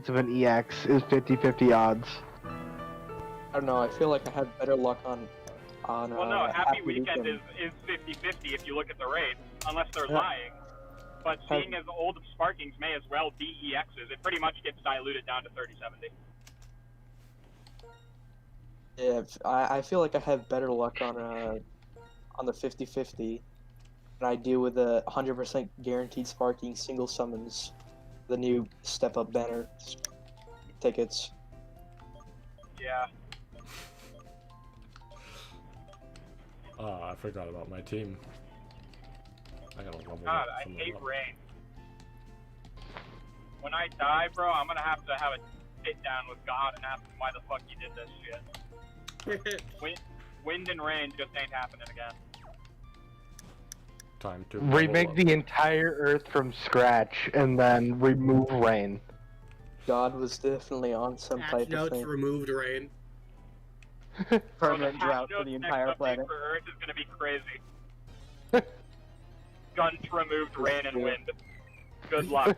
of an EX is 50-50 odds. I don't know. I feel like I have better luck on. Well, no, Happy Weekend is 50-50 if you look at the rates, unless they're lying. But seeing as old Sparkings may as well be EXs, it pretty much gets diluted down to 30-70. Yeah, I feel like I have better luck on the 50-50 than I do with the 100% guaranteed Sparking single summons, the new Step Up banner tickets. Yeah. I forgot about my team. I gotta level God, up I some of hate them. rain. When I die, bro, I'm gonna have a sit down with God and ask him why the fuck he did this shit. Wind and rain just ain't happening again. Time to Remake level the up. entire Earth from scratch and then remove rain. God was definitely on some Patch type of notes thing. removed rain. Permanent Bro, drought for the entire planet. For Earth is gonna be crazy. Guns removed, rain and wind. Good luck.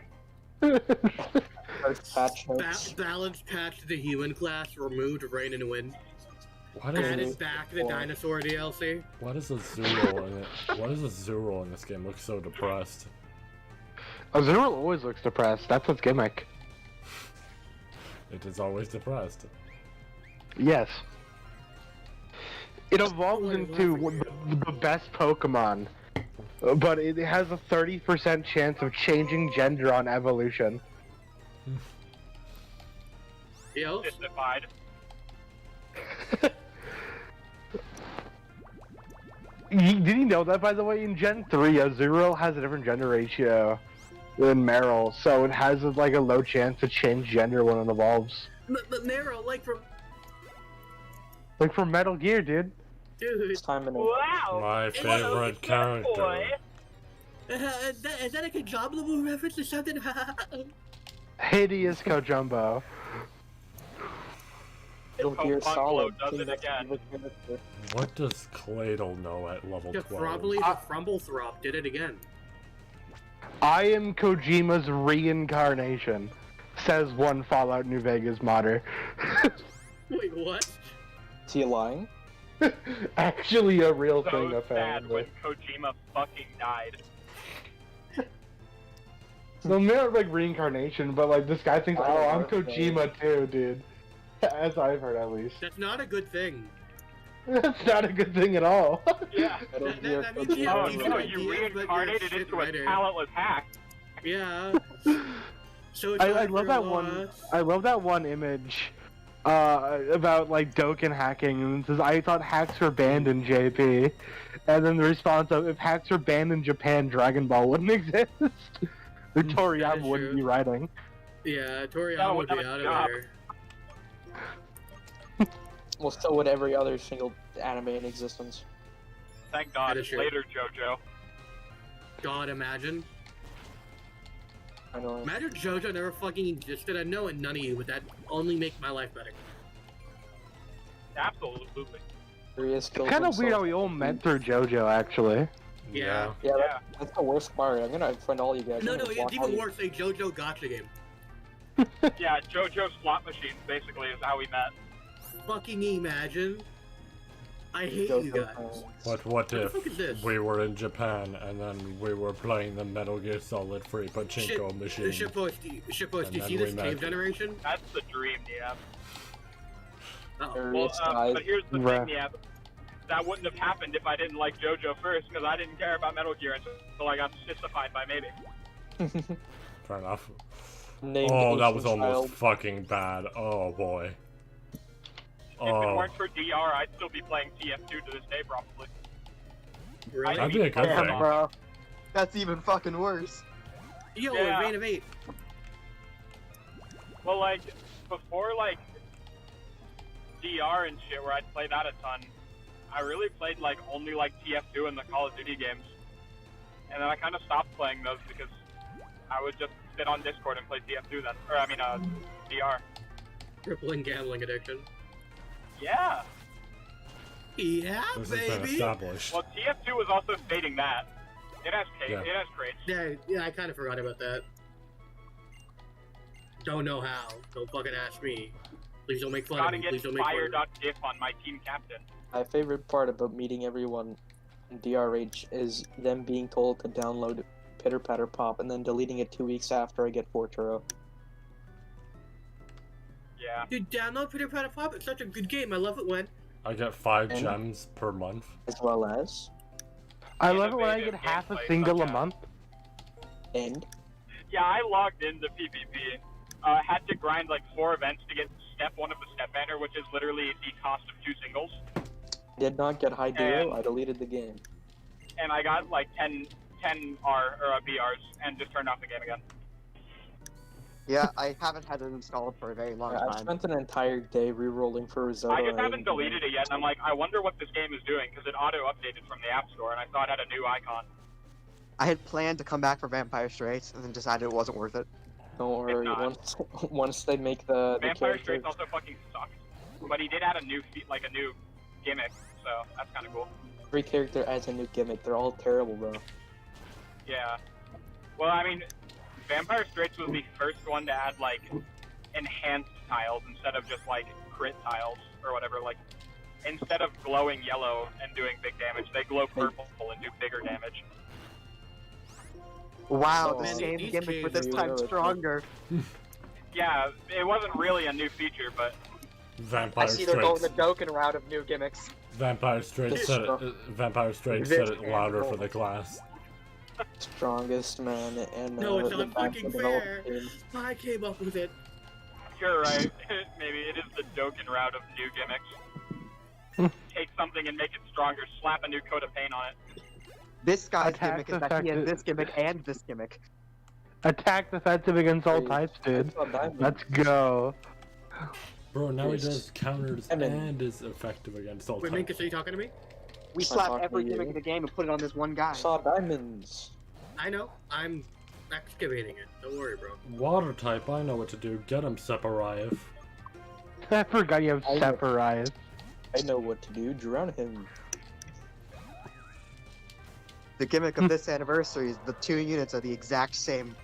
First patch notes. Balanced patch to the human class, removed rain and wind. What is Added this? back the dinosaur DLC. What is a Zero in it? What is a Zero in this game? Looks so depressed. Azurill always looks depressed. That's its gimmick. It is always depressed. Yes. It evolves Oh, into the best Pokemon, but it has a 30% chance of changing gender on evolution. Yo, Justified. Did you know that, by the way? In Gen 3, Azurill has a different gender ratio than Meryl, so it has like a low chance to change gender when it evolves. but Nero, like from Like from Metal Gear, dude. dude, It's time in a Wow! My favorite character. is that a Kajabla reference or something? Hideous Kojumbo. Metal Gear Punk Solid. does King it of again. favorite character. What does Cladle know at level The 12? Probably the Frumblethrob did it again. I am Kojima's reincarnation, says one Fallout New Vegas modder. Wait, what? Is he lying? Actually a real So thing, sad apparently. when Kojima fucking died. So not like reincarnation, but like this guy thinks, oh, I'm Kojima too, dude. As I've heard, at least. That's not a good thing. That's not a good thing at all. Yeah. Metal Gear that means Kojima. you have Oh decent no, ideas, you but you're a reincarnated shit into a writer. talentless hack. Yeah. So I love that one. I love that one image about like Dokkan hacking, and it says, "I thought hacks were banned in JP," and then the response of, "If hacks were banned in Japan, Dragon Ball wouldn't exist." The Toriyama wouldn't be writing. Yeah, Toriyama No, would be without out a of job. there. Well, so would every other single anime in existence. Thank God. That is true. Later, JoJo. God, imagine. I know. Imagine JoJo never fucking existed. I know, and none of you would that only make my life better. Absolutely. It's Kind of weird how we all met through JoJo, actually. Yeah. Yeah, that's the worst part. I'm gonna friend all you guys. No, I'm no, gonna it's block all even you. worse. A JoJo gotcha game. Yeah, JoJo's slot machines basically is how we met. Fucking imagine. I hate you JoJo guys. fans. What the if fuck is this? we were in Japan and then we were playing the Metal Gear Solid free pachinko machine? Shitpost, do you And see then this we cave met. generation? That's the dream, yeah. Uh-oh. Serious Well, guys. but here's the Right. thing, yeah. That wouldn't have happened if I didn't like JoJo first, because I didn't care about Metal Gear until I got sissified by Maybe. Fair enough. Named Oh, that Asian was almost child. fucking bad. Oh boy. If it Oh, weren't for DR, I'd still be playing TF2 to this day, probably. Really? that'd be a good Yeah, thing. Bro, that's even fucking worse. Yo, Yeah. Reign of 8. Well, like, before, like, DR and shit, where I'd play that a ton, I really played, like, only, like, TF2 and the Call of Duty games. And then I kind of stopped playing those because I would just sit on Discord and play TF2 then. Or, I mean, DR. Crippling gambling addiction. Yeah! Yeah, This has been baby. established. Well, TF2 was also fading that. It has Yeah. it has crates. Yeah, I kind of forgot about that. don't know how. Don't fucking ask me. Please don't make fun Gotta of me. get Please don't make fun of me. fire.diff on my team captain. My favorite part about meeting everyone in DRH is them being told to download Pitter Patter Pop and then deleting it 2 weeks after I get Forturo. Yeah. Dude, download Pitter Patter Pop. It's such a good game. I love it when. I get 5 And- gems per month. As well as. I love it when I get Innovative half a gameplay single such a as- month. And. Yeah, I logged into PvP. Had to grind like 4 events to get step 1 of the step banner, which is literally the cost of 2 singles. Did not get high duo, And- I deleted the game. And I got like 10 BRs and just turned off the game again. Yeah, I haven't had it installed for a very long I time. spent an entire day re-rolling for Risotto. I just and haven't deleted it yet, and I'm like, I wonder what this game is doing, because it auto-updated from the App Store, and I thought it had a new icon. I had planned to come back for Vampire Straits and then decided it wasn't worth it. Don't worry, not. once they make the Vampire character, Straits also fucking sucks. But he did add a new new gimmick, so that's kind of cool. every character adds a new gimmick. They're all terrible, bro. Yeah. Well, I mean, Vampire Straits was the first one to add, like, enhanced tiles instead of just, like, crit tiles or whatever. Like, instead of glowing yellow and doing big damage, they glow purple and do bigger damage. Wow, Oh, the man, same these gimmick, but kids this are time really- stronger. Yeah, it wasn't really a new feature, but Vampire I see they're going Straits. the Doken route of new gimmicks. Vampire Straits said it. Vampire Straits said it louder for the class. Strongest man, and No, it's the not fact fucking that the fair. whole team- I came up with it. you're right. Maybe it is the Doken route of new gimmicks. Take something and make it stronger, slap a new coat of paint on it. This guy's Attack gimmick is that he has affected- this gimmick and this gimmick. Attack defensive against all types, dude. Oh, diamond. Let's go. Bro, now he Yes. does counters I mean- and is effective against all Wait, types. Minkus, are you talking to me? We I'm slap talking every to you. gimmick in the game and put it on this one guy. Saw diamonds. I know. I'm excavating it. Don't worry, bro. Water type, I know what to do. Get him, Separaev. I forgot you have I know. Sephiroth. I know what to do. Drown him. The gimmick of this anniversary is the 2 units are the exact same.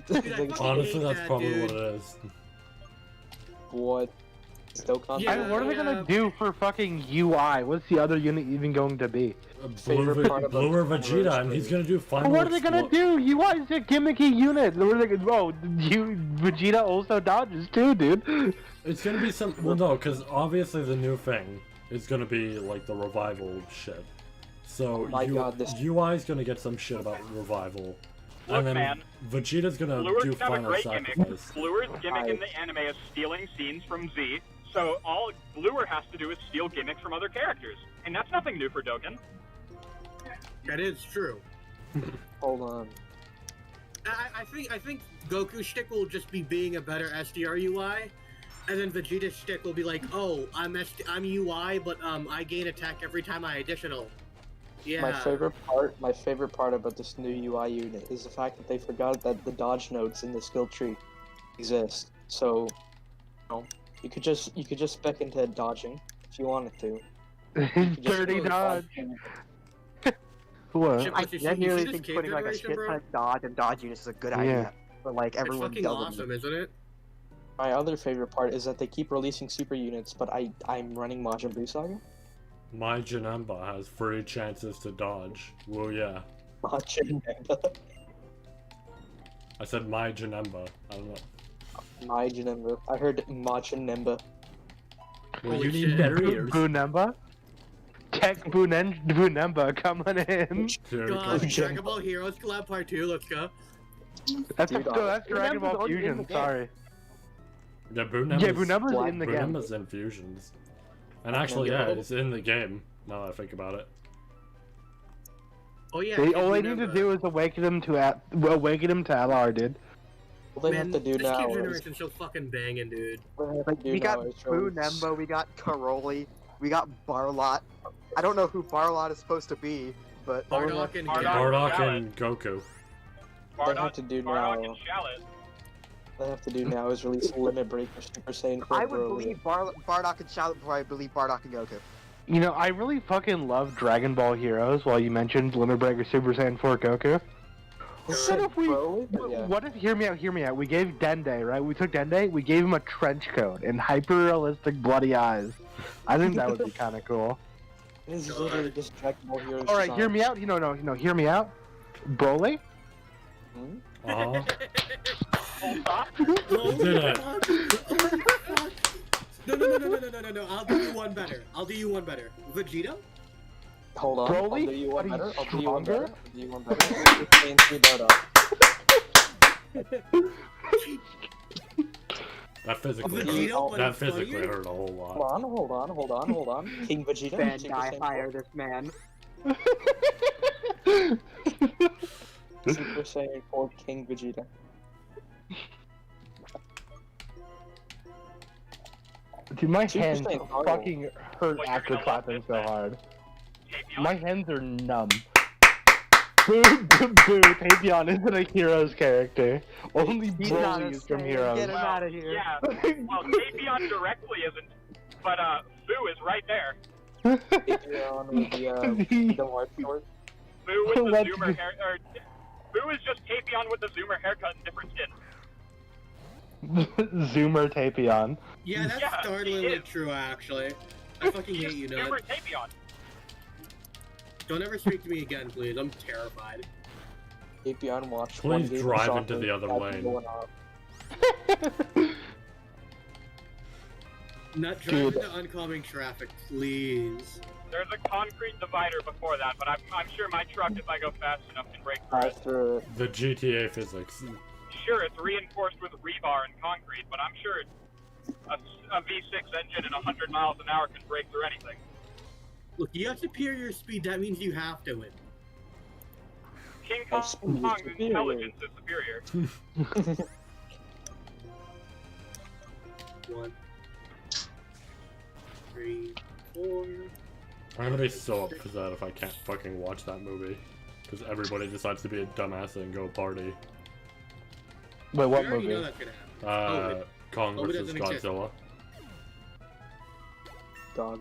Dude, I fucking Honestly, hate that's that, probably dude. what it is. What? Dokkan? Yeah. What are they gonna do for fucking UI? What's the other unit even going to be? Favorite part about Bluer the Vegeta, and he's gonna do final. What are they gonna do? UI is a gimmicky unit. What are they gonna? Oh, Vegeta also dodges too, dude. It's gonna be some. Well, no, because obviously the new thing is gonna be like the revival shit. So my God, this- UI is gonna get some shit about revival, Look, and then man, Vegeta's gonna Bluer do can have a final great sacrifice. gimmick. Bluer's gimmick in the anime is stealing scenes from Z, so all Bluer has to do is steal gimmicks from other characters. And that's nothing new for Doken. That is true. Hold on. I think Goku's shtick will just be being a better SDR UI, and then Vegeta's shtick will be like, oh, I'm UI, but I gain attack every time I additional. Yeah. My favorite part about this new UI unit is the fact that they forgot that the dodge nodes in the skill tree exist. So, you could just spec into dodging if you wanted to. You could just Dirty really dodge. fun. What? Shit, I you see genuinely this think cave putting like a generation, shit bro? ton of dodge and dodge units is a good Yeah. idea. But like It's everyone fucking doesn't. awesome, isn't it? My other favorite part is that they keep releasing super units, but I'm running Majin Buu Saga. My Janemba has 3 chances to dodge. Well, yeah. Majin Nemba. I said my Janemba. I don't know. Majin Nemba. I heard Majin Nemba. Well, Holy you need shit. better ears. Bunemba? Tech Bunemba coming in. Here we God, go. Dragon Ball Heroes collab part 2, let's go. That's, Dude, that's Dragon Bunemba's Ball already in Fusion, the game. sorry. Yeah, Bunemba's, Yeah, Bunemba's in the game. Bunemba's in fusions. And actually, yeah, it's in the game, now that I think about it. Oh yeah. All they Cube need to Bunemba. do is awaken him to LR, dude. All they Man, have to do this now Cube is generation's so fucking banging, dude. We got Boo Nembo, we got Karoli, we got Barlot. I don't know who Barlot is supposed to be, but Bardock and Bardock. Bardock Shallot. and Goku. They have to do Bardock now. and Shallot. What they have to do now is release Limit Breaker Super Saiyan 4 I would Broly. believe Bardock and Charlotte before I believe Bardock and Goku. You know, I really fucking love Dragon Ball Heroes while you mentioned Limit Breaker Super Saiyan 4 Goku. What if we? Broly, but yeah. What if? Hear me out. We gave Dende, right? We took Dende. We gave him a trench coat and hyper-realistic bloody eyes. I think that would be kind of cool. It is literally just Dragon Ball Heroes. All right, hear me out. No, hear me out. Broly. Hmm? Uh-huh. Oh, Did it. fuck. No. I'll do you one better. Vegeta? Hold on. Broly? I'll do you one What, are better. you I'll do you one better. stronger? I'll do you one better. And Naruto. That physically Vegeta, hurt. but That it's physically funnier? hurt a whole lot. Hold on. King Vegeta. Super Bandai Saiyan hire this man. Super Saiyan 4 King Vegeta. Dude, my Super hands Saiyan Naruto. fucking hurt Well, you're after gonna love clapping this, so man. hard. Tapion. My hands are numb. Boo, Tapion isn't a Heroes character. Only He's not Broly a is from Saiyan. Heroes. Get him out of here. Yeah, well, Tapion directly isn't, but Boo is right there. Patreon with the white sword. Boo with the Let's zoomer just- hair, or Boo is just Tapion with the zoomer haircut and different skin. Zoomer Tapion. Yeah, that's Yeah, he startlingly is. true, actually. I fucking hate you, Zoomer Nut. Tapion. Don't ever speak to me again, please. I'm terrified. Patreon watch. Please one game of drive soccer, into the other that's lane. going on. Nut, drive into oncoming traffic, please. There's a concrete divider before that, but I'm sure my truck, if I go fast enough, can break through it. After The GTA physics. Sure, it's reinforced with rebar and concrete, but I'm sure a V6 engine at 100 miles an hour can break through anything. Look, you have superior speed, that means you have to win. King My speed is Kong's superior. intelligence is superior. 1, 3, 4. I'm gonna be so upset if I can't fucking watch that movie. Because everybody decides to be a dumbass and go party. Wait, what We already know movie? that's gonna happen. Kong Oh, it versus doesn't exist. Godzilla. dog.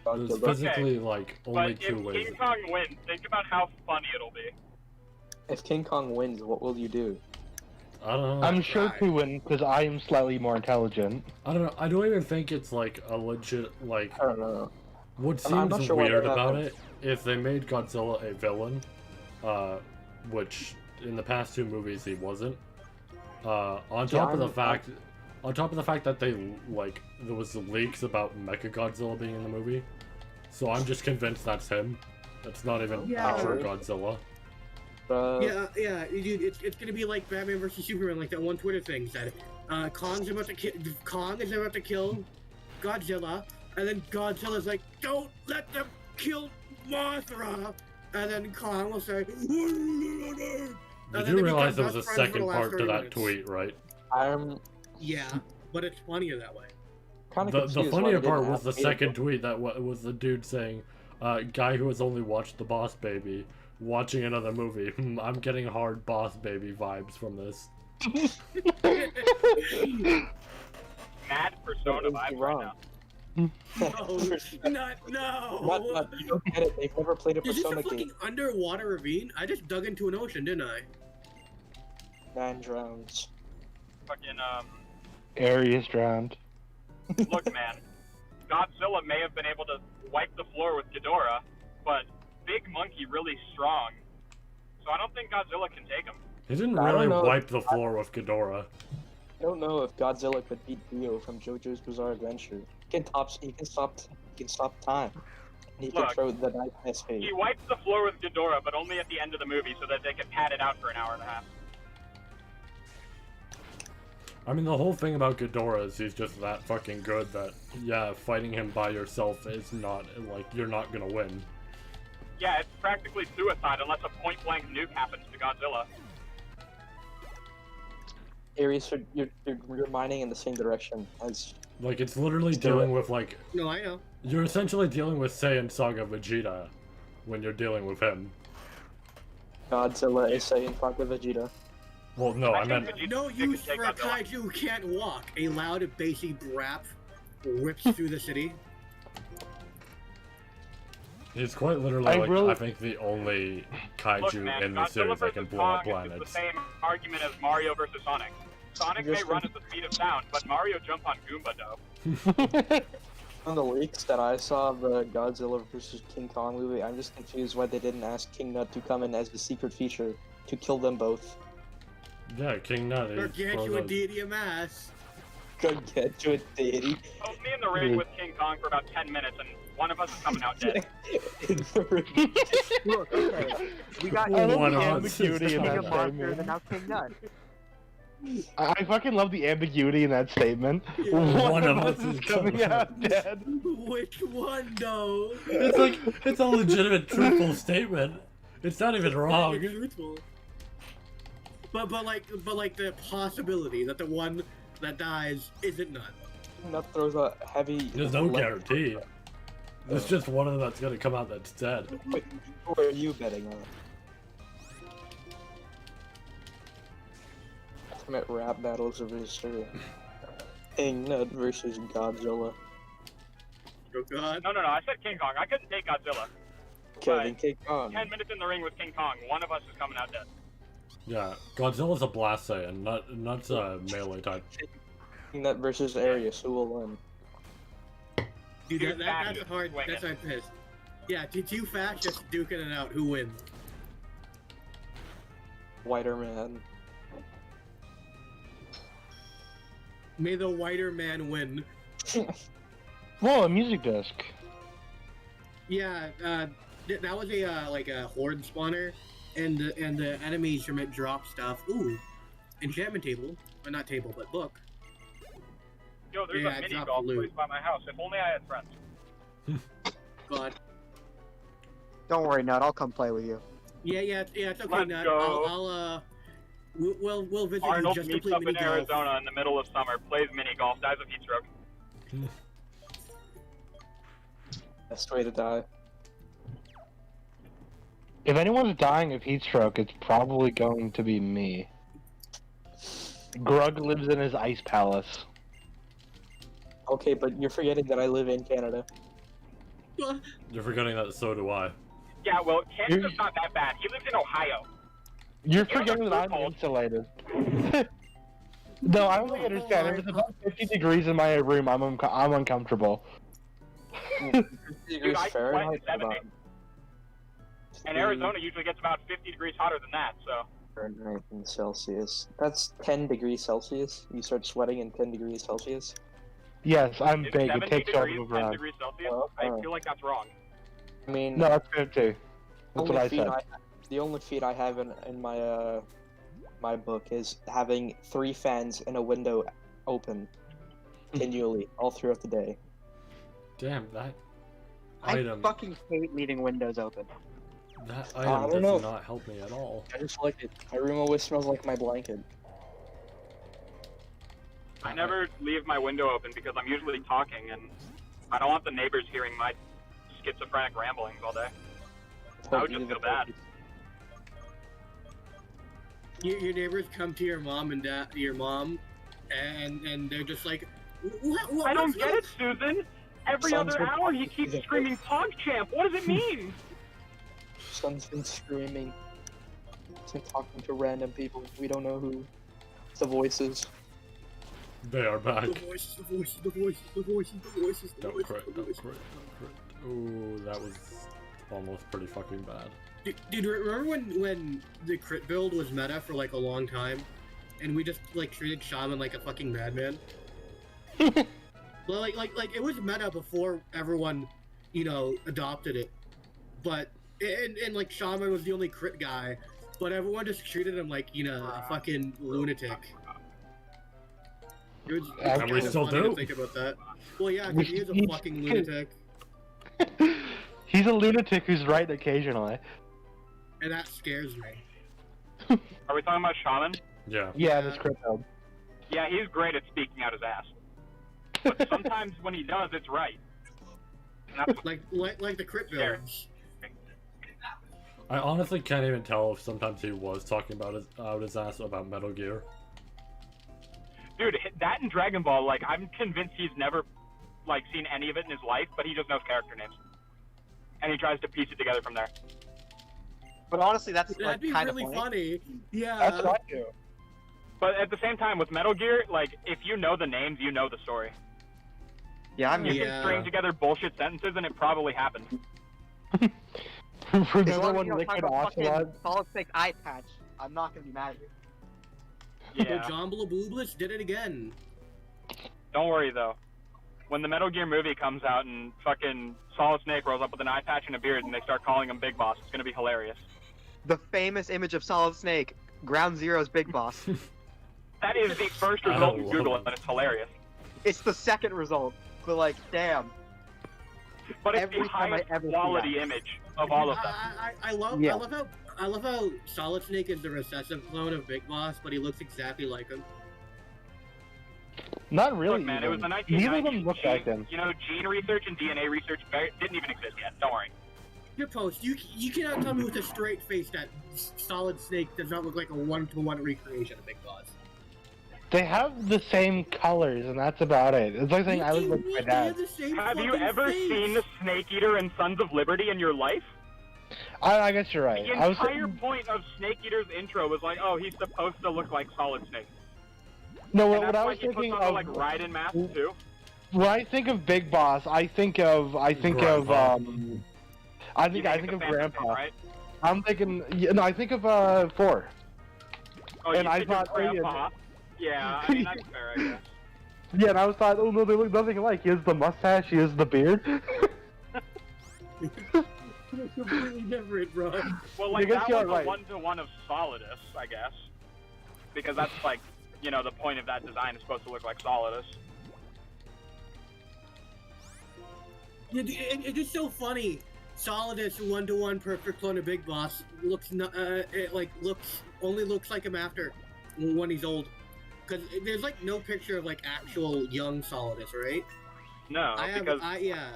There's Godzilla. physically like only But two if ways. King Kong wins, think about how funny it'll be. If King Kong wins, what will you do? I don't know. I'm sure Right. to win because I am slightly more intelligent. I don't know. I don't even think it's like a legit like. I don't know. What I'm not seems sure why weird that about happened. it, if they made Godzilla a villain, which in the past two movies he wasn't. On top of the fact that they like there was leaks about Mechagodzilla being in the movie, so I'm just convinced that's him. That's not even Yeah. our Godzilla. Yeah, dude, it's gonna be like Batman versus Superman, like that one Twitter thing said. Kong is about to kill Godzilla, and then Godzilla's like, "Don't let them kill Mothra," and then Kong will say, You do realize there was a second part to that tweet, right? I'm Yeah, but it's funnier that way. kind of The confused. funnier why they part didn't was the have Peter second tweet that was the dude saying, guy who has only watched The Boss Baby, watching another movie. I'm getting hard Boss Baby vibes from this. Mad Persona What is vibes right wrong? now. No! What? You don't get it. They've never played a Is this a Persona fucking game. underwater ravine? I just dug into an ocean, didn't I? 9 drowns. Fucking, Aries drowned. look, man. Godzilla may have been able to wipe the floor with Ghidorah, but Big Monkey really strong. So I don't think Godzilla can take him. He didn't I don't really know. wipe the floor with Ghidorah. I don't know if Godzilla could beat Rio from JoJo's Bizarre Adventure. He can stop time. And he can Look, throw the knife in his face. He wipes the floor with Ghidorah, but only at the end of the movie so that they can pad it out for an hour and a half. I mean, the whole thing about Ghidorah is he's just that fucking good that, yeah, fighting him by yourself is not, like, you're not gonna win. Yeah, it's practically suicide unless a point-blank nuke happens to Godzilla. Aries, you're mining in the same direction as. Like, it's literally Still- dealing with, like, No, I know. you're essentially dealing with Saiyan Saga Vegeta when you're dealing with him. Godzilla is saying fuck with Vegeta. Well, no, I think meant, Vegeta No can use take for a Godzilla. kaiju who can't walk. A loud, bassy brap rips through the city. He's quite literally, I think, the only kaiju Look, man, in the Godzilla series that can versus blow up Kong is the planets. same argument as Mario versus Sonic. Sonic may run at the speed of sound, but Mario jump on Goomba though. On the leaks that I saw of the Godzilla vs. King Kong movie, I'm just confused why they didn't ask King Nut to come in as the secret feature to kill them both. Yeah, King Nut is Gargantuan deity of mass. Gargantuan deity. Put me in the ring with King Kong for about 10 minutes, and one of us is coming out dead. Look, okay. We got I love One the on ambiguity in King that of Monsters statement. and now King Nut. I fucking love the ambiguity in that statement. Yeah. One of us is coming out dead. Which one, though? It's like, it's a legitimate, truthful statement. It's not even wrong. It's truthful. But like the possibility that the one that dies isn't Nut. Nut throws a heavy. There's no guarantee. There's just one of them that's gonna come out that's dead. Wait, who are you betting on? Ultimate rap battles of history. King Nut versus Godzilla. Oh God. No, I said King Kong. I couldn't take Godzilla. Kevin King Kong. 10 minutes in the ring with King Kong, one of us is coming out dead. Yeah, Godzilla's a blast Saiyan, Nut's a melee type. King Nut versus Arius, who will win? Dude, that's hard. That's hard piss. Yeah, two fast just duking it out. Who wins? Whiter man. May the whiter man win. Whoa, a music disc. Yeah, that was a like a horde spawner, and the enemies from it drop stuff. Ooh, enchantment table, or not table, but book. Yo, there's Yeah, a it's mini not golf blue. place by my house. If only I had friends. God. Don't worry, Nut. I'll come play with you. Yeah, it's okay, Let's Nut. go. We'll visit Arnold you just to meets play up in mini golf. Arizona in the middle of summer, plays mini golf, dies of heat stroke. Best way to die. If anyone's dying of heat stroke, it's probably going to be me. Grug lives in his ice palace. Okay, but you're forgetting that I live in Canada. You're forgetting that so do I. Yeah, well, Canada's not that bad. He lives in Ohio. You're Yeah, forgetting that I'm cold. insulated. No, I only understand. If it's about 50 degrees in my room, I'm uncomfortable. 50 Dude, degrees I sweat Fahrenheit. in 70. And Arizona usually gets about 50 degrees hotter than that, so. Fahrenheit and Celsius. That's 10 degrees Celsius. You start sweating in 10 degrees Celsius. Yes, I'm Is big. 70 It takes all degrees, move 10 around. degrees Celsius? Oh, I oh. feel like that's wrong. I mean, No, that's 50. That's what I said. The only feat I have in my my book is having 3 fans and a window open continually all throughout the day. Damn, that I item, fucking hate leaving windows open. that I item don't does know. not help me at all. I just like it. My room always smells like my blanket. I never leave my window open because I'm usually talking, and I don't want the neighbors hearing my schizophrenic ramblings all day. I would just feel bad. Your neighbors come to your mom and dad, and they're just like, what? I don't get it, Susan. Every Sounds other good. hour he keeps screaming PogChamp. What does it mean? Son's been screaming. He's been talking to random people. We don't know who. It's the voices. They are back. The voices, the voices, the voices, the voices, the voices, the Don't voices, crit, the don't voices. crit, don't crit. Ooh, that was almost pretty fucking bad. Dude, remember when the crit build was meta for like a long time, and we just like treated Shaman like a fucking madman? Well, like it was meta before everyone, adopted it, but and like Shaman was the only crit guy, but everyone just treated him like a fucking lunatic. It was And we kinda still funny do. to think about that. Well, yeah, because he is a fucking lunatic, He's a lunatic who's right occasionally. and that scares me. Are we talking about Shaman? Yeah. Yeah, this crypto. Yeah, he's great at speaking out his ass. But sometimes when he does, it's right. And that's Like the crit Scary. builds. I honestly can't even tell if sometimes he was talking about his ass about Metal Gear. Dude, that and Dragon Ball, I'm convinced he's never, seen any of it in his life, but he just knows character names. and he tries to piece it together from there. But honestly, that's That'd like be kind of really funny. funny. Yeah. That's what I do. But at the same time, with Metal Gear, like, if you know the names, you know the story. Yeah, I'm You used. can string together bullshit sentences, and it probably happened. As Remember long as when you don't talk Liquid about fucking Ocelot? Solid Snake's eye patch, I'm not gonna be mad at you. Well, Yeah. John Blabublis did it again. Don't worry, though. When the Metal Gear movie comes out and fucking Solid Snake rolls up with an eye patch and a beard and they start calling him Big Boss, it's gonna be hilarious. The famous image of Solid Snake, Ground Zero's Big Boss. That is the first result in Google, and it's hilarious. It's the second result, but like, damn. But it's Every the time I highest ever see quality that. image of all of them. I love Yeah. I love how Solid Snake is the recessive clone of Big Boss, but he looks exactly like him. Not really. Look, man, it was even. the Neither of 1990s. them looked like them. You know, gene research and DNA research didn't even exist yet. Don't worry. Your post, you cannot tell me with a straight face that Solid Snake does not look like a one-to-one recreation of Big Boss. They have the same colors, and that's about it. It's like saying I would look like my They have dad. the same Have you fucking ever face. seen the Snake Eater and Sons of Liberty in your life? I guess you're right. The I was entire point of Snake Eater's intro was like, oh, he's supposed to look like Solid Snake. no. And What that's I why was he puts thinking on the, of like, Raiden mask, too. when I think of Big Boss, I think of Grandpa. I You think think of Phantom Grandpa. Pain, right? I'm thinking no, I think of 4. Oh, And you I think of thought, Grandpa. Yeah, I mean, that's fair, I guess. Yeah, and I was thought, oh no, they look nothing alike. He has the mustache, he has the beard. They're completely different, bro. Well, like, I guess that you're was right. a one-to-one of Solidus, I guess. Because that's, like, you know, the point of that design is supposed to look like Solidus. It is so funny. Solidus, one-to-one perfect clone of Big Boss, looks only looks like him after when he's old. Because there's like no picture of like actual young Solidus, right? No, because yeah.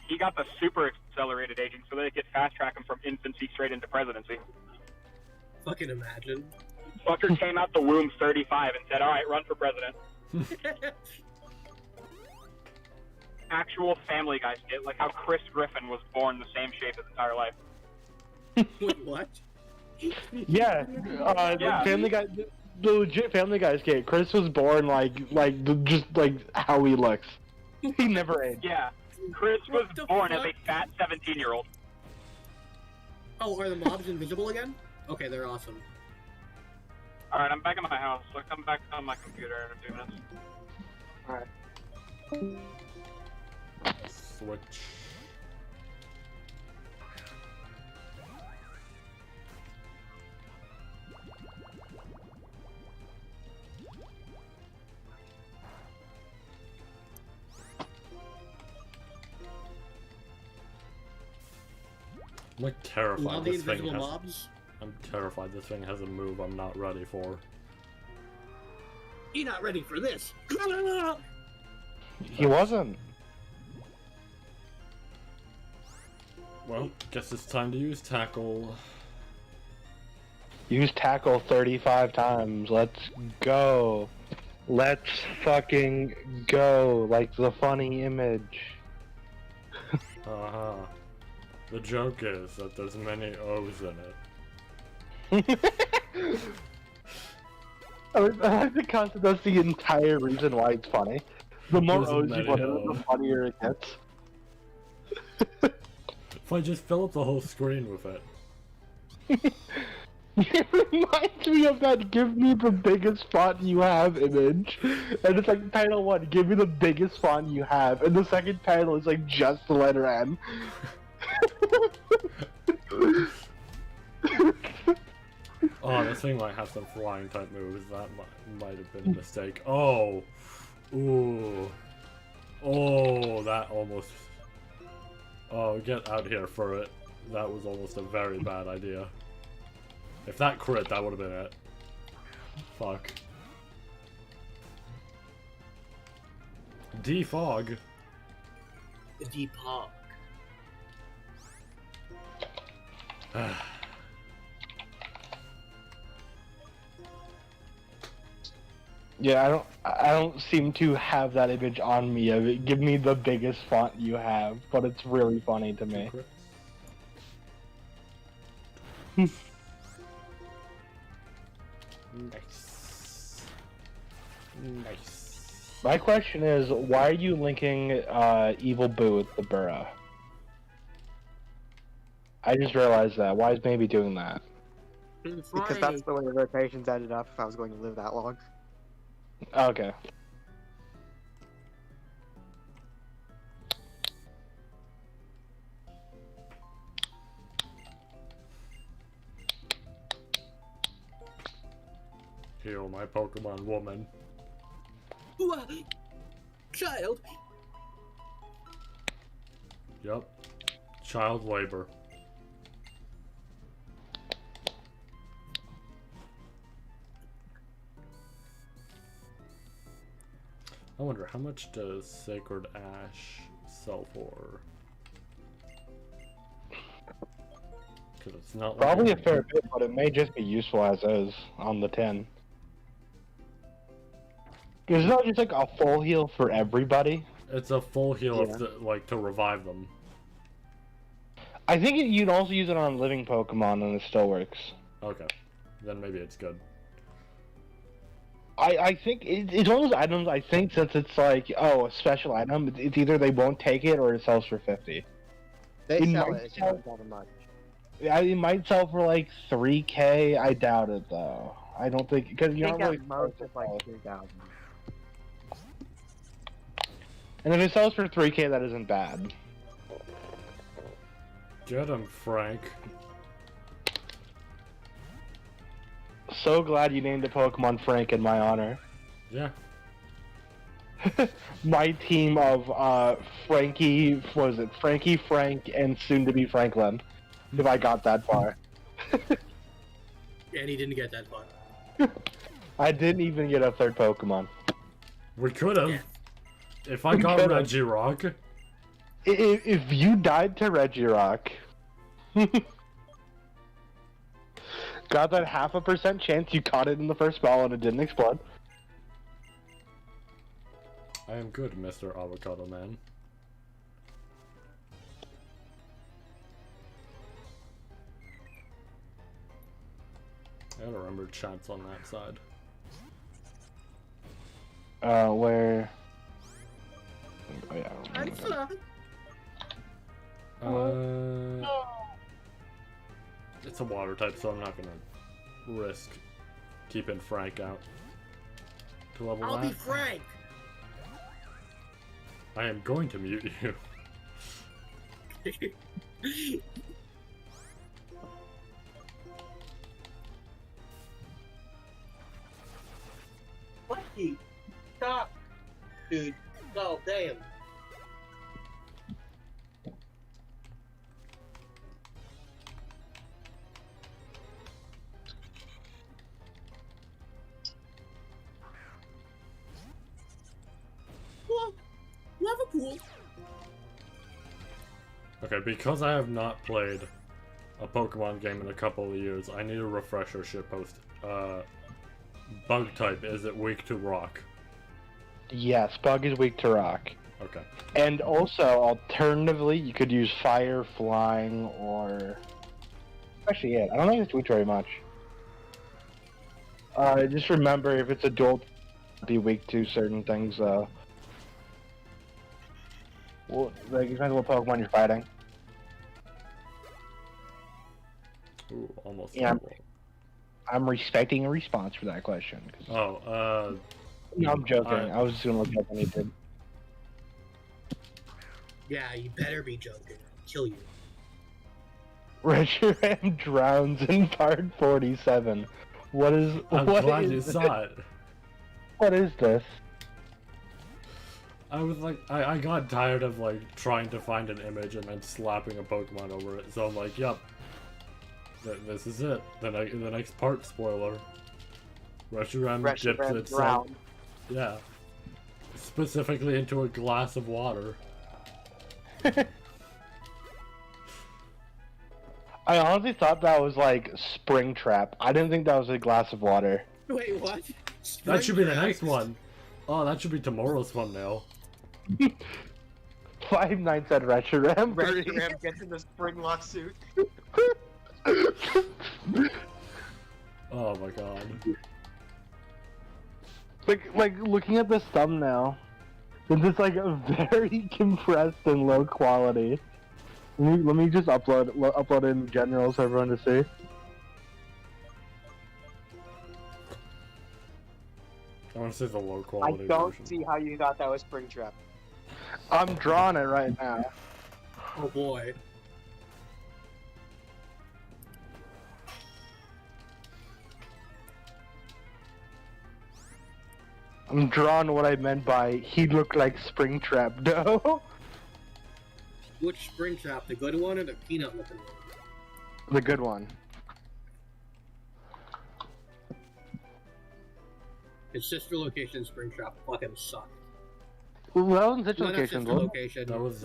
he got the super accelerated aging so they could fast-track him from infancy straight into presidency. Fucking imagine. Fucker came out the womb 35 and said, alright, run for president. Actual Family Guy skit, like how Chris Griffin was born the same shape his entire life. Wait, what? Yeah, Yeah. Family Guy, the legit Family Guy skate. Chris was born just like how he looks. He never aged. Yeah, Chris was What the born as fuck? a fat 17-year-old. Oh, are the mobs invisible again? Okay, they're awesome. Alright, I'm back in my house, so I'll come back on my computer in a few minutes. Alright. Switch. I'm like terrified Love the this thing invisible has. mobs. I'm terrified this thing has a move I'm not ready for. You're not ready for this. He wasn't. Well, guess it's time to use tackle. Use tackle 35 times. Let's go. Let's fucking go. Like the funny image. Haha. The joke is that there's many O's in it. I like the concept. That's the entire reason why it's funny. The more There's O's you many put in it, O's. the funnier it gets. If I just fill up the whole screen with it. It reminds me of that "give me the biggest font you have" image. And it's like title 1, give me the biggest font you have. And the second title is like just the letter N. Oh, this thing might have some flying type moves. That might have been a mistake. Oh! Ooh. Oh, that almost... Oh, get out here for it. That was almost a very bad idea. If that crit, that would have been it. Fuck. Defog. Depog. Yeah, I don't seem to have that image on me of it. Give me the biggest font you have, but it's really funny to me. Crits. Nice. Nice. My question is, why are you linking Evil Boo with the Burrow? I just realized that. Why is maybe doing that? Because that's the way the rotations ended up if I was going to live that long. Okay. Heal my Pokemon woman. Child. Yup. Child labor. I wonder how much does Sacred Ash sell for? Because it's not Probably a like fair bit, but it may just be useful as is on the 10. It's not just like a full heal for everybody. it's a full heal Yeah. of the, like to revive them. I think you'd also use it on living Pokemon and it still works. Okay, then maybe it's good. I think it's one of those items, I think, since it's like, oh, a special item, it's either they won't take it or it sells for 50. They It sell might it, it's sell- not that much. Yeah, it might sell for like 3K. I doubt it though. I don't think because I you're think not really at most it's like 3,000. And if it sells for 3K, that isn't bad. Get him, Frank. So glad you named a Pokemon Frank in my honor. Yeah. My team of Frankie, what was it? Frankie, Frank, and soon to be Franklin. If I got that far. And he didn't get that far. I didn't even get a third Pokemon. We could have. Yeah. If I got could've. Regirock. If you died to Regirock, got that 0.5% chance you caught it in the first ball and it didn't explode. I am good, Mr. Avocado Man. I gotta remember chats on that side. Where? Oh yeah. I I'm remember. It's a water type, so I'm not gonna risk keeping Frank out to level I'll that. be Frank. I am going to mute you. Lucky. Stop. Dude. Oh, damn. Well, lava pool. Okay, because I have not played a Pokemon game in a couple of years, I need a refresher shitpost. Bug type, is it weak to rock? Yes, Bug is weak to rock. Okay. And also, alternatively, you could use Fire, Flying, or... Actually, yeah, I don't think it's weak very much. Just remember, if it's a dual, be weak to certain things, well, like, depends on what Pokemon you're fighting. Ooh, almost. Yeah. level. I'm respecting a response for that question. 'Cause... Oh, No, I'm joking. Alright. I was just gonna look up anything. Yeah, you better be joking. I'll kill you. Reshiram drowns in part 47. What is? I'm what glad is you this? saw it. What is this? I was like, I got tired of like trying to find an image and then slapping a Pokemon over it, so I'm like, yup. This is it. The next part spoiler. Reshiram dips Reshiram itself. drowned. Yeah. Specifically into a glass of water. I honestly thought that was like Springtrap. I didn't think that was a glass of water. Wait, what? That should be the Springtrap. next one. Oh, that should be tomorrow's thumbnail. 5 9 said Reshiram. Reshiram gets in the spring lawsuit. Oh my god. Like looking at this thumbnail, it's just like a very compressed and low quality. Let me just upload it in general so everyone to see. I want to see the low I quality don't version. see how you thought that was Springtrap. I'm drawing it right now. Oh boy. I'm drawing what I meant by he looked like Springtrap dough. Which Springtrap? The good one or the peanut looking one? The good one. His sister location Springtrap fucking sucked. Well, that was in such a No, not location, sister bro. location. That was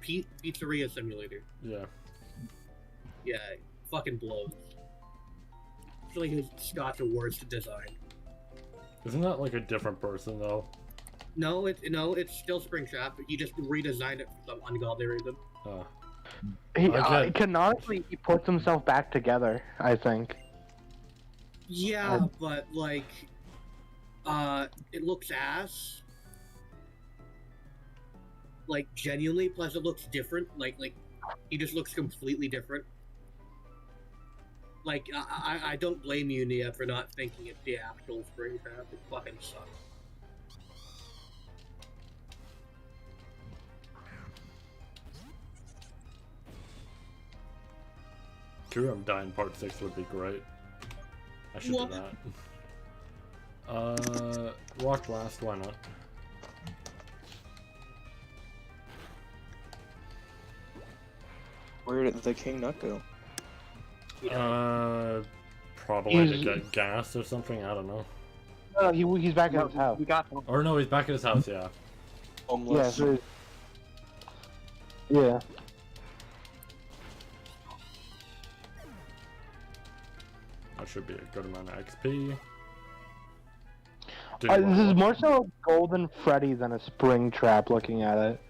Pizzeria Simulator. Yeah, it fucking blows. I feel like his Scotch awards to design. Isn't that like a different person though? No, it's still Springtrap. He just redesigned it for some ungodly reason. He Okay. canonically he puts himself back together, I think. Yeah, but like, it looks ass. Like genuinely, plus it looks different. Like he just looks completely different. Like I don't blame you, Nia, for not thinking it's the actual Springtrap. It fucking sucks. Kuram dying part 6 would be great. I should What? do that. Rock Blast, why not? Where did the king not go? Probably to get gas or something, I don't know. No, he's back at his house. We got him. Or no, he's back at his house, yeah. Yeah, Homeless. so yeah. That should be a good amount of XP. This is more so Golden Freddy than a Springtrap looking at it.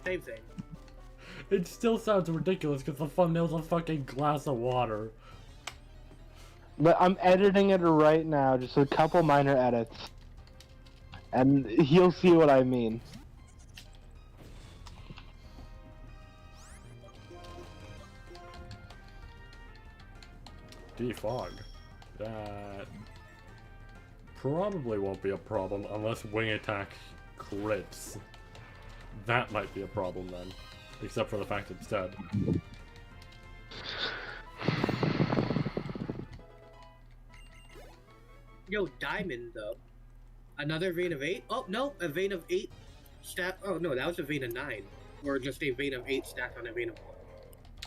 Same thing. It still sounds ridiculous because the thumbnail's a fucking glass of water. But I'm editing it right now, just a couple minor edits. And he'll see what I mean. Defog. That probably won't be a problem unless wing attack crits. That might be a problem then. Except for the fact it's dead. Yo, Diamond though. Another vein of 8? Oh no, a vein of 8 stack. Oh no, that was a vein of 9, or just a vein of 8 stacked on a vein of 1.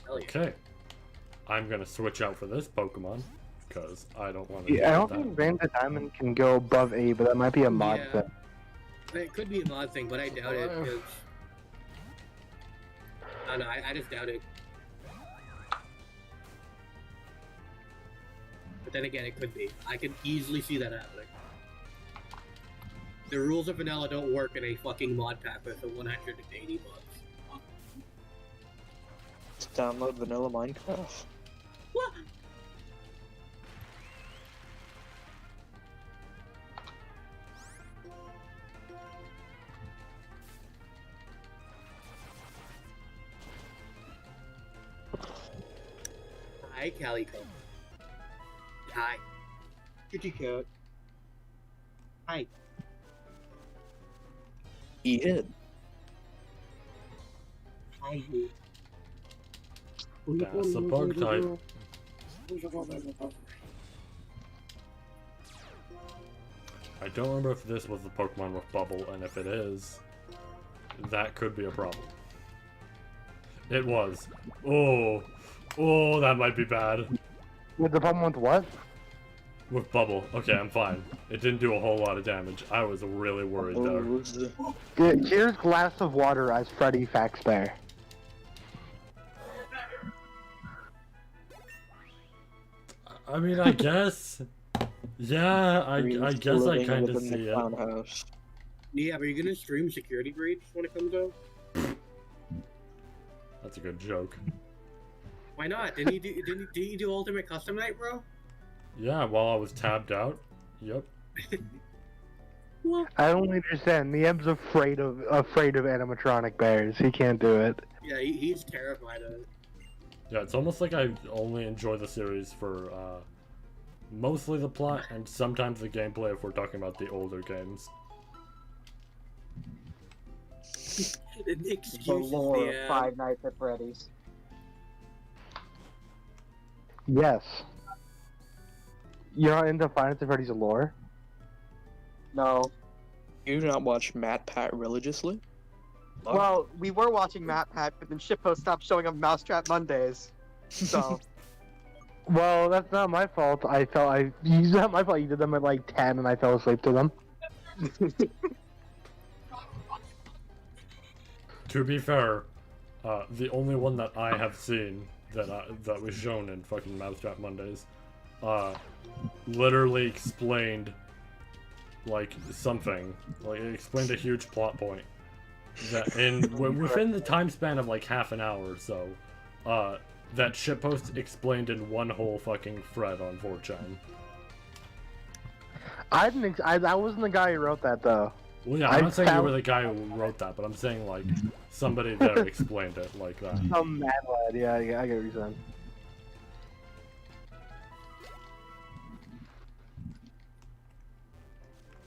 Hell yeah. Okay. I'm gonna switch out for this Pokemon because I don't want to. Yeah, I don't think Vein to Diamond can go above 8, but that might be a mod Yeah. thing. It could be a mod thing, but I doubt it. Cause... No, I just doubt it. But then again, it could be. I can easily see that happening. The rules of vanilla don't work in a fucking mod pack with a 180 bucks. Just download vanilla Minecraft. What? Hi, Calico. Hi. Kitty cat. Hi. Eat it. Hi. That's a bug type. I don't remember if this was the Pokemon with Bubble, and if it is, that could be a problem. It was. Oh, that might be bad. With the problem with what? With Bubble. Okay, I'm fine. It didn't do a whole lot of damage. I was really worried there. Here's Glass of Water as Freddy Fax Bear. I mean, I guess. Yeah, I guess I kind of see it. House. Yeah, but you're gonna stream Security Breach when it comes out? That's a good joke. Why not? Didn't you do Ultimate Custom Night, bro? Yeah, while I was tabbed out. Yep. Well, I don't understand. Nieb's afraid of animatronic bears. He can't do it. yeah, he's terrified of it. Yeah, it's almost like I only enjoy the series for mostly the plot and sometimes the gameplay if we're talking about the older games. The lore of Five Nights at Freddy's. Yes. You're not into Five Nights at Freddy's lore? No. You do not watch Matt Pat religiously? Well, we were watching Matt Pat, but then Shitpost stopped showing up Mousetrap Mondays. So, Well, that's not my fault. It's not my fault you did them at like 10 and I fell asleep to them. To be fair, the only one that I have seen that was shown in fucking Mousetrap Mondays, literally explained like something, like it explained a huge plot point that within the time span of like half an hour or so, that shitpost explained in one whole fucking thread on 4chan. I wasn't the guy who wrote that though. Well, yeah, I'm not saying you were the guy who wrote that, but I'm saying like somebody there explained it like that. Some mad lad, yeah, I get what you're saying.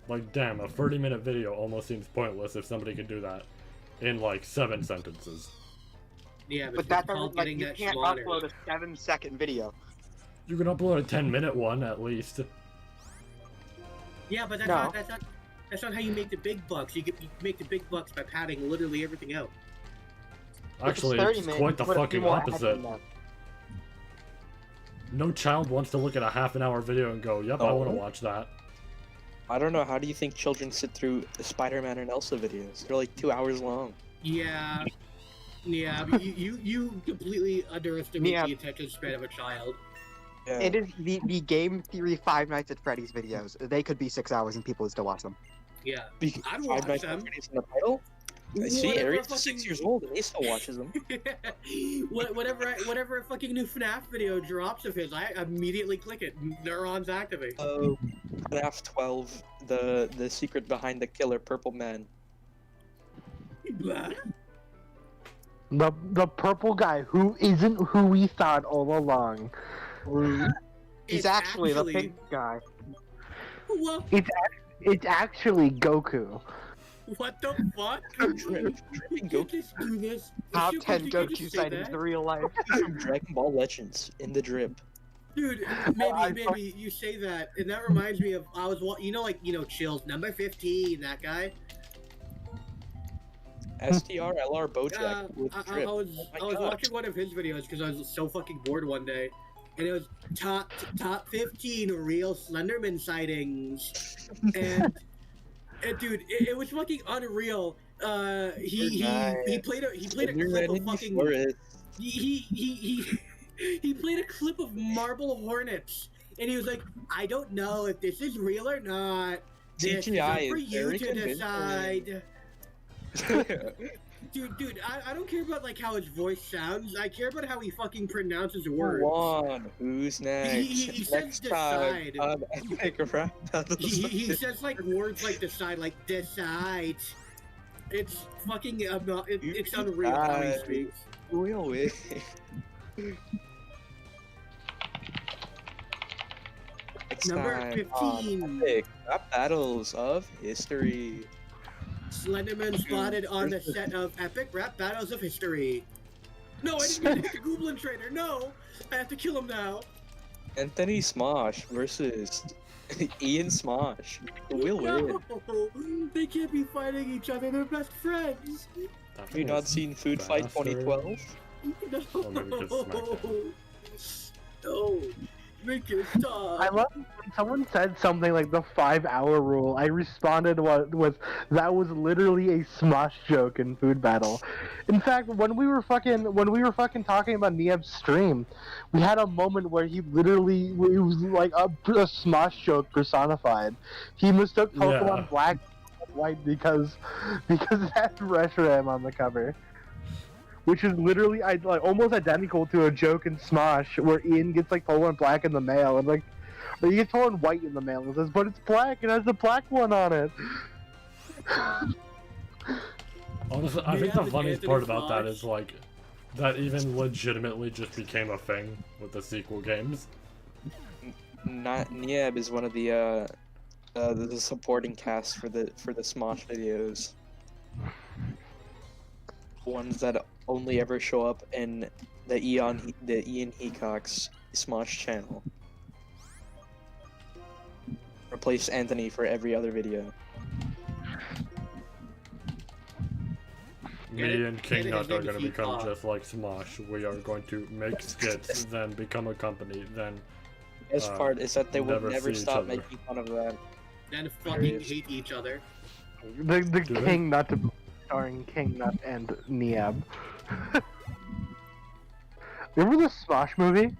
Like, damn, a 30-minute video almost seems pointless if somebody could do that in like 7 sentences. Yeah, but that doesn't, like, you can't upload a 7-second video. You can upload a 10-minute one at least. Yeah, but that's not how you make the big bucks. You make the big bucks by padding literally everything out. Actually, it's quite the fucking opposite. No child wants to look at a half-an-hour video and go, yep, I want to watch that. I don't know, how do you think children sit through the Spider-Man and Elsa videos? They're like 2 hours long. Yeah. Yeah, but you completely underestimate the attention span of a child. Yeah. It is the game theory Five Nights at Freddy's videos. They could be 6 hours and people would still watch them. Yeah. Five I'd watch Nights them. at Freddy's in the title? I see, Ariel's 6 years old and he still watches them. whenever a fucking new FNAF video drops of his, I immediately click it. Neurons activate. FNAF 12, the secret behind the killer purple man. The purple guy who isn't who we thought all along. He's actually the pink guy. What? It's actually Goku. What the fuck? Goku. Just do this. Top 10 Goku sightings in real life. From Dragon Ball Legends in the drip. Dude, maybe you say that, and that reminds me of Chills number 15, that guy. STRLR Bojack with drip. I was watching one of his videos because I was so fucking bored one day, and it was top 15 real Slenderman sightings, and dude, it was fucking unreal. He played a clip of fucking he played a clip of Marble Hornets, and he was like, I don't know if this is real or not. This is up for you to decide. Dude, I don't care about like how his voice sounds. I care about how he fucking pronounces words. Who's next? He says decide. He says like words like decide, like decide. It's fucking it's unreal how he speaks. Number 15. Rap battles of history. Slenderman spotted on the set of Epic Rap Battles of History. No, I didn't mean to hit the Goblin Trader. No, I have to kill him now. Anthony Smosh versus Ian Smosh. Will win. They can't be fighting each other. They're best friends. Have you not seen Food Fight 2012? No. Make it stop. I love when someone said something like the 5-hour rule. I responded with that was literally a Smosh joke in Food Battle. In fact, when we were fucking talking about Nieb's stream, we had a moment where it was like a Smosh joke personified. He mistook Pokemon Black and White because it had Reshiram on the cover. which is literally like almost identical to a joke in Smosh where Ian gets like told in black in the mail and like, or he gets told in white in the mail and says, but it's black, it has the black one on it. Honestly, I think the funniest part about that is like that even legitimately just became a thing with the sequel games. Nieb is one of the supporting cast for the Smosh videos. Ones that only ever show up in the Ian Heacock's Smosh channel. Replace Anthony for every other video. Me and King Nut are going to become just like Smosh. We are going to make skits, then become a company, then. The best part is that they will never see stop making fun of that. Then fucking hate each other. The King Nut starring King Nut and Niab. Remember the Smosh movie?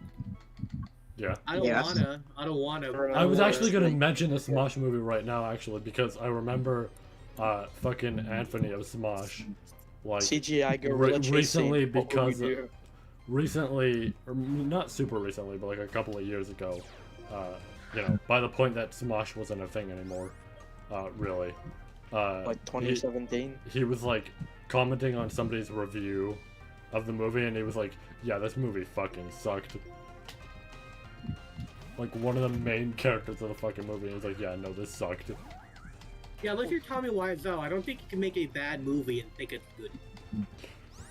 Yeah. I don't wanna. I was actually going to mention the Smosh movie right now, actually, because I remember fucking Anthony of Smosh. Like, CGI gorilla recently, chasing, because recently, or not super recently, but like a couple of years ago, you know, by the point that Smosh wasn't a thing anymore, really. Like 2017? He was like commenting on somebody's review of the movie, and he was like, yeah, this movie fucking sucked. Like, one of the main characters of the fucking movie, and he's like, yeah, no, this sucked. Yeah, unless you're Tommy Wiseau, I don't think you can make a bad movie and think it's good.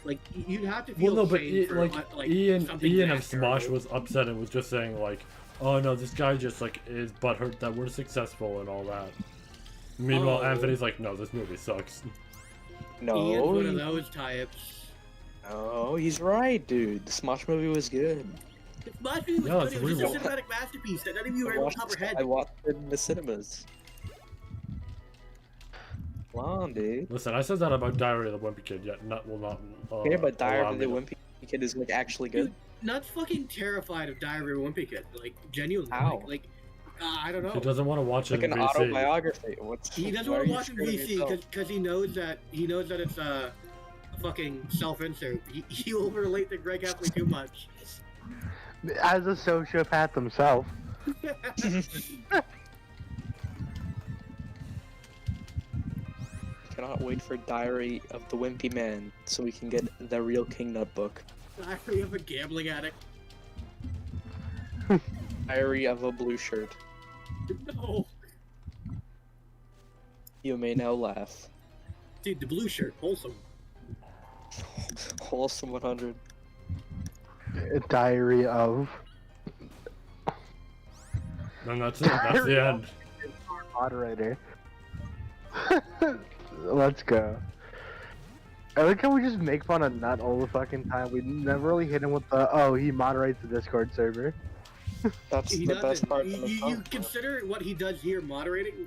Like, you'd have to feel well, no, but shame for, Ian of that Smosh was upset and was just saying like, oh no, this guy just like is butthurt that we're successful and all that. Meanwhile, Anthony's like, no, this movie sucks. No, Ian's one of those types. No, he's right, dude. The Smosh movie was good. The Smosh movie was good. It was just a cinematic masterpiece that none of you were able to comprehend. I watched it in the cinemas. Come on, dude. Listen, I said that about Diary of the Wimpy Kid, yet will not. Yeah, but Diary of the Wimpy Kid is like actually good. Dude, Nut's fucking terrified of Diary of a Wimpy Kid. Like, genuinely. How? Like I don't know. He doesn't want to watch it like in an VC. autobiography. He doesn't want to watch it in VC because he knows that it's a fucking self-insert. He will relate to Greg Heffley too much. As a sociopath himself. Cannot wait for Diary of the Wimpy Man so we can get the real King Nut book. Diary of a gambling addict. Diary of a blue shirt. No. You may now laugh. Dude, the blue shirt, wholesome. Wholesome 100. Diary of. And that's it. That's the end. Moderator. Let's go. I like how we just make fun of Nut all the fucking time. We never really hit him with the, oh, he moderates the Discord server. That's the best part. You consider what he does here moderating?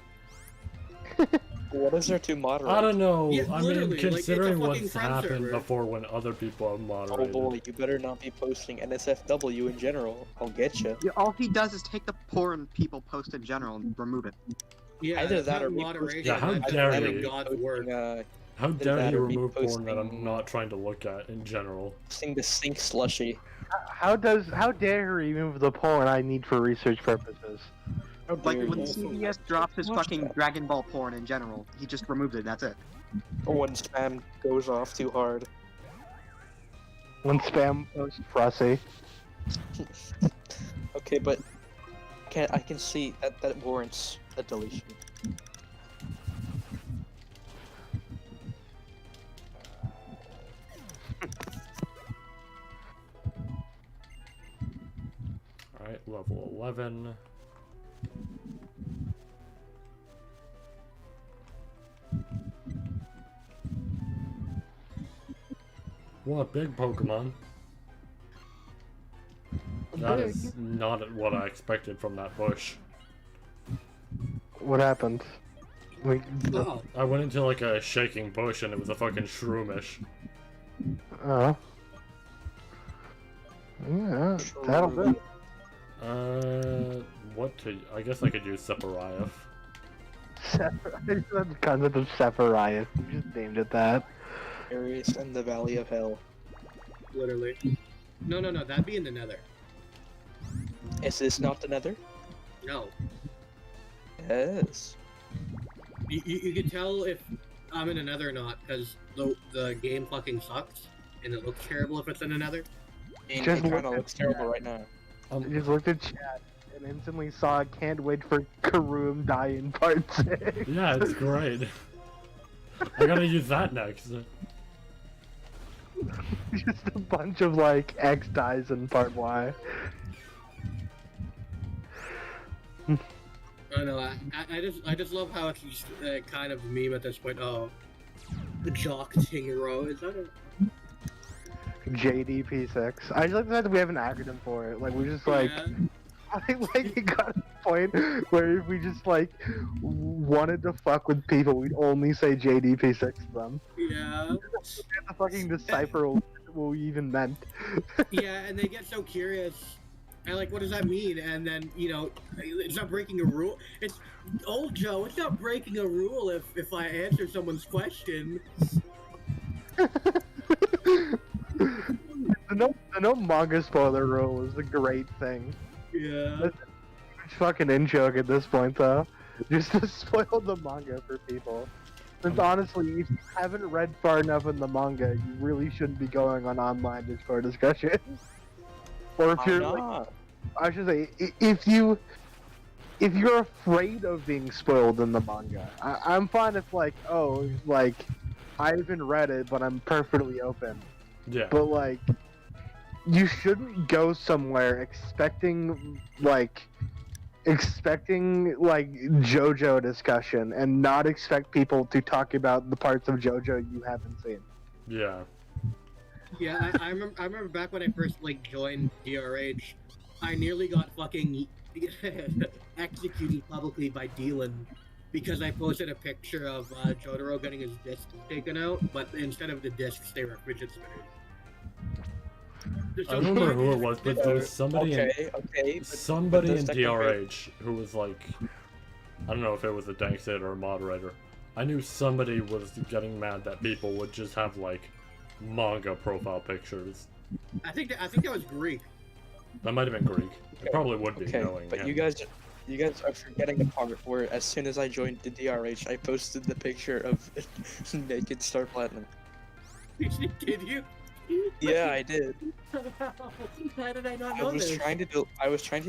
What is there to moderate? I don't know. Yeah, I mean, considering like, what's happened before when other people have moderated. Oh boy, you better not be posting NSFW in general. I'll get you. Yeah, all he does is take the porn people post in general and remove it. Yeah, Either that or moderation. Yeah, how dare he? God's word. How dare he or me remove porn that posting- I'm not trying to look at in general? Posting the sink slushy. How dare he remove the porn I need for research purposes? How Like dare when you. CBS dropped his Watch fucking that. Dragon Ball porn in general, he just removed it. That's it. Or when spam goes off too hard. When spam posts Frosty. Okay, but I can see that warrants a deletion. Alright, level 11. What a big Pokemon. That is not what I expected from that bush. What happened? Oh, I went into like a shaking bush and it was a fucking shroomish. Oh. Yeah, that'll do. What to... I guess I could use Sephiroth. The concept of Sephiroth. You just named it that. Areas and the Valley of Hell. Literally. No, that'd be in the Nether. Is this not the Nether? No. Yes. You can tell if I'm in the Nether or not, because the game fucking sucks, and it looks terrible if it's in the Nether. It Just kind look of at looks terrible right now. I just looked at chat and instantly saw can't wait for Karoom die in part 6. Yeah, it's great. I gotta use that next. Just a bunch of like X dies in part Y. I know. I just love how it's just kind of a meme at this point. Oh, the jock hero. Is that a... JDP6. I just like the fact that we have an acronym for it. Like we just like, Yeah. I think like it got to the point where if we just like wanted to fuck with people, we'd only say JDP6 to them. Yeah. We have to fucking decipher what we even meant. Yeah, and they get so curious. And like, what does that mean? And then, you know, it's not breaking a rule. It's old Joe. It's not breaking a rule if I answer someone's question. The no manga spoiler rule is a great thing. Yeah. That's a huge fucking in-joke at this point, though. Just to spoil the manga for people. Since honestly, if you haven't read far enough in the manga, you really shouldn't be going on online Discord discussions. Or if Why you're not? like, I should say, if you're afraid of being spoiled in the manga, I'm fine if like, oh, like, I haven't read it, but I'm perfectly open. Yeah. But like, you shouldn't go somewhere expecting JoJo discussion and not expect people to talk about the parts of JoJo you haven't seen. Yeah. Yeah, I remember back when I first like joined DRH, I nearly got fucking executed publicly by Dylan because I posted a picture of Jotaro getting his discs taken out, but instead of the discs, they were fidget spinners. I don't remember who it was, but there was somebody in DRH who was like, I don't know if it was a Danksit or a moderator. I knew somebody was getting mad that people would just have like manga profile pictures. I think that was Greek. That might have been Greek. It probably would be, Okay, knowing but him. you guys are forgetting the part where as soon as I joined the DRH, I posted the picture of naked Star Platinum. Did you? Yeah, I did. How did I not I know was this? trying to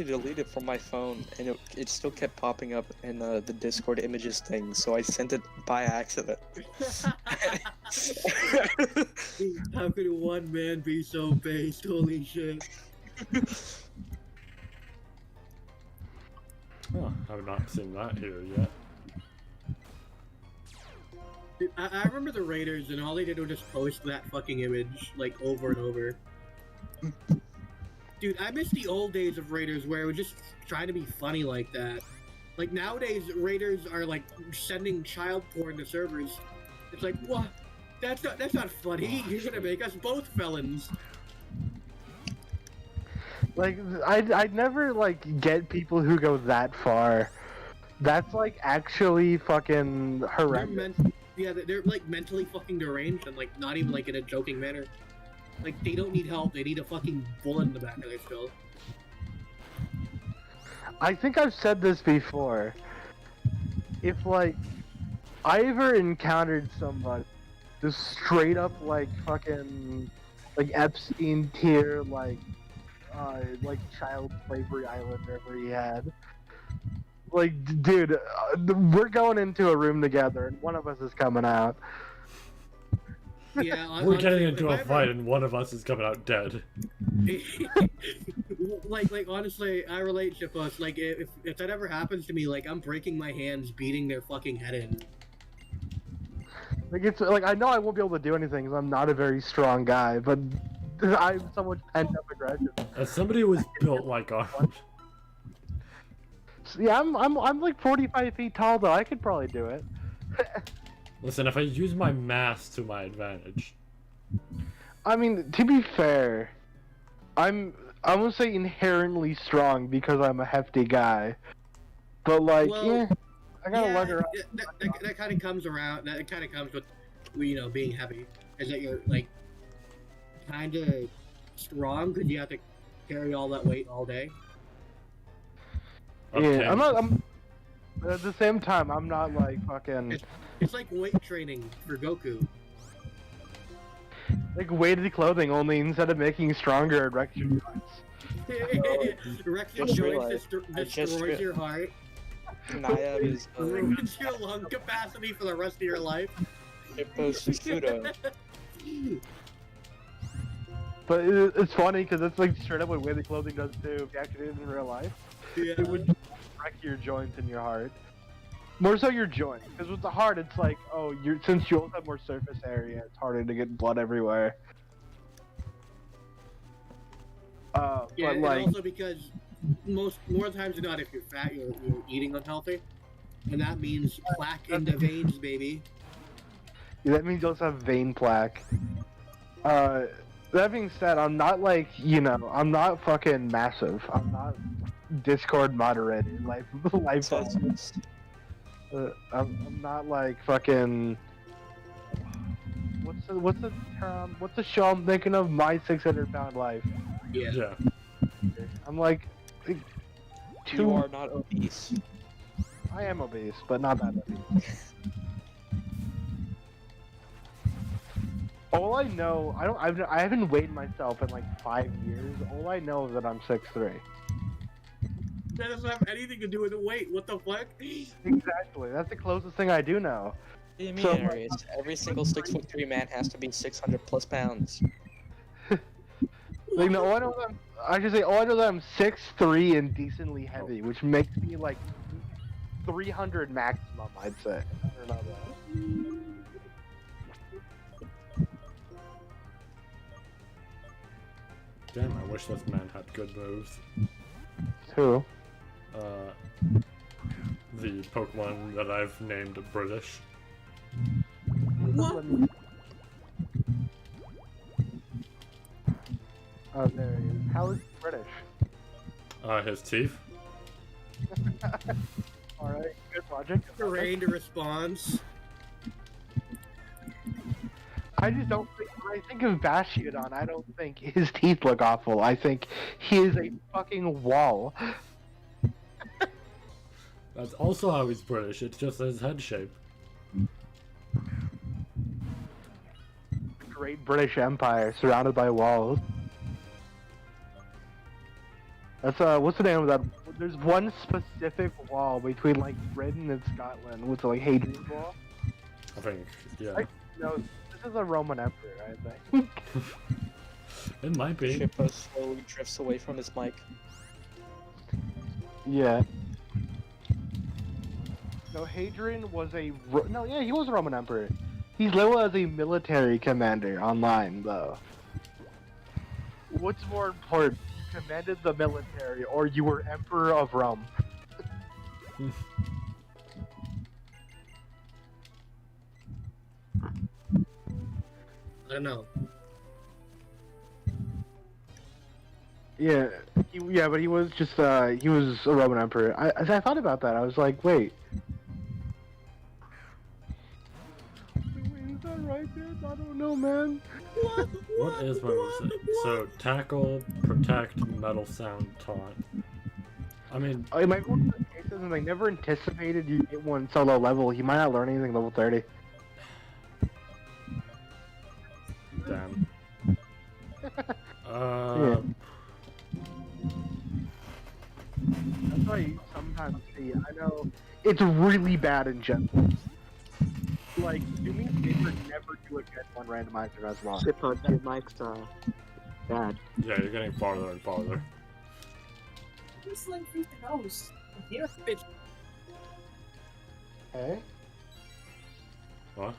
delete it from my phone, and it still kept popping up in the Discord images thing. So I sent it by accident. How could one man be so based? Holy shit. Oh, I've not seen that here yet. Dude, I remember the Raiders, and all they did was just post that fucking image, like, over and over. Dude, I miss the old days of Raiders where it was just trying to be funny like that. Like, nowadays, Raiders are, like, sending child porn to servers. It's like, what? That's not funny. You're gonna make us both felons. Like, I'd never, like, get people who go that far. That's, like, actually fucking horrendous. They're like mentally fucking deranged and like not even like in a joking manner. Like they don't need help, they need a fucking bullet in the back of their skull. I think I've said this before. If like I ever encountered somebody just straight up like fucking like Epstein tier like child slavery island wherever he had. Like, dude, we're going into a room together, and one of us is coming out. Yeah, We're getting into a fight, and one of us is coming out dead. like honestly, I relate to us. Like, if that ever happens to me, like I'm breaking my hands, beating their fucking head in. Like it's like I know I won't be able to do anything because I'm not a very strong guy, but I have so much pent up aggression. As somebody who was built like Arnold. Yeah, I'm like 45 feet tall though. I could probably do it. Listen, if I use my mass to my advantage. I mean, to be fair, I won't say inherently strong because I'm a hefty guy, but like, Well, I gotta lug around. That kind of comes around. That kind of comes with, you know, being heavy. Is that you're like, kind of strong because you have to carry all that weight all day. Yeah, I'm but at the same time, I'm not like fucking It's like weight training for Goku. like weighted clothing. Only instead of making you stronger, it wrecks your joints. Erection just joints realized- I just destroys rea- your heart, Naya is ruins your lung capacity for the rest of your life. Hippo's Fudo. But it's funny because it's like straight up what weighted clothing does too. If you actually did it in real life, Yeah. it would wreck your joints and your heart. More so your joints, because with the heart, it's like, oh, since you also have more surface area, it's harder to get blood everywhere. Yeah, but and like, also because more times than not, if you're fat, you're eating unhealthy, and that means plaque in the veins, baby. that means you also have vein plaque. That being said, I'm not like, I'm not fucking massive. I'm not Discord moderated. Life. I'm not like fucking. What's the term? What's the show I'm thinking of? My 600-pound life. Yeah. Yeah. I'm like You are not obese. I am obese, but not that obese. All I know, I haven't weighed myself in like 5 years. All I know is that I'm 6'3". That doesn't have anything to do with the weight. What the fuck? Exactly. That's the closest thing I do know. What do you mean, So- Arius? Every single 6'3" man has to be 600+ pounds. Like, no, all I know is all I know is that I'm 6'3" and decently heavy, which makes me like 300 maximum, I'd say. I don't know that. Damn, I wish this man had good moves. Who? The Pokemon that I've named British. What? Oh, there he is. How is he British? His teeth. Alright, good logic. Terrain to response. I just don't think, when I think of Bastiodon, I don't think his teeth look awful. I think he is a fucking wall. That's also how he's British, it's just his head shape. Great British Empire surrounded by walls. That's what's the name of that? There's one specific wall between like Britain and Scotland, which is like Hadrian's Wall. I think, yeah. No, this is a Roman emperor, I think. It might be. Hippo slowly drifts away from his mic. Yeah. No, Hadrian was he was a Roman emperor. He's labeled as a military commander online, though. What's more important, you commanded the military, or you were emperor of Rome? I don't know. Yeah, but he was just he was a Roman emperor. I thought about that. I was like, wait. Is that right, dude? I don't know, man. What is my moveset? So, tackle, protect, metal sound, taunt. I mean, It might be one of those cases, and they never anticipated you get one so low level. He might not learn anything level 30. damn. Yeah. That's why you sometimes see. I know it's really bad in general. Like, do me a favor, never do a Gen 1 randomizer as long. Ship on your mic's bad. Yeah, you're getting farther and farther. It's like freaking nose. Here, bitch. Hey? What?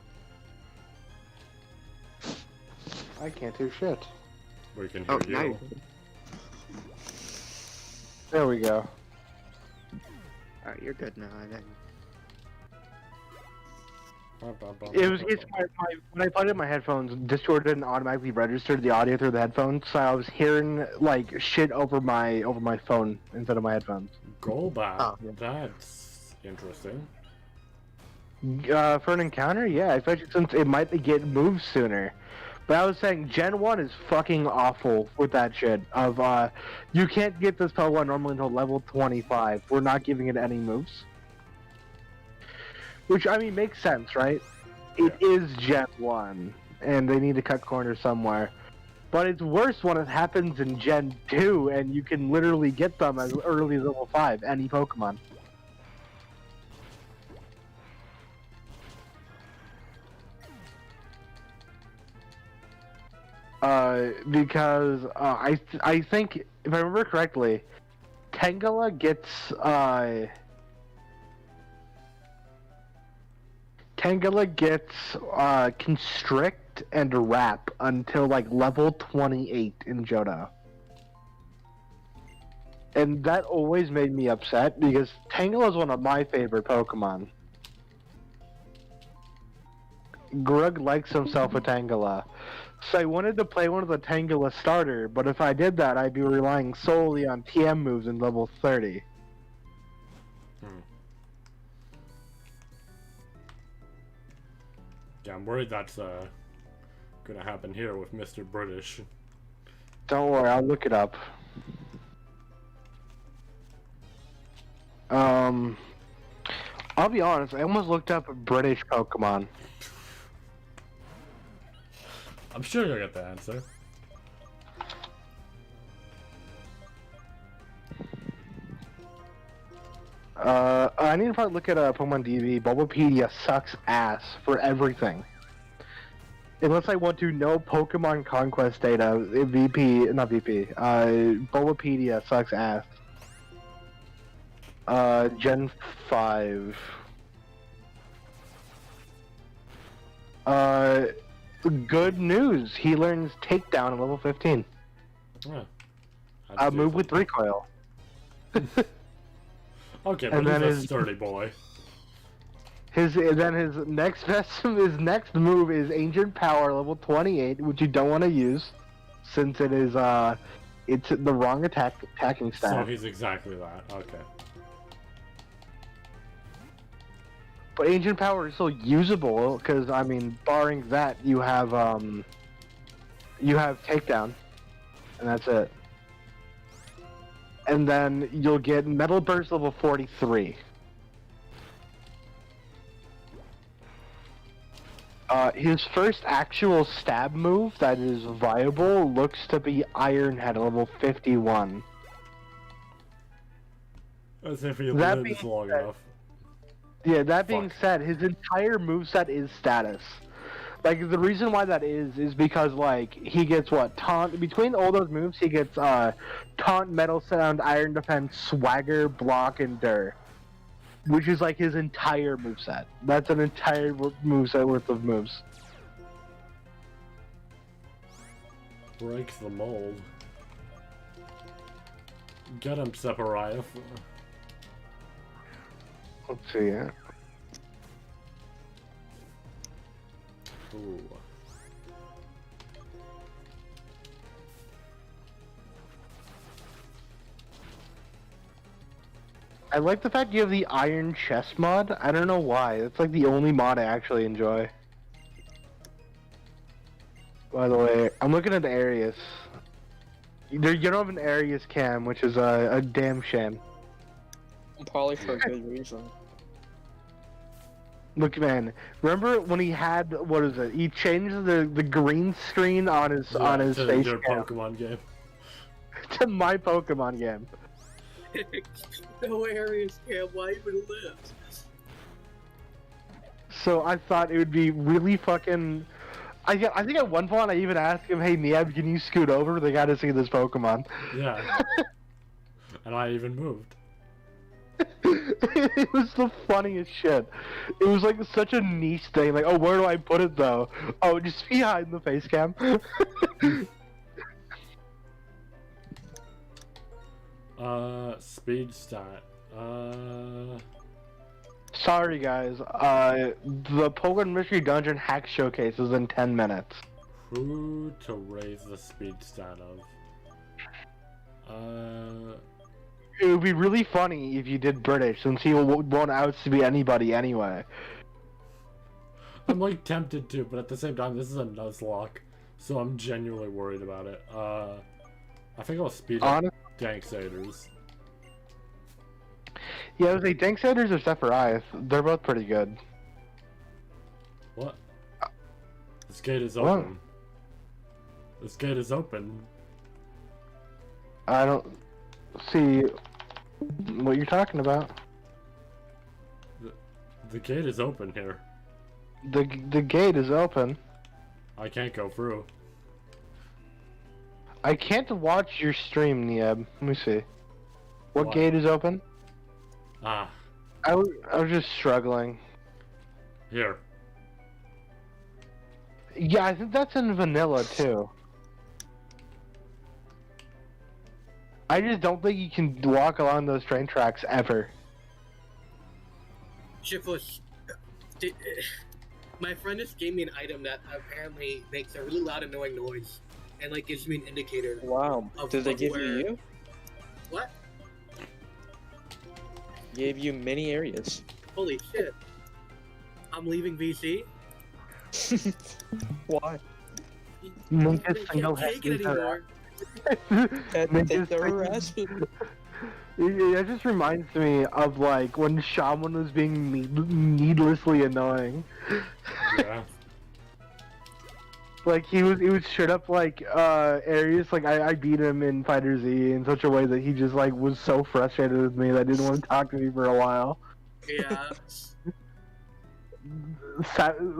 I can't do shit. We can hear Oh, now you. There we go. Alright, you're good now. It's when I plugged in my headphones, Discord didn't automatically register the audio through the headphones, so I was hearing like shit over my phone instead of my headphones. Golbat. Oh. That's interesting. For an encounter, yeah, especially since it might get moved sooner. But I was saying Gen 1 is fucking awful with that shit. You can't get this Pokemon normally until level 25. We're not giving it any moves. Which, I mean, makes sense, right? It is Gen 1, and they need to cut corners somewhere. But it's worse when it happens in Gen 2, and you can literally get them as early as level 5, any Pokemon. Because I think, if I remember correctly, Tangela gets Constrict and Wrap until like level 28 in Johto. And that always made me upset because Tangela is one of my favorite Pokemon. Grug likes himself a Tangela. So I wanted to play one of the Tangela starter, but if I did that, I'd be relying solely on TM moves in level 30. Yeah, I'm worried that's gonna happen here with Mr. British. Don't worry, I'll look it up. I'll be honest, I almost looked up British Pokemon. I'm sure you'll get the answer. I need to probably look at Pokemon DB. Bulbapedia sucks ass for everything. Unless I want to know Pokemon Conquest data, Bulbapedia sucks ass. Gen 5. Good news. He learns Takedown at level 15. Yeah. Move with Recoil. Okay, but he's a sturdy boy. His next move is Ancient Power level 28, which you don't want to use, since it is it's the wrong attacking stat. So he's exactly that. Okay. But Ancient Power is still usable, because, I mean, barring that, you have Takedown, and that's it. And then you'll get Metal Burst level 43. His first actual stab move that is viable looks to be Iron Head level 51. As if he lives long enough. Yeah, that being said, his entire moveset is status. Like, the reason why that is because, like, he gets, what, Taunt, between all those moves, he gets, Taunt, Metal Sound, Iron Defense, Swagger, Block, and Dur. Which is, like, his entire moveset. That's an entire moveset worth of moves. Break the mold. Get him, Sephiroth. Let's see, yeah. Ooh. I like the fact you have the Iron Chest mod. I don't know why. It's like the only mod I actually enjoy. By the way, I'm looking at the Arius. You don't have an Arius cam, which is a damn shame. Probably for a good reason. Look, man. Remember when he had, what is it? He changed the green screen on his face your cam. Pokemon game. To my Pokemon game. No areas can't why even live. So I thought it would be really fucking. I think at one point I even asked him, "Hey Niab, can you scoot over? They got to see this Pokemon." Yeah. And I even moved. It was the funniest shit. It was like such a niche thing. Like, oh, where do I put it though? Oh, just behind the face cam. Speed stat. Sorry guys. The Pokemon Mystery Dungeon hack showcase is in 10 minutes. Who to raise the speed stat of? It would be really funny if you did British, since he won't outspeed anybody anyway. I'm like tempted to, but at the same time, this is a Nuzlocke. so I'm genuinely worried about it. I think I'll speed up Honest- Danksaders. Yeah, I was like, Danksiders or Sephiroth, they're both pretty good. What? This gate is What? open. This gate is open. I don't see what you're talking about. The gate is open here. The gate is open. I can't go through. I can't watch your stream, Nieb. Let me see. What Why? gate is open? Ah, I was just struggling. here. Yeah, I think that's in vanilla too. I just don't think you can walk along those train tracks ever. Shiftless. My friend just gave me an item that apparently makes a really loud, annoying noise, and like gives me an indicator. Wow. Did they give where... you? What? Gave you many areas. Holy shit! I'm leaving VC. Why? Make I a can't single take it anymore. Can't Make take this the fucking- harassment. It just reminds me of like when Shaman was being needlessly annoying. Yeah. Like he was straight up like areas like I beat him in Fighter Z in such a way that he just like was so frustrated with me that I didn't want to talk to me for a while. Yeah.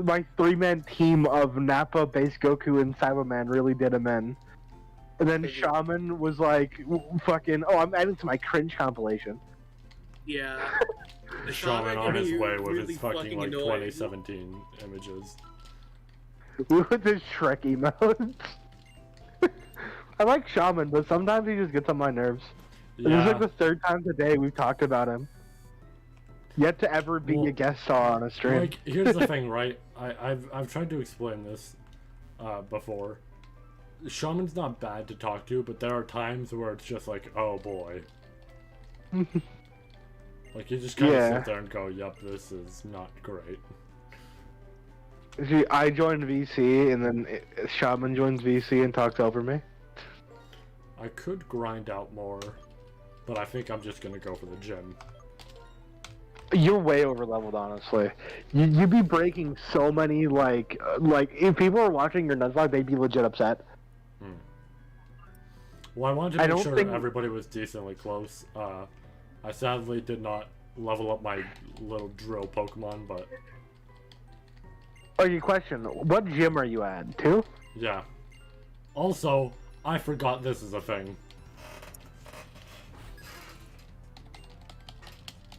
My 3-man team of Nappa, Base Goku, and Cyberman really did him in. And then Shaman was like, fucking, oh, I'm adding to my cringe compilation. Yeah. The Shaman on his you way with really his fucking like annoying. 2017 images. With his Shrek emotes. I like Shaman, but sometimes he just gets on my nerves. And this is like the 3rd time today we've talked about him. Yet to ever be Well, a guest star on a stream. Like, here's the thing, right? I've tried to explain this before. Shaman's not bad to talk to, but there are times where it's just like, oh boy. Like, you just kind of sit there and go, yep, this is not great. See, I joined VC, and then Shaman joins VC and talks over me. I could grind out more, but I think I'm just gonna go for the gym. You're way over leveled, honestly. You'd be breaking so many like if people were watching your Nuzlocke, they'd be legit upset. Well, I wanted to I make don't sure think- everybody was decently close. I sadly did not level up my little drill Pokemon, but Okay, question: what gym are you at? 2? yeah. Also, I forgot this is a thing.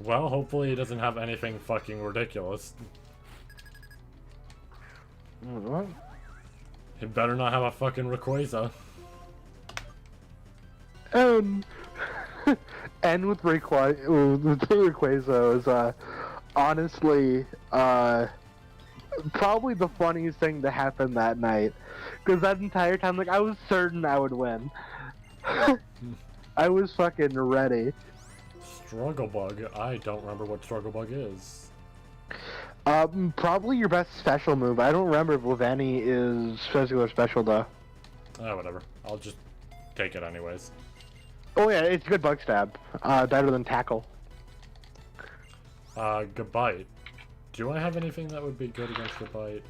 Well, hopefully he doesn't have anything fucking ridiculous. What? He better not have a fucking Rayquaza. And with Rayquaza is honestly probably the funniest thing to happen that night, because that entire time, like, I was certain I would win. I was fucking ready. Struggle Bug? I don't remember what Struggle Bug is. Probably your best special move. I don't remember if Levani is physical or special though. Whatever. I'll just take it anyways. Oh yeah, it's good bug stab. Better than tackle. Gabite. Do I have anything that would be good against Gabite?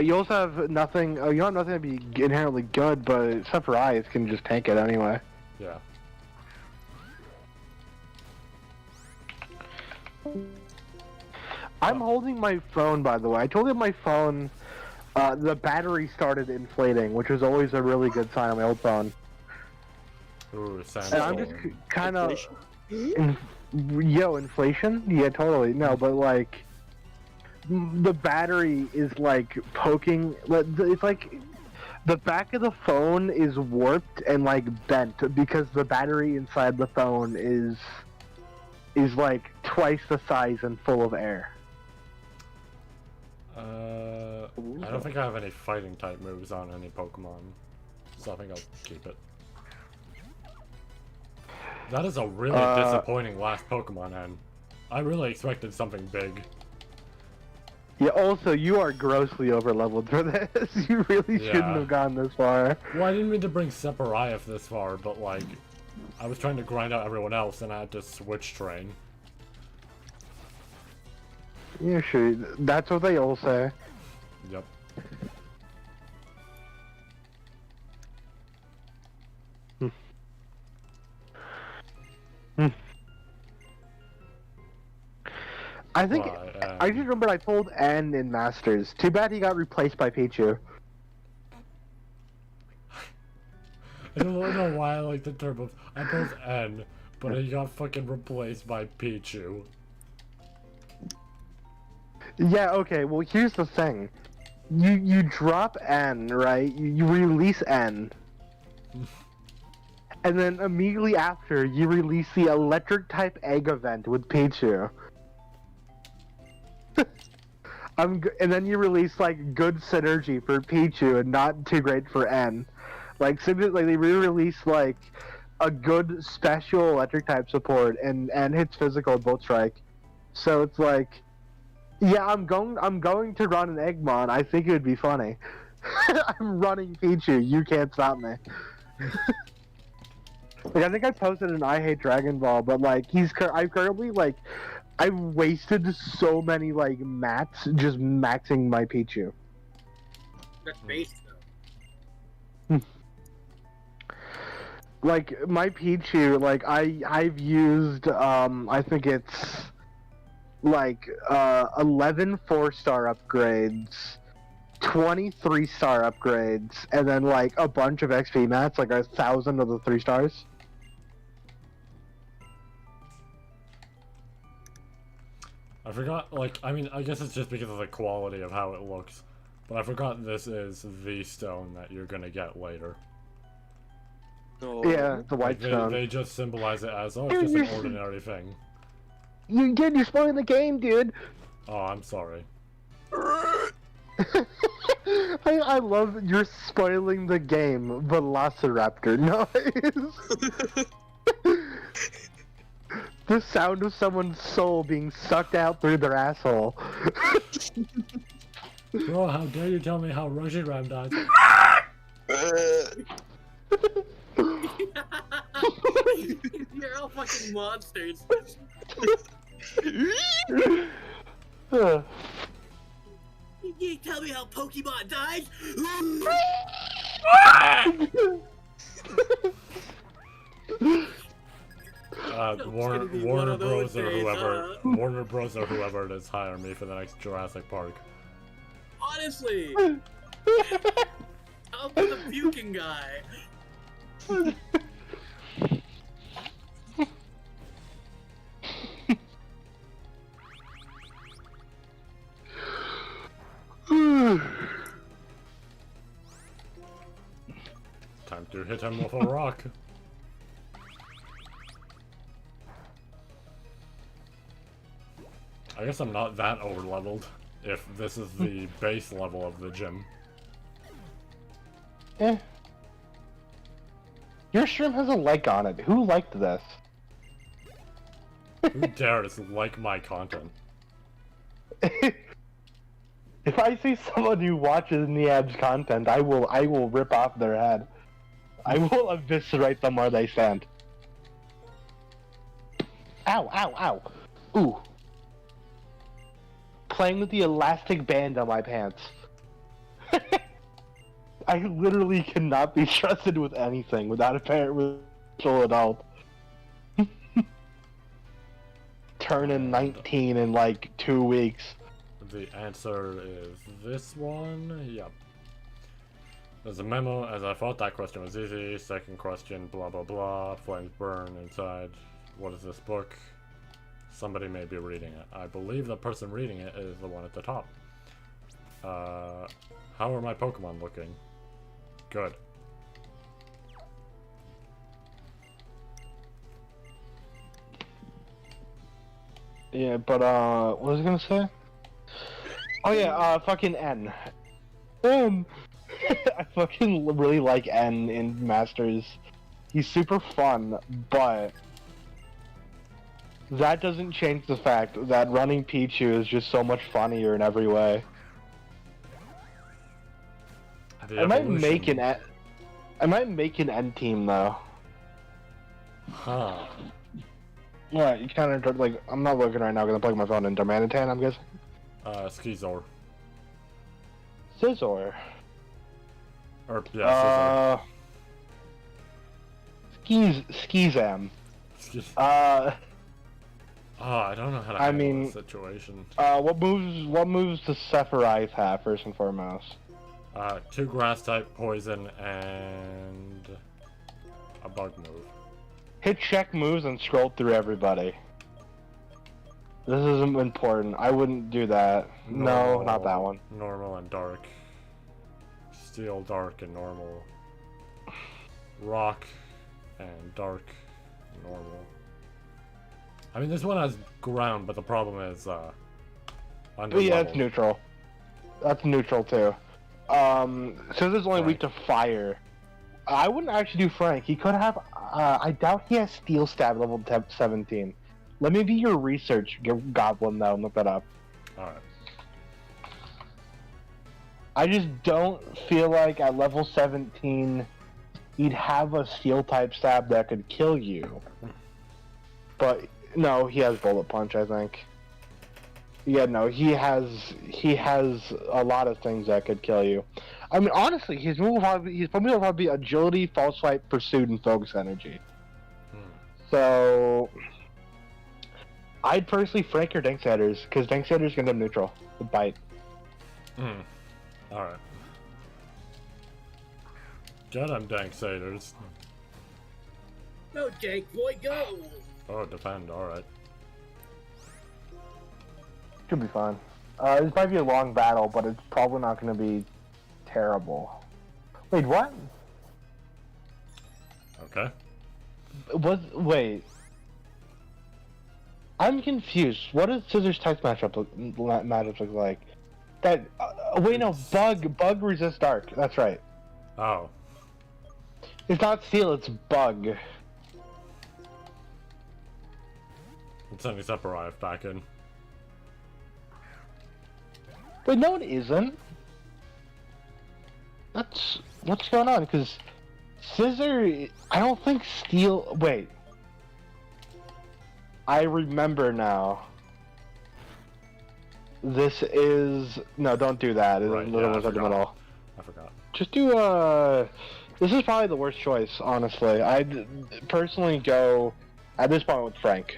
You also have nothing. You don't have nothing to be inherently good, but except for eyes, can just tank it anyway. Yeah. I'm holding my phone, by the way. I told you my phone, the battery started inflating, which was always a really good sign on my old phone. Ooh, And Sandstorm. I'm just kind of... Inflation? Yo, inflation? Yeah, totally. No, but like... The battery is like poking... It's like... The back of the phone is warped and like bent because the battery inside the phone is like twice the size and full of air. I don't think I have any fighting type moves on any Pokemon, so I think I'll keep it. That is a really disappointing last Pokemon end. I really expected something big. Yeah, also, you are grossly overleveled for this. You really shouldn't have gone this far. Well, I didn't mean to bring Separaev this far, but like, I was trying to grind out everyone else and I had to switch train. Yeah, sure. That's what they all say. Yep. I think I just remembered I told N in Masters. Too bad he got replaced by Pichu. I don't know why I like the term of I told N, but he got fucking replaced by Pichu. Yeah, okay, well here's the thing. You drop N, right? You release N. And then immediately after, you release the electric type egg event with Pichu. And then you release like good synergy for Pichu and not too great for N. Like they re-release like a good special electric type support and hits physical with Bolt Strike. So it's like, yeah, I'm going to run an Eggmon. I think it would be funny. I'm running Pichu. You can't stop me. Like I think I posted an I Hate Dragon Ball, but like I currently like. I wasted so many like mats just maxing my Pichu. That's base though. Like my Pichu, like I've used I think it's like 11 4-star upgrades, 20 3-star upgrades, and then like a bunch of XP mats, like 1,000 of the 3 stars. I forgot, like, I mean, I guess it's just because of the quality of how it looks, but I forgot this is the stone that you're gonna get later. No. Yeah, the white stone. They just symbolize it as, oh, it's just an ordinary thing. You're spoiling the game, dude! Oh, I'm sorry. I love you're spoiling the game, Velociraptor. Nice! The sound of someone's soul being sucked out through their asshole. Bro, how dare you tell me how Reshiram dies? You're all fucking monsters. You tell me how Pokemon dies? Warner Bros. Or whoever, Warner Bros. Or whoever it is, hire me for the next Jurassic Park. Honestly, I'll be the puking guy. Time to hit him with a rock. I guess I'm not that over-leveled, if this is the base level of the gym. Eh. Your stream has a like on it. Who liked this? Who dares like my content? If I see someone who watches Niab's content, I will rip off their head. I will eviscerate them where they stand. Ow, ow, ow. Ooh. Playing with the elastic band on my pants. I literally cannot be trusted with anything without a parent with an adult. Turning 19 in like 2 weeks. The answer is this one. Yep. There's a memo. As I thought that question was easy. Second question, blah blah blah. Flames burn inside. What is this book? Somebody may be reading it. I believe the person reading it is the one at the top. How are my Pokemon looking? Good. Yeah, but what was I gonna say? Oh yeah, fucking N. I fucking really like N in Masters. He's super fun, but that doesn't change the fact that running Pichu is just so much funnier in every way. I might make an end team though. Huh. What, you kind of like, I'm not looking right now because I'm plugging my phone in. Darmanitan, I'm guessing? Skizor. Scizor. Or, yeah, Skizam. Scizor. I don't know how to handle this situation. What moves does Sephiroth have, first and foremost? 2 grass type, poison, and a bug move. Hit check moves and scroll through everybody. This isn't important. I wouldn't do that. Normal, no, not that one. Normal and dark. Steel, dark, and normal. Rock and dark, normal. I mean, this one has ground, but the problem is, under Yeah, it's neutral. That's neutral too. So this is only weak to fire. I wouldn't actually do Frank. He could have. I doubt he has Steel Stab level 17. Let me be your research goblin though and look that up. Alright. I just don't feel like at level 17 he'd have a Steel type stab that could kill you. But no, he has Bullet Punch, I think. Yeah, no, he has a lot of things that could kill you. I mean, honestly, his move he's probably will be Agility, False Swipe, Pursuit, and Focus Energy. So, I'd personally Frank your Danksadders, because Danksadders can go neutral with Bite. Alright. Get him, Danksadders. No, Dank boy, go! Oh, defend, alright. Should be fine. This might be a long battle, but it's probably not going to be terrible. Wait, what? Okay. Wait. I'm confused. What does Scissors type matchup look like? That wait, no, bug resist dark. That's right. Oh. It's not Steel, it's Bug. I'm sending Sephiroth back in. Wait, no, it isn't. What's going on? Because Scissor, I don't think Steel. Wait, I remember now. This is no, don't do that. Right, yeah, I forgot. Just do This is probably the worst choice, honestly. I'd personally go at this point with Frank.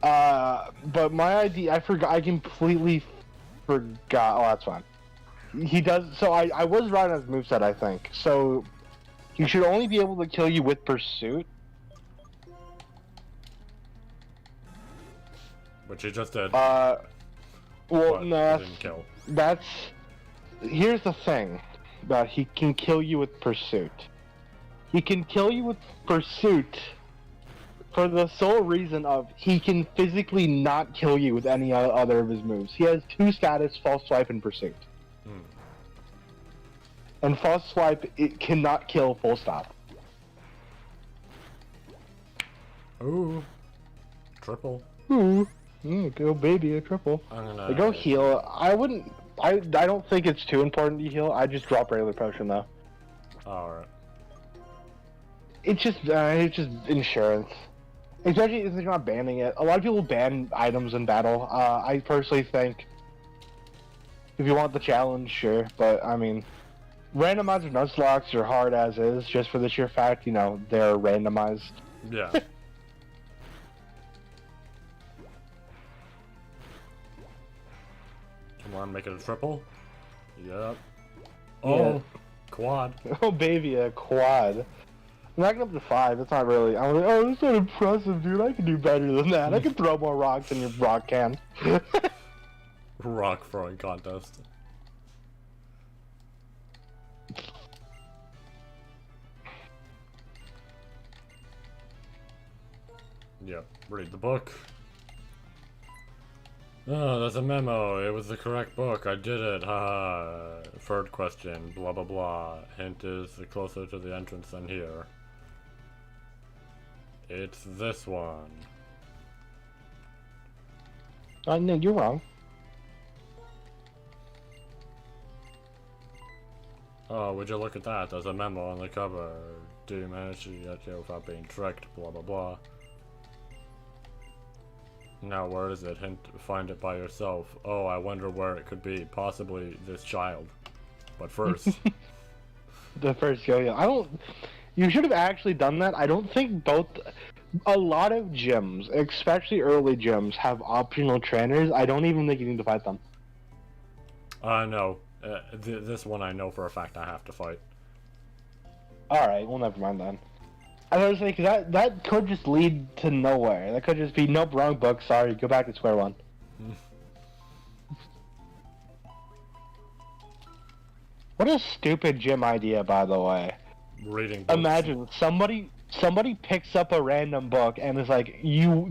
But my idea, I forgot. I completely forgot. Oh, that's fine. He does. So I was right on his moveset, I think. So he should only be able to kill you with Pursuit. Which he just did. Well, but no, didn't kill. Here's the thing. That he can kill you with Pursuit. He can kill you with Pursuit for the sole reason of he can physically not kill you with any other of his moves. He has 2 status, False Swipe and Pursuit. And False Swipe, it cannot kill full stop. Ooh. Triple. Ooh. Go baby, a triple. Go heal. I don't think it's too important to heal. I just drop regular potion though. Alright. It's just insurance. Especially if they're not banning it. A lot of people ban items in battle. I personally think if you want the challenge, sure. But I mean, randomizer Nuzlocke are hard as is, just for the sheer fact, you know, they're randomized. Yeah. Come on, make it a triple. Yep. Oh, yeah. Quad. Oh baby, a quad. I'm not up to 5. It's not really. I'm like, oh, that's not impressive, dude. I can do better than that. I can throw more rocks than your rock can. Rock throwing contest. Yep. Read the book. Oh, that's a memo. It was the correct book. I did it. Haha. Third question. Blah blah blah. Hint is closer to the entrance than here. It's this one. No, you're wrong. Oh, would you look at that? There's a memo on the cover. Do you manage to get here without being tricked? Blah blah blah. Now where is it? Hint, find it by yourself. Oh, I wonder where it could be. Possibly this child. But first... The first yo-yo. I don't... You should have actually done that. I don't think both... A lot of gyms, especially early gyms, have optional trainers. I don't even think you need to fight them. No. This one I know for a fact I have to fight. Alright, well never mind then. I was saying, cause that could just lead to nowhere. That could just be, nope, wrong book, sorry, go back to square one. What a stupid gym idea, by the way. Reading books. Imagine, somebody picks up a random book and is like,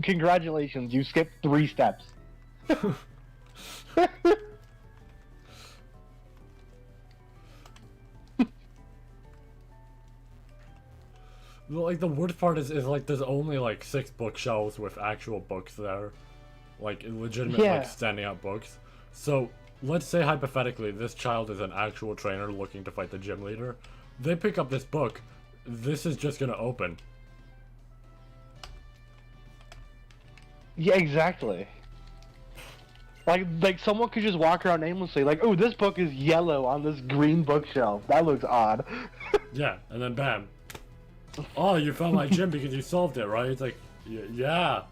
congratulations, you skipped 3 steps. Like, the worst part is like, there's only, like, 6 bookshelves with actual books there. Like, legitimate, like, standing out books. So, let's say, hypothetically, this child is an actual trainer looking to fight the gym leader. They pick up this book. This is just gonna open. Yeah, exactly. Like someone could just walk around aimlessly, like, oh, this book is yellow on this green bookshelf. That looks odd. Yeah, and then bam. Oh, you found my gym because you solved it, right? It's like, yeah.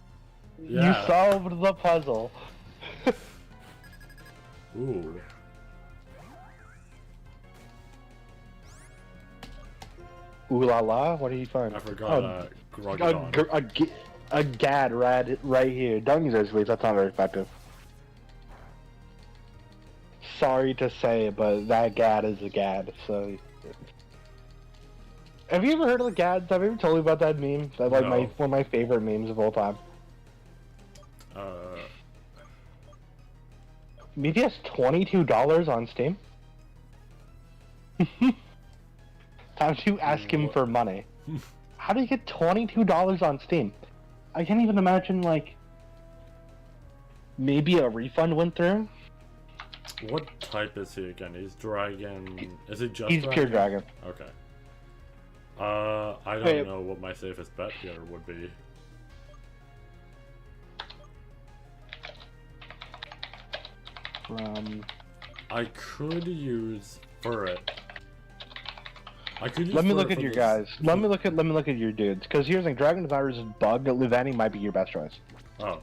You solved the puzzle. Ooh. Ooh la la, what did you find? I forgot, Grogadon. A gad right here. Don't use those sleeves, that's not very effective. Sorry to say, but that gad is a gad, so... Have you ever heard of the gads? Have you ever told me about that meme? That's like No. one of my favorite memes of all time. Maybe it's $22 on Steam? Time to ask him for money. How do you get $22 on Steam? I can't even imagine, like... Maybe a refund went through? What type is he again? He's dragon... Is he just He's dragon? pure dragon. Okay. I don't know what my safest bet here would be. I could use Furret. I could use Let me Furret look at for your this. guys. Let me look at your dudes. Because here's the thing, Dragon Desires is bug. Livani might be your best choice. Oh.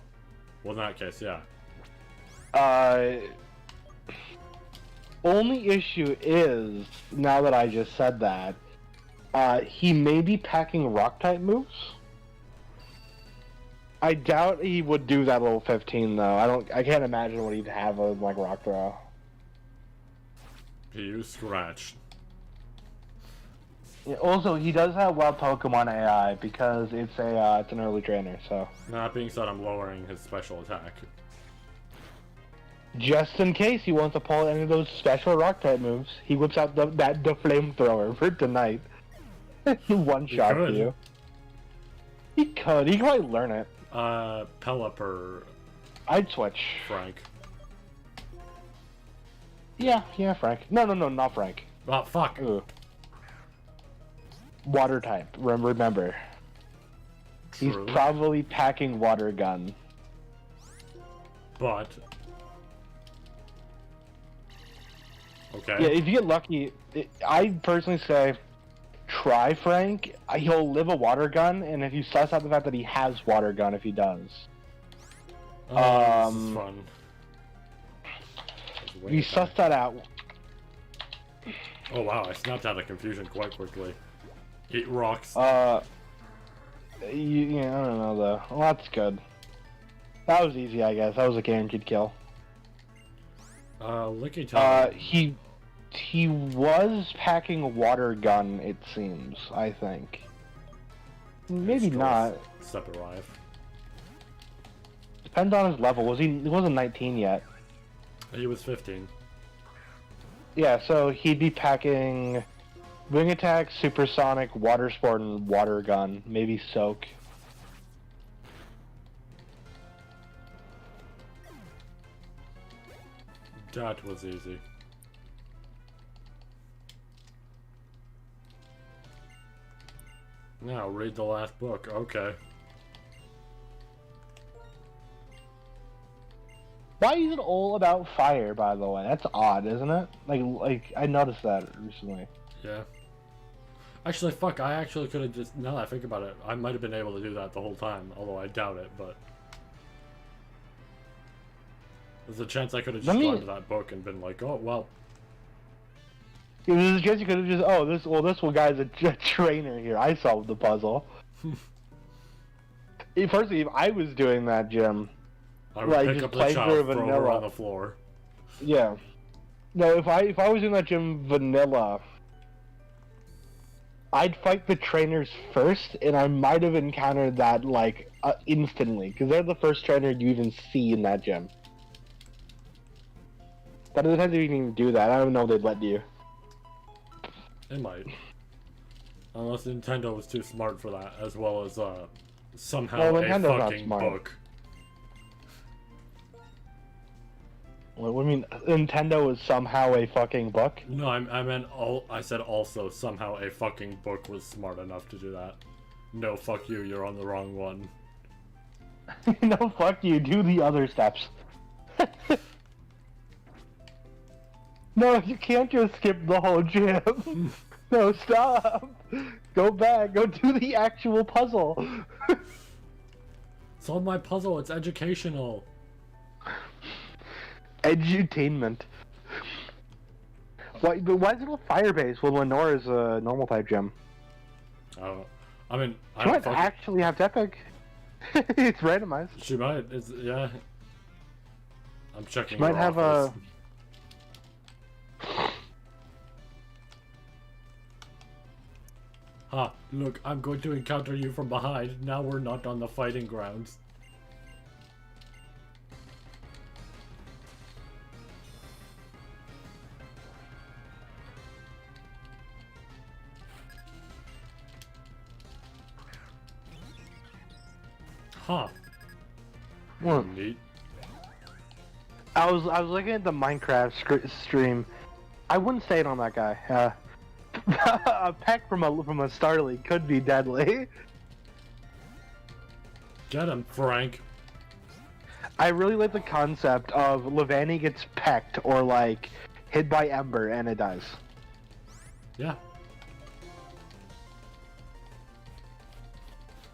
Well, in that case, yeah. Only issue is, now that I just said that, he may be packing rock type moves. I doubt he would do that level 15 though. I can't imagine what he'd have of like rock throw. He used Scratch. Yeah, also, he does have wild Pokemon AI because it's an early trainer. So That being said, I'm lowering his special attack. just in case he wants to pull any of those special rock type moves, he whips out the flamethrower for tonight. One shot could. you. He could. He could probably learn it. Pelipper, I'd switch. Frank. Yeah, Frank. No, not Frank. Oh, fuck. Ooh. Water type. Remember. He's True. probably packing water gun. But... Okay. Yeah, if you get lucky, I'd personally say try Frank. He'll live a water gun, and if you suss out the fact that he has water gun, if he does. Oh, this is fun. You suss that out. Oh wow, I snapped out of confusion quite quickly. Eat rocks. Yeah, I don't know though. Well, that's good. That was easy, I guess. That was a guaranteed kill. Licky Tongue. He was packing a water gun, it seems, I think. Maybe not. Step arrive. Depends on his level. He wasn't 19 yet. He was 15. Yeah, so he'd be packing wing attack, supersonic, water sport, and water gun. Maybe soak. That was easy. Now read the last book. Okay. Why is it all about fire, by the way? That's odd, isn't it? Like I noticed that recently. Yeah. Actually, fuck, I actually could have just, now that I think about it, I might have been able to do that the whole time, although I doubt it, but... There's a chance I could have just gone to that book and been like, oh, well... Yeah, there's a chance you could have just, oh, this one guy's a trainer here. I solved the puzzle. Firstly, if I was doing that, Jim... I would pick up the child, throw her on the floor. Yeah. No, if I was doing that gym vanilla, I'd fight the trainers first, and I might have encountered that, like, instantly, because they're the first trainer you even see in that gym. But it depends if you can even do that. I don't know if they'd let you. It might. Unless Nintendo was too smart for that, as well as, somehow a fucking book. What do you mean? Nintendo is somehow a fucking book? No, I meant I said also somehow a fucking book was smart enough to do that. No, fuck you, you're on the wrong one. No, fuck you, do the other steps. No, you can't just skip the whole gym. No, stop. Go back, go do the actual puzzle. Solve my puzzle, it's educational. Edutainment. Why is it a fire base when Lenore's a normal type gym? I mean, she might actually have Epic. It's randomized. She might. It's yeah. I'm checking. She might have office. Ha! Look, I'm going to encounter you from behind. Now we're not on the fighting grounds. Huh. Neat. I was looking at the Minecraft stream. I wouldn't say it on that guy. A peck from a Starly could be deadly. Get him, Frank. I really like the concept of Levani gets pecked or like hit by Ember and it dies. Yeah.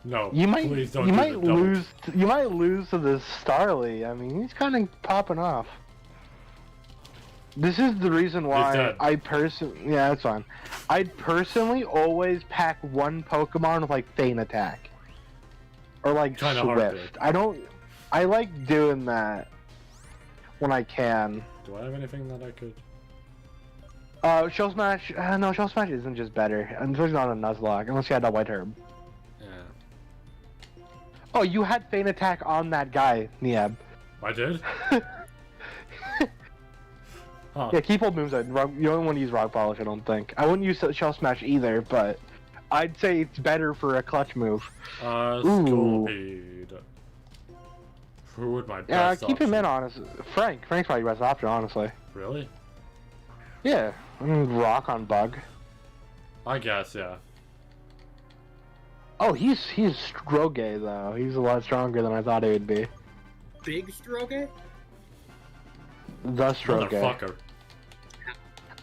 No, you might, please don't. You might lose. You might lose to the Starly. I mean, he's kind of popping off. This is the reason why I personally. Yeah, that's fine. I'd personally always pack one Pokemon with like Feint Attack or like Swift. I like doing that when I can. Do I have anything that I could? Shell Smash. No, Shell Smash isn't just better. Unfortunately, not a Nuzlocke unless you had that White Herb. Oh, you had Feint Attack on that guy, Nieb. I did? Huh. Yeah, keep old moves. You don't want to use Rock Polish, I don't think. I wouldn't use Shell Smash either, but I'd say it's better for a clutch move. Scolipede. Who would my best keep him in, honestly. Frank's probably your best option, honestly. Really? Yeah. I mean, Rock on Bug. I guess, yeah. Oh, he's Stroge though. He's a lot stronger than I thought he would be. Big Stroge? The Stroge. Motherfucker.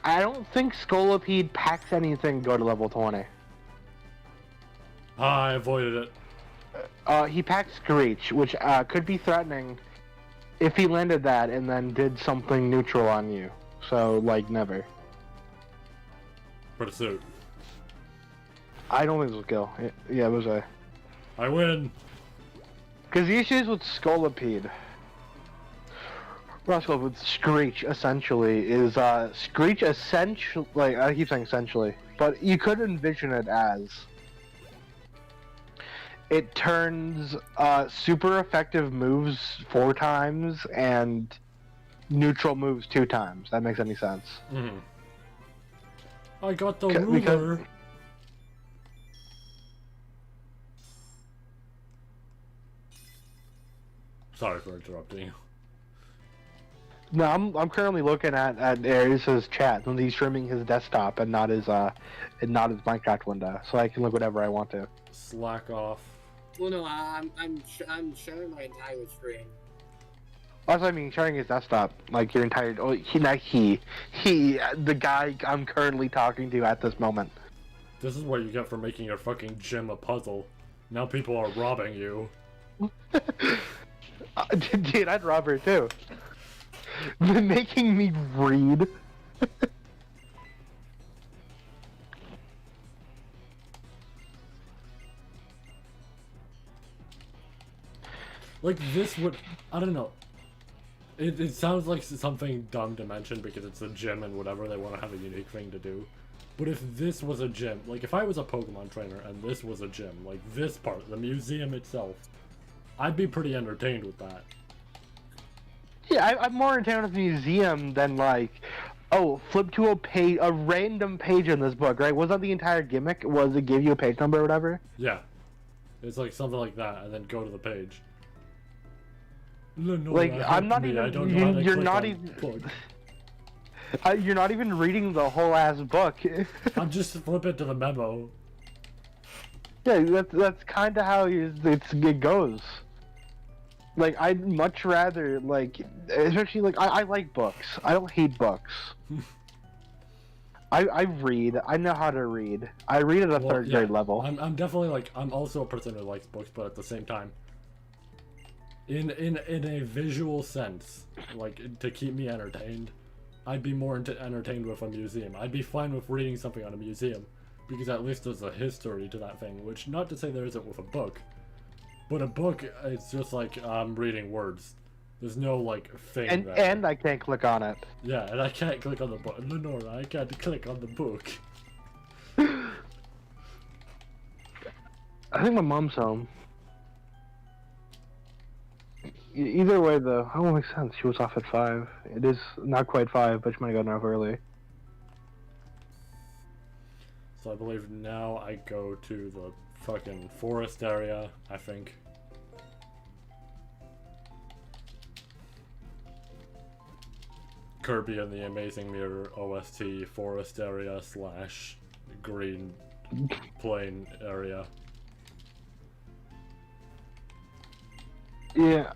I don't think Scolipede packs anything go to level 20. I avoided it. He packs Screech, which could be threatening if he landed that and then did something neutral on you. So, like, never. Pursuit. I don't think it was a kill. Yeah, it was a... I win! Because the issues with Scolipede... Roscoe with Screech, essentially, is, Screech essentially... Like, I keep saying essentially, but you could envision it as... It turns, super effective moves 4 times, and neutral moves 2 times. That makes any sense. Mm-hmm. I got the ruler! Sorry for interrupting you. No, I'm currently looking at Aries' chat when he's streaming his desktop and not his Minecraft window, so I can look whatever I want to. Slack off. Well, no, I'm showing my entire screen. Also, I mean, sharing his desktop, like your entire. Oh, he, the guy I'm currently talking to at this moment. This is what you get for making your fucking gym a puzzle. Now people are robbing you. Dude, I'd rob her too. Making me read. Like, this would... I don't know. It sounds like something dumb to mention because it's a gym and whatever, they want to have a unique thing to do. But if this was a gym, like if I was a Pokemon trainer and this was a gym, like this part, the museum itself, I'd be pretty entertained with that. Yeah, I'm more entertained with the museum than like, oh, flip to a random page in this book, right? Wasn't the entire gimmick was it give you a page number or whatever? Yeah. It's like something like that, and then go to the page. No, Like, I'm not me. even. I don't know how to You're click not on even. plug. You're not even reading the whole ass book. I'll just flip it to the memo. Yeah, that's kind of how it goes. Like, I'd much rather, like, especially, like, I like books. I don't hate books. I read. I know how to read. I read at a third grade level. I'm definitely, like, I'm also a person who likes books, but at the same time, in a visual sense, like, to keep me entertained, I'd be more entertained with a museum. I'd be fine with reading something on a museum, because at least there's a history to that thing, which, not to say there isn't with a book, but a book, it's just like, I'm reading words. There's no, like, thing and I can't click on it. Yeah, and I can't click on the book. Lenora, I can't click on the book. I think my mom's home. Either way, though, that won't make sense. She was off at 5. It is not quite 5, but she might have gotten off early. So I believe now I go to the fucking forest area, I think. Kirby and the Amazing Mirror OST forest area / green plain area. Yeah.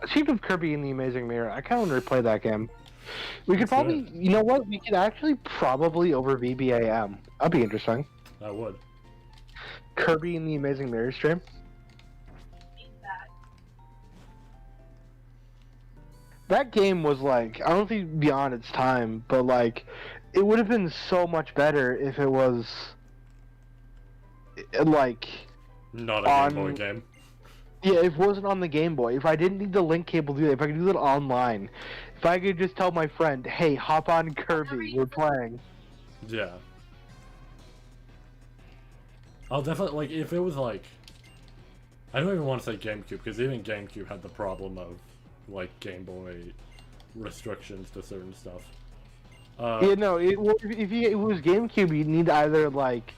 Speaking of Kirby and the Amazing Mirror, I kind of want to replay that game. We could probably, you know what? We could actually probably over VBAM. That'd be interesting. I would. Kirby and the Amazing Mirror stream. That game was like, I don't think beyond its time, but like, it would have been so much better if it was like not a Game Boy game. Yeah, if it wasn't on the Game Boy. If I didn't need the link cable to do that, if I could do it online, if I could just tell my friend, hey, hop on Kirby, we're playing. Yeah. I'll definitely, like, if it was like, I don't even want to say GameCube, because even GameCube had the problem of, like, Game Boy restrictions to certain stuff. Yeah, no, if it was GameCube, you'd need either, like,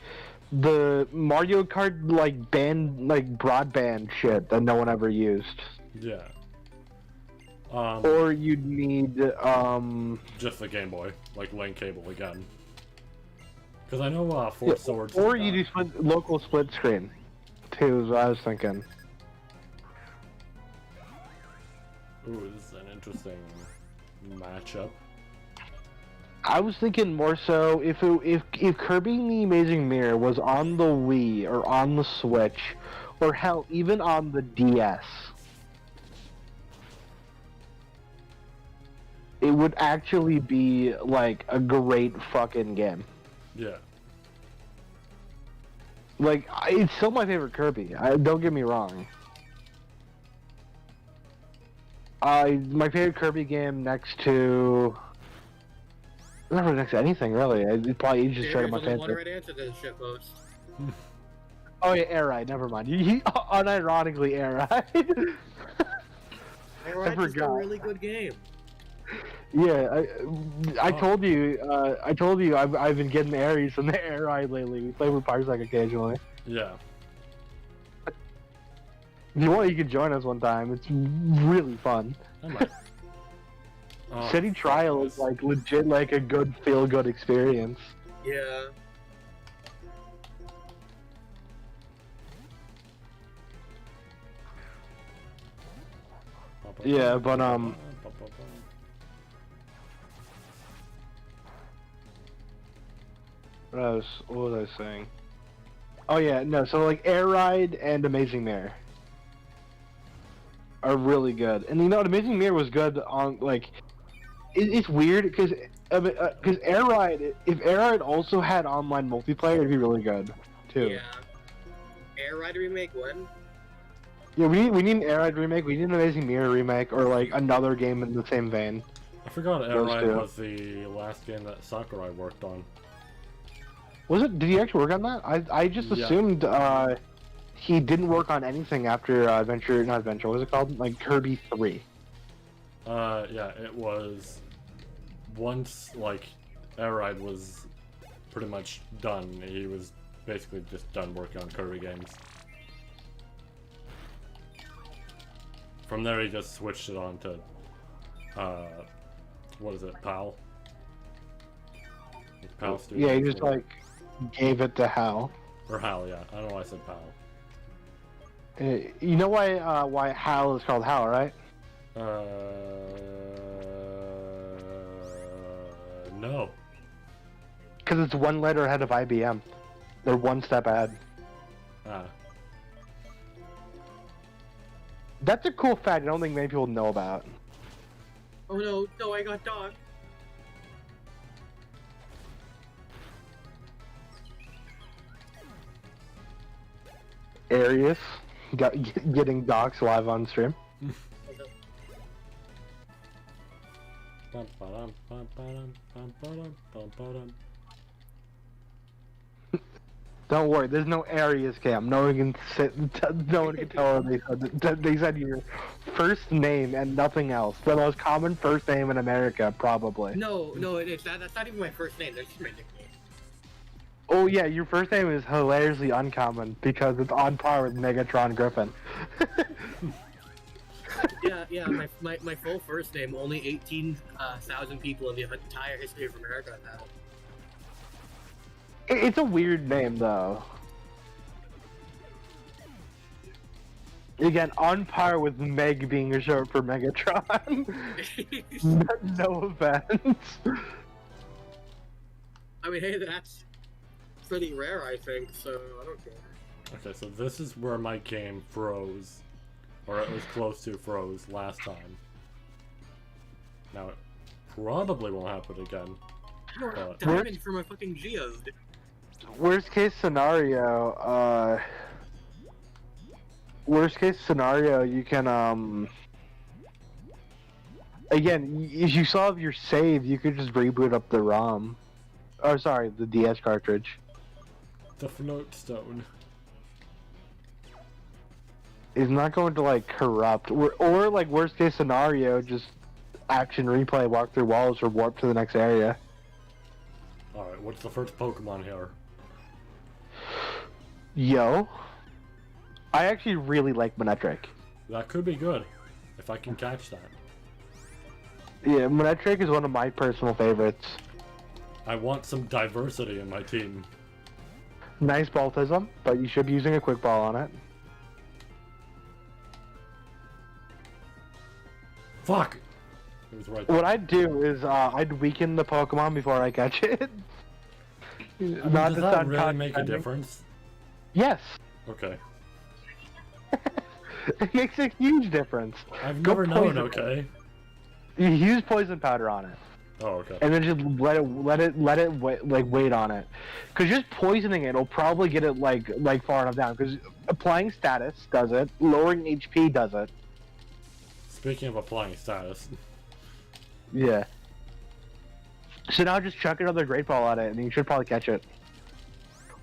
the Mario Kart, like, broadband shit that no one ever used. Yeah. Or you'd need, just the Game Boy, like, link cable again. Because I know, Four Swords... Or you do local split screen, too, is what I was thinking. Ooh, this is an interesting matchup. I was thinking more so if Kirby and the Amazing Mirror was on the Wii or on the Switch, or hell, even on the DS, it would actually be like a great fucking game. Yeah. Like, it's still my favorite Kirby. Don't get me wrong. My favorite Kirby game next to... Not really next to anything, really. It's probably just straight up my favorite. One right answer to this shit post. Oh yeah, Air Ride, never mind. You unironically Air Ride. Air Ride is a really good game. Yeah, I told you, I've been getting Aries from the Air Ride lately. We play with Parsec occasionally. Yeah. If you want, you can join us one time. It's really fun. I might. City Trial is like legit like a good feel-good experience. Yeah. Yeah, but what was I saying? Oh yeah, no. So like Air Ride and Amazing Mirror are really good, and you know, Amazing Mirror was good on like. It's weird because Air Ride, if Air Ride also had online multiplayer, it'd be really good too. Yeah. Air Ride remake when? Yeah, we need an Air Ride remake. We need an Amazing Mirror remake, or like another game in the same vein. I forgot Air Those Ride two. was the last game that Sakurai worked on. Was it? Did he actually work on that? I just Yeah. assumed he didn't work on anything after not Adventure. What was it called? Like Kirby 3. Yeah, it was once like Air Ride was pretty much done. He was basically just done working on Kirby games. From there, he just switched it on to what is it, PAL? PAL Studios. Yeah, he just like gave it to Hal. Or HAL, yeah. I don't know why I said PAL. You know why Hal is called Hal, right? No. Because it's one letter ahead of IBM. They're one step ahead. Ah. That's a cool fact I don't think many people know about. Oh no, I got dog. Arius getting doxxed live on stream. Don't worry, there's no Arius cam. No one can no one can tell they said your first name and nothing else. The most common first name in America, probably. No, it's not. That's not even my first name. That's just my nickname. Oh yeah, your first name is hilariously uncommon because it's on par with Megatron Griffin. Yeah. My full first name. Only 18,000 people in the entire history of America have it. It's a weird name though. Again, on par with Meg being short for Megatron. No offense. I mean, hey, that's pretty rare, I think. So I don't care. Okay, so this is where my game froze. Or it was close to froze last time. Now it probably won't happen again. I don't have diamond for my fucking geode. Worst case scenario, you can again, if you still have your save, you could just reboot up the ROM. Oh, sorry, the DS cartridge. The float stone. Is not going to like corrupt, or like worst case scenario, just action replay, walk through walls, or warp to the next area. Alright, what's the first Pokemon here? Yo, I actually really like Manectric. That could be good, if I can catch that. Yeah, Manectric is one of my personal favorites. I want some diversity in my team. Nice Baltism, but you should be using a Quick Ball on it. Fuck! It was right there. What I'd do is I'd weaken the Pokemon before I catch it. I mean, does that really make a difference? Yes. Okay. It makes a huge difference. I've Go never known, poison it. okay? You use poison powder on it, Oh, okay. and then just let it wait on it. Cause just poisoning it will probably get it like far enough down. Cause applying status does it, lowering HP does it. Speaking of applying status. Yeah. So now just chuck another Great Ball at it, and you should probably catch it.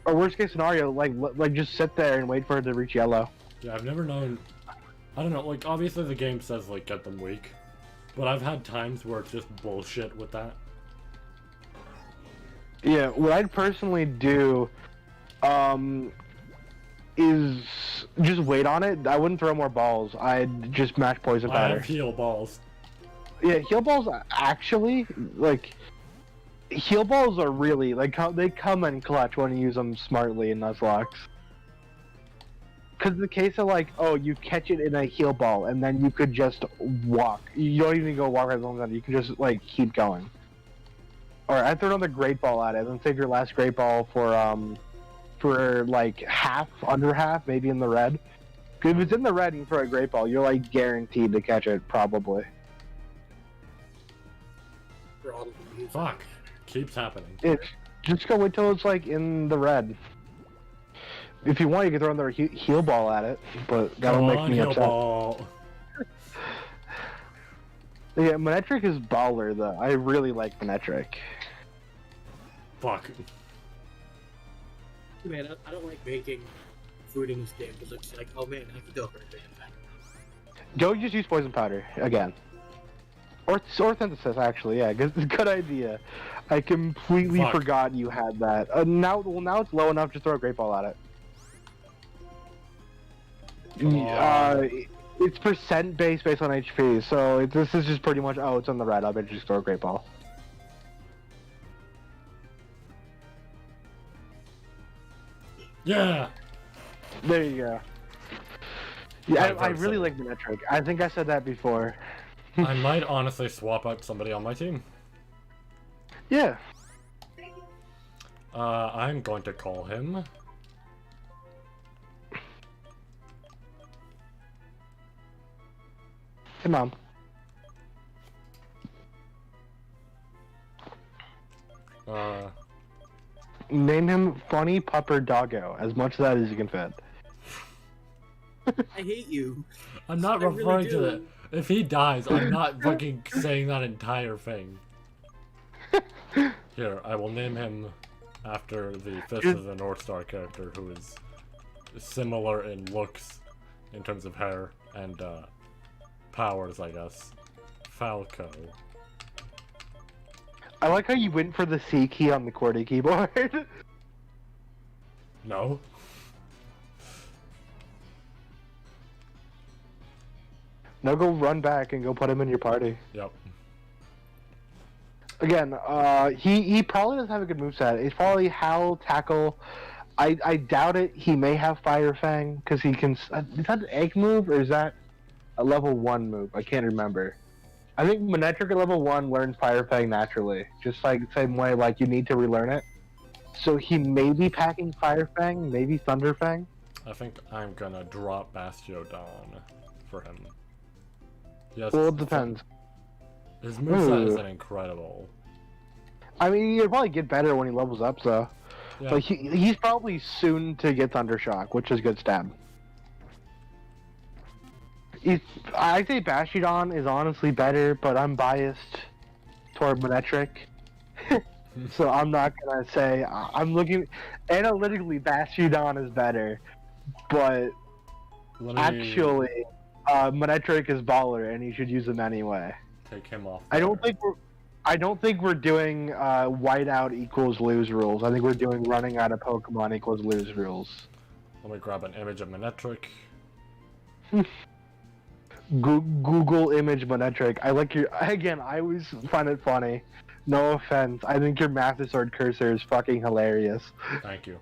Or worst case scenario, like just sit there and wait for it to reach yellow. Yeah, I've never known... I don't know, like, obviously the game says, like, get them weak. But I've had times where it's just bullshit with that. Yeah, what I'd personally do, is just wait on it. I wouldn't throw more balls. I'd just mash poison I powder. have heal balls. Yeah, heal balls actually like heal balls are really like they come in clutch when you use them smartly in Nuzlocke. Because in the case of like, oh, you catch it in a heal ball and then you could just walk. You don't even go walk as long as that. You can just like keep going. Or I throw another great ball at it and save your last great ball for like half, under half, maybe in the red. Because if it's in the red and you throw a great ball, you're like guaranteed to catch it, probably. Fuck. Keeps happening. Just go wait till it's like in the red. If you want, you can throw another heal ball at it, but that'll make me upset. Ball. Yeah, Monetric is baller though. I really like Monetric. Fuck. Man, I don't like making food in this game because it's like, oh man, I have to go for it. Go just use poison powder again. Or synthesis, actually, yeah, good idea. I completely forgot you had that. Now it's low enough to throw a great ball at it. It's percent based on HP, so this is just pretty much, oh, it's on the red, I'll bet you just throw a great ball. Yeah! There you go. Yeah, I really like Monetric. I think I said that before. I might honestly swap out somebody on my team. Yeah. I'm going to call him. Hey, Mom. Name him Funny Pupper Doggo, as much of that as you can fit. I hate you. I'm not referring to that. If he dies, I'm not fucking saying that entire thing. Here, I will name him after the Fist of the North Star character, who is similar in looks, in terms of hair, and powers, I guess. Falco. I like how you went for the C key on the QWERTY keyboard. No. No, go run back and go put him in your party. Yep. Again, he probably doesn't have a good moveset. He's probably Howl, Tackle. I doubt it. He may have Fire Fang, because he can... is that an egg move, or is that a level 1 move? I can't remember. I think Monetric at level 1 learns Fire Fang naturally. Just like the same way, like, you need to relearn it. So he may be packing Fire Fang, maybe Thunder Fang. I think I'm gonna drop Bastiodon for him. Yes, well, it depends. His moveset isn't incredible. I mean, he'll probably get better when he levels up, so. Yeah. But he's probably soon to get Thunder Shock, which is good stab. I say Bastiodon is honestly better, but I'm biased toward Monetric. So I'm not gonna say, I'm looking, analytically Bastiodon is better, but actually, Monetric is baller and you should use him anyway. Take him off. I don't think we're doing whiteout equals lose rules. I think we're doing running out of Pokemon equals lose rules. Let me grab an image of Monetric. Google image Monetric. I like your, again, I always find it funny. No offense. I think your Master Sword cursor is fucking hilarious. Thank you.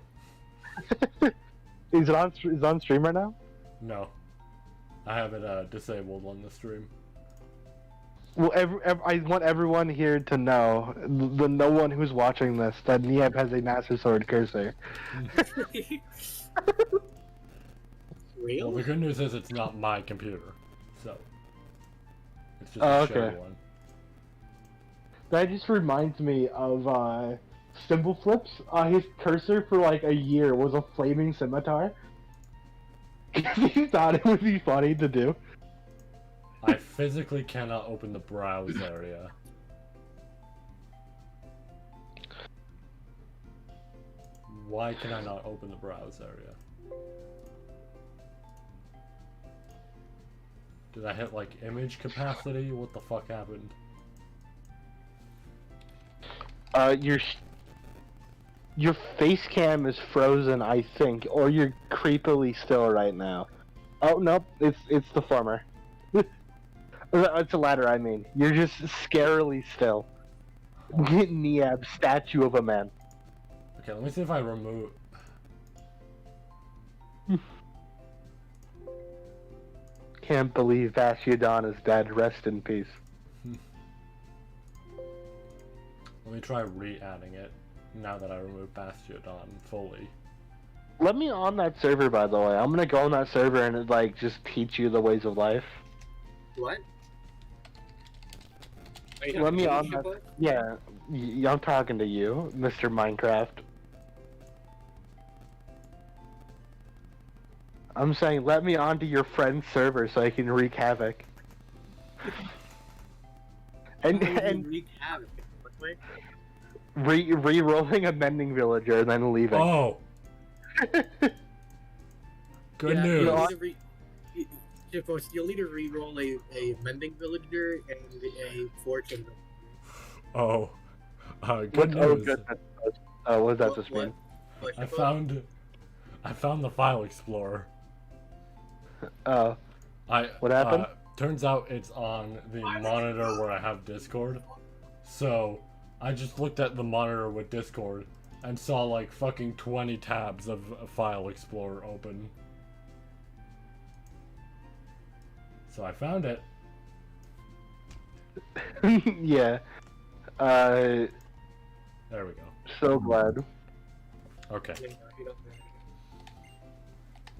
Is it on stream right now? No. I have it disabled on the stream. Well, I want everyone here to know, the no one who's watching this, that Nieb has a Master Sword cursor. Real? Well, the good news is it's not my computer, so it's just a shared one. That just reminds me of Symbolflips. His cursor for like a year was a flaming scimitar. He thought it would be funny to do. I physically cannot open the browse area. Why can I not open the browse area? Did I hit like image capacity? What the fuck happened? Your face cam is frozen, I think, or you're creepily still right now. Oh nope, it's the former. It's a ladder, I mean. You're just scarily still. Niab, statue of a man. Okay, let me see if I remove. Can't believe Vashiodon is dead. Rest in peace. Let me try re-adding it now that I removed Bastiodon fully. Let me on that server, by the way. I'm gonna go on that server and like just teach you the ways of life. What? Let me on that. Yeah, I'm talking to you, Mr. Minecraft. I'm saying let me onto your friend's server so I can wreak havoc. and wreak havoc. re-rolling a mending villager and then leaving. Oh! Good news. You'll need to re-roll a mending villager and a fortune villager. Oh. Good news. What does that just mean? I found the file explorer. What happened? Turns out it's on the monitor where I have Discord. So I just looked at the monitor with Discord and saw like fucking 20 tabs of a file explorer open. So I found it. Yeah. There we go. So glad. Okay.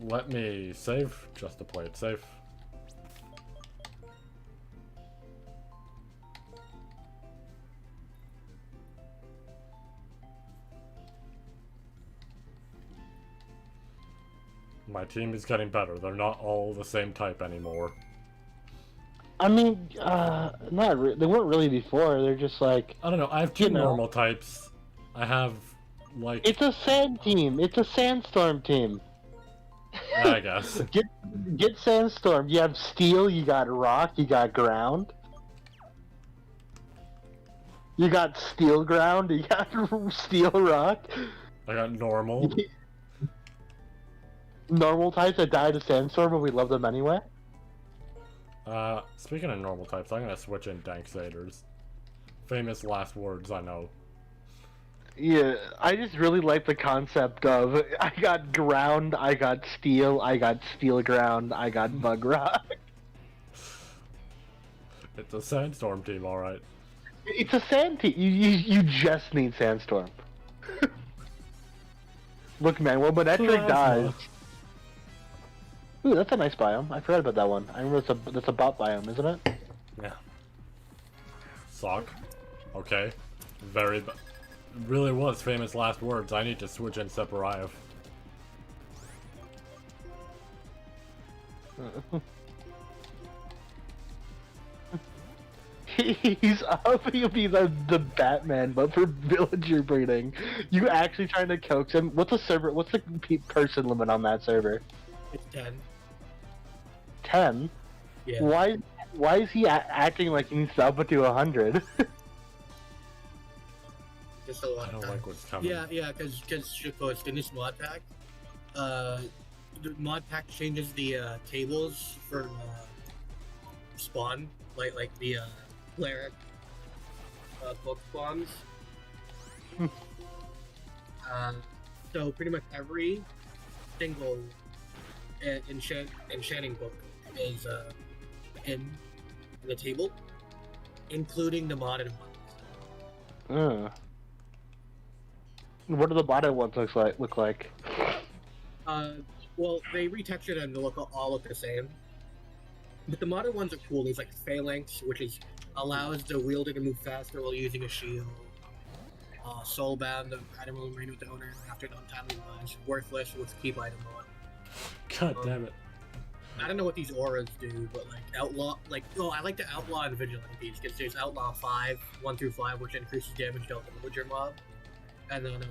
Let me save, just to play it safe. My team is getting better. They're not all the same type anymore. I mean, they weren't really before. They're just like... I don't know, I have two normal types. I have, like... It's a sand team. It's a sandstorm team. I guess. Get sandstorm. You have steel, you got rock, you got ground. You got steel ground, you got steel rock. I got normal. Normal types that die to sandstorm, but we love them anyway. Speaking of normal types, I'm gonna switch in Danksaders. Famous last words, I know. Yeah, I just really like the concept of I got ground, I got steel ground, I got bug rock. It's a sandstorm team, alright. It's a sand team. You just need sandstorm. Look, man, when Etric dies. Ooh, that's a nice biome. I forgot about that one. I remember that's a bot biome, isn't it? Yeah. Sock. Okay. Really was famous last words. I need to switch in Separaev. He's up. He'll be the Batman, but for villager breeding. You actually trying to coax him? What's the server? What's the person limit on that server? It's 10. 10? Yeah. Why is he acting like he needs to up it to 100? Just a lot I don't of like what's coming. Yeah, because in this mod pack, the mod pack changes the tables for spawn, like the cleric book spawns. So pretty much every single enchanting book is in the table, including the modded ones. What do the modded ones look like? Well, they retextured them to all look the same. But the modded ones are cool. There's like Phalanx, which allows the wielder to move faster while using a shield. Soulbound, the item will remain with the owner after an untimely launch. Worthless with keep item on. God damn it. I don't know what these auras do, but like outlaw, I like to outlaw and vigilantes because there's outlaw 5, 1 through 5, which increases damage dealt to villager mob, and then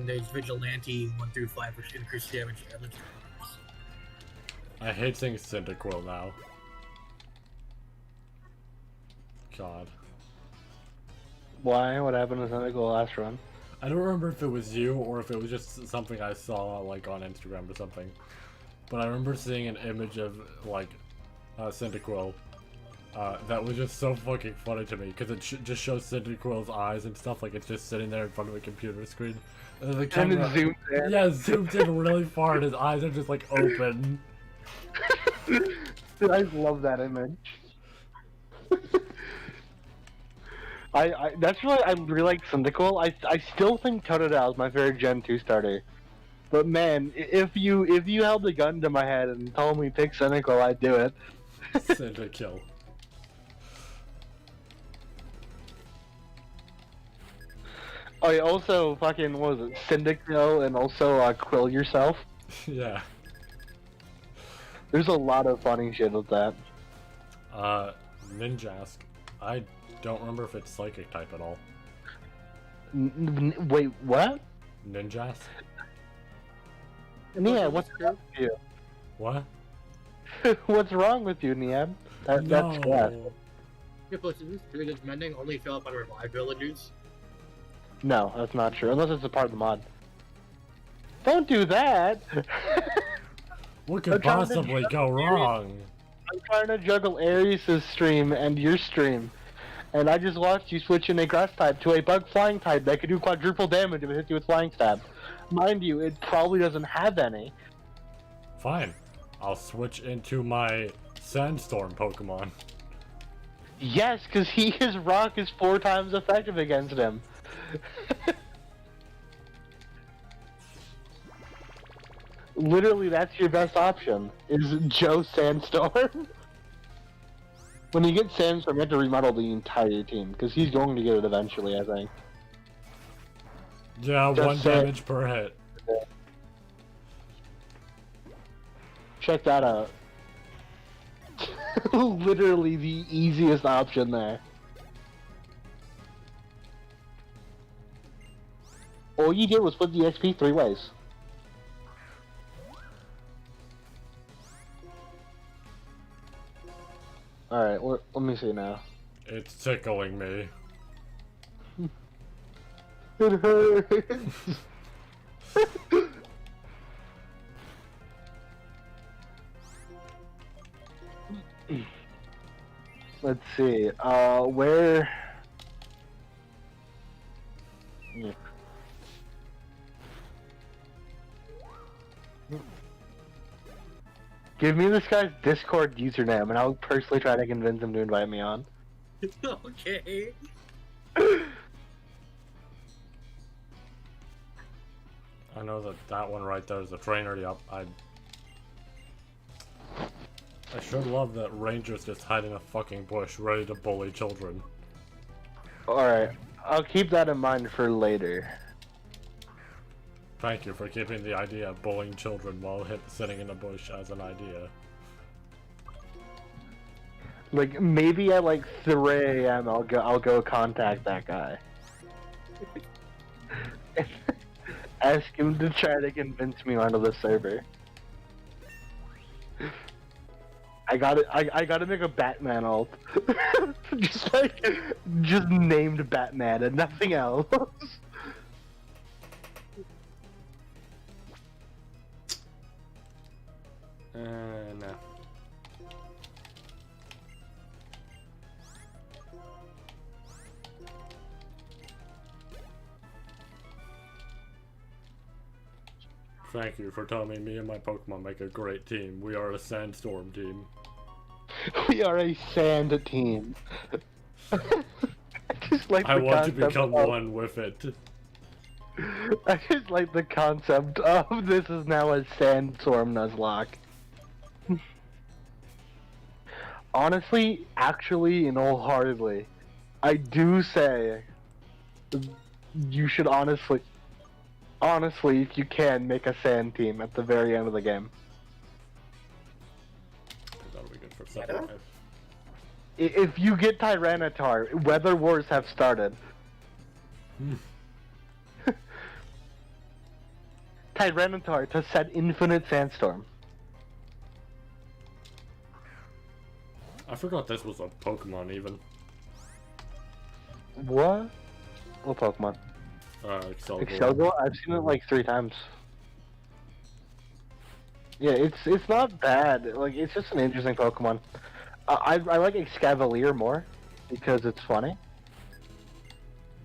there's vigilante 1 through 5, which increases damage to villager mobs. I hate saying Cyndaquil now. God. Why? What happened to Cyndaquil last run? I don't remember if it was you or if it was just something I saw like on Instagram or something. But I remember seeing an image of like Cyndaquil that was just so fucking funny to me because it just shows Cyndaquil's eyes and stuff like it's just sitting there in front of a computer screen. And the camera, and it zooms in. Yeah, zooms in really far and his eyes are just like open. Dude, I love that image. That's really, I really like Cyndaquil. I still think Totodile is my favorite Gen 2 starter. But man, if you held a gun to my head and told me pick Cyndaquil, I'd do it. Cyndaquil. Oh, yeah, also fucking, what was it, Cyndaquil and also Quill yourself. Yeah. There's a lot of funny shit with that. Ninjask. I don't remember if it's psychic type at all. Wait, what? Ninjask? Niab, what's wrong with you? What? What's wrong with you, Niab? That's bad. Yeah, but is this good as mending only fill up on revive villagers? No, that's not true, unless it's a part of the mod. Don't do that! What could possibly go wrong? I'm trying to juggle Ares' stream and your stream, and I just watched you switch in a grass type to a bug flying type that could do quadruple damage if it hits you with flying stab. Mind you, it probably doesn't have any. Fine. I'll switch into my Sandstorm Pokemon. Yes, because his rock is 4 times effective against him. Literally, that's your best option, is Joe Sandstorm. When you get Sandstorm, you have to remodel the entire team, because he's going to get it eventually, I think. Yeah, Just 1 damage per hit. Check that out. Literally the easiest option there. All you did was put the XP 3 ways. Alright, let me see now. It's tickling me. It hurts! Let's see, where... Yeah. Give me this guy's Discord username and I'll personally try to convince him to invite me on. Okay. I know that one right there is a trainer. Yep, I sure love that Ranger's just hiding in a fucking bush, ready to bully children. Alright, I'll keep that in mind for later. Thank you for keeping the idea of bullying children while sitting in a bush as an idea. Like, maybe at like 3 AM I'll go contact that guy. Ask him to try to convince me onto the server. I gotta make a Batman ult. just named Batman and nothing else. No. Thank you for telling me and my Pokemon make a great team. We are a Sandstorm team. We are a sand team. I want to become one with it. I just like the concept of this is now a Sandstorm Nuzlocke. Honestly, actually, and wholeheartedly, I do say you should honestly, if you can, make a sand team at the very end of the game. That'll be good for second. If you get Tyranitar, Weather Wars have started. Tyranitar to set Infinite Sandstorm. I forgot this was a Pokemon even. What? What Pokemon? Excelgor? I've seen it like 3 times. Yeah, it's not bad. Like, it's just an interesting Pokemon. I like Escavalier more because it's funny.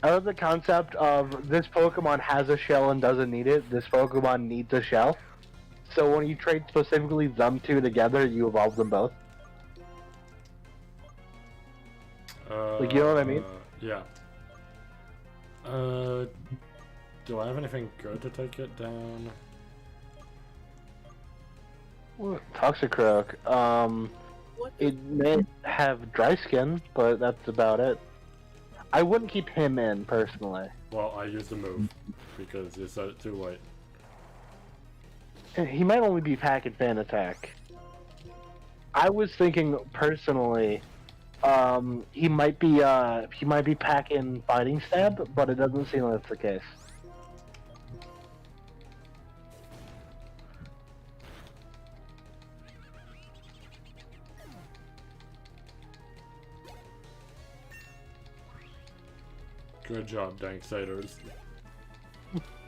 I love the concept of this Pokemon has a shell and doesn't need it. This Pokemon needs a shell. So when you trade specifically them two together, you evolve them both. Like, you know what I mean? Yeah. Do I have anything good to take it down? Toxicroak. It may have dry skin, but that's about it. I wouldn't keep him in, personally. Well, I used the move, because you said it too late. He might only be pack and fan attack. I was thinking, personally, he might be pack and fighting stab, but it doesn't seem like that's the case. Good job, Danksiders.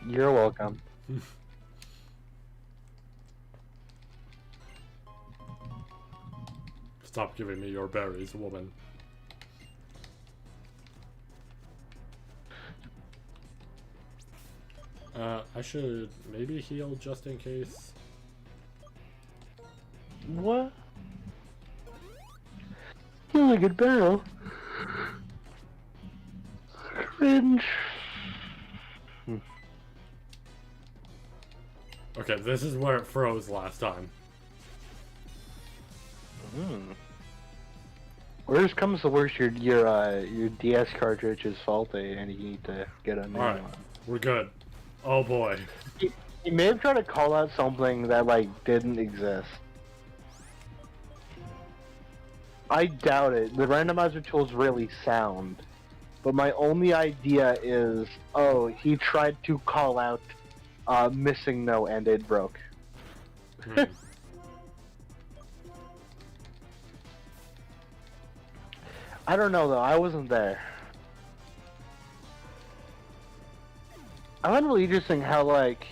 You're welcome. Stop giving me your berries, woman. I should maybe heal just in case. What? He's a good barrel. Cringe. Okay, this is where it froze last time. Worst comes to worst, your DS cartridge is faulty, and you need to get a new one. We're good. Oh boy. He may have tried to call out something that like didn't exist. I doubt it. The randomizer tool's really sound. But my only idea is, oh, he tried to call out missing no and it broke. I don't know though, I wasn't there. I find it really interesting how like,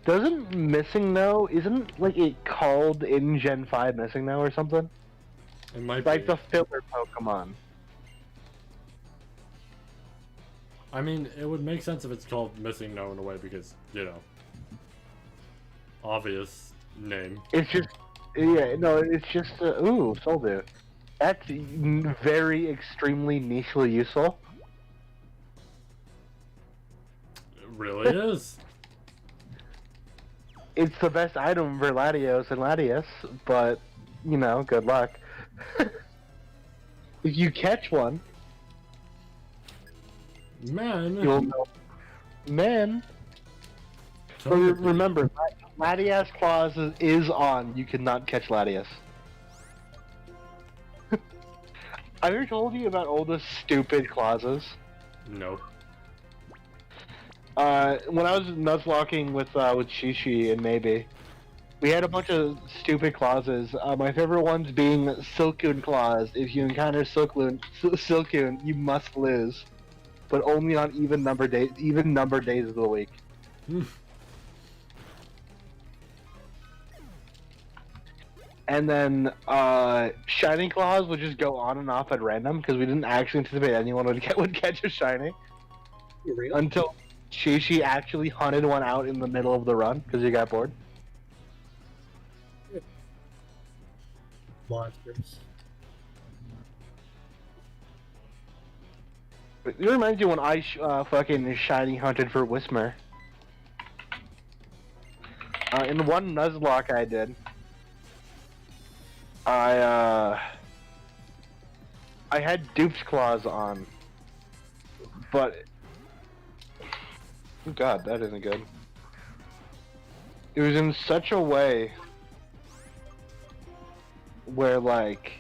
doesn't missing no, isn't like it called in Gen 5 missing no or something? It might like be. the filler Pokemon. I mean, it would make sense if it's called Missing No in a way because, you know, obvious name. It's just, yeah, no, it's just, ooh, Soldu. That's very extremely nichely useful. It really is. It's the best item for Latios and Latias, but, you know, good luck. If you catch one, Man. you'll know. Man. But remember, Latias clause is on. You cannot catch Latias. I've ever told you about all the stupid clauses. No. When I was nuzlocking with Shishi and Maybe, we had a bunch of stupid clauses. My favorite ones being Silcoon clause. If you encounter Silcoon, you must lose, but only on even number days of the week. And then Shining clause would just go on and off at random because we didn't actually anticipate anyone would catch a shiny Really? until Shishi actually hunted one out in the middle of the run because he got bored. Monsters. It reminds you when I fucking shiny hunted for Whismer. In one Nuzlocke I did, I had Dupe's Claws on, but oh god, that isn't good. It was in such a way where like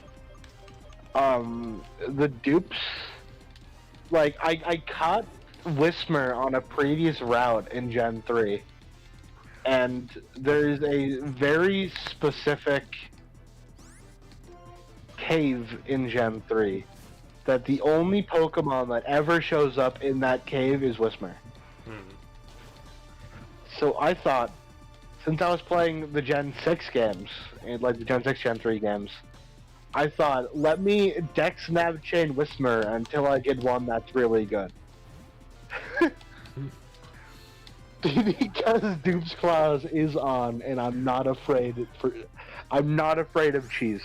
the dupes, like I caught Whismer on a previous route in Gen 3, and there's a very specific cave in Gen 3 that the only Pokemon that ever shows up in that cave is Whismer. So I thought, since I was playing the Gen 6 games, and like the Gen 6, Gen 3 games, I thought, let me Dex Nav Chain Whisper until I get one that's really good. Because Dupe's Claws is on, and I'm not afraid of cheese.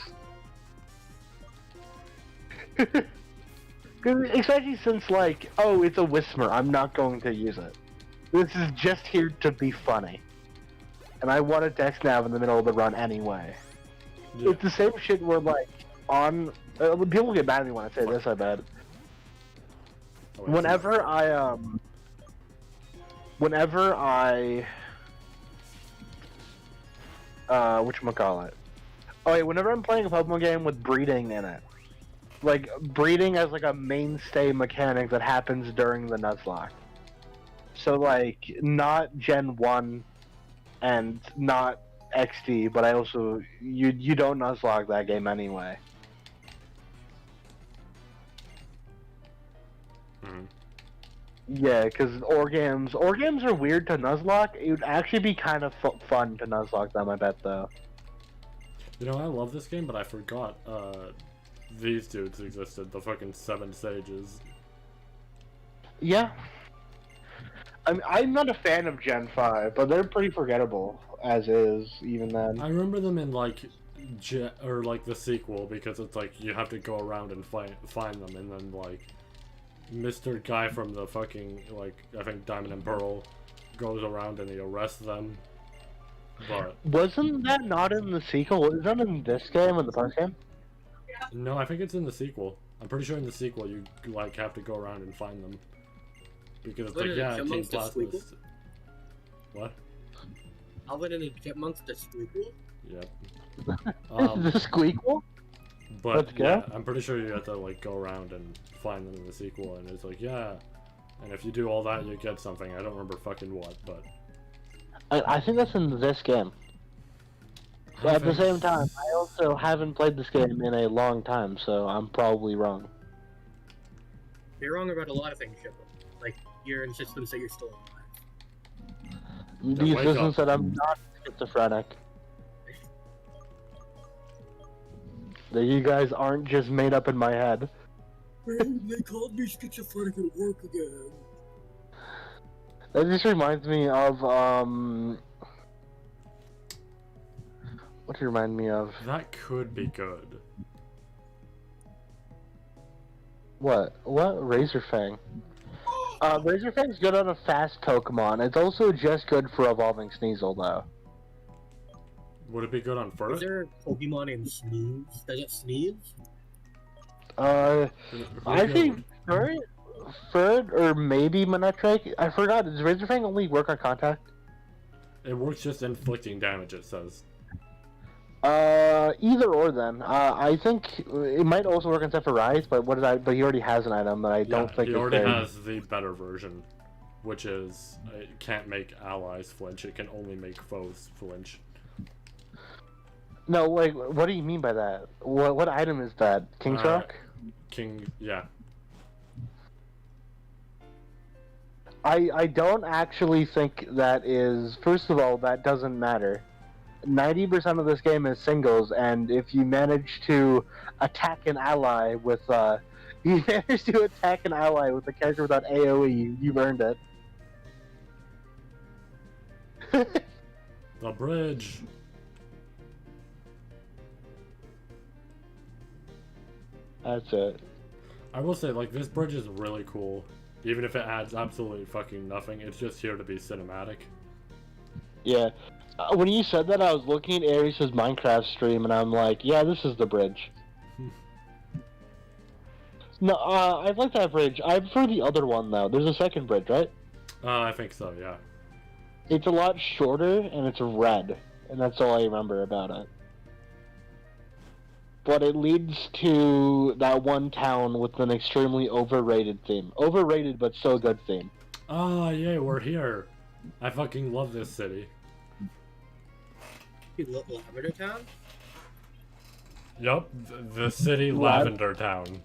Especially since, like, oh, it's a Whisper, I'm not going to use it. This is just here to be funny. And I want a Dex Nav in the middle of the run anyway. Yeah. It's the same shit where, like, on... people get mad at me when I say this, I bet. Whenever I, whatchamacallit? Oh wait, whenever I'm playing a Pokemon game with breeding in it, like, breeding as, like, a mainstay mechanic that happens during the Nuzlocke. So, like, not Gen 1 and not XD, but I also... You don't Nuzlocke that game anyway. Mm-hmm. Yeah, because Orgams are weird to Nuzlocke. It would actually be kind of fun to Nuzlocke them, I bet, though. You know, I love this game, but I forgot, these dudes existed. The fucking 7 Sages. Yeah. I mean, I'm not a fan of Gen 5, but they're pretty forgettable, as is, even then. I remember them in, like, the sequel, because it's like, you have to go around and find them, and then, like... Mr. Guy from the fucking, like, I think Diamond and Pearl goes around and he arrests them. But... Wasn't that not in the sequel? Is that in this game, in the first game? No, I think it's in the sequel. I'm pretty sure in the sequel you, like, have to go around and find them. Because it's like, yeah, King Plasma's... What? Alvin and the Chipmunks, the sequel? Yep. The squeakle? But yeah, I'm pretty sure you have to, like, go around and find them in the sequel, and it's like, yeah, and if you do all that, you get something. I don't remember fucking what, but... I think that's in this game. But at the same time, I also haven't played this game in a long time, so I'm probably wrong. You're wrong about a lot of things, Shippo. Like, your insistence that you're still alive. The insistence that I'm not schizophrenic. That you guys aren't just made up in my head. They called me schizophrenic at work again. That just reminds me of, what do you remind me of? That could be good. What? Razorfang? Razorfang's good on a fast Pokemon. It's also just good for evolving Sneasel, though. Would it be good on Fur? Is there a Pokemon named Sneeze? Does it sneeze? I think Fur or maybe Manectric. I forgot. Does Razorfang only work on contact? It works just inflicting damage, it says. Either or then. I think it might also work on Sephiroth, but but he already has an item that I don't think he already has the better version, which is it can't make allies flinch. It can only make foes flinch. No, like, what do you mean by that? What item is that? King's Rock? Yeah. I don't actually think that is... First of all, that doesn't matter. 90% of this game is singles, and if you manage to attack an ally with, you manage to attack an ally with a character without AoE, you've earned it. The bridge! That's it. I will say, like, this bridge is really cool. Even if it adds absolutely fucking nothing, it's just here to be cinematic. Yeah. When you said that, I was looking at Ares' Minecraft stream, and I'm like, yeah, this is the bridge. No, I like that bridge. I prefer the other one, though. There's a second bridge, right? I think so, yeah. It's a lot shorter, and it's red. And that's all I remember about it. But it leads to that one town with an extremely overrated theme. Overrated, but so good theme. Ah, yay, we're here. I fucking love this city. You love Lavender Town? Yup, the city Lavender Town.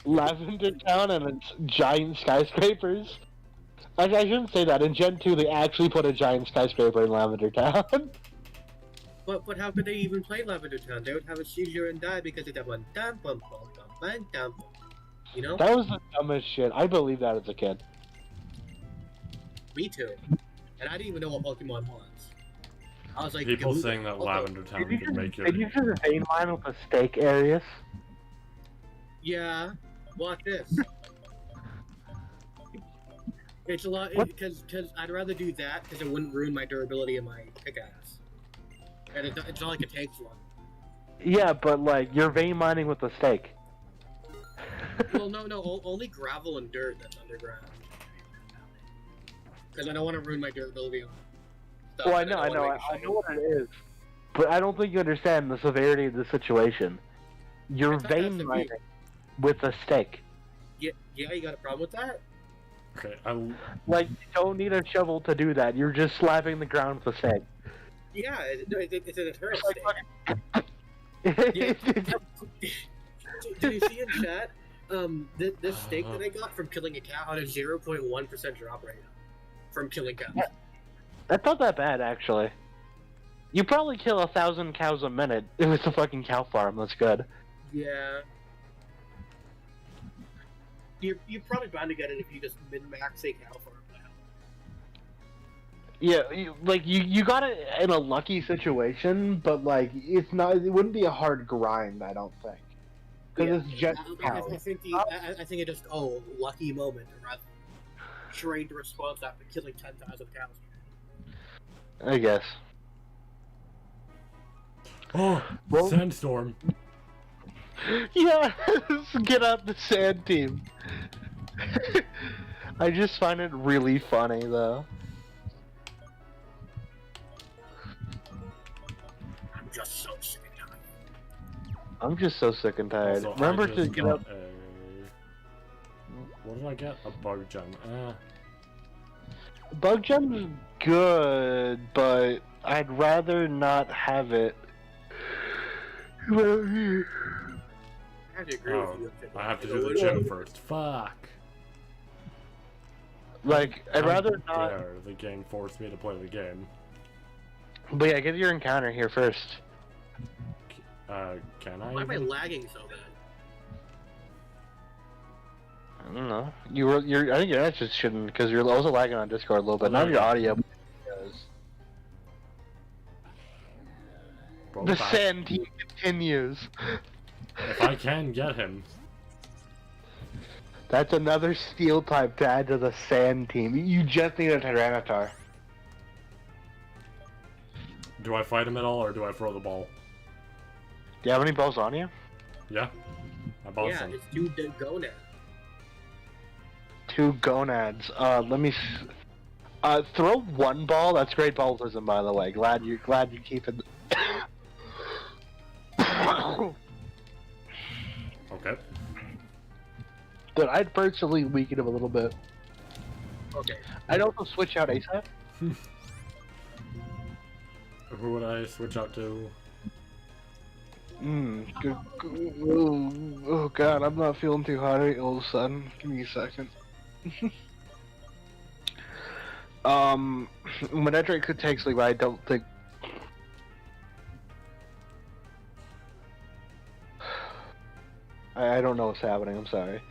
Lavender Town and its giant skyscrapers. Actually, I shouldn't say that. In Gen 2, they actually put a giant skyscraper in Lavender Town. But how could they even play Lavender Town? They would have a seizure and die because of that one. Dum bum bum bum bum dum. You know? That was the dumbest shit. I believe that as a kid. Me too. And I didn't even know what Pokemon was. I was like, People Galuga. saying that Okay. Lavender Town could make Did you your... just vein mine with the steak areas? Yeah. Watch this. It's a lot because I'd rather do that because it wouldn't ruin my durability and my pickaxe. And it's not like it takes long. Yeah, but like you're vein mining with the steak. Well, no, only gravel and dirt that's underground. Because I don't want to ruin my durability on stuff. Well, I and know don't wanna make it what it is. But I don't think you understand the severity of the situation. You're I thought that's vein the mining view. with a steak. Yeah, you got a problem with that? Okay, Like, you don't need a shovel to do that. You're just slapping the ground with a steak. Yeah, it's a deterrent It's state. Did you see in chat? This steak that I got from killing a cow had a 0.1% drop rate from killing cows. That's not that bad, actually. You probably kill 1,000 cows a minute if it's a fucking cow farm. That's good. Yeah. You're probably bound to get it if you just min-max a cow farm now. Yeah, you got it in a lucky situation, but like it's not. It wouldn't be a hard grind, I don't think, because it's just cows. I think it just lucky moment rather trained response after killing 10,000 cows. I guess. Oh, Well- sandstorm. Yeah, get out the sand team. I just find it really funny though. I'm just so sick and tired. I'm just so sick and tired. Also, Remember I to just get got up. What did I get? A bug gem. Bug gem's good, but I'd rather not have it. I have to agree Oh, with you. I have to do the gym first. Fuck. Like, I'd How rather not. dare the game forced me to play the game. But yeah, get your encounter here first. Can I? Why am I even? lagging so bad? I don't know. I think your internet just shouldn't, because you're also lagging on Discord a little bit. Not your audio. Bro, The back. sand team continues. If I can get him. That's another steel type to add to the sand team. You just need a Tyranitar. Do I fight him at all, or do I throw the ball? Do you have any balls on you? Yeah. I bought Yeah, some. it's two go now. 2 gonads. Let me. Throw 1 ball. That's great ballism, by the way. Glad you keep it. Okay. But I'd personally weaken him a little bit. Okay. I'd also switch out ASAP. Who would I switch out to? Oh god, I'm not feeling too hot all of a sudden. Give me a second. Manedric could take sleep, but I don't think. I don't know what's happening, I'm sorry.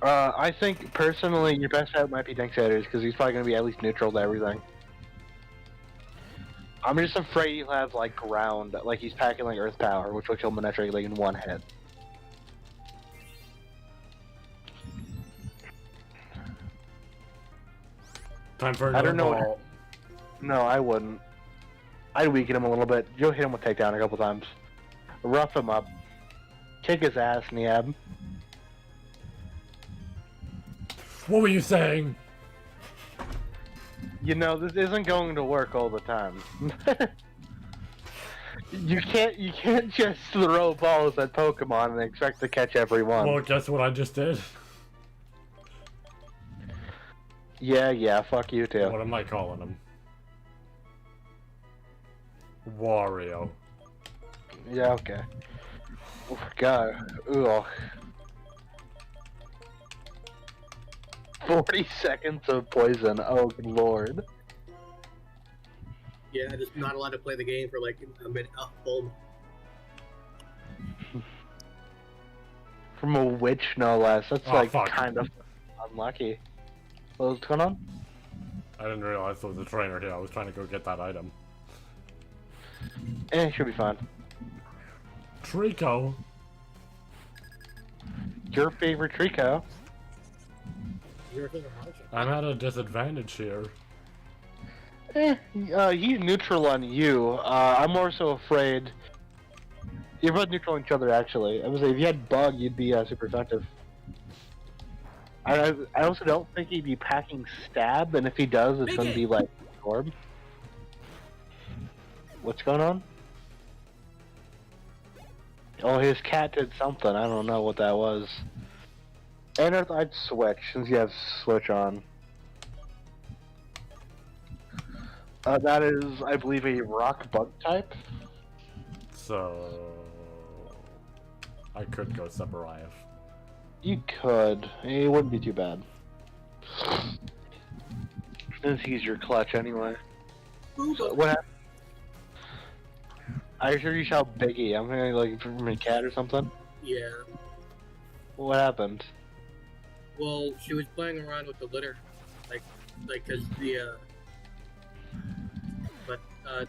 I think, personally, your best bet might be Dexators, because he's probably going to be at least neutral to everything. I'm just afraid he'll have, like, ground, like he's packing, like, Earth Power, which will kill Manectric, like, in 1 hit. Time for I another don't know. ball. No, I wouldn't. I'd weaken him a little bit. You'll hit him with takedown a couple times. Rough him up. Kick his ass in the ab. What were you saying? You know, this isn't going to work all the time. You can't just throw balls at Pokemon and expect to catch every one. Well, guess what I just did? Yeah, fuck you too. What am I calling him? Wario. Yeah, okay. Oh, God. Ugh. 40 seconds of poison. Oh, good lord. Yeah, just not allowed to play the game for like a minute. Oh, boom. From a witch, no less. That's Oh, like fuck. kind of unlucky. What's going on? I didn't realize there was a trainer here. I was trying to go get that item. Should be fine. Trico. Your favorite Trico? Your favorite Martian. I'm at a disadvantage here. He's neutral on you. I'm more so afraid. You're both neutral on each other, actually. I was like, if you had Bug, you'd be super effective. I also don't think he'd be packing Stab, and if he does, it's going to be like Orb. What's going on? Oh, his cat did something. I don't know what that was. And I'd switch, since you have switch on. That is, I believe, a rock bug type. So... I could go Separaev. You could. It wouldn't be too bad. Since he's your clutch anyway. So, what happened? I heard you shout Biggie. I'm hearing like from a cat or something. Yeah. What happened? Well, she was playing around with the litter, like, cause the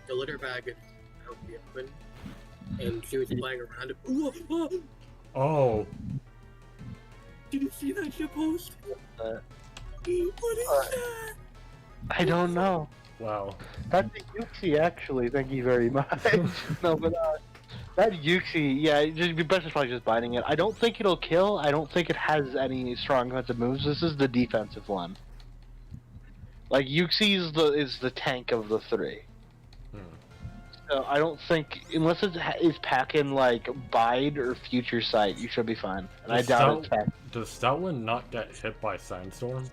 litter bag is out in the open, and she was playing around it. Ooh, oh. Oh! Did you see that shit post? What is that? I don't know. Wow. That's a Yuxi, actually. Thank you very much. No, but that Yuxi, yeah, just be best is probably just biting it. I don't think it'll kill. I don't think it has any strong offensive moves. This is the defensive one. Like Yuxi is the tank of the three. So I don't think, unless it is packing like Bide or Future Sight, you should be fine. And I doubt it's packing. Does Stoutland not get hit by Sandstorm?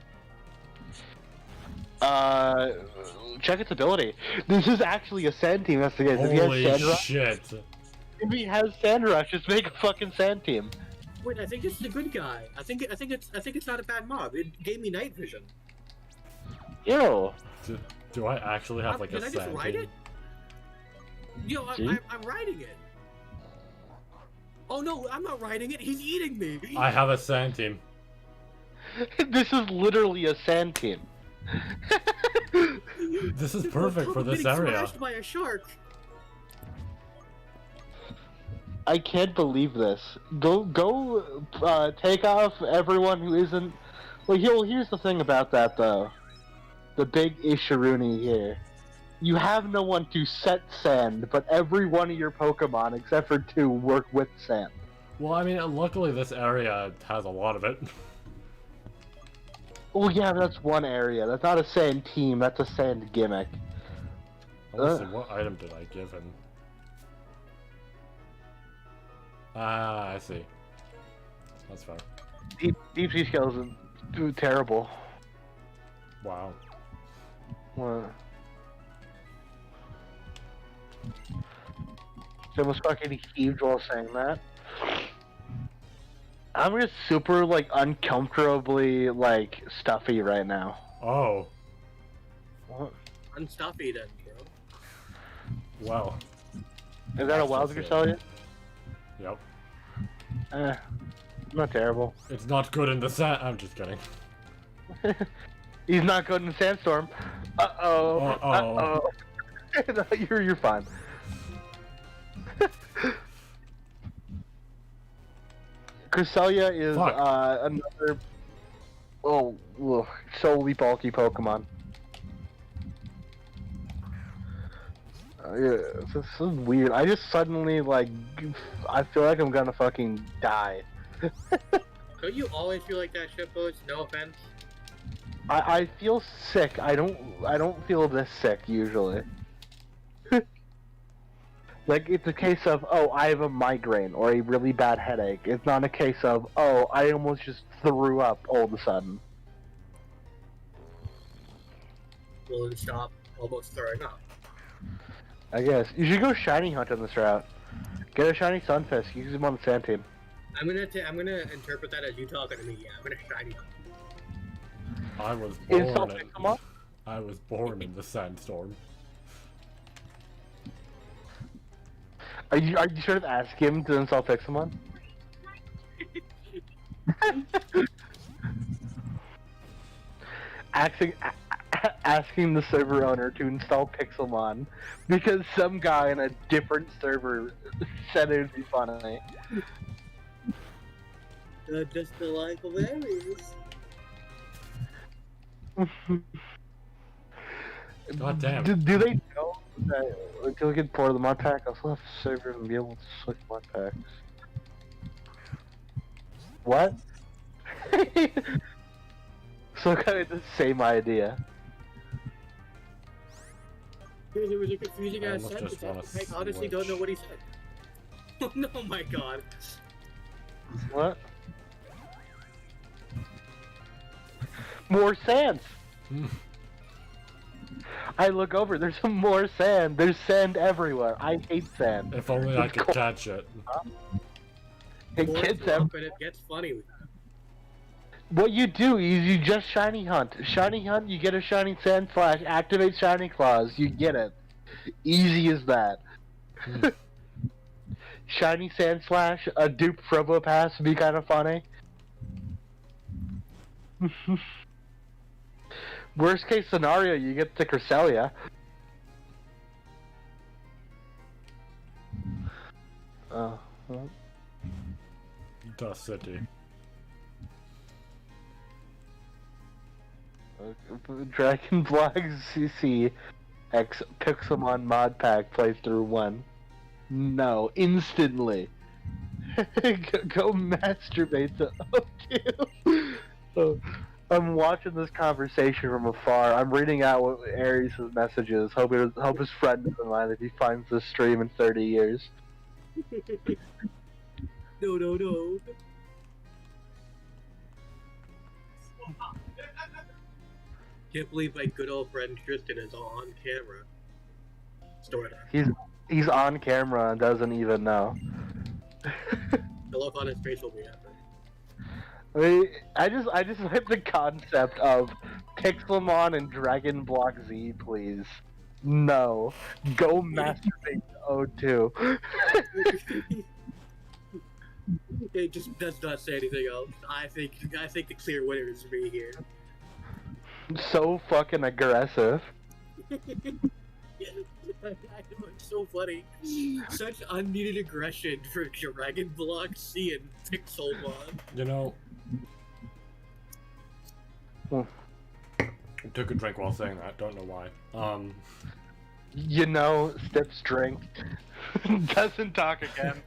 Check its ability. This is actually a Sand Team. That's the case. Holy shit! If he has Sand Rush, just make a fucking Sand Team. Wait, I think this is a good guy. I think it's not a bad mob. It gave me night vision. Ew. Do I actually have like a Did I Sand just ride team? it? Yo, I'm riding it. Oh no, I'm not riding it. He's eating me. I have a Sand team. This is literally a Sand Team. This is perfect for this area. Smashed by a shark. I can't believe this. Go, take off everyone who isn't. Well, here's the thing about that though. The big Ishiruni here. You have no one to set sand, but every one of your Pokemon, except for 2, work with sand. Well, I mean, luckily this area has a lot of it. Well, yeah, that's one area. That's not a sand team. That's a sand gimmick. Let's see, what item did I give him? Ah, I see. That's fair. Deep Sea Scales is terrible. Wow. What? I almost fucking heaved while saying that. I'm just super, like, uncomfortably, like, stuffy right now. Oh. What? Unstuffy then, bro. Wow. Is that a wild Cresselia? Yep. Not terrible. It's not good in the sand. I'm just kidding. He's not good in Sandstorm. Uh-oh. Uh-oh. Uh-oh. No, you're fine. Cresselia is another solely bulky Pokemon. Yeah, this is weird. I just suddenly I feel like I'm gonna fucking die. Don't you always feel like that, shitpost? No offense. I feel sick. I don't feel this sick usually. Like, it's a case of, oh, I have a migraine or a really bad headache. It's not a case of, oh, I almost just threw up all of a sudden. Well, then stop almost throwing up. I guess. You should go shiny hunt on this route. Get a shiny Sunfisk. Use him on the sand team. I'm gonna interpret that as you talking to me. Yeah, I'm gonna shiny hunt. I was born in the sandstorm. Are you sure to ask him to install Pixelmon? Asking the server owner to install Pixelmon because some guy in a different server said it would be funny. Just the life of Aries. God damn. Do they know that until we get for the mod pack, I'll still have servers and be able to switch mod packs? What? So kind of the same idea. Because it was a confusing I ass almost just sentence. wanna I honestly don't know what he said. Oh my god. What? More sands! I look over, there's some more sand. There's sand everywhere. I hate sand. If only I could catch it. It More gets drop and it gets funny. What you do is you just shiny hunt. Shiny hunt, you get a shiny sand flash, activate shiny claws, you get it. Easy as that. Shiny sand slash, a dupe Frobo pass would be kind of funny. Worst case scenario, you get the Cresselia. Oh. Well. The city. Dragon Block CC X Pixelmon mod pack playthrough 1. No, instantly. Go masturbate to O2. So, I'm watching this conversation from afar. I'm reading out what Aries' message is. Hope his friend doesn't mind if he finds this stream in 30 years. No. Can't believe my good old friend Tristan is on camera. Sorta. He's on camera and doesn't even know. The look on his face will be epic. I mean, I just like the concept of Pixelmon and Dragon Block Z, please. No. Go masturbate to O2. It just does not say anything else. I think the clear winner is me here. So fucking aggressive. It's so funny. Such unneeded aggression for Dragon Block C and Pixelmon. You know... I took a drink while saying that, don't know why. You know, Stips drink. Doesn't talk again.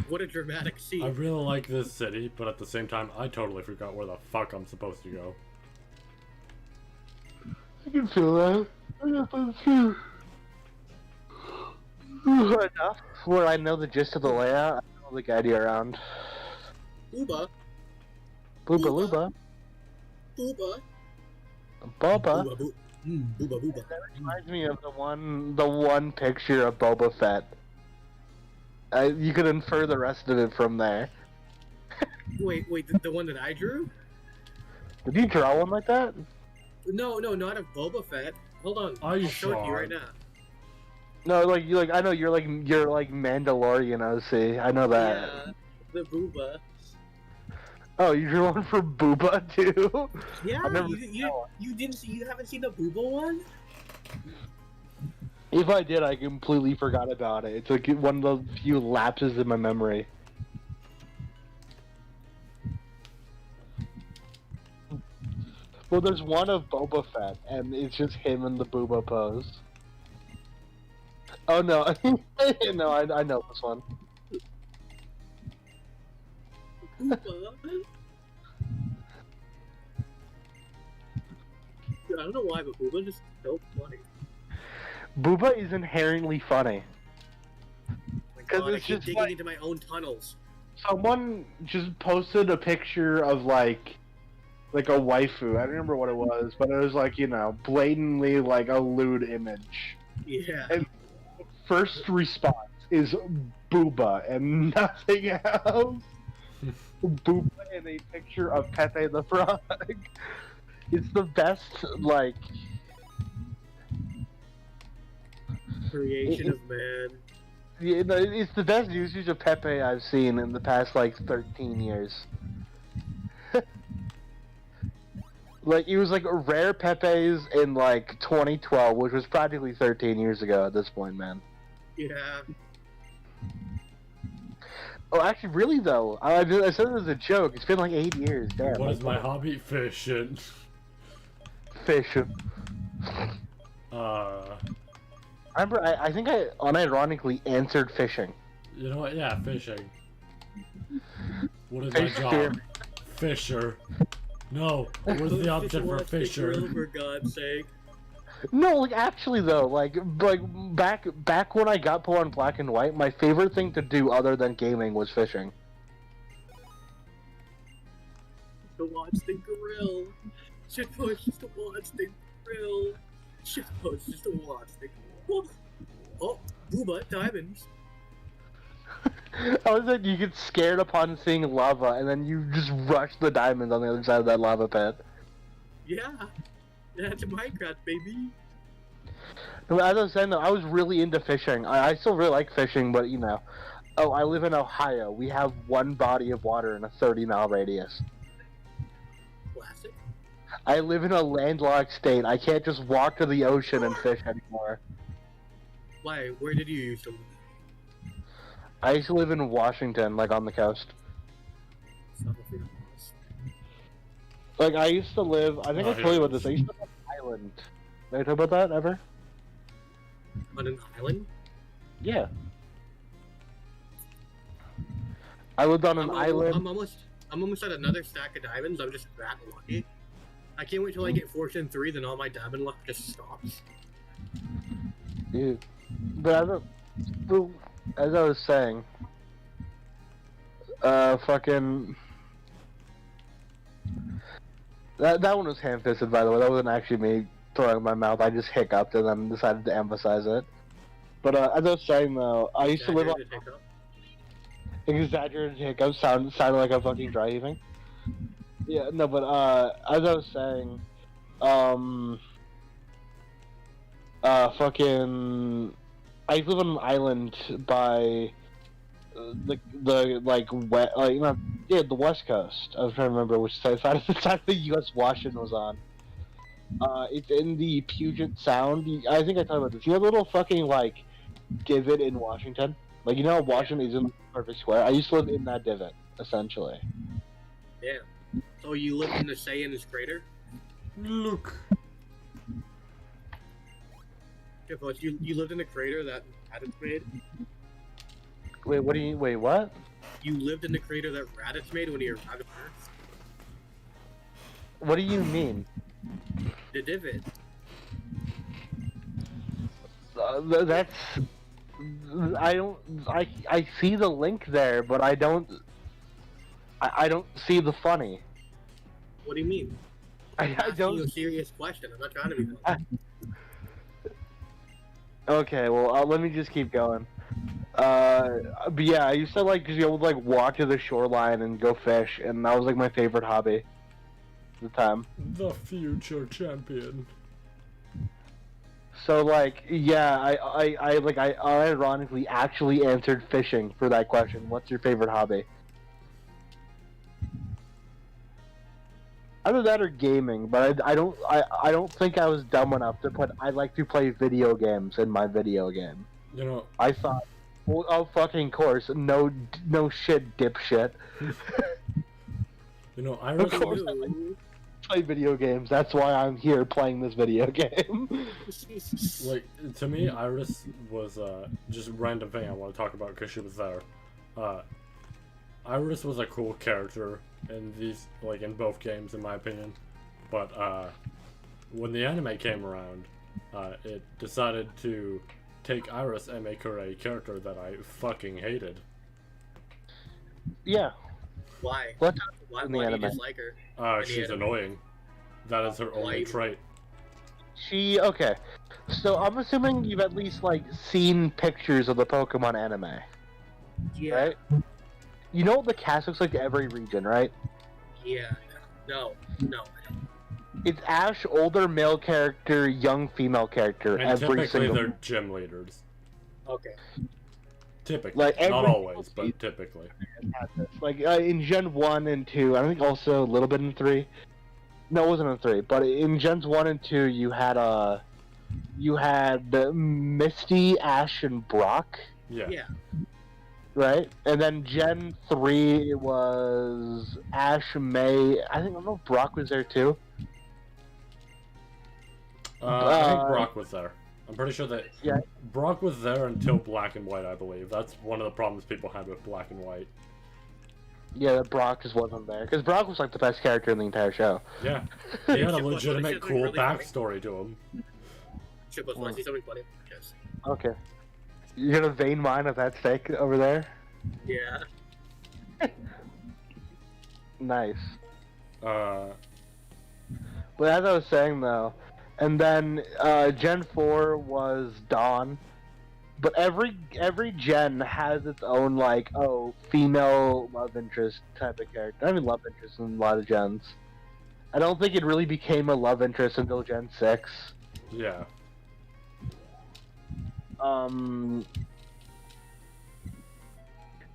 What a dramatic scene. I really like this city, but at the same time, I totally forgot where the fuck I'm supposed to go. I can feel that. I guess that's true. Enough where I know the gist of the layout. I know the guide you around. Booba. Booba Looba. Booba. Boba. Booba. Booba. That reminds me of the one picture of Boba Fett. You could infer the rest of it from there. Wait, the one that I drew? Did you draw one like that? No, not of Boba Fett. Hold on, Are you I'll show it to you sure? right now. No, I know you're like Mandalorian OC. I know that. Yeah, the Booba. Oh, you drew one for Booba too? Yeah, I've never you haven't seen the Booba one? If I did, I completely forgot about it. It's like one of those few lapses in my memory. Well, there's one of Boba Fett, and it's just him in the Booba pose. Oh no, no, I know this one. Booba. Dude, I don't know why, but Booba just so funny. Booba is inherently funny. God, I it's keep just digging like- into my own tunnels. Someone just posted a picture of like a waifu. I don't remember what it was, but it was like, you know, blatantly like a lewd image. Yeah. And first response is Booba and nothing else. Booba and a picture of Pepe the Frog. It's the best, like... Creation of man. Yeah, no, it's the best usage of Pepe I've seen in the past like 13 years. Like it was like rare Pepes in like 2012, which was practically 13 years ago at this point, man. Yeah. Oh, actually, really though, I said it as a joke. It's been like 8 years. Damn. What is my hobby? Fishing. Fishing. I remember, I think I unironically answered fishing. You know what? Yeah, fishing. What is Fish my job? Fisher. No, what's the option for fisher? For God's sake. No, like actually though, like back when I got Pokemon Black and White, my favorite thing to do other than gaming was fishing. To watch the grill. Shitpost just to watch the grill. Shitpost just to watch the grill. Oh, Booba, diamonds. I was like, you get scared upon seeing lava, and then you just rush the diamonds on the other side of that lava pit. Yeah. That's Minecraft, baby. No, as I was saying though, I was really into fishing. I still really like fishing, but you know, oh, I live in Ohio. We have one body of water in a 30-mile radius. Classic. I live in a landlocked state. I can't just walk to the ocean and fish anymore. Why? Where did you used to live? I used to live in Washington, like on the coast. Like I used to live. I think I told you about this. I used to live on an island. Did I talk about that ever? On an island? Yeah. I lived on an island. I'm almost at another stack of diamonds. I'm just that lucky. I can't wait till I get Fortune 3, then all my diamond luck just stops. Dude. But as I was saying, fucking that one was ham-fisted, by the way. That wasn't actually me throwing my mouth. I just hiccuped and then decided to emphasize it. But as I was saying though, I used to live on exaggerated hiccup. Sounded like I'm fucking dry heaving. Yeah, no, but as I was saying, fucking. I live on an island by the like west, like the west coast. I was trying to remember which side of the U.S. Washington was on. It's in the Puget Sound. I think I talked about this. You have a little fucking like divot in Washington. Like you know, Washington isn't a perfect square. I used to live in that divot, essentially. Yeah. So you lived in the Saiyans crater? Look. Yeah, but you lived in a crater that Raditz made? Wait, what do you? Wait, what? You lived in the crater that Raditz made when he arrived on Earth? What do you mean? The divot. That's. I see the link there, but I don't see the funny. What do you mean? I I'm asking don't. you a serious question. I'm not trying to be funny. Okay, well, let me just keep going. But yeah, I used to like just be able to like walk to the shoreline and go fish, and that was like my favorite hobby at the time. The future champion. So like, yeah, I ironically actually answered fishing for that question. What's your favorite hobby? Either that or gaming, but I don't think I was dumb enough to put I like to play video games in my video game. You know, I thought, well, oh fucking course, no shit, dipshit. You know, I Of course I like to play video games. That's why I'm here playing this video game. like to me, Iris was just a random thing I want to talk about because she was there. Iris was a cool character in these, like in both games, in my opinion. But when the anime came around, it decided to take Iris and make her a character that I fucking hated. Yeah. Why? What? Why In do the you anime. dislike her? She's annoying. That is her only trait. Okay. So I'm assuming you've at least like seen pictures of the Pokemon anime, Yeah. right? You know what the cast looks like to every region, right? Yeah. No. I don't. It's Ash, older male character, young female character, And every typically single. they're gym leaders. Okay. Typically, Like, not every always, single but typically. had this. Like in Gen 1 and 2, I think also a little bit in 3. No, it wasn't in 3, but in Gens 1 and 2, you had Misty, Ash, and Brock, Yeah. Yeah. right? And then Gen 3 it was Ash, May. I don't know if Brock was there too. I think Brock was there. I'm pretty sure that Yeah. Brock was there until Black and White, I believe. That's one of the problems people had with Black and White. Yeah, Brock just wasn't there because Brock was like the best character in the entire show. Yeah. He had a Shit was- legitimate shit was cool really funny. backstory to him. Shit was funny. Something funny. Yes. Okay. You got a vein mine of that steak over there? Yeah. Nice. Uh, But as I was saying though, and then Gen 4 was Dawn. But every gen has its own like female love interest type of character. I mean love interest in a lot of gens. I don't think it really became a love interest until Gen 6. yeah.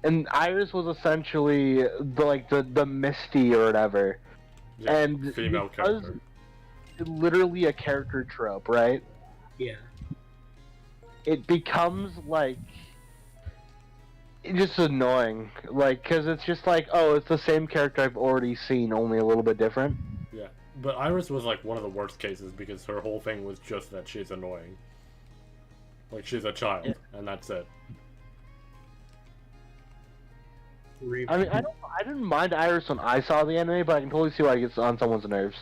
And Iris was essentially the Misty or whatever. Yeah. And Female because character. it's literally a character trope, right? Yeah. It becomes like it's just annoying, like because it's just like, oh, it's the same character I've already seen, only a little bit different. Yeah. But Iris was like one of the worst cases because her whole thing was just that she's annoying. Like she's a child, and that's it. I mean, I didn't mind Iris when I saw the anime, but I can totally see why it gets on someone's nerves.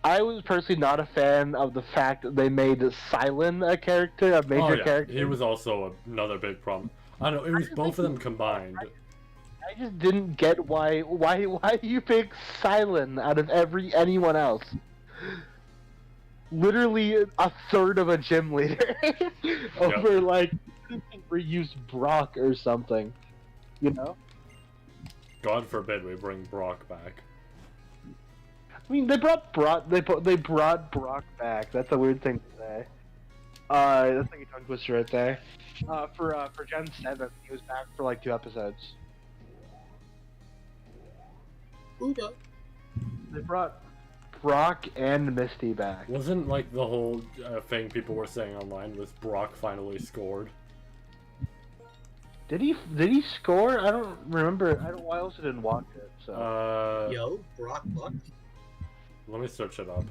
I was personally not a fan of the fact that they made Silent a character, a major character. He was also another big problem. I don't know, it was both of them combined. I just didn't get why you pick Silent out of anyone else. Literally a third of a gym leader over like reuse Brock or something, you know? God forbid we bring Brock back. I mean, they brought Brock back. That's a weird thing to say. That's like a tongue twister right there. For Gen 7, he was back for like 2 episodes. Uga. They brought Brock and Misty back. Wasn't like the whole thing people were saying online was Brock finally scored? Did he score? I don't remember. I also didn't watch it. So. Yo, Brock Buck. Let me search it up.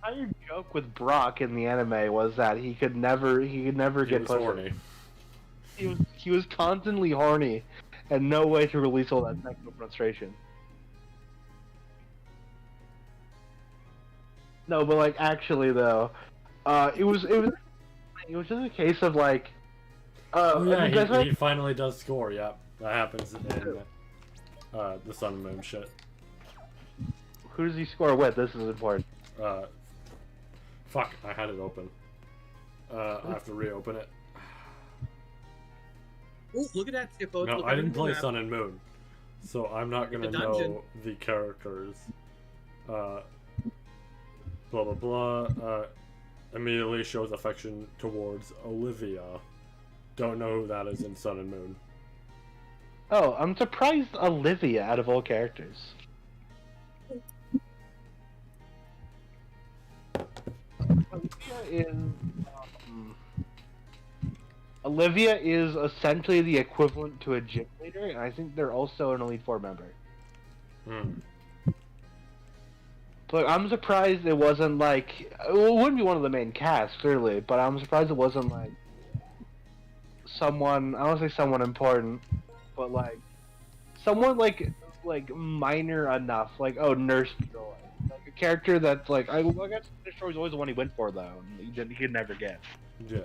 The entire joke with Brock in the anime was that he could never He get was pussy. horny. He was constantly horny, and no way to release all that sexual frustration. No, but like actually though, it was just a case of like. Oh yeah, you guys he finally does score. Yeah, that happens in the Sun and Moon shit. Who does he score with? This is important. Fuck, I had it open. I have to reopen it. Ooh, look at that, Skippo. No, Look I at didn't the play map. Sun and Moon, so I'm not gonna The dungeon. know the characters. Blah blah blah. Immediately shows affection towards Olivia. Don't know who that is in Sun and Moon. Oh, I'm surprised Olivia out of all characters. Olivia is essentially the equivalent to a gym leader, and I think they're also an Elite Four member. Hmm. But I'm surprised it wasn't like, well, it wouldn't be one of the main cast clearly, but I'm surprised it wasn't like someone. I don't say someone important, but like someone like minor enough, like Nurse Joy, like a character that's like I guess Nurse Joy was always the one he went for though, and he could never get. Yeah.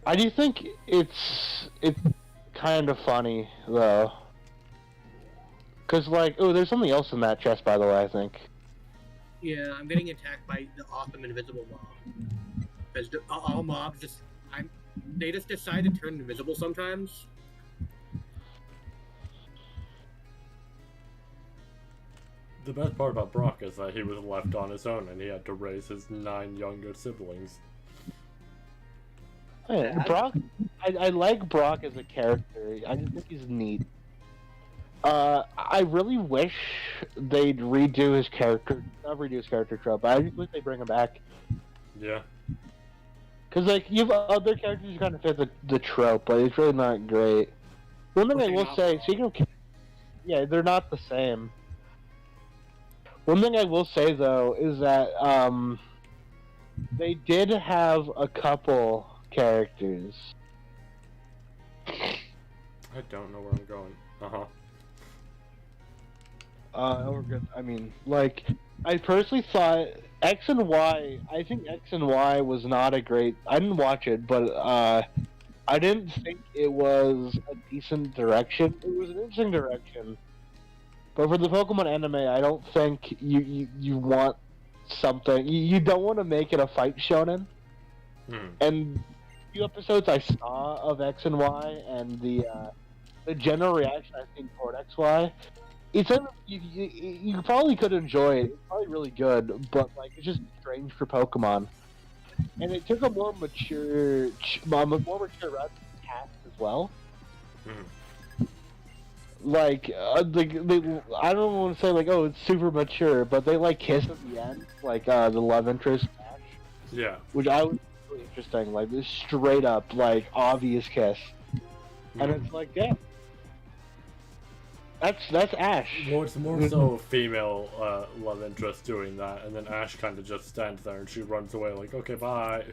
I do think it's kind of funny though, cause like there's something else in that chest by the way I think. Yeah, I'm getting attacked by the awesome invisible mob. Because all mobs they just decide to turn invisible sometimes. the best part about Brock is that he was left on his own and he had to raise his 9 younger siblings. Yeah, Brock, I like Brock as a character. I just think he's neat. I really wish they'd redo his character, not redo his character trope, but I just wish they bring him back. Yeah. Cause like you have other characters who kind of fit the trope, but it's really not great. One thing I will say, speaking of, yeah, they're not the same. One thing I will say though is that they did have a couple characters. I don't know where I'm going. We're good. I mean, like, I personally thought X and Y. I think X and Y was not a great. I didn't watch it, but I didn't think it was a decent direction. It was an interesting direction, but for the Pokemon anime, I don't think you want something. You don't want to make it a fight shonen. And a few episodes I saw of X and Y, and the general reaction I've seen toward XY. It's you probably could enjoy it. It's probably really good, but like it's just strange for Pokemon. And it took a more mature route to cast as well. Like I don't want to say like, oh, it's super mature, but they like kiss at the end, like the love interest Ash. Yeah. Which I was really interesting, like this straight up like obvious kiss, and it's like, yeah. That's Ash. Well, it's more so female love interest doing that, and then Ash kind of just stands there and she runs away like, okay, bye.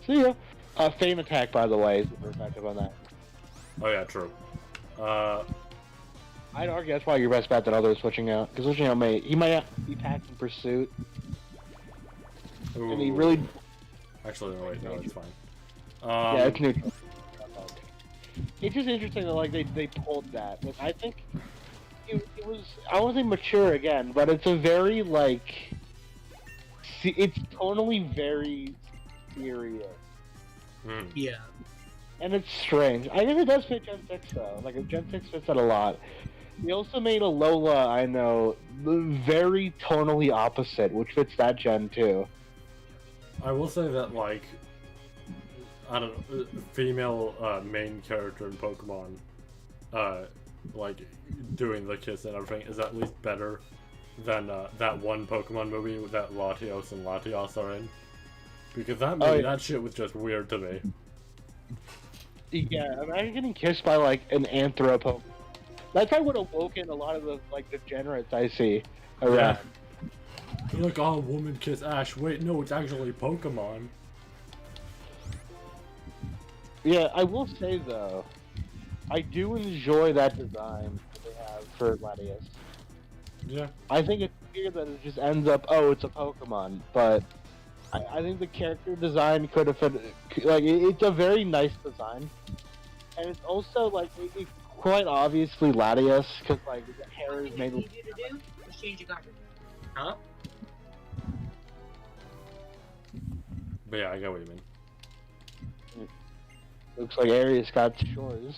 See ya. Fame attack, by the way, is super effective on that. Oh yeah, true. I'd argue that's why your best bet that others switching out, because switching out he might be packed in pursuit. Ooh. And he really. Actually, no, wait, no, it's fine. Yeah, it's neutral. It's just interesting that like they pulled that. Like, I think it was, I won't say mature again, but it's a very like it's totally very serious. Yeah. And it's strange. I guess it does fit Gen 6 though. Like Gen 6 fits that a lot. They also made a Lola, I know, very tonally opposite, which fits that gen too. I will say that like, I don't know, female main character in Pokemon, like doing the kiss and everything is at least better than that one Pokemon movie that Latios and Latios are in. Because that movie, that shit was just weird to me. Yeah, imagine getting kissed by like an anthropo. That's how would awoken a lot of the like degenerates I see around. Yeah. They're like, oh, woman kiss Ash. Wait, no, it's actually Pokemon. Yeah, I will say though, I do enjoy that design that they have for Latias. Yeah. I think it's weird that it just ends up, oh, it's a Pokemon, but I think the character design could have fit, like, it's a very nice design. And it's also, like, it's quite obviously Latias, because, like, the hair is made... Huh? But yeah, I get what you mean. Looks like Arius got shores.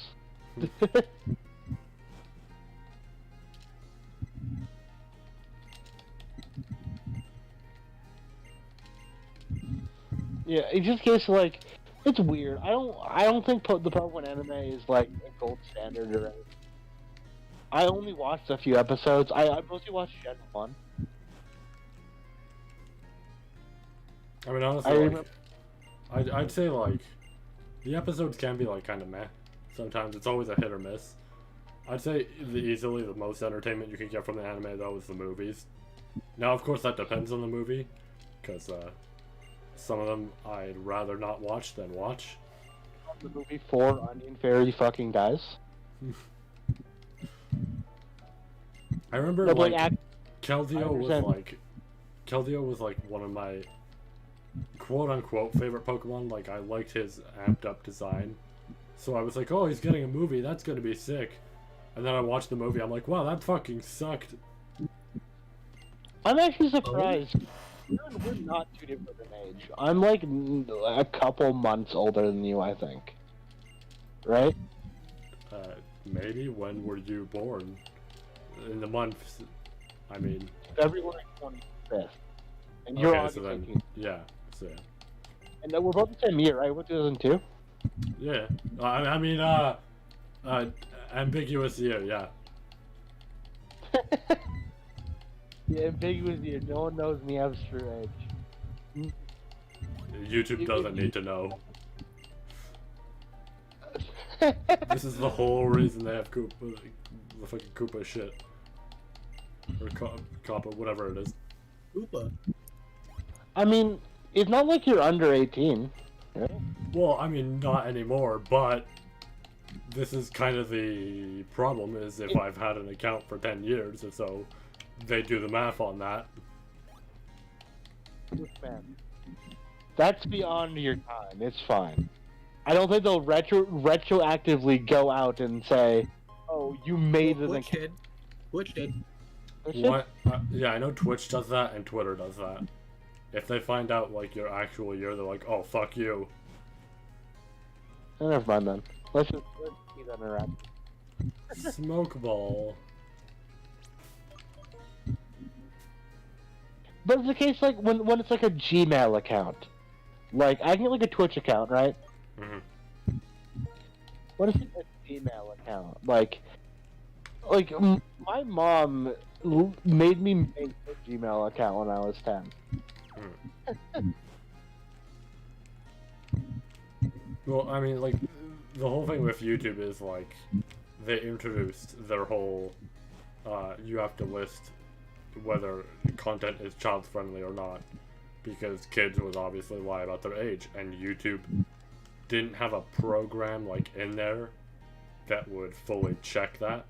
Yeah, it just gets like, it's weird. I don't think the Pokemon anime is like a gold standard or anything. I only watched a few episodes. I mostly watched Gen 1. I mean, honestly, like, I'd say like the episodes can be like kind of meh. Sometimes it's always a hit or miss. I'd say easily the most entertainment you can get from the anime though is the movies. Now, of course, that depends on the movie, because some of them I'd rather not watch than watch. The movie 4 Onion Fairy fucking dies. I remember No, like like, Keldeo was like one of my quote unquote favorite Pokemon. Like I liked his amped up design. So I was like, oh, he's getting a movie, that's gonna be sick. And then I watched the movie, I'm like, wow, that fucking sucked. I'm actually surprised. We're not too different in age. I'm like a couple months older than you, I think. Right? Maybe. When were you born? In the month I mean, February 25th. And you're okay, August so then 18th. yeah, so And we're both the same year, right? What 2002? yeah. Ambiguous year, yeah. Yeah, ambiguous year. No one knows me as true age. YouTube doesn't need to know. This is the whole reason they have Koopa, the fucking Koopa shit. Or Koopa, whatever it is. Koopa. I mean, it's not like you're under 18. Right? Well, I mean, not anymore, but this is kind of the problem, is if I've had an account for 10 years or so, they do the math on that. Man, that's beyond your time. It's fine. I don't think they'll retroactively go out and say, "Oh, you made an Twitch account." did. Twitch did. What? Yeah, I know Twitch does that and Twitter does that. If they find out, like, your actual year, they're like, oh, fuck you. Oh, never mind then. Let's see that interact. Smoke ball. But it's the case like when it's like a Gmail account. Like I can get like a Twitch account, right? Mm-hmm. What is like a Gmail account? Like my mom made me make a Gmail account when I was 10. Well, I mean, like, the whole thing with YouTube is, like, they introduced their whole, you have to list whether content is child-friendly or not, because kids would obviously lie about their age, and YouTube didn't have a program, like, in there that would fully check that.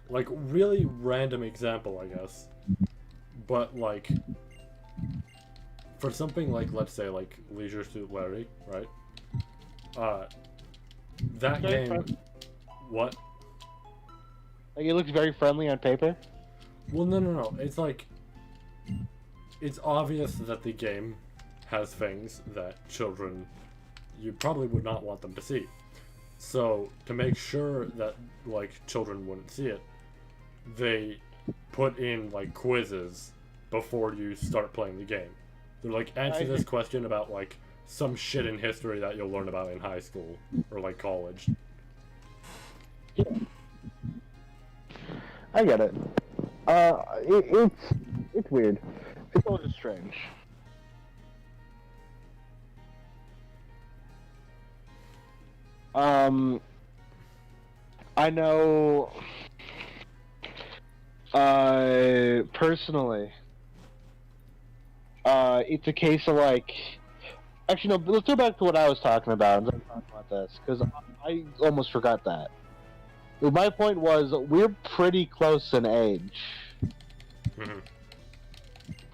Like, really random example, I guess, but, like, for something like, let's say, like, Leisure Suit Larry, right? That Very game... friendly. What? Like it looks very friendly on paper. Well, no. It's like... It's obvious that the game has things that children... You probably would not want them to see. So, to make sure that, like, children wouldn't see it, they put in, like, quizzes before you start playing the game. They're like, answer this question about, like, some shit in history that you'll learn about in high school or, like, college. Yeah. I get it. It's weird. It's a little strange. I know. Personally. It's a case of like, actually no. Let's go back to what I was talking about. I'm talking about this because I almost forgot that. My point was we're pretty close in age,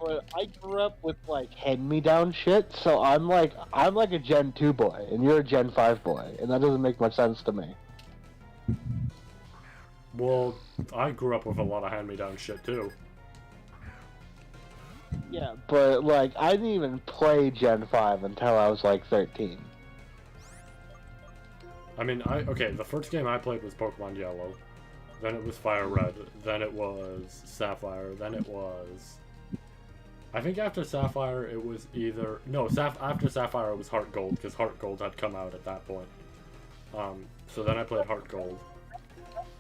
but I grew up with like hand-me-down shit. So I'm like a Gen 2 boy, and you're a Gen 5 boy, and that doesn't make much sense to me. Well, I grew up with a lot of hand-me-down shit too. Yeah, but like I didn't even play Gen 5 until I was like 13. I mean, okay, the first game I played was Pokemon Yellow, then it was Fire Red, then it was Sapphire, then it was... I think after Sapphire it was either... No, after Sapphire it was Heart Gold, because Heart Gold had come out at that point. So then I played Heart Gold.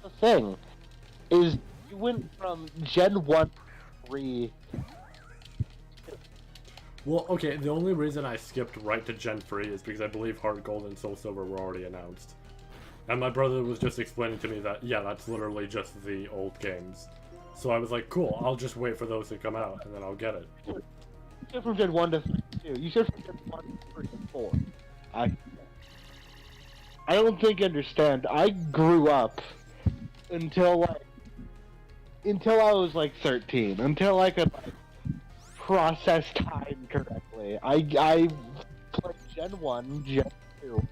The thing is, you went from Gen 1 to 3... Well, okay, the only reason I skipped right to Gen 3 is because I believe Heart Gold and Soul Silver were already announced. And my brother was just explaining to me that, yeah, that's literally just the old games. So I was like, cool, I'll just wait for those to come out, and then I'll get it. You said from Gen 1 to 3, too. You said from Gen 1 to 3 and 4. I don't think you understand. I grew up until I was like 13. Until I could like process time correctly. I played Gen 1, Gen 2.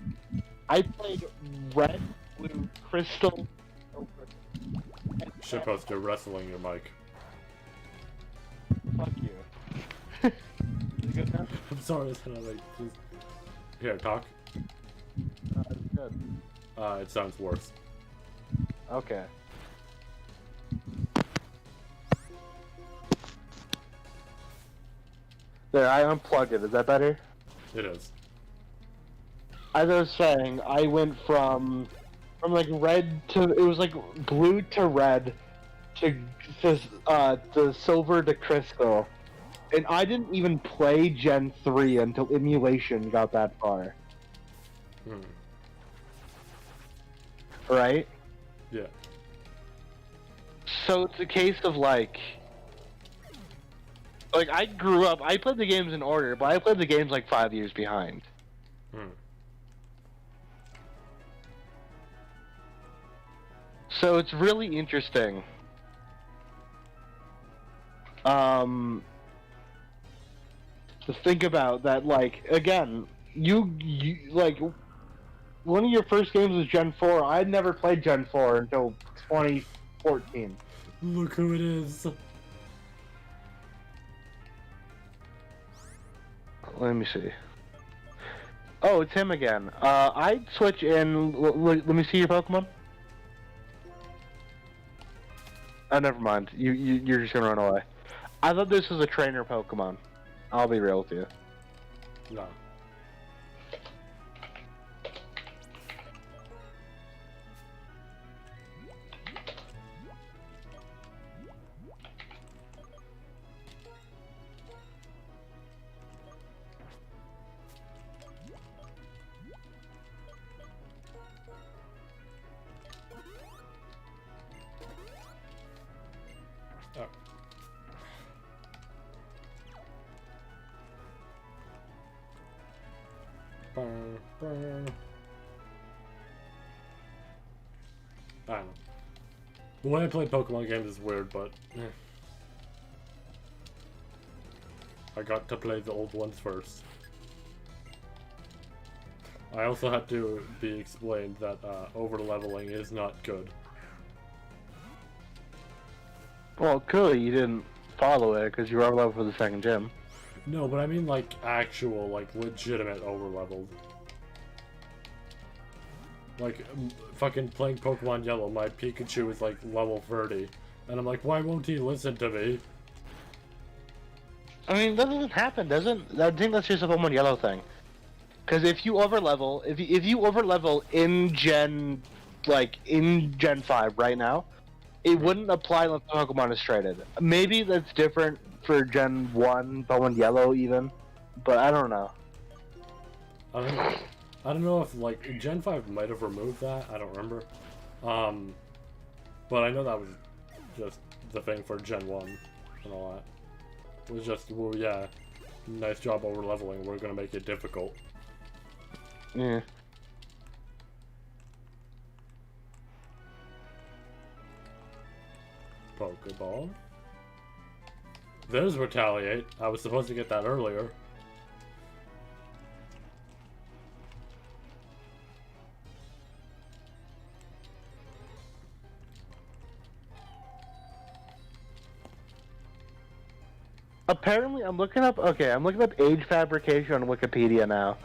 I played Red, Blue, Crystal, Silver. Shitpost, you're wrestling your mic. Fuck you. You good now? I'm sorry, it's kind of like, just... Here, talk. Good. It sounds worse. Okay. There, I unplugged it. Is that better? It is. As I was saying, I went from like red to it was like blue to red to silver to crystal, and I didn't even play Gen 3 until emulation got that far. Right? Yeah. So it's a case of like I grew up. I played the games in order, but I played the games like 5 years behind. So it's really interesting. To think about that, like, again, you like, one of your first games was Gen 4. I'd never played Gen 4 until 2014. Look who it is. Let me see. Oh, it's him again. I'd switch in. Let me see your Pokemon. Oh, never mind. You're just gonna run away. I thought this was a trainer Pokemon. I'll be real with you. No. I don't know. The way I play Pokemon games is weird, but I got to play the old ones first. I also had to be explained that over-leveling is not good. Well, clearly you didn't follow it because you were over for the second gym. No, but I mean like actual, like legitimate over-leveled. Like, fucking playing Pokemon Yellow, my Pikachu is like level 30. And I'm like, why won't he listen to me? I mean, that doesn't happen, does it? I think that's just a Pokemon Yellow thing. Because if you overlevel, if you overlevel in Gen 5 right now, it wouldn't apply unless the Pokemon is traded. Maybe that's different for Gen 1, Pokemon Yellow even, but I don't know. I don't know if, like, Gen 5 might have removed that, I don't remember. But I know that was just the thing for Gen 1 and all that. It was just, well, yeah, nice job over leveling, we're gonna make it difficult. Yeah. Pokeball. There's Retaliate. I was supposed to get that earlier. Apparently, I'm looking up age fabrication on Wikipedia now.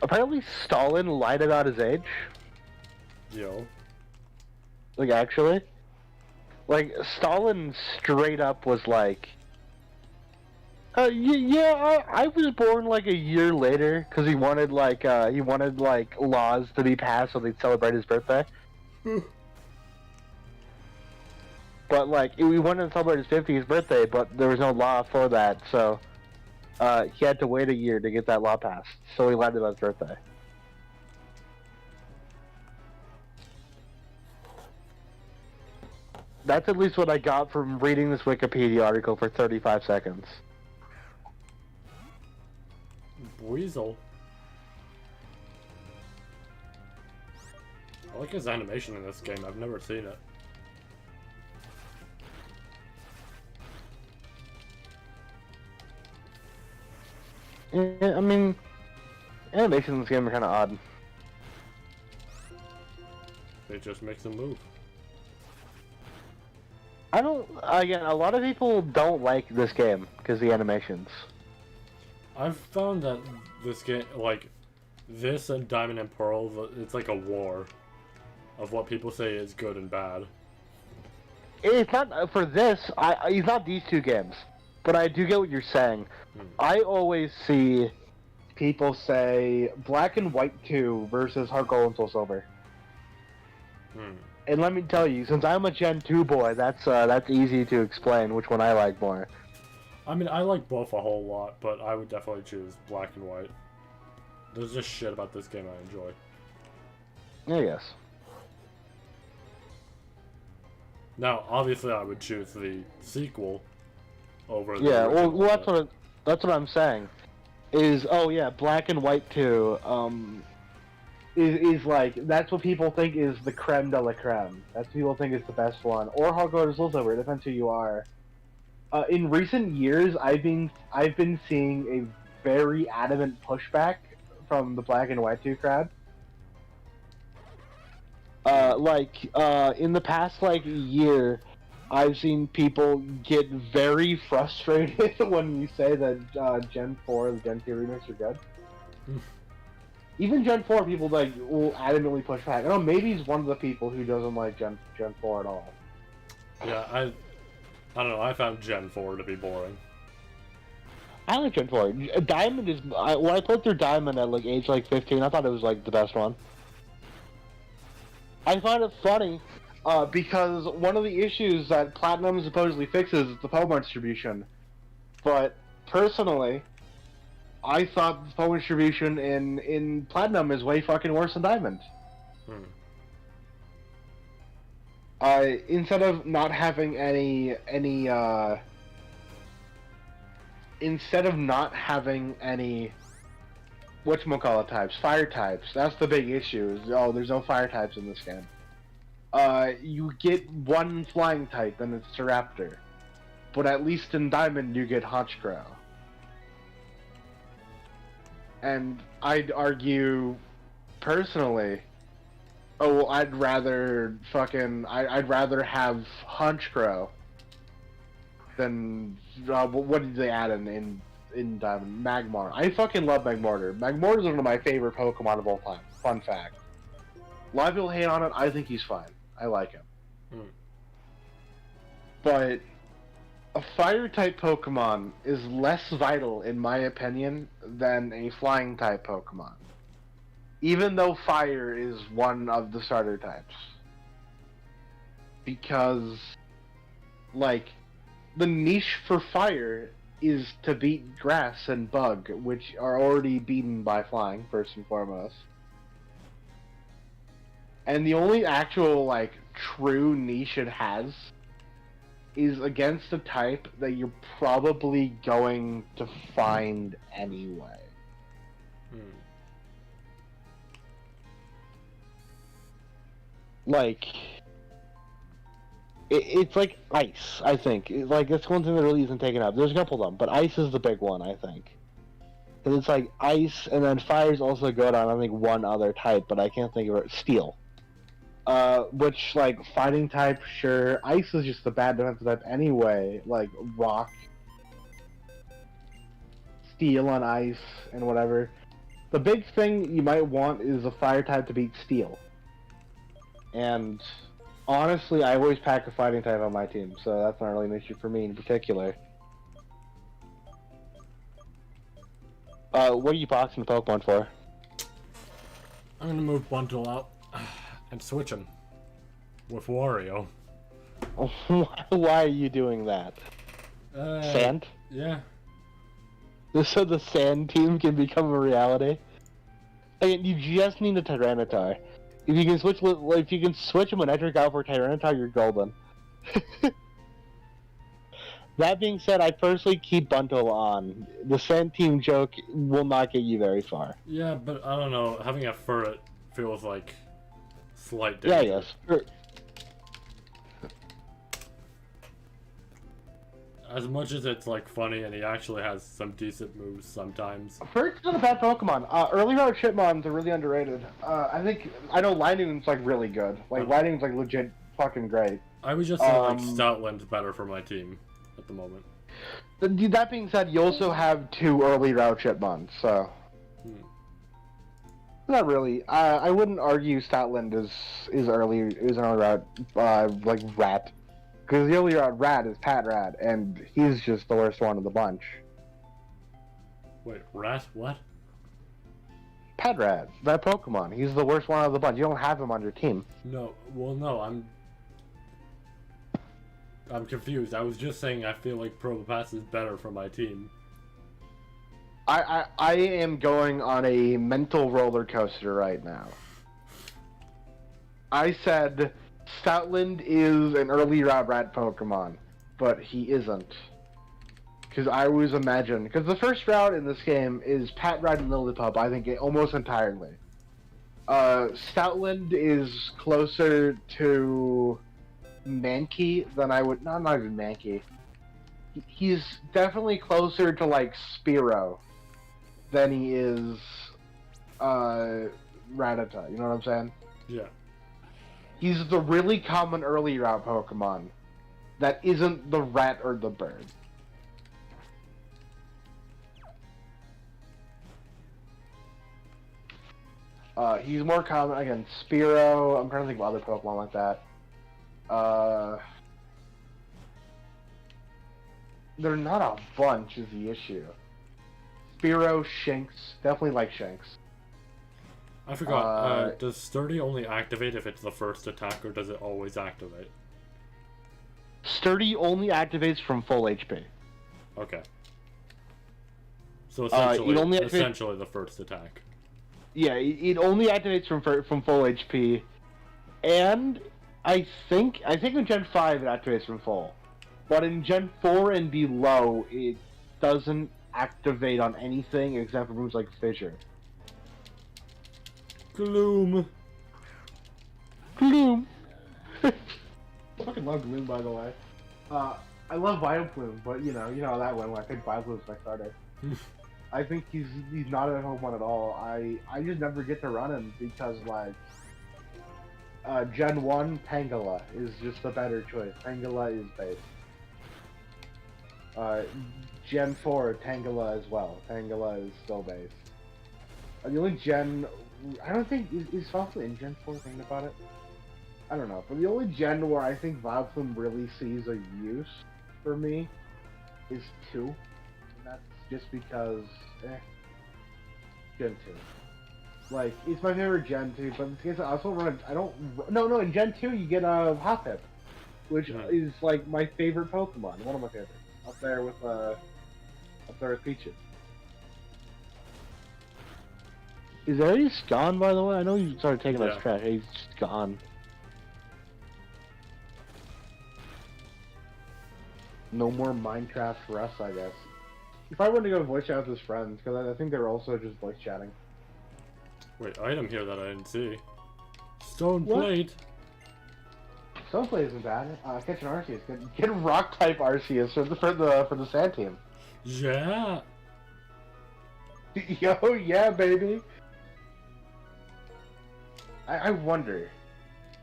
Apparently Stalin lied about his age. Yo. Like, actually? Like, Stalin straight up was like, I was born like a year later, because he wanted laws to be passed so they'd celebrate his birthday. But, like, we wanted to celebrate his 50th birthday, but there was no law for that, so he had to wait a year to get that law passed. So he lied about his birthday. That's at least what I got from reading this Wikipedia article for 35 seconds. Weasel. I like his animation in this game. I've never seen it. Yeah, I mean, animations in this game are kind of odd. It just makes him move. Again, a lot of people don't like this game because of the animations. I've found that this game, like, this and Diamond and Pearl, it's like a war of what people say is good and bad. It's not, for this, it's not these two games. but I do get what you're saying. I always see people say Black and White 2 versus Heart Gold and Soul Silver. And let me tell you, since I'm a Gen 2 boy, that's easy to explain which one I like more. I mean, I like both a whole lot, but I would definitely choose Black and White. There's just shit about this game I enjoy. Yes. Now, obviously, I would choose the sequel over the Yeah, original, well, that's what I'm saying. Is Black and White 2 is like, that's what people think is the creme de la creme. That's what people think is the best one. Or Heart Gold or Soul Silver, it depends who you are. In recent years, I've been seeing a very adamant pushback from the Black and White 2 crowd. In the past year, I've seen people get very frustrated when you say that Gen 4 and Gen 2 remakes are good. Even Gen 4 people will adamantly push back. I know maybe he's one of the people who doesn't like Gen 4 at all. Yeah, I don't know. I found Gen 4 to be boring. I like Gen 4. Diamond is when I played through Diamond at age 15, I thought it was the best one. I find it funny because one of the issues that Platinum supposedly fixes is the Pokemon distribution. But personally, I thought the Pokemon distribution in Platinum is way fucking worse than Diamond. Instead of not having any whatchamacallit types, fire types. That's the big issue. There's no fire types in this game. You get one flying type, and it's Staraptor. But at least in Diamond, you get Honchkrow. And I'd argue, personally, I'd rather have Honchkrow than what did they add in Diamond? Magmar. I fucking love Magmortar. Magmortar is one of my favorite Pokemon of all time. Fun fact. A lot of people hate on it. I think he's fine. I like him. But a Fire-type Pokemon is less vital, in my opinion, than a Flying-type Pokemon. Even though Fire is one of the starter types. Because, the niche for Fire is to beat Grass and Bug, which are already beaten by Flying, first and foremost. And the only actual, true niche it has is against a type that you're probably going to find anyway. It's like Ice, I think. That's one thing that really isn't taken up. There's a couple of them, but Ice is the big one, I think. Because it's Ice, and then Fire's also good on, I think, one other type, but I can't think of it. Steel. Which, fighting type, sure. Ice is just a bad defensive type anyway. Rock. Steel on Ice, and whatever. The big thing you might want is a Fire type to beat Steel. And honestly, I always pack a fighting type on my team, so that's not really an issue for me in particular. What are you boxing the Pokemon for? I'm gonna move Bundle out and switch him with Wario. Why are you doing that? Sand? Yeah. So the Sand team can become a reality? You just need a Tyranitar. If you can switch a Manectric out for Tyranitar, you're golden. That being said, I personally keep Buntle on. The Sand team joke will not get you very far. Yeah, but I don't know. Having a Furret feels like slight danger. Yeah, yes. As much as it's funny and he actually has some decent moves sometimes. Furret's not a bad Pokemon. Early route Chipmons are really underrated. I know Lightning's really good. Lightning's legit fucking great. I would just say Stoutland's better for my team at the moment. That being said, you also have 2 early route Chipmons, so not really. I wouldn't argue Stoutland is an early route rat. Because the only rat is Pat Rat, and he's just the worst one of the bunch. Wait, rat? What? Pat Rat, that Pokemon. He's the worst one of the bunch. You don't have him on your team. No, well, no, I'm confused. I was just saying I feel like Probopass is better for my team. I am going on a mental roller coaster right now. I said Stoutland is an early route rat Pokemon, but he isn't. Because I always imagine, because the first route in this game is Pat Rat and Lillipup, I think almost entirely. Stoutland is closer to Mankey than I would, not even Mankey. He's definitely closer to like Spearow than he is Rattata, you know what I'm saying? Yeah. He's the really common early route Pokemon that isn't the rat or the bird. He's more common, again, Spearow, I'm trying to think of other Pokemon like that. They're not a bunch is the issue. Spearow, Shanks, definitely like Shanks. I forgot, does Sturdy only activate if it's the first attack, or does it always activate? Sturdy only activates from full HP. Okay. So essentially, it only essentially the first attack. Yeah, it only activates from full HP, and I think in Gen 5 it activates from full, but in Gen 4 and below it doesn't activate on anything except for moves like Fissure. Gloom. Gloom. I fucking love Gloom, by the way. I love Vileplume, but you know how that went. I think Vileplume's my starter. I think he's not a Pokemon at all. I just never get to run him because like Gen 1 Tangela is just a better choice. Tangela is base. Gen 4 Tangela as well. Tangela is still base. The only Gen I don't think is Vileplume in Gen 4. Thinking about it, I don't know. But the only Gen where I think Vileplume really sees a use for me is 2. And that's just because, Gen 2. Like, it's my favorite Gen 2, but in this case, I also run No, in Gen 2 you get a Hoppip, which is, like, my favorite Pokemon. One of my favorites. Up there with Pichu. Is Aries gone, by the way? I know you started taking us trash. He's just gone. No more Minecraft for us, I guess. He probably went to go voice chat with his friends, because I think they were also just voice chatting. Wait, item here that I didn't see. Stone What? plate. Stone plate isn't bad. Catch an Arceus. Get rock type Arceus for the Sand team. Yeah. Yo, yeah, baby. I wonder,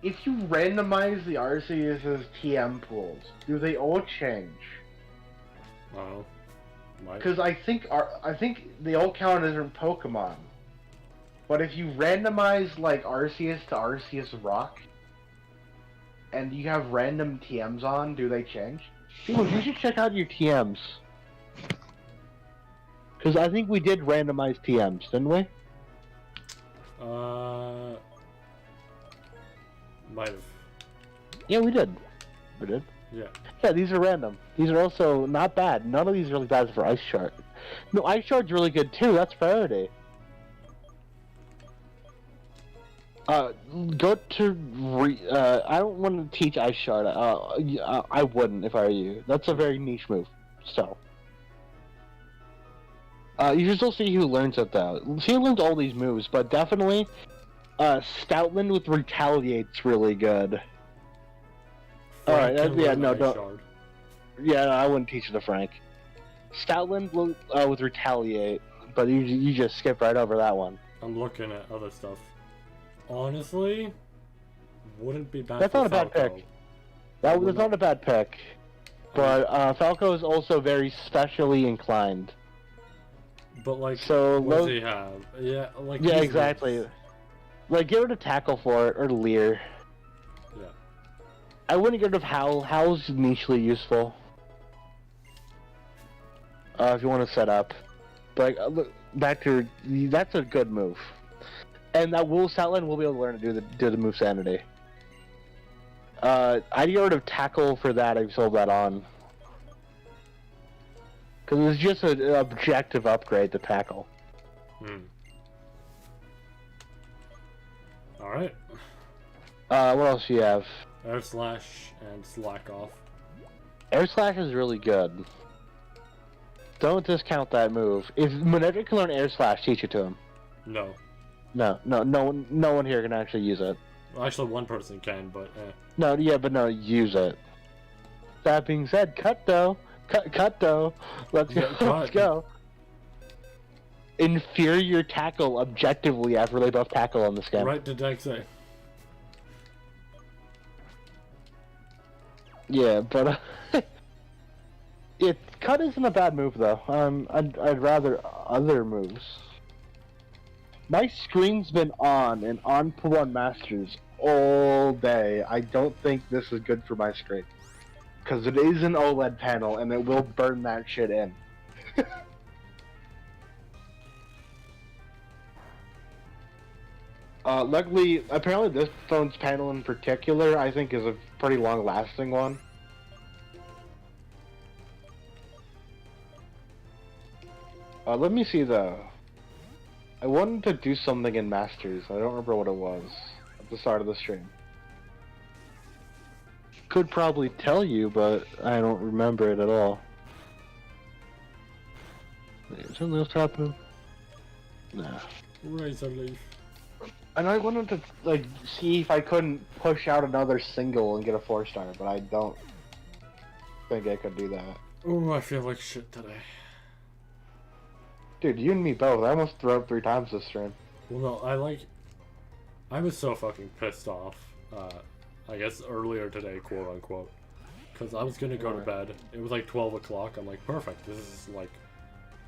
if you randomize the Arceus' TM pools, do they all change? Oh. Because I think they all count as different Pokemon. But if you randomize like Arceus to Arceus Rock, and you have random TMs on, do they change? People, you should check out your TMs. Because I think we did randomize TMs, didn't we? Might have. Yeah, we did. We did. Yeah. Yeah, these are random. These are also not bad. None of these are really bad for Ice Shard. No, Ice Shard's really good too. That's priority. Go to I don't want to teach Ice Shard. I wouldn't if I were you. That's a very niche move. So. You should still see who learns it though. See who learns all these moves, but definitely, Stoutland with Retaliate's really good. Alright, yeah, no, don't. Shard. Yeah, no, I wouldn't teach it to Frank. Stoutland with Retaliate, but you just skip right over that one. I'm looking at other stuff. Honestly, wouldn't be bad. That's for not a bad Falco. pick. That's not a bad pick. But Falco is also very specially inclined. But like, so what does he have? Yeah, like. Yeah, exactly. Like, give it a tackle for it or Leer. Yeah. I wouldn't get rid of Howl. Howl's nichely useful. If you want to set up. But look, that's a good move. And that Wolf Outland will be able to learn to do the move Sanity. I'd get rid of Tackle for that if you sold that on. Because it's just an objective upgrade to Tackle. Alright. What else do you have? Air Slash and Slack Off. Air Slash is really good. Don't discount that move. If Manedric can learn Air Slash, teach it to him. No. No one here can actually use it. Well, actually, one person can, but No, use it. That being said, cut though. Let's go. Let's go. Inferior tackle objectively after they both tackle on this game. Right to Dex A. Yeah, but cut isn't a bad move though. I'd rather other moves. My screen's been on and on for one Masters all day. I don't think this is good for my screen. Because it is an OLED panel and it will burn that shit in. Luckily, apparently this phone's panel in particular, I think is a pretty long-lasting one. Let me see though. I wanted to do something in Masters. I don't remember what it was at the start of the stream. Could probably tell you, but I don't remember it at all. Is something else happening? Nah. Razor Leaf. And I wanted to like see if I couldn't push out another single and get a 4-star, but I don't think I could do that. Oh, I feel like shit today. Dude, you and me both. I almost threw up 3 times this stream. Well, no, I was so fucking pissed off, I guess earlier today, quote unquote. Because I was gonna go to bed. It was like 12 o'clock. I'm like, perfect. This is like,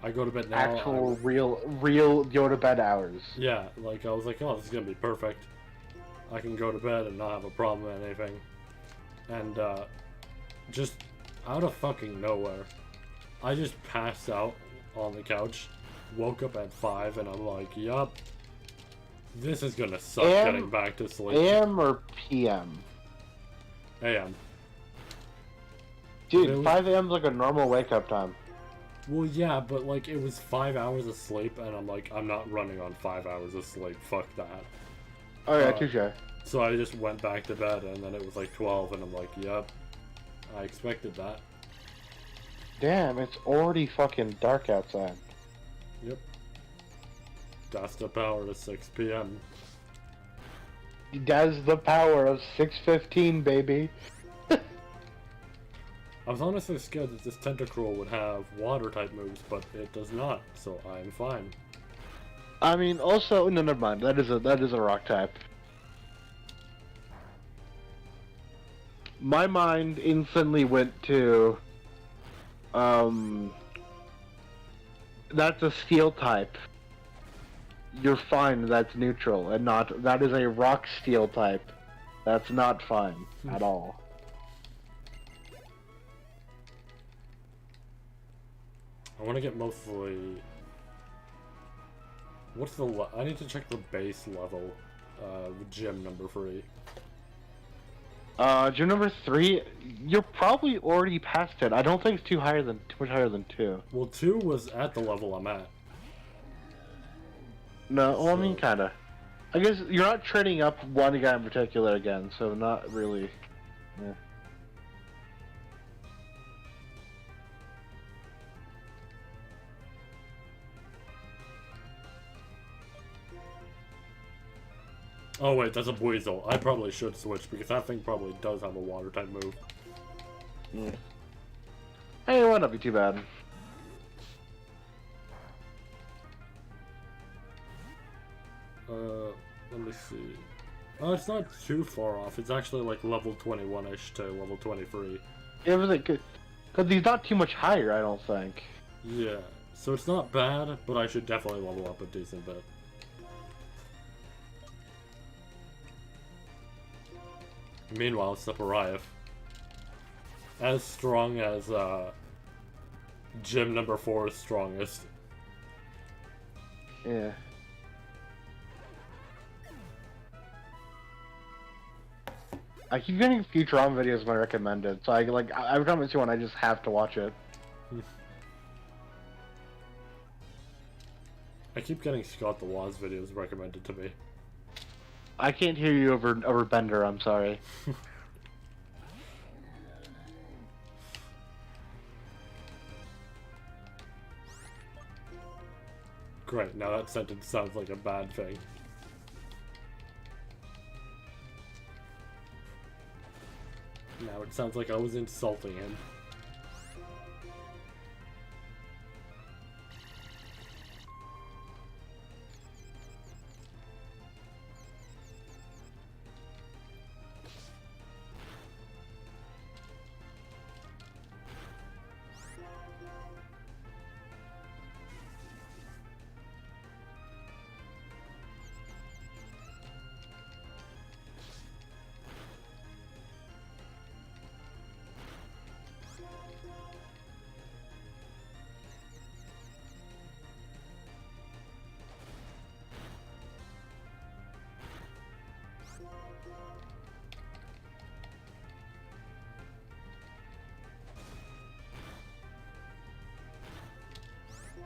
I go to bed now. Actual, real go to bed hours. Yeah, like, I was like, oh, this is gonna be perfect. I can go to bed and not have a problem with anything. And, just out of fucking nowhere, I just passed out on the couch, woke up at 5, and I'm like, yup, this is gonna suck getting back to sleep. AM or PM? AM. Dude, 5 AM's like a normal wake-up time. Well, yeah, but like, it was 5 hours of sleep, and I'm like, I'm not running on 5 hours of sleep, fuck that. Oh yeah, touche. So I just went back to bed, and then it was like 12, and I'm like, yup, I expected that. Damn, it's already fucking dark outside. Yep. That's the power to 6 PM. That's the power of 6:15, baby. I was honestly scared that this Tentacruel would have water-type moves, but it does not, so I'm fine. I mean, also, no, never mind. That is a rock type. My mind instantly went to, that's a steel type. You're fine. That's neutral, and not. That is a rock steel type. That's not fine at all. I want to get mostly... What's the I need to check the base level, gym number 3. Gym number 3, you're probably already past it. I don't think it's too much higher than 2. Well, 2 was at the level I'm at. No, well, I mean, kinda. I guess you're not training up one guy in particular again, so not really. Yeah. Oh wait, that's a Buizel. I probably should switch, because that thing probably does have a water-type move. Yeah. Hey, it won't not be too bad. Let me see. Oh, it's not too far off. It's actually like level 21-ish to level 23. Yeah, but like, because he's not too much higher, I don't think. Yeah, so it's not bad, but I should definitely level up a decent bit. Meanwhile, Separaev, as strong as gym number 4's strongest. Yeah. I keep getting Futurama videos when I recommend it, so every time I see one, I just have to watch it. I keep getting Scott the Woz videos recommended to me. I can't hear you over Bender. I'm sorry. Great. Now that sentence sounds like a bad thing. Now it sounds like I was insulting him.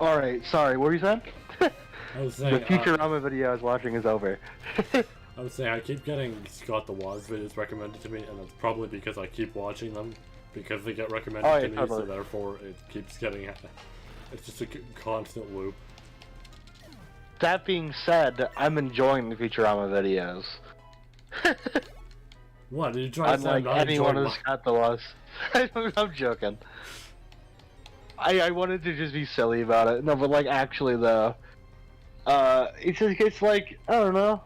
Alright, sorry, what were you saying? I was saying, The Futurama video I was watching is over. I was saying I keep getting Scott the Woz videos recommended to me, and that's probably because I keep watching them, because they get recommended to me, totally. so therefore it keeps getting... It's just a constant loop. That being said, I'm enjoying the Futurama videos. What, did you try to say I'm Unlike not anyone enjoying who's got the was. I'm joking. I wanted to just be silly about it. No, but like actually though, it's like I don't know.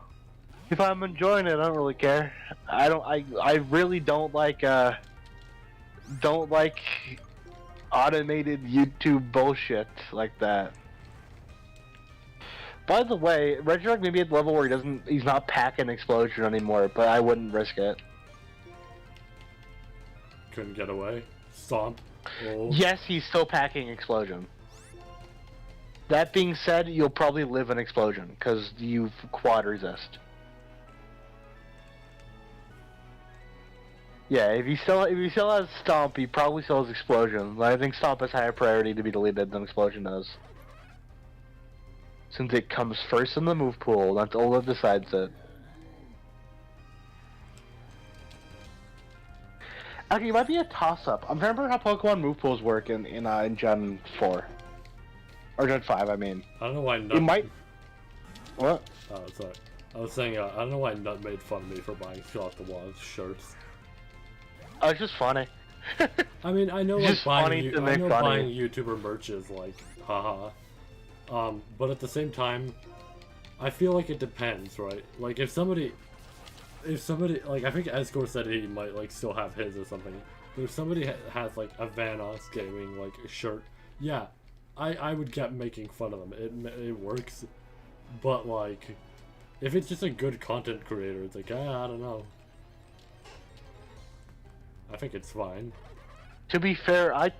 If I'm enjoying it, I don't really care. I really don't like automated YouTube bullshit like that. By the way, Reshiram may be at the level where he's not packing explosion anymore, but I wouldn't risk it. Couldn't get away. Stomp. Oh. Yes, he's still packing explosion. That being said, you'll probably live an explosion because you quad resist. Yeah, if he still has Stomp, he probably still has Explosion. I think Stomp has higher priority to be deleted than Explosion does. Since it comes first in the move pool, that's all that decides it. Actually, it might be a toss-up. I'm trying to remember how Pokemon move pools work in Gen 4. Or Gen 5, I mean. I don't know why Nut... It might... What? Oh, sorry. I was saying, I don't know why Nut made fun of me for buying Scott the Woz shirts. Oh, it's just funny. I mean, I know Just like funny to make buying YouTuber merch is like, haha. But at the same time, I feel like it depends, right? Like if somebody, like I think Escort said he might like still have his or something. But if somebody has like a Vanoss Gaming like shirt, yeah, I would get making fun of them. It works, but like, if it's just a good content creator, it's like I don't know. I think it's fine. To be fair, I,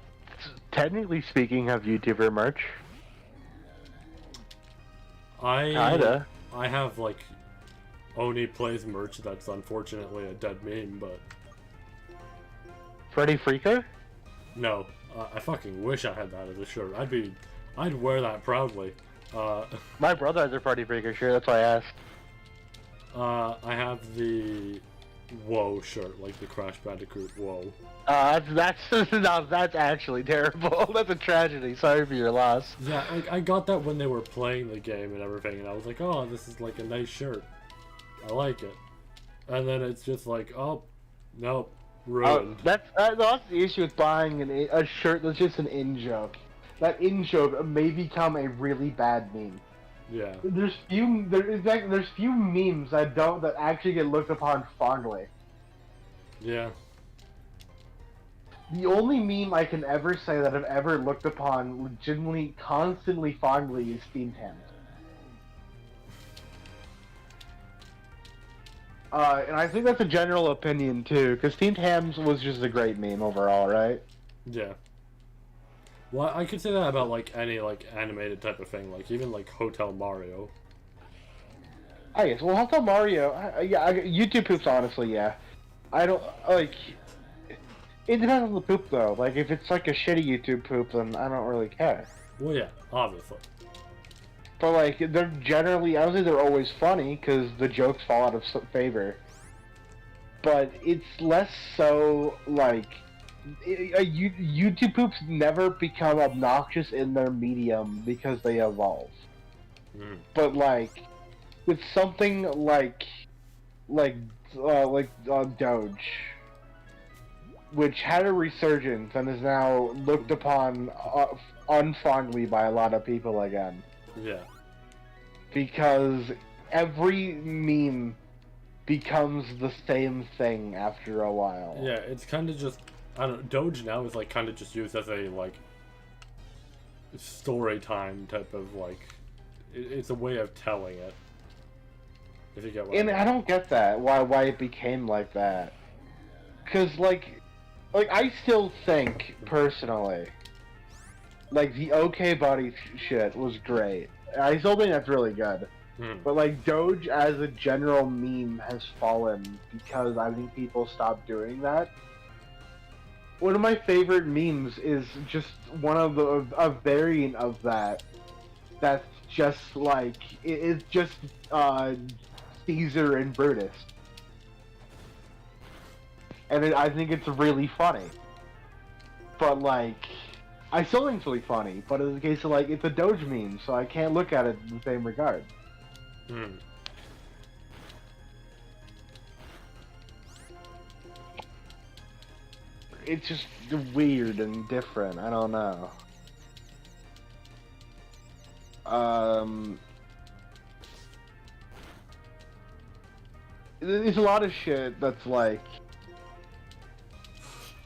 technically speaking, have YouTuber merch. Kinda. I have like Oni Plays merch that's unfortunately a dead meme, but Freddy Freaker? no, I fucking wish I had that as a shirt. I'd wear that proudly. My brother has a Freddy Freaker shirt, that's why I asked. I have the Whoa shirt, like the Crash Bandicoot Whoa. That's no, that's actually terrible. That's a tragedy. Sorry for your loss. Yeah, like I got that when they were playing the game and everything, and I was like, oh, this is like a nice shirt. I like it. And then it's just like, oh, nope, ruined. That's the issue with buying a shirt that's just an in-joke. That in-joke may become a really bad meme. Yeah. There's few memes that actually get looked upon fondly. Yeah. The only meme I can ever say that I've ever looked upon legitimately, constantly fondly is Steam Tams. And I think that's a general opinion too, because Team Tams was just a great meme overall, right? Yeah. Well, I could say that about like any like animated type of thing, like even like Hotel Mario. I guess. Well, Hotel Mario, yeah, YouTube poops, honestly, yeah. I don't, like, it depends on the poop, though. Like, if it's, like, a shitty YouTube poop, then I don't really care. Well, yeah, obviously. But, like, they're generally, I don't think they're always funny, because the jokes fall out of favor. But it's less so, like, YouTube poops never become obnoxious in their medium because they evolve. But, like, with something like Doge, which had a resurgence and is now looked upon unfondly by a lot of people again. Yeah. Because every meme becomes the same thing after a while. Yeah, it's kind of just, I don't know, Doge now is like kind of just used as a like story time type of like, it's a way of telling it. If you get what And I don't get that, why it became like that. Cause like I still think, personally, like the OK Buddy shit was great. I still think that's really good. But like Doge as a general meme has fallen because I think people stopped doing that. One of my favorite memes is just one of a variant of that. That's just like it's just Caesar and Brutus, and I think it's really funny. But like, I still think it's really funny. But it's a case of like, it's a Doge meme, so I can't look at it in the same regard. It's just weird and different. I don't know. There's a lot of shit that's like...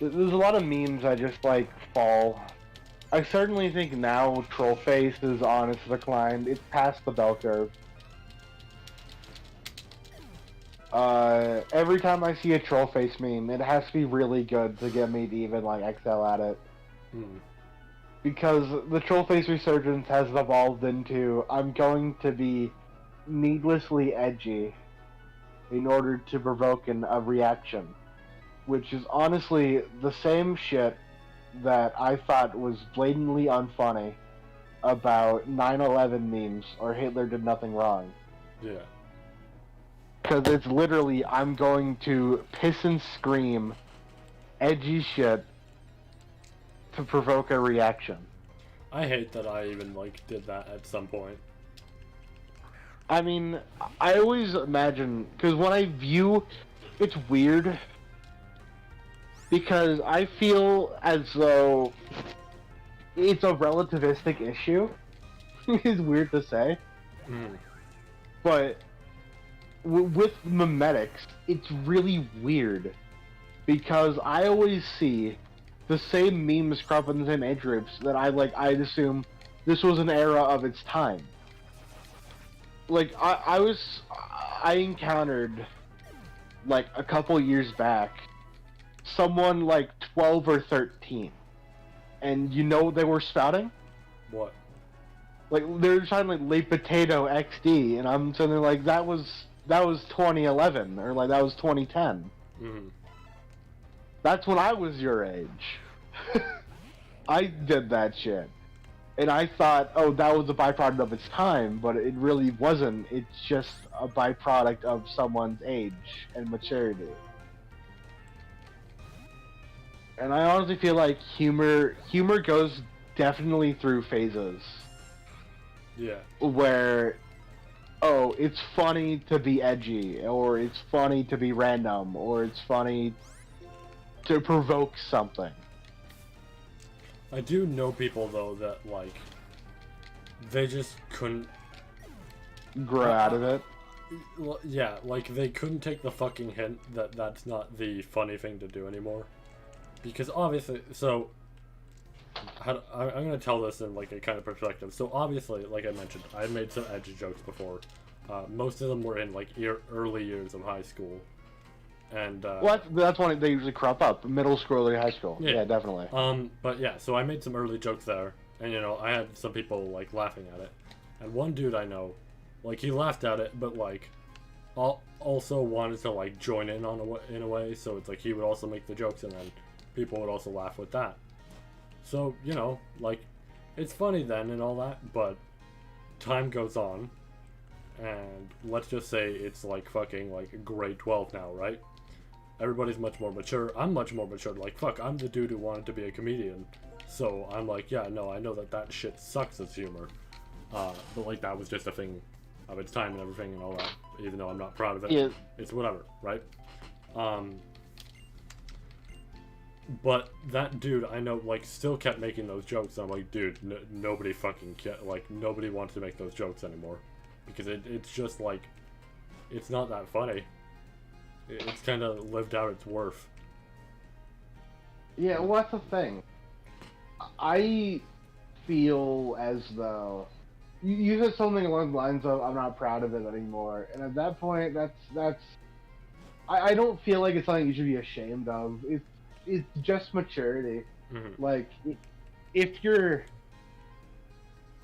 There's a lot of memes that just like fall. I certainly think now Trollface is on its decline. It's past the bell curve. Every time I see a Trollface meme, it has to be really good to get me to even like excel at it. Because the Trollface resurgence has evolved into, I'm going to be needlessly edgy in order to provoke a reaction. Which is honestly the same shit that I thought was blatantly unfunny about 9/11 memes or Hitler did nothing wrong. Yeah. Because it's literally, I'm going to piss and scream edgy shit to provoke a reaction. I hate that I even like did that at some point. I mean, I always imagine, because when I view, it's weird, because I feel as though it's a relativistic issue. It's weird to say. But with memetics, it's really weird. Because I always see the same memes crop up in the same age groups that I'd assume this was an era of its time. Like, I encountered, like, a couple years back, someone like 12 or 13. And you know what they were spouting? What? Like, they were shouting like late potato XD, and I'm sitting there like, that was 2011, or like that was 2010. That's when I was your age. I did that shit. And I thought, oh, that was a byproduct of its time, but it really wasn't. It's just a byproduct of someone's age and maturity. And I honestly feel like humor goes definitely through phases. Yeah. Where, oh, it's funny to be edgy, or it's funny to be random, or it's funny to provoke something. I do know people though that like they just couldn't grow out of it. Yeah, like they couldn't take the fucking hint that that's not the funny thing to do anymore. Because obviously, so I'm gonna tell this in like a kind of perspective. So obviously, like I mentioned, I've made some edgy jokes before. Most of them were in like early years of high school, and Well, that's when they usually crop up. Middle school or high school. Yeah, definitely. But yeah, so I made some early jokes there, and I had some people like laughing at it, and one dude I know, like he laughed at it, but like, also wanted to like join in in a way. So it's like he would also make the jokes, and then people would also laugh with that. So like, it's funny then and all that, but time goes on, and let's just say it's like fucking like grade 12 now, right? Everybody's much more mature. I'm much more mature. Like, fuck, I'm the dude who wanted to be a comedian. So I'm like, yeah, no, I know that shit sucks as humor. But like, that was just a thing of its time and everything and all that. Even though I'm not proud of it. Yeah. It's whatever, right? But that dude, I know, like, still kept making those jokes. And I'm like, dude, nobody fucking nobody wants to make those jokes anymore. Because it's just like, it's not that funny. It's kind of lived out its worth. Yeah, well, that's the thing. I feel as though you said something along the lines of "I'm not proud of it anymore," and at that point, that's. I don't feel like it's something you should be ashamed of. It's just maturity. Mm-hmm. Like, if you're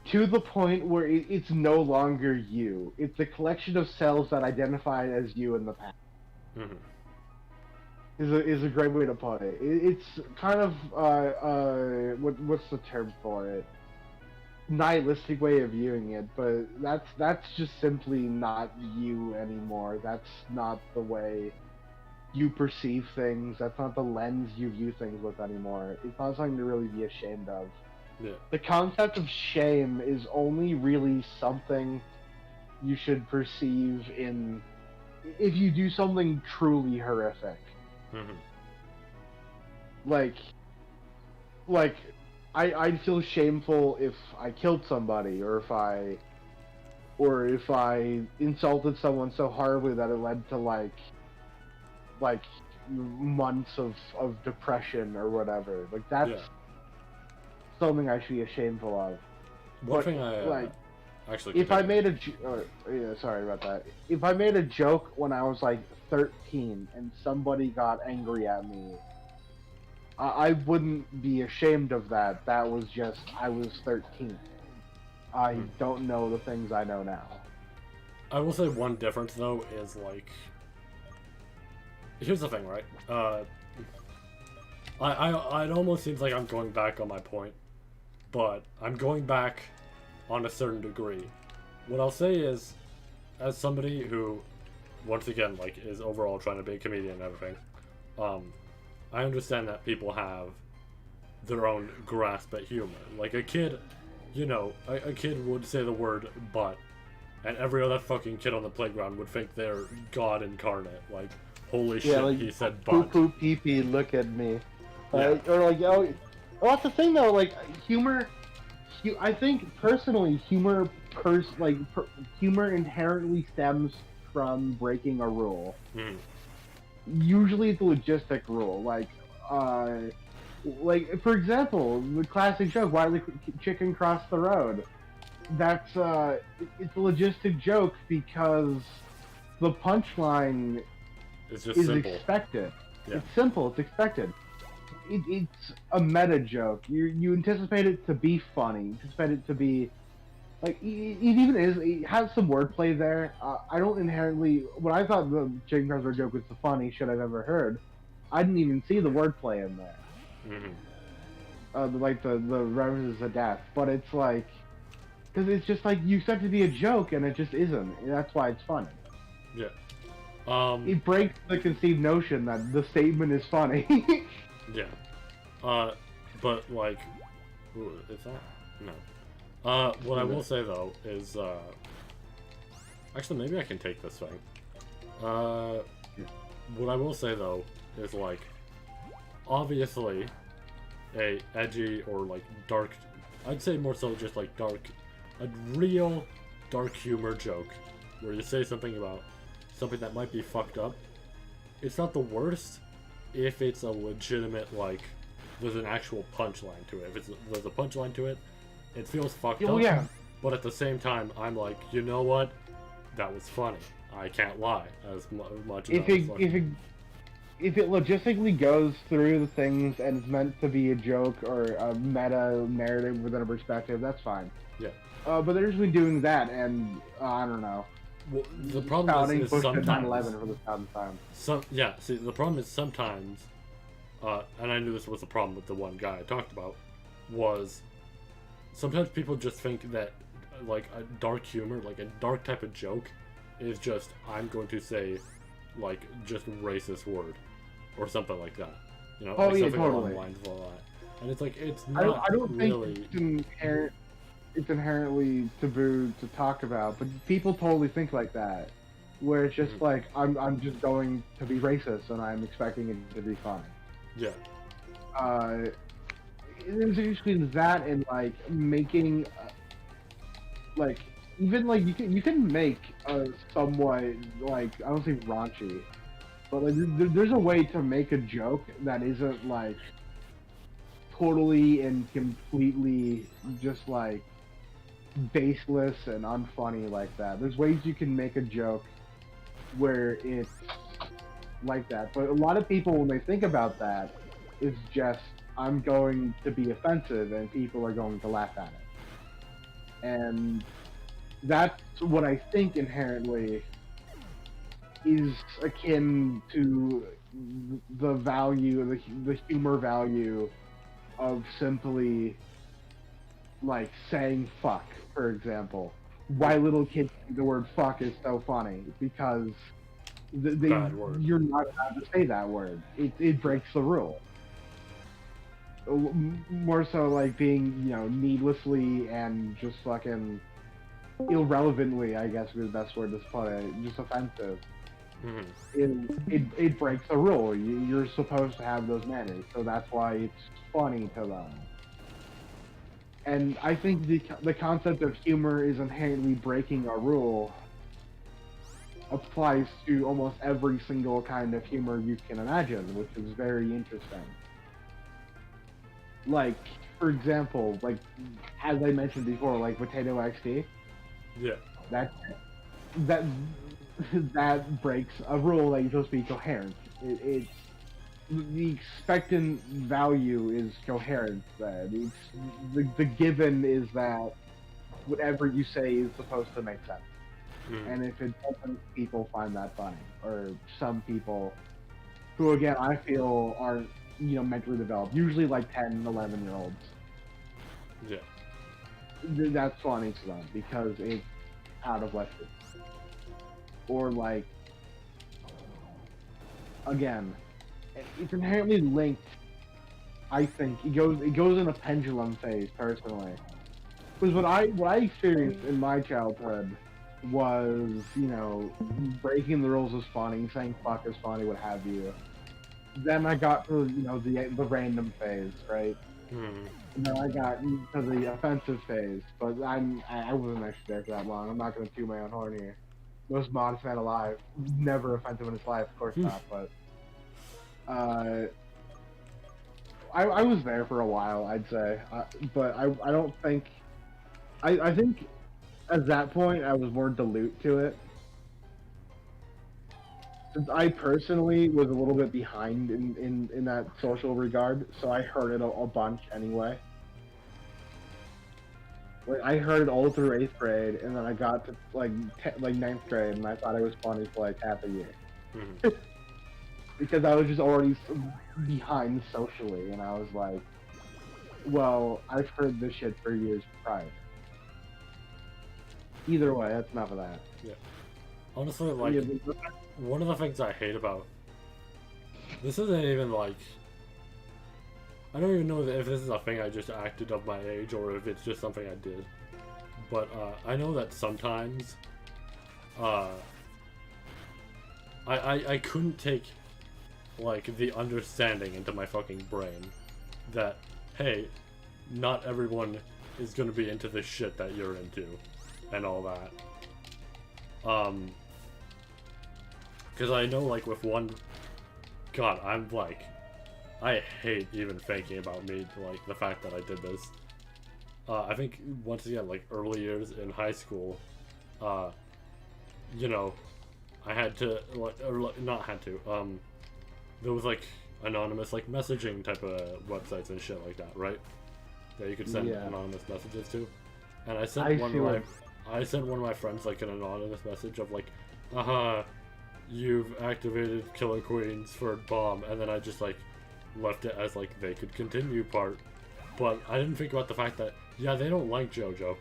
to the point where it's no longer you, it's a collection of cells that identified as you in the past. Mm-hmm. Is a great way to put it. It's kind of what's the term for it? Nihilistic way of viewing it, but that's just simply not you anymore. That's not the way you perceive things. That's not the lens you view things with anymore. It's not something to really be ashamed of. Yeah. The concept of shame is only really something you should perceive in if you do something truly horrific. Mm-hmm. Like I'd feel shameful if I killed somebody, or if I insulted someone so horribly that it led to like months of depression or whatever. Like, that's something I should be shameful of. One thing I actually, if I made sorry about that. If I made a joke when I was like 13 and somebody got angry at me, I wouldn't be ashamed of that. That was just, I was 13. I don't know the things I know now. I will say one difference though is like, here's the thing, right? It almost seems like I'm going back on my point, but I'm going back on a certain degree. What I'll say is, as somebody who, once again, like, is overall trying to be a comedian and everything, I understand that people have their own grasp at humor. Like, a kid, a kid would say the word butt, and every other fucking kid on the playground would think they're God incarnate. Like, holy shit, like, he said poo butt. poo pee pee, look at me. Yeah. Or like, oh, well, that's the thing though. Like, humor. I think personally, humor inherently stems from breaking a rule. Mm. Usually, it's a logistic rule. Like for example, the classic joke: "Why did the chicken cross the road?" That's it's a logistic joke because the punchline It's just is simple. expected. Yeah. It's simple. It's expected. It's a meta joke. You anticipate it to be funny. Anticipate it to be like it has some wordplay there. I don't inherently when I thought the chicken crossword joke was the funny shit I've ever heard, I didn't even see the wordplay in there. Mm-hmm. Like the references to death, but it's like because it's just like you expect it to be a joke and it just isn't. That's why it's funny. Yeah. It breaks the conceived notion that the statement is funny. Yeah. But like, ooh, is that? No. What I will say though is, actually maybe I can take this thing. What I will say though is like, obviously, a edgy or like dark, I'd say more so just like dark, a real dark humor joke, where you say something about something that might be fucked up. It's not the worst if it's a legitimate, like, there's an actual punchline to it. If there's a punchline to it, it feels fucked up. Yeah. But at the same time, I'm like, you know what? that was funny. I can't lie. As much as If that was it funny. if it if it logistically goes through the things and it's meant to be a joke or a meta narrative within a perspective, that's fine. Yeah. But they're usually doing that, and I don't know. Well, the problem Spouting is Bush at sometimes 9/11 for the thousandth time. See, the problem is sometimes, and I knew this was a problem with the one guy I talked about, was sometimes people just think that like a dark humor, like a dark type of joke, is just I'm going to say like just racist word or something like that. You know, Oh, like yeah, something along totally. the lines of all that. And it's like it's I not don't really. think it's inherently taboo to talk about, but people totally think like that, where it's just like I'm just going to be racist and I'm expecting it to be fine. Yeah. There's usually that and like making like even like you can make a somewhat like I don't say raunchy, but like there's a way to make a joke that isn't like totally and completely just like baseless and unfunny like that. There's ways you can make a joke where it's like that, but a lot of people when they think about that, it's just I'm going to be offensive and people are going to laugh at it, and that's what I think inherently is akin to the value, the humor value of simply like saying fuck, for example. Why little kids think the word fuck is so funny because Bad word. you're not allowed to say that word. It breaks the rule. More so like being, you know, needlessly and just fucking irrelevantly, I guess would be the best word to put it, just offensive. It breaks the rule. You're supposed to have those manners, so that's why it's funny to them. And I think the concept of humor is inherently breaking a rule applies to almost every single kind of humor you can imagine, which is very interesting. Like, for example, like as I mentioned before, like Potato XD. Yeah. That breaks a rule that you're supposed to be coherent. It's the expectant value is coherence. The given is that whatever you say is supposed to make sense. And if it doesn't, people find that funny. Or some people who, again, I feel aren't, you know, mentally developed. Usually like 10, 11-year-olds. Yeah. That's funny to them because it's out of left field. Or like, again, it's inherently linked. I think it goes in a pendulum phase personally. Because what I experienced in my childhood was, you know, breaking the rules is funny, saying fuck is funny, what have you. Then I got to, you know, the random phase, right? And then I got to the offensive phase, but I wasn't actually there for that long. I'm not going to toot my own horn here. Most modest man alive, never offensive in his life, of course not. But I was there for a while, I'd say. But I don't think I think at that point I was more dilute to it. Since I personally was a little bit behind in that social regard, so I heard it a bunch anyway. Like I heard it all through 8th grade, and then I got to like 9th grade, and I thought it was funny for like half a year. Because I was just already behind socially, and I was like, well, I've heard this shit for years prior. Either way, that's enough of that. Yeah. Honestly, like, Yeah, one of the things I hate about this isn't even like I don't even know if this is a thing I just acted of my age or if it's just something I did. But I know that sometimes I couldn't take like the understanding into my fucking brain that hey, not everyone is gonna be into the shit that you're into and all that. Because I know, like, with one... God, I'm, like... I hate even thinking about me, like, the fact that I did this. I think, once again, like, early years in high school, you know, I had to, not had to, there was like anonymous like messaging type of websites and shit like that, right? That you could send anonymous messages to. And I sent I sent one of my friends like an anonymous message of like, you've activated Killer Queens for bomb, and then I just like left it as like they could continue part. But I didn't think about the fact that they don't like JoJo.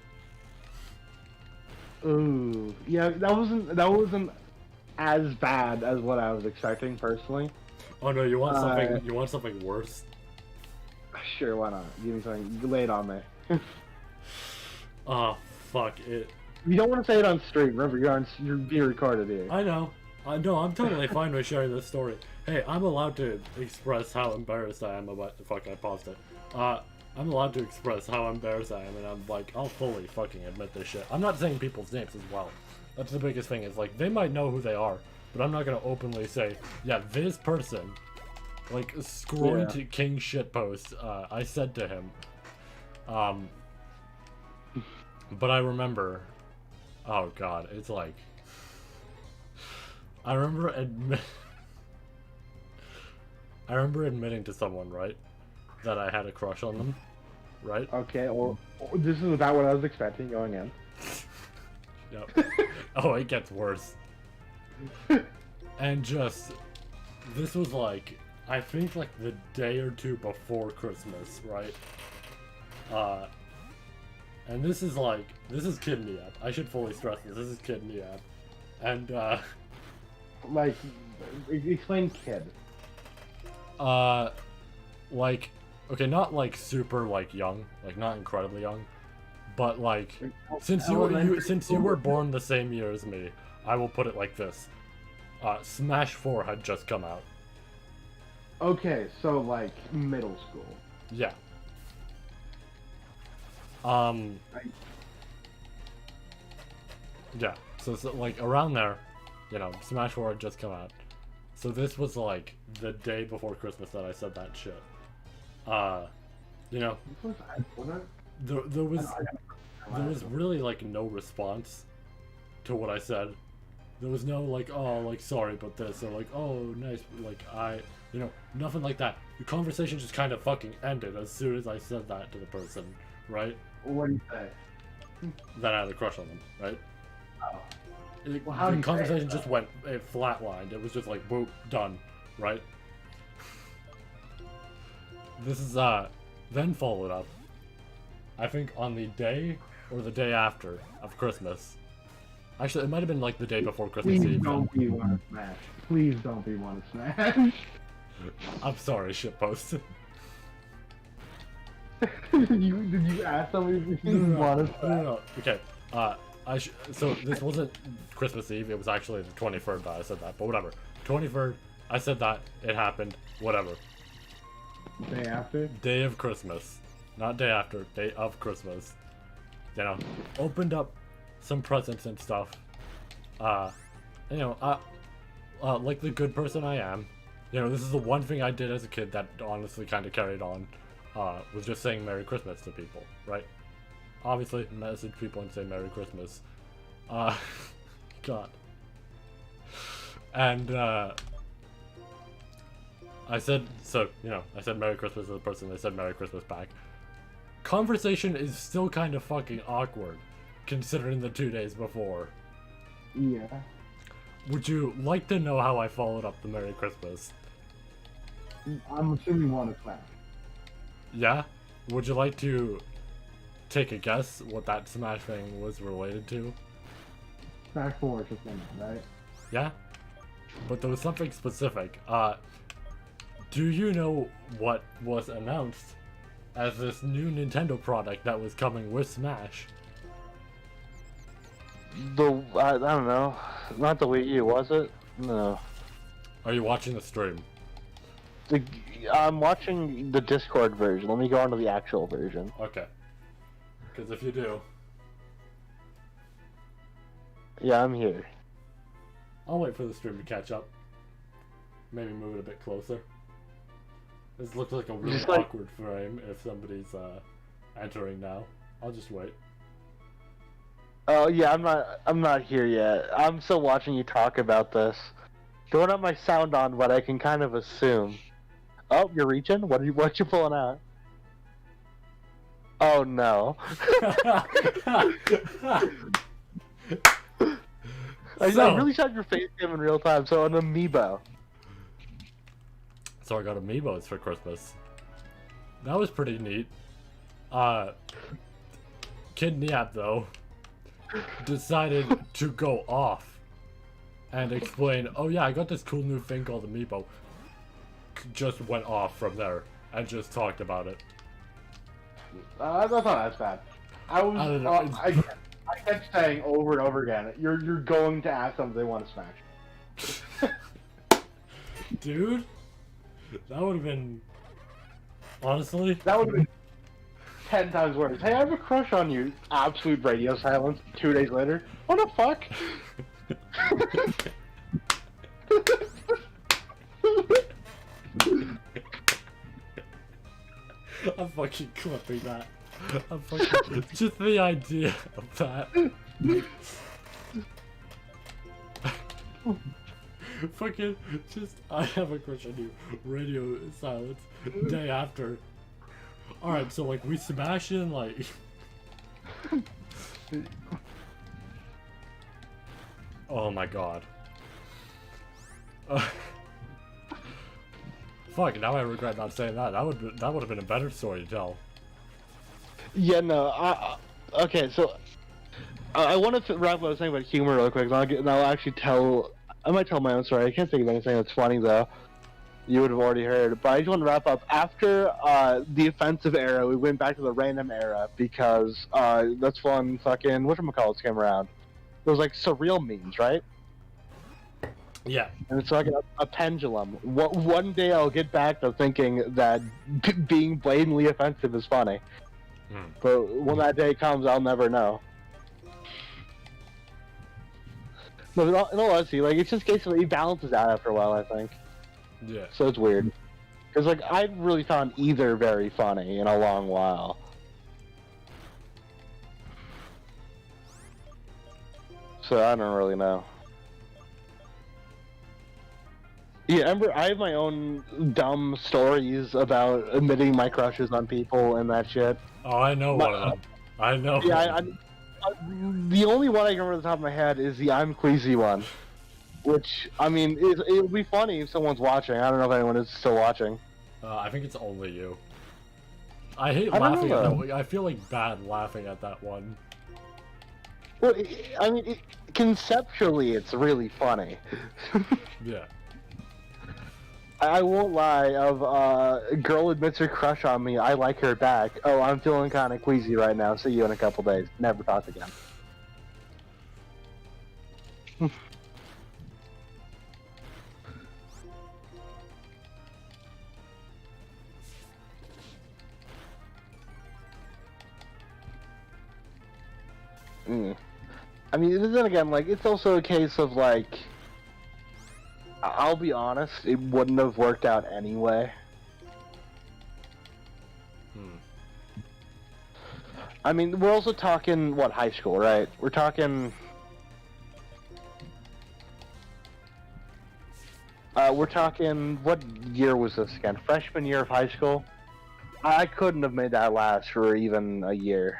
Ooh, yeah, that wasn't as bad as what I was expecting personally. Oh no, you want something? You want something worse? Sure, why not? Give me something. Lay it on me. Oh fuck it. You don't want to say it on stream. Remember, you're being recorded here. I know. No, I'm totally fine with sharing this story. Hey, I'm allowed to express how embarrassed I am about. Fuck, I paused it. I'm allowed to express how embarrassed I am, and I'm like, I'll fully fucking admit this shit. I'm not saying people's names as well. That's the biggest thing. Is like they might know who they are, but I'm not gonna openly say, yeah, this person, like scrolling to King shitpost. I said to him, but I remember. Oh god, it's like. I remember admitting to someone, right, that I had a crush on them, right? Okay, or this is about what I was expecting going in. Yep. Oh, it gets worse. And just, this was like, I think like the day or two before Christmas, right? And this is Kid Niab. I should fully stress this. This is Kid Niab. And, like, explain kid. Like, okay, not like super like young, like not incredibly young, but like since you were born the same year as me, I will put it like this: Smash 4 had just come out. Okay, so like middle school. Yeah. Yeah. So like around there, you know, Smash 4 had just come out. So this was like the day before Christmas that I said that shit. You know, there was really like no response to what I said. There was no like, oh, like sorry about this, or like, oh, nice, like you know, nothing like that. The conversation just kind of fucking ended as soon as I said that to the person, right? What do you say? That I had a crush on them, right? Oh. The conversation just went, it flatlined. It was just like, boop, done, right? This is, then followed up, I think on the day or the day after of Christmas. Actually, it might have been like the day before Christmas Eve. Please don't be one to smash. Please don't be one to smash. I'm sorry, shitpost. Did you ask somebody if you want to smash? No. Okay, so this wasn't Christmas Eve, it was actually the 23rd that I said that, but whatever. 23rd, I said that, it happened, whatever. Day after? Day of Christmas. Not day after, day of Christmas. You know, opened up some presents and stuff. You know, like the good person I am, you know, this is the one thing I did as a kid that honestly kind of carried on, was just saying Merry Christmas to people, right? Obviously, message people and say Merry Christmas. God. And, I said, so, you know, I said Merry Christmas to the person, they said Merry Christmas back. Conversation is still kind of fucking awkward, considering the 2 days before. Yeah. Would you like to know how I followed up the Merry Christmas? I'm assuming you want to smash. Yeah? Would you like to take a guess what that Smash thing was related to? Smash 4 is just in it, right? Yeah? But there was something specific. Do you know what was announced as this new Nintendo product that was coming with Smash? I don't know. Not the Wii U, was it? No. Are you watching the stream? I'm watching the Discord version. Let me go on to the actual version. Okay. Because if you do... Yeah, I'm here. I'll wait for the stream to catch up. Maybe move it a bit closer. This looks like a really awkward frame if somebody's entering now. I'll just wait. Oh yeah, I'm not here yet. I'm still watching you talk about this. Don't have my sound on, but I can kind of assume. Oh, you're reaching? What you pulling out? Oh no. I really shot your face cam in real time, so an amiibo. So I got amiibos for Christmas. That was pretty neat. Kid Niap, though, decided to go off and explain, oh yeah, I got this cool new thing called amiibo. Just went off from there and just talked about it. That's not as bad. I don't know. I kept saying over and over again, you're going to ask them if they want to smash. Dude, that would have been... Honestly? That would have been 10 times worse. Hey, I have a crush on you. Absolute radio silence. 2 days later. What the fuck? I'm fucking clipping that. I'm fucking... Just the idea of that. Fucking just... I have a crush on you. Radio silence. Day after. Alright, so like we smash in like... Oh my god. Fuck, now I regret not saying that. That would have been a better story to tell. Yeah, no, okay, so I want to wrap up what I was saying about humor real quick, and I'll actually I might tell my own story. I can't think of anything that's funny, though. You would have already heard, but I just want to wrap up. After the offensive era, we went back to the random era, because that's when fucking whatchamacallits came around. It was like surreal memes, right? Yeah. And it's like a pendulum. One day I'll get back to thinking that being blatantly offensive is funny. But when that day comes, I'll never know. No, in all honesty, like, it's just basically, it balances out after a while, I think. Yeah. So it's weird. Because, like, I haven't really found either very funny in a long while. So I don't really know. Yeah, remember, I have my own dumb stories about admitting my crushes on people and that shit. Oh, I know one of them. I know. Yeah, the only one I can remember off the top of my head is the I'm queasy one. Which, I mean, it would be funny if someone's watching. I don't know if anyone is still watching. I think it's only you. I hate laughing at that one. I feel like bad laughing at that one. Well, I mean, conceptually, it's really funny. Yeah. I won't lie, a girl admits her crush on me, I like her back. Oh, I'm feeling kind of queasy right now, see you in a couple days. Never talk again. I mean, then again, like, it's also a case of, like, I'll be honest, it wouldn't have worked out anyway. I mean, we're also talking, what, high school, right? We're talking... what year was this again? Freshman year of high school? I couldn't have made that last for even a year.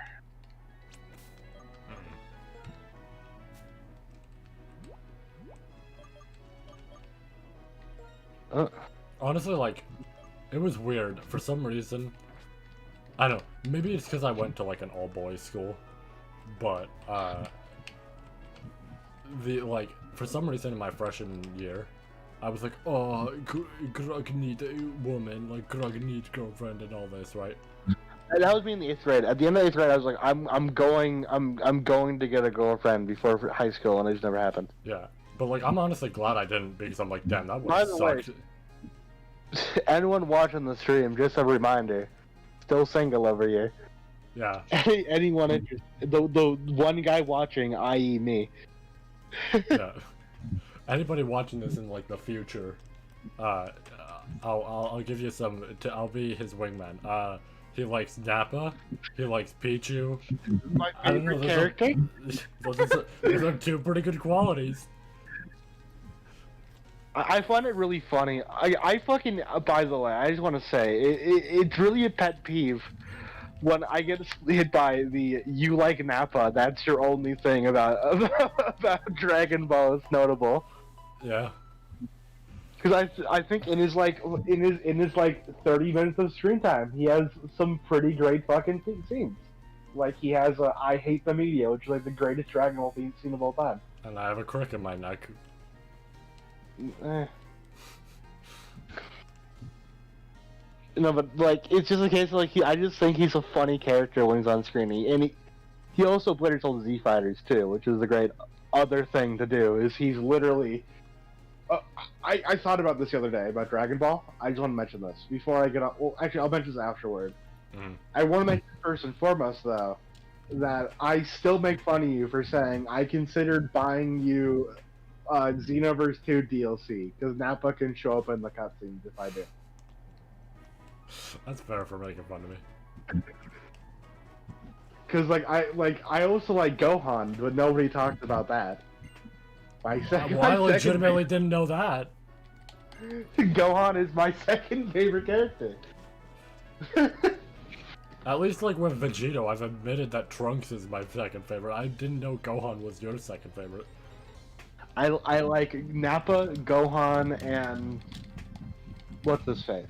Honestly, like, it was weird. For some reason, I don't know, maybe it's because I went to, like, an all-boys school, but, for some reason in my freshman year, I was like, oh, Grug need a woman, like, Grug need girlfriend and all this, right? And that was me in the 8th grade. At the end of the 8th grade, I was like, I'm going to get a girlfriend before high school, and it just never happened. Yeah, but, like, I'm honestly glad I didn't, because I'm like, damn, that would have sucked. Anyone watching the stream, just a reminder, still single over here. Yeah. Anyone interested? The one guy watching, i.e. me. Yeah. Anybody watching this in like the future, I'll give you some. I'll be his wingman. He likes Nappa. He likes Pichu. My I don't know. favorite character. Those are two pretty good qualities. I find it really funny. I fucking, by the way, I just want to say, it's really a pet peeve when I get hit by the "you like Nappa, that's your only thing about about Dragon Ball is notable." Yeah. Because I think in his like 30 minutes of screen time, he has some pretty great fucking scenes. Like he has "I Hate the Media," which is like the greatest Dragon Ball scene of all time. And I have a crick in my neck. No, but like it's just a case of like I just think he's a funny character when he's on screen. He also Blitter told Z Fighters too, which is a great other thing to do. Is he's literally. I thought about this the other day about Dragon Ball. I just want to mention this before I get up. Well, actually, I'll mention this afterward. I want to mention first and foremost though that I still make fun of you for saying I considered buying you Xenoverse 2 DLC because Nappa can show up in the cutscenes if I do. That's fair for making fun of me. Cause I also like Gohan, but nobody talked about that. Well, I legitimately didn't know that. Gohan is my second favorite character. At least like with Vegito, I've admitted that Trunks is my second favorite. I didn't know Gohan was your second favorite. I like Nappa, Gohan, and what's his face?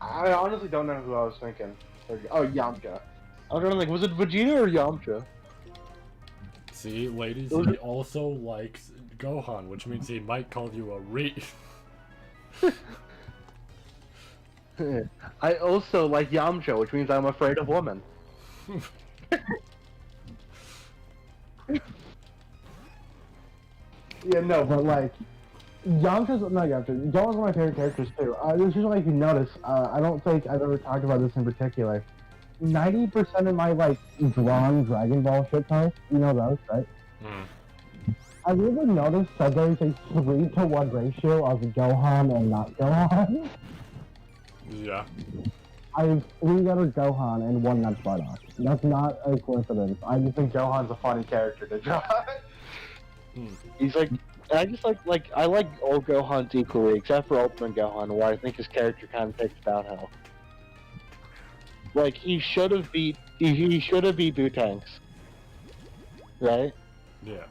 I honestly don't know who I was thinking. Oh, Yamcha. I was trying to think, was it Vegeta or Yamcha? See, ladies, he also likes Gohan, which means he might call you a re. I also like Yamcha, which means I'm afraid of women. Yeah, no, but like, Gohan's one of my favorite characters too. This is like if you notice, I don't think I've ever talked about this in particular. 90% of my like drawn Dragon Ball shit posts, you know those, right? I really noticed that there's a 3-to-1 ratio of Gohan and not Gohan. Yeah. I have 3 that are Gohan and 1 that's Bardock. That's not a coincidence. I just think Gohan's a funny character to draw. He's like, I just like I like all Gohans equally, except for Ultimate Gohan, where I think his character kind of takes downhill. Like he should have beat Bootanks, right? Yeah.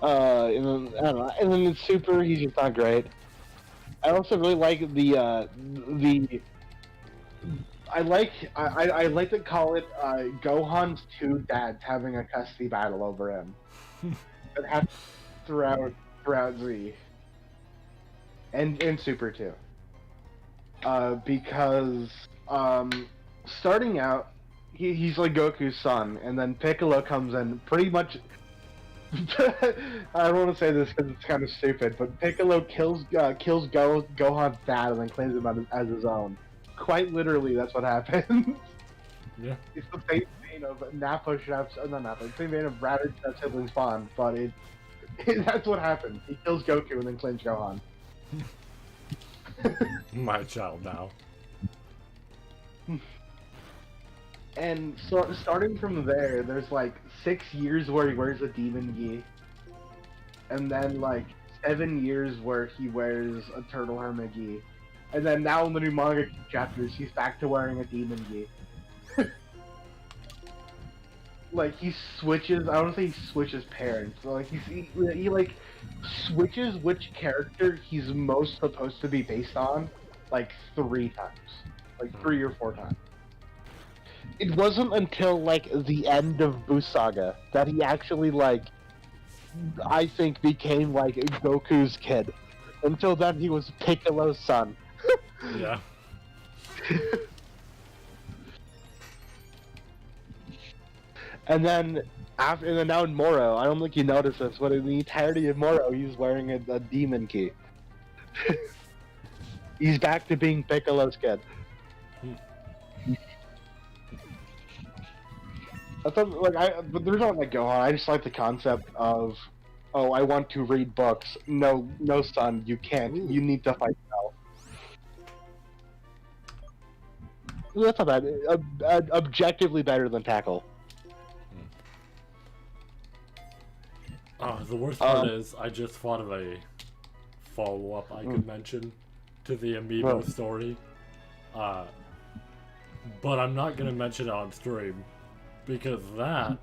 And then I don't know. And then in Super, he's just not great. I also really like I like to call it Gohan's 2 dads having a custody battle over him. It happens throughout Z and Super too. Because starting out, he's like Goku's son, and then Piccolo comes in pretty much. I don't want to say this because it's kind of stupid, but Piccolo kills Gohan's dad and then claims him as his own. Quite literally, that's what happens. Yeah. It's the same vein of Nappa not Nappa, the same vein of Raditz Chef's sibling spawn, but that's what happens. He kills Goku and then claims Gohan. My child now. And so, starting from there, there's like 6 years where he wears a demon gi, and then like 7 years where he wears a turtle hermit gi, and then now in the new manga chapters, he's back to wearing a demon gi. Like he switches. I don't say he switches parents. So, like he like switches which character he's most supposed to be based on, like 3 times, like 3 or 4 times. It wasn't until like the end of Boost Saga that he actually like, I think, became like Goku's kid. Until then, he was Piccolo's son. Yeah. And then now in Moro, I don't think you noticed this, but in the entirety of Moro, he's wearing a demon key. He's back to being Piccolo's kid. I thought, but there's not like Gohan. I just like the concept of oh, I want to read books. No, no, son, you can't. Ooh. You need to fight now. That's not bad. Objectively better than tackle. The worst part is, I just thought of a follow-up I could mention to the amiibo story. But I'm not gonna mention it on stream because that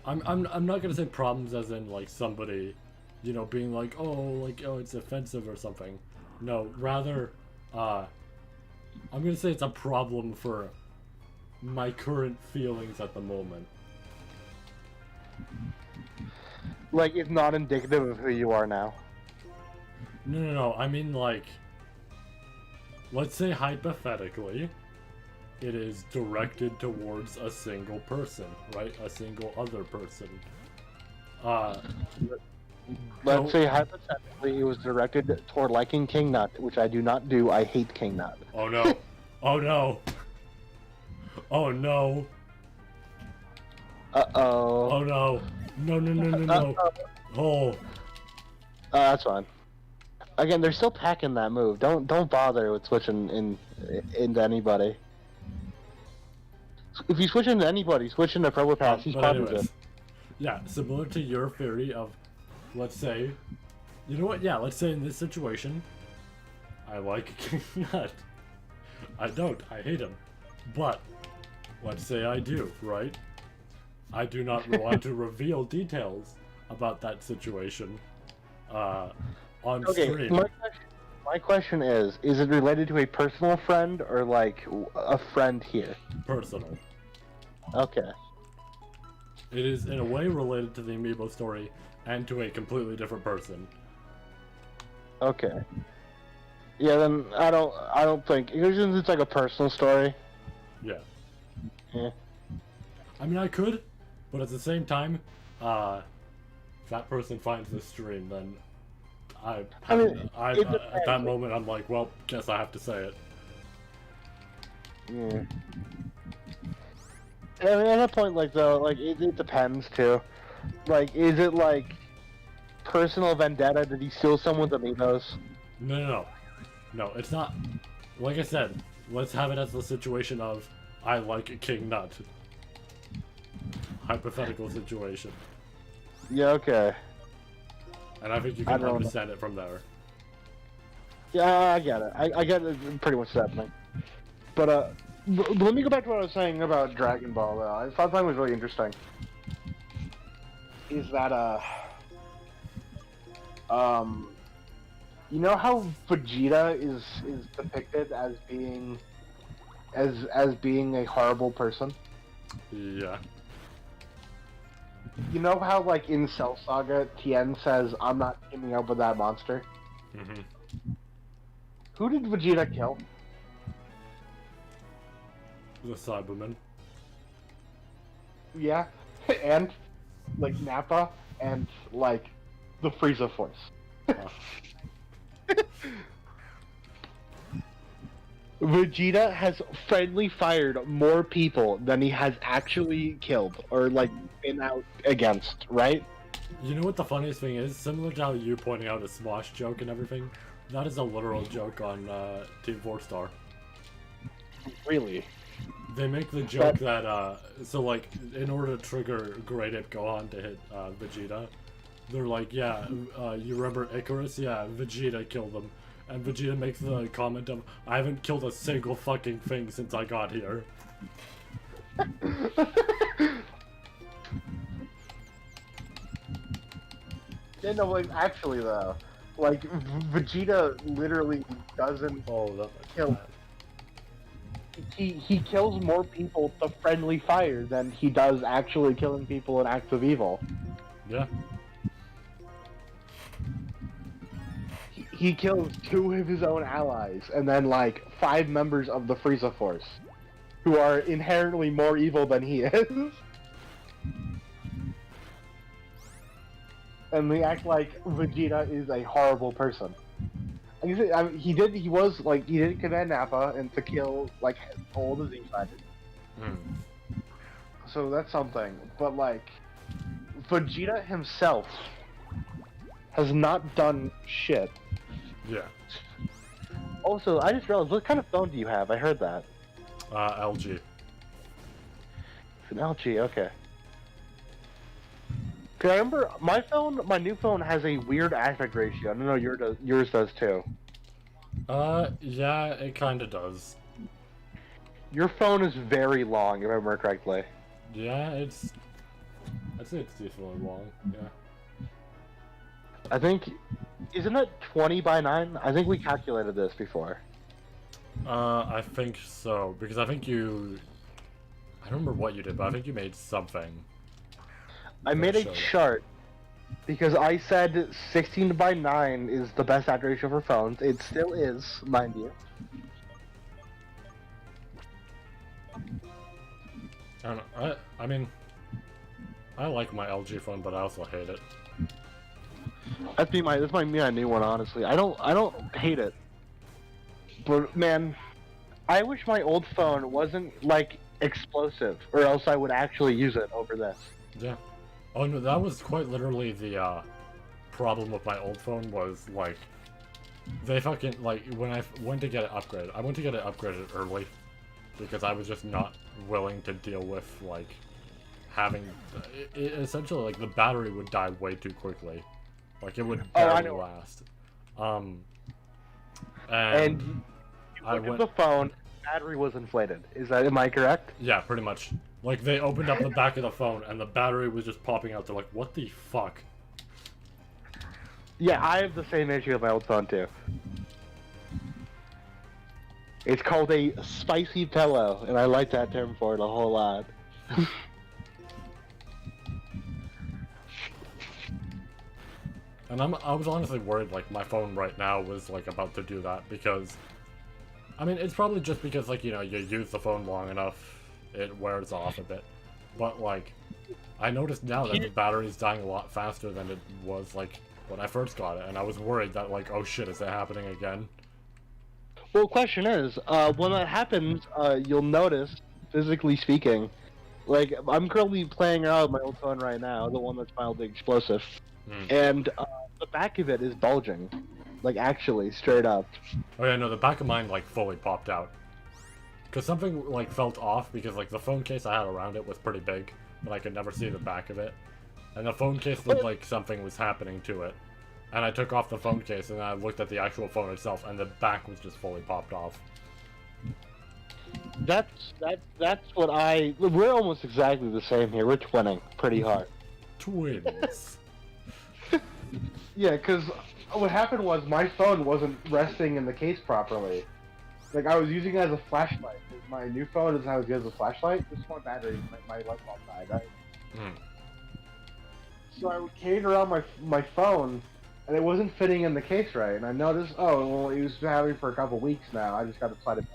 I'm not gonna say problems as in like somebody, you know, being like, oh it's offensive or something. No, rather, I'm gonna say it's a problem for my current feelings at the moment. Like, it's not indicative of who you are now. No. I mean, like, let's say hypothetically, it is directed towards a single person, right? A single other person. Let's say hypothetically it was directed toward liking King Nut, which I do not do. I hate King Nut. Oh no. Oh no. Oh no. Uh-oh. Oh no. No. Oh. That's fine. Again, they're still packing that move. Don't bother with switching into anybody. If you switch into anybody, switch into Pro Pass, he's probably good. Yeah, similar to your theory of, let's say, you know what? Yeah, let's say in this situation, I like King Nut. I don't. I hate him. But let's say I do, right? I do not want to reveal details about that situation on stream. My question is it related to a personal friend or like a friend here? Personal. Okay. It is in a way related to the amiibo story and to a completely different person. Okay. Yeah, then I don't think it's like a personal story. Yeah. Yeah. I mean, I could, but at the same time, if that person finds this stream, then at that moment, I'm like, well, guess I have to say it. Yeah. I mean, at that point, like, though, like, it depends, too. Like, is it, like, personal vendetta? Did he steal someone's amiibos? No, it's not. Like I said, let's have it as the situation of, I like King Nut. Hypothetical situation. Yeah, okay. And I think you can understand it from there. Yeah, I get it. I get it pretty much happening. But let me go back to what I was saying about Dragon Ball, though. I thought that was really interesting. Is that, you know how Vegeta is depicted as being a horrible person? Yeah. You know how, like, in Cell Saga, Tien says, I'm not teaming up with that monster? Mm-hmm. Who did Vegeta kill? The Cyberman. Yeah, and, like, Nappa, and, like, the Frieza Force. Vegeta has friendly fired more people than he has actually killed, or, like, been out against, right? You know what the funniest thing is? Similar to how you pointing out a Smosh joke and everything, that is a literal joke on Team 4-Star. Really? They make the joke that, so like, in order to trigger Great Ape Gohan to hit Vegeta, they're like, yeah, you remember Icarus? Yeah, Vegeta killed him. And Vegeta makes the comment of, I haven't killed a single fucking thing since I got here. Yeah, no, like, actually, though, like, Vegeta literally doesn't kill. He kills more people to friendly fire than he does actually killing people in acts of evil. Yeah. He kills 2 of his own allies, and then, like, 5 members of the Frieza Force, who are inherently more evil than he is. And they act like Vegeta is a horrible person. And he did command Nappa and to kill, like, all the Z-Fighters. So that's something. But, like, Vegeta himself has not done shit. Yeah. Also, I just realized, what kind of phone do you have? I heard that. LG. It's an LG, okay. Cause I remember my new phone has a weird aspect ratio. I don't know, yours does too. Yeah, it kinda does. Your phone is very long, if I remember correctly. Yeah, I'd say it's decently long, yeah. I think, isn't it 20 by 9? I think we calculated this before. I think so, because I think you... I don't remember what you did, but I think you made something. I made a showed it. chart, because I said 16 by 9 is the best aspect ratio for phones. It still is, mind you. I don't know, I mean... I like my LG phone, but I also hate it. That's my new one, honestly. I don't hate it. But man, I wish my old phone wasn't like explosive, or else I would actually use it over this. Yeah. Oh no, that was quite literally the problem with my old phone was like they fucking like when I went to get it upgraded. I went to get it upgraded early because I was just not willing to deal with like having essentially like the battery would die way too quickly. Like it would barely last. And you I looked went at the phone, battery was inflated. Am I correct? Yeah, pretty much. Like they opened up the back of the phone and the battery was just popping out. They're like, what the fuck? Yeah, I have the same issue with my old phone too. It's called a spicy pillow, and I like that term for it a whole lot. And I was honestly worried like my phone right now was like about to do that because I mean it's probably just because like you know you use the phone long enough it wears off a bit. But like I noticed now that the battery's dying a lot faster than it was like when I first got it and I was worried that like oh shit is it happening again? Well, question is, when that happens, you'll notice, physically speaking, like, I'm currently playing around with my old phone right now, the one that's mildly explosive, and the back of it is bulging. Like, actually, straight up. Oh yeah, no, the back of mine, like, fully popped out. Because something, like, felt off, because, like, the phone case I had around it was pretty big, but I could never see the back of it. And the phone case looked like something was happening to it. And I took off the phone case, and I looked at the actual phone itself, and the back was just fully popped off. That's what we're almost exactly the same here. We're twinning pretty hard. Twins. Yeah, because what happened was my phone wasn't resting in the case properly. Like, I was using it as a flashlight. My new phone doesn't have it as a flashlight. This one battery, my light bulb died, right? So I carried around my phone, and it wasn't fitting in the case right. And I noticed, oh, well, it was having for a couple weeks now. I just got to plug it in.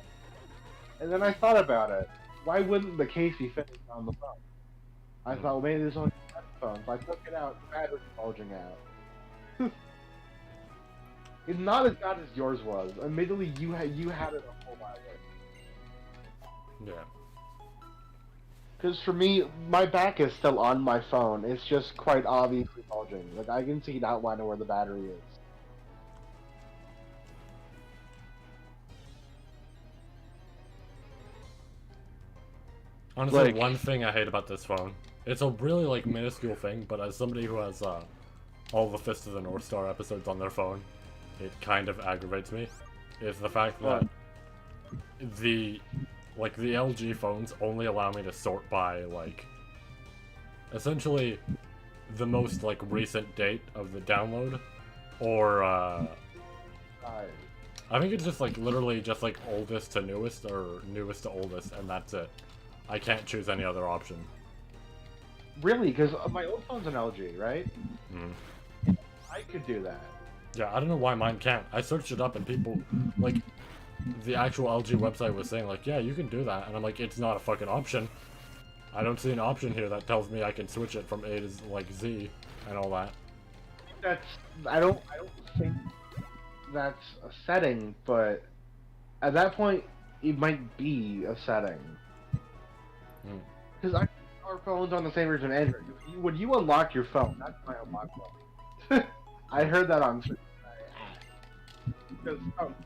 And then I thought about it. Why wouldn't the case be fitting on the phone? I thought, well, maybe this one's a phone. If I took it out, the battery's bulging out. It's not as bad as yours was. Admittedly, you had it a whole lot worse. Yeah. Because for me, my back is still on my phone. It's just quite obviously bulging. Like, I can see an outline of where the battery is. Honestly, Like, one thing I hate about this phone, it's a really, like, minuscule thing, but as somebody who has, all the Fist of the North Star episodes on their phone, it kind of aggravates me, is the fact that the LG phones only allow me to sort by, like, essentially the most, like, recent date of the download, or, I think it's just, like, literally just, like, oldest to newest, or newest to oldest, and that's it. I can't choose any other option. Really? Because my old phone's an LG, right? I could do that. Yeah, I don't know why mine can't. I searched it up and people, like, the actual LG website was saying, like, yeah, you can do that. And I'm like, it's not a fucking option. I don't see an option here that tells me I can switch it from A to, like, Z and all that. I don't think that's a setting, but at that point, it might be a setting. Because our phones on the same version of Android. When you unlock your phone, that's my unlock phone. I heard that on. Because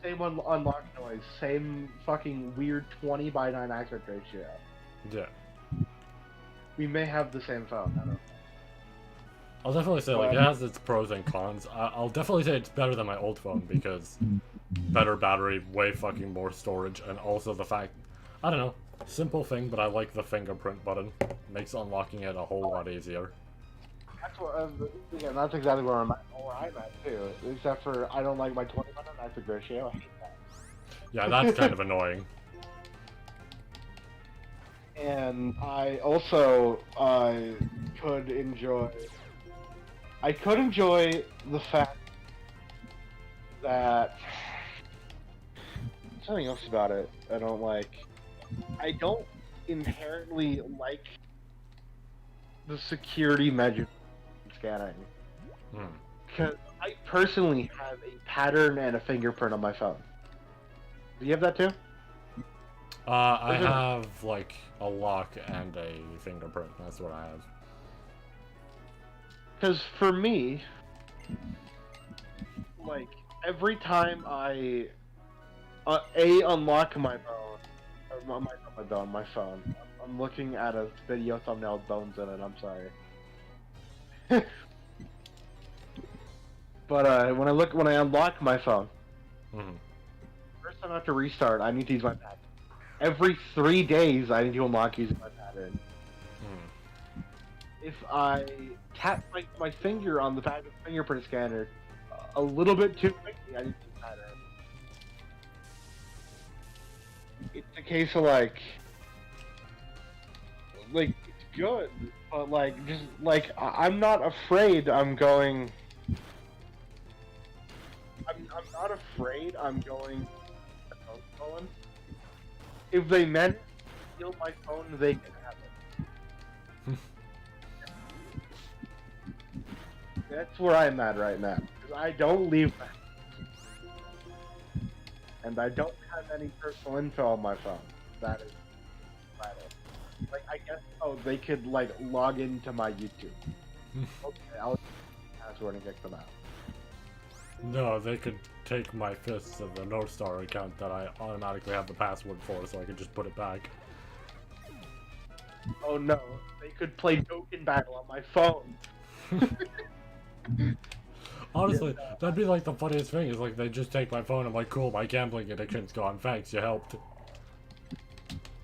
same unlock noise, same fucking weird 20:9 aspect ratio. Yeah. We may have the same phone. I don't know. I'll definitely say like it has its pros and cons. I'll definitely say it's better than my old phone because better battery, way fucking more storage, and also the fact, I don't know, simple thing, but I like the fingerprint button. Makes unlocking it a whole lot easier. That's what, again, that's exactly where I'm at too. Except for I don't like my 20:9 aspect ratio. I hate that. Yeah, that's kind of annoying. And I also could enjoy the fact that something else about it I don't like. I don't inherently like the security measure scanning. Because I personally have a pattern and a fingerprint on my phone. Do you have that too? I have like a lock and a fingerprint. That's what I have. Because for me, like every time I unlock my phone, or my phone, I'm looking at a video thumbnail with bones in it. I'm sorry. But when I unlock my phone, first time I have to restart, I need to use my pattern. Every 3 days, I need to unlock using my pattern. If I tap my finger on the back of the fingerprint scanner a little bit too quickly, I need to use pattern. It's a case of like it's good, but I'm not afraid. I'm not afraid. I'm going. If they meant to steal my phone, they can have it. That's where I'm at right now. Because I don't leave my and I don't have any personal info on my phone. That is vital. I guess, they could, log into my YouTube. Okay, I'll password and kick them out. No, they could take my Fists of the North Star account that I automatically have the password for, so I could just put it back. Oh no, they could play Dokkan Battle on my phone. Honestly, that'd be the funniest thing, is they just take my phone, I'm like, cool, my gambling addiction's gone, thanks, you helped.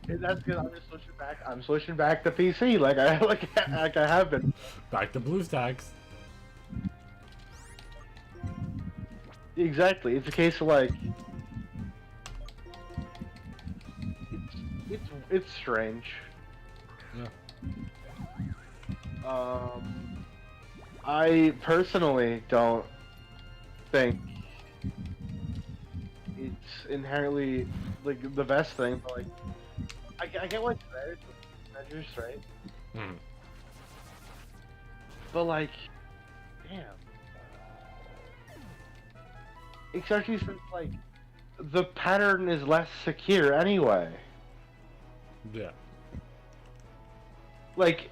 That's good, I'm switching back to PC, like I have been. Back to BlueStacks. Exactly, it's a case of it's strange. Yeah. I personally don't think it's inherently the best thing, but I get what measures, right? But damn. Especially since the pattern is less secure anyway. Yeah.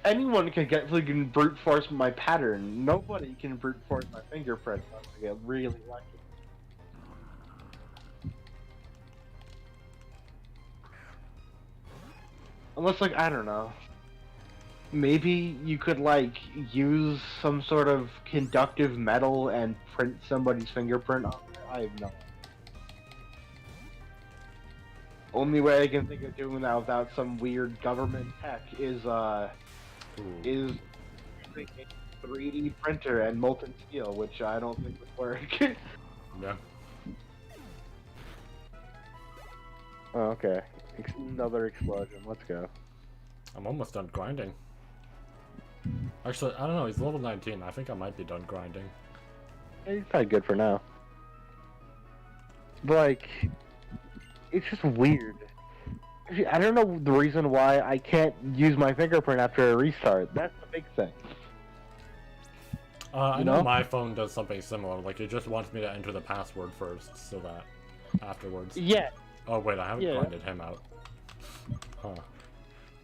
Anyone can brute force my pattern. Nobody can brute force my fingerprint unless I get really lucky. Unless, I don't know. Maybe you could, use some sort of conductive metal and print somebody's fingerprint on there. I have no idea. Only way I can think of doing that without some weird government tech is using a 3D printer and molten steel, which I don't think would work. Yeah. Oh, okay. Another explosion. Let's go. I'm almost done grinding. Actually, I don't know, he's level 19. I think I might be done grinding. Yeah, he's probably good for now. But, it's just weird. I don't know the reason why I can't use my fingerprint after a restart. That's the big thing. I know my phone does something similar. It just wants me to enter the password first, so that afterwards. Yeah. Oh wait, I haven't grinded him out. Huh.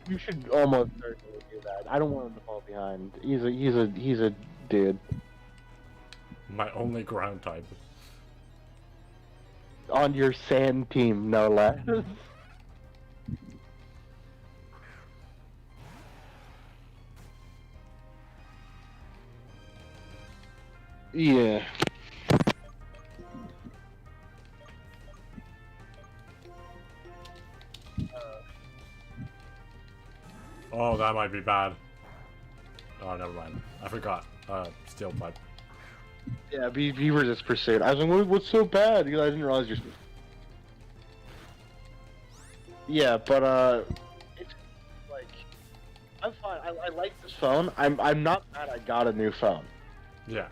You should almost certainly do that. I don't want him to fall behind. He's a dude. My only ground type. On your sand team, no less. Yeah. Oh, that might be bad. Oh, never mind. I forgot. Steel pipe. Yeah, be resist pursuit. I was like, what's so bad? Because I didn't realize you're. Yeah, but it's like I'm fine. I like this phone. I'm not mad. I got a new phone. Yeah.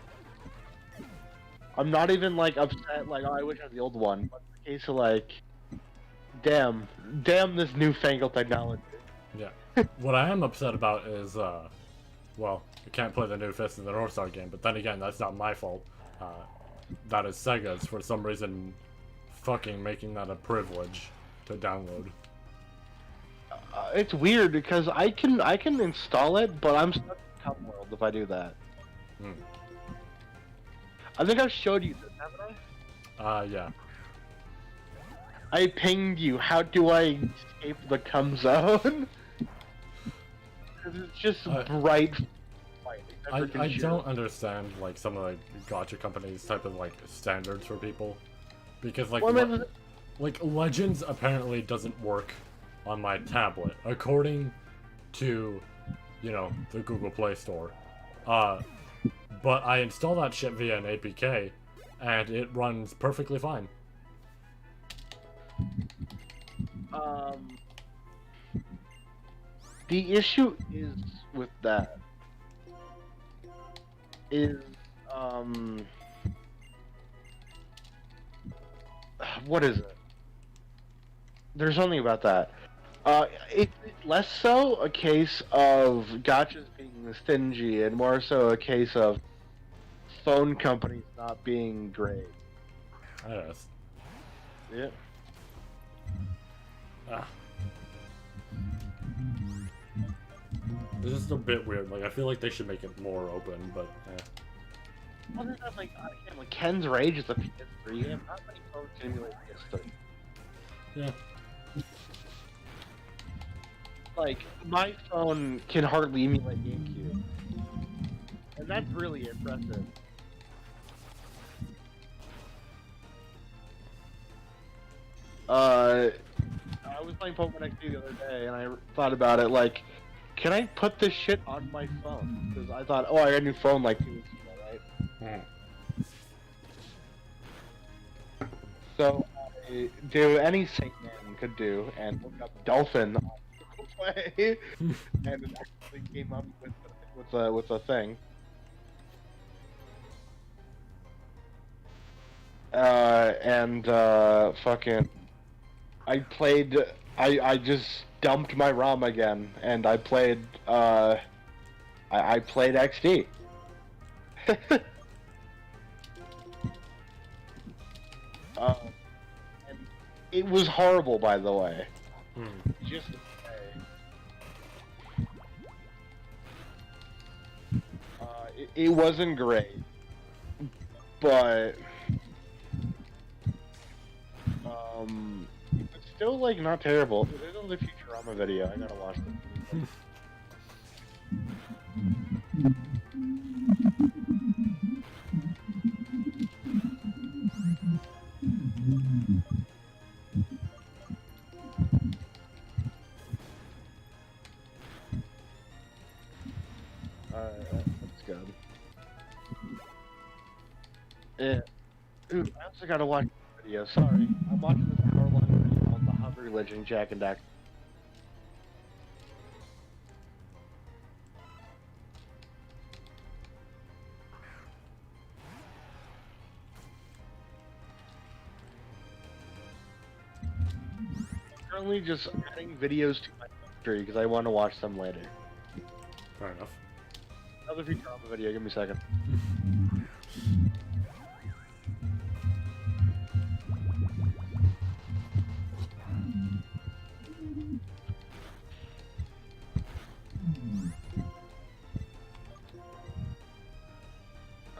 I'm not even like upset. Like, oh, I wish I had the old one. But in the case of like, damn this newfangled technology. Yeah. What I am upset about is, well, I can't play the new Fist in the North Star game, but then again, that's not my fault. That is Sega's, for some reason, fucking making that a privilege to download. It's weird because I can install it, but I'm stuck in Cup World if I do that. Hmm. I think I've showed you this, haven't I? Yeah. I pinged you. How do I escape the cum zone? Because it's just bright. I don't understand like some of the gacha companies type of like standards for people, because like like Legends apparently doesn't work on my tablet according to, you know, the Google Play Store. But I install that shit via an APK, and it runs perfectly fine. The issue is with that is what is it? There's something about that. It's less so a case of gachas being stingy and more so a case of phone companies not being great. Yes. Yeah. It's just a bit weird. Like, I feel like they should make it more open, but Other than like, again, like Ken's Rage is a PS3 game. Not many phones can emulate PS3. yeah. Like, my phone can hardly emulate GameCube. And that's really impressive. I was playing Pokemon XD the other day, and I thought about it, like, can I put this shit on my phone? Because I thought, oh, I got a new phone like 2 weeks ago, right? So, I do any Saint Man could do, and look up Dolphin on Google Play, and it actually came up with a thing. Fucking, I just dumped my ROM again, and I played XD. And it was horrible, by the way. Just to say. It wasn't great, but it's still like not terrible. There's another Futurama video. I gotta watch this. That's good. Yeah. Ooh, I also gotta watch the video. Sorry, I'm watching this hour-long video on the Hub Religion, Jack and Dax. Currently just adding videos to my history because I want to watch them later. Fair enough. Another Futurama video, give me a second.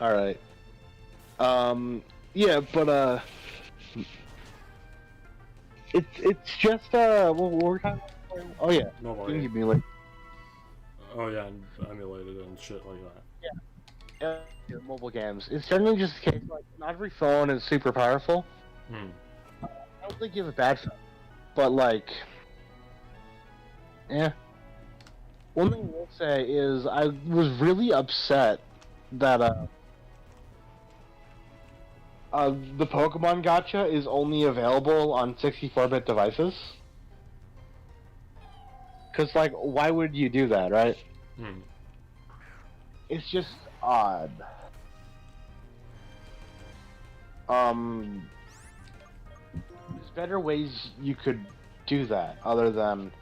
All right. Yeah, but it's just what we're talking about. Oh yeah, Mobile you can game. give me like Oh yeah, and emulated and shit like that. mobile games. It's generally just the case like not every phone is super powerful. Hmm. I don't think you have a bad phone, but like, yeah. One thing I will say is I was really upset that the Pokemon Gacha is only available on 64-bit devices. Cause like, why would you do that, right? Hmm. It's just odd. There's better ways you could do that other than,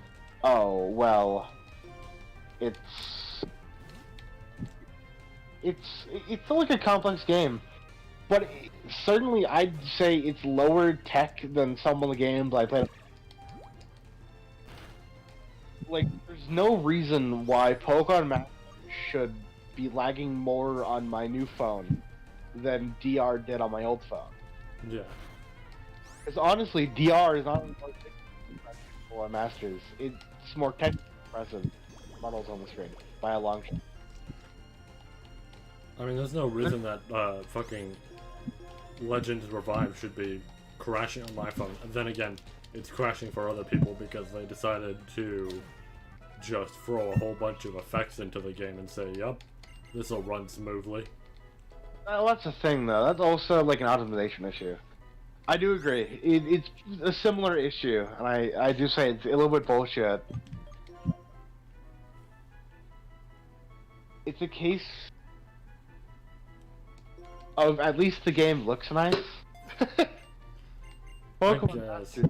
oh well, it's it's like a complex game, but certainly I'd say it's lower tech than some of the games I played. Like, there's no reason why Pokemon Masters should be lagging more on my new phone than DR did on my old phone. Yeah. Because honestly, DR is not more technical on Masters. It's more technically impressive models on the screen by a long shot. I mean, there's no reason that fucking Legends Revive should be crashing on my phone. And then again, it's crashing for other people because they decided to just throw a whole bunch of effects into the game and say, "Yup, this will run smoothly." Well, that's the thing, though. That's also like an optimization issue. I do agree. It's a similar issue, and I do say it's a little bit bullshit. It's a case of at least the game looks nice. Pokemon guess. Masters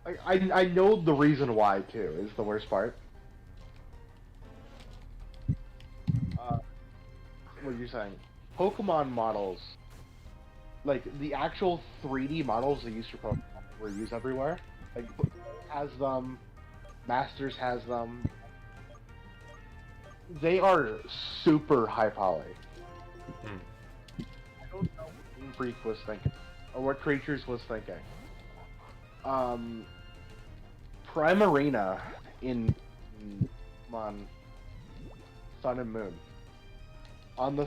nice. I know the reason why too is the worst part. What are you saying? Pokemon models, like the actual 3D models they use for Pokemon, were used everywhere. Like has them, Masters has them. They are super high poly. Hmm. I don't know what Game Freak was thinking, or what Creatures was thinking. Primarina in on Sun and Moon on the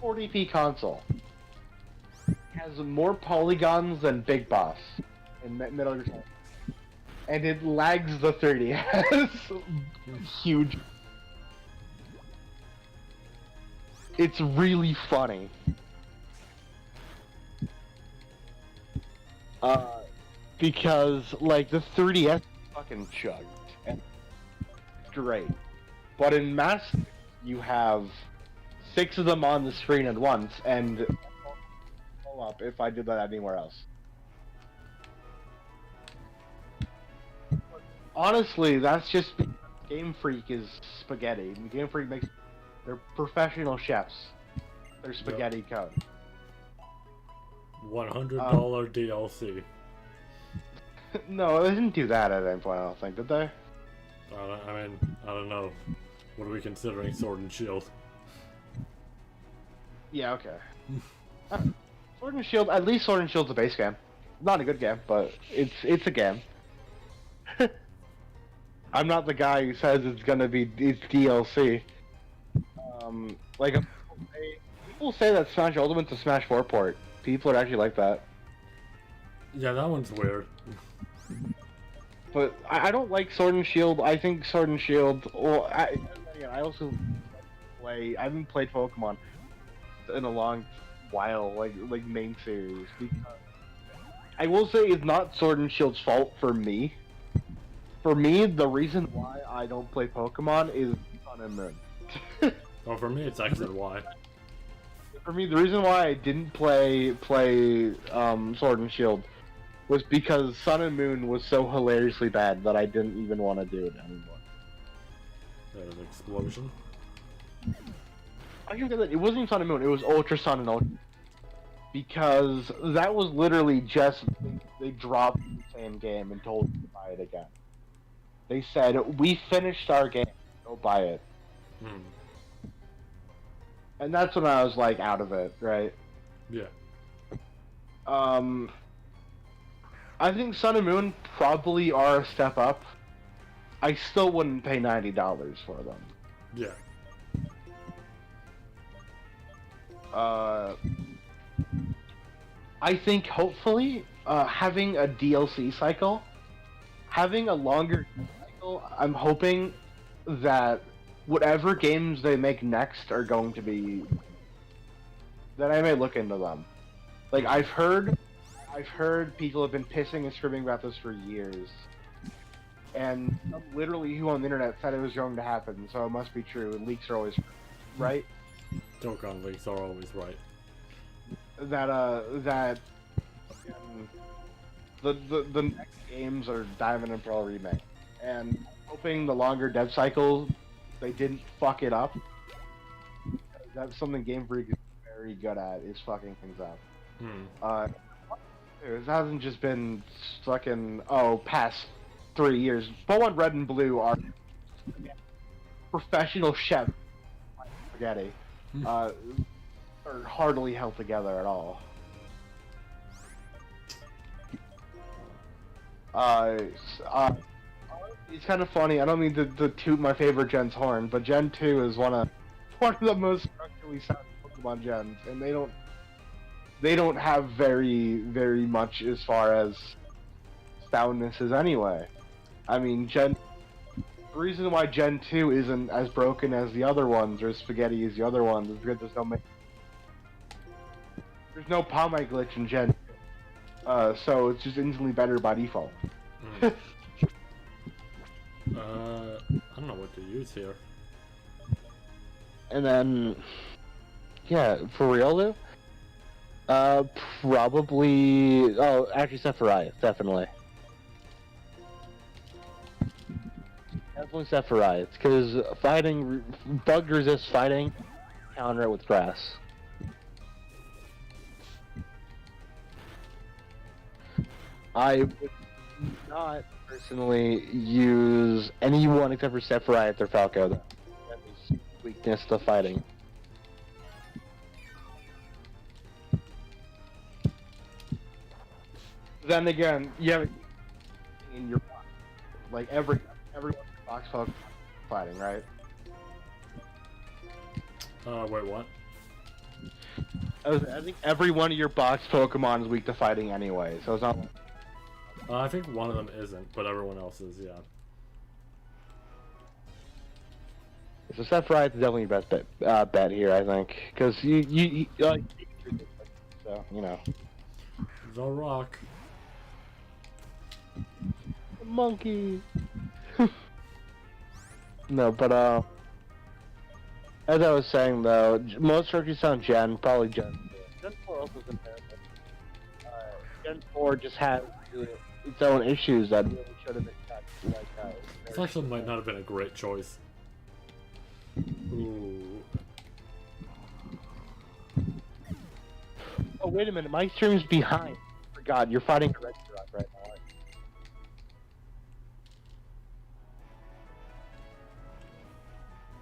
40p console has more polygons than Big Boss in Metal Gear Solid, and it lags the 3DS. Huge. It's really funny. Because like the 3DS fucking chugged and great, but in Master you have 6 of them on the screen at once, and pull up if I did that anywhere else. Honestly, that's just because Game Freak is spaghetti. Game Freak makes they're professional chefs. They're spaghetti code. $100 DLC. No, they didn't do that at any point. I don't think, did they? I don't know. What are we considering Sword and Shield? Yeah, okay. Sword and Shield, at least Sword and Shield's a base game. Not a good game, but it's a game. I'm not the guy who says it's DLC. Like people say that Smash Ultimate's a Smash 4 port. People are actually like that. Yeah, that one's weird. But I don't like Sword and Shield. I think Sword and Shield. Well, I also play. I haven't played Pokemon in a long while, like main series. Because I will say it's not Sword and Shield's fault for me. For me, the reason why I don't play Pokemon is Sun and Moon. Oh, for me, it's X and Y. For me, the reason why I didn't play Sword and Shield was because Sun and Moon was so hilariously bad that I didn't even want to do it anymore. There's an explosion. I can say that it wasn't even Sun and Moon, it was Ultra Sun and Ultra. Because that was literally just, they dropped the same game and told you to buy it again. They said, we finished our game, no go buy it. Hmm. And that's when I was like out of it, right? Yeah. I think Sun and Moon probably are a step up. I still wouldn't pay $90 for them. Yeah. I think hopefully having a DLC cycle, having a longer cycle, I'm hoping that whatever games they make next are going to be that I may look into them. Like I've heard people have been pissing and screaming about this for years. And literally who on the internet said it was going to happen, so it must be true, and leaks are always right. Dokkan leaks are always right. That the next games are Diamond and Pearl remake, and hoping the longer dev cycle they didn't fuck it up. That's something Game Freak is very good at, is fucking things up. It hasn't just been fucking past 3 years. Pokemon Red and Blue are professional chefs spaghetti. Are hardly held together at all. It's kind of funny. I don't mean to toot my favorite gen's horn, but Gen 2 is one of the most structurally sound Pokemon gens, and they don't have very much as far as soundness is anyway. I mean, the reason why Gen 2 isn't as broken as the other ones, or as spaghetti as the other ones, is because there's no Palmite glitch in Gen 2. So it's just instantly better by default. I don't know what to use here. And then, yeah, for real though? Probably... Oh, actually Sephiroth, definitely. Definitely Sephiroth, because bug resist fighting, counter it with grass. I would not personally use anyone except for Sephiroth or Falco. That is weakness to fighting. Then again, you have in your box, like every box fighting, right? Wait, what? I think every one of your box Pokemon is weak to fighting anyway, so it's not. I think one of them isn't, but everyone else is, yeah. So Sephiroth is definitely your best bet here, I think, because you like, so you know. The Rock. The monkey. No, but as I was saying though, most structures sound Gen, probably Gen 4. Gen 4 also is comparable. Gen 4 just has its own issues that really should have been cut. Like, This actually might not have been a great choice. Ooh. Oh wait a minute, my stream's behind. God, you're fighting Reshiram right now.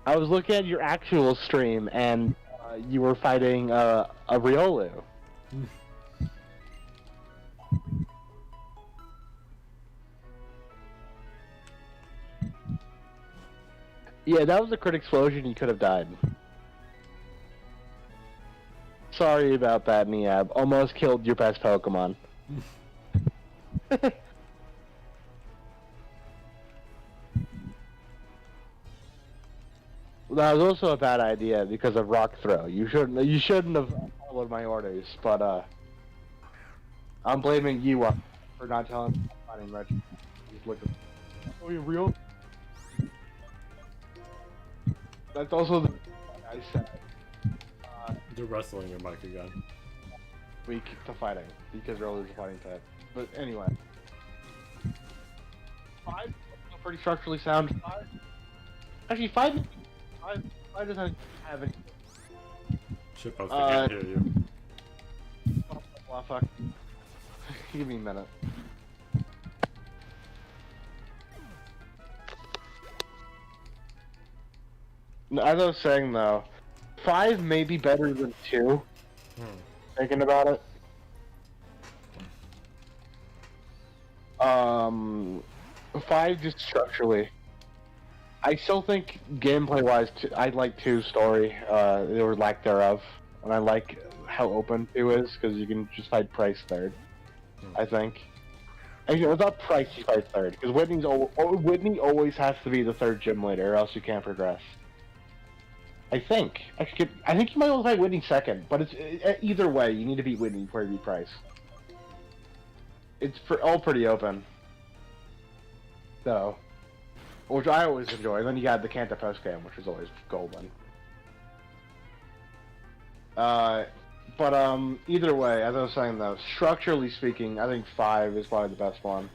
I was looking at your actual stream, and you were fighting a Riolu. Yeah, that was a crit explosion. You could have died. Sorry about that, Niab. Almost killed your best Pokemon. That was also a bad idea because of Rock Throw. You shouldn't have followed my orders, but I'm blaming you for not telling me I'm fighting Reggie. He's looking. Oh, you real? That's also the I said. You're wrestling your mic again. Weak to fighting because rollers are fighting type. But anyway, 5 pretty structurally sound. 5. Actually, 5 doesn't have it. Shitpost, I can't hear you. Oh, fuck. Give me a minute. As I was saying though, 5 may be better than 2. Thinking about it. 5 just structurally. I still think gameplay-wise, I like 2's story, or lack thereof, and I like how open 2 is because you can just fight Price third. I think. Actually, it's not Price you fight third because Whitney always has to be the third gym leader, or else you can't progress. I think. I think you might also fight Whitney second, but it's either way. You need to beat Whitney before you beat Price. It's all pretty open, though, which I always enjoy. And then you got the Kanto post game, which is always golden. But either way, as I was saying though, structurally speaking, I think 5 is probably the best one.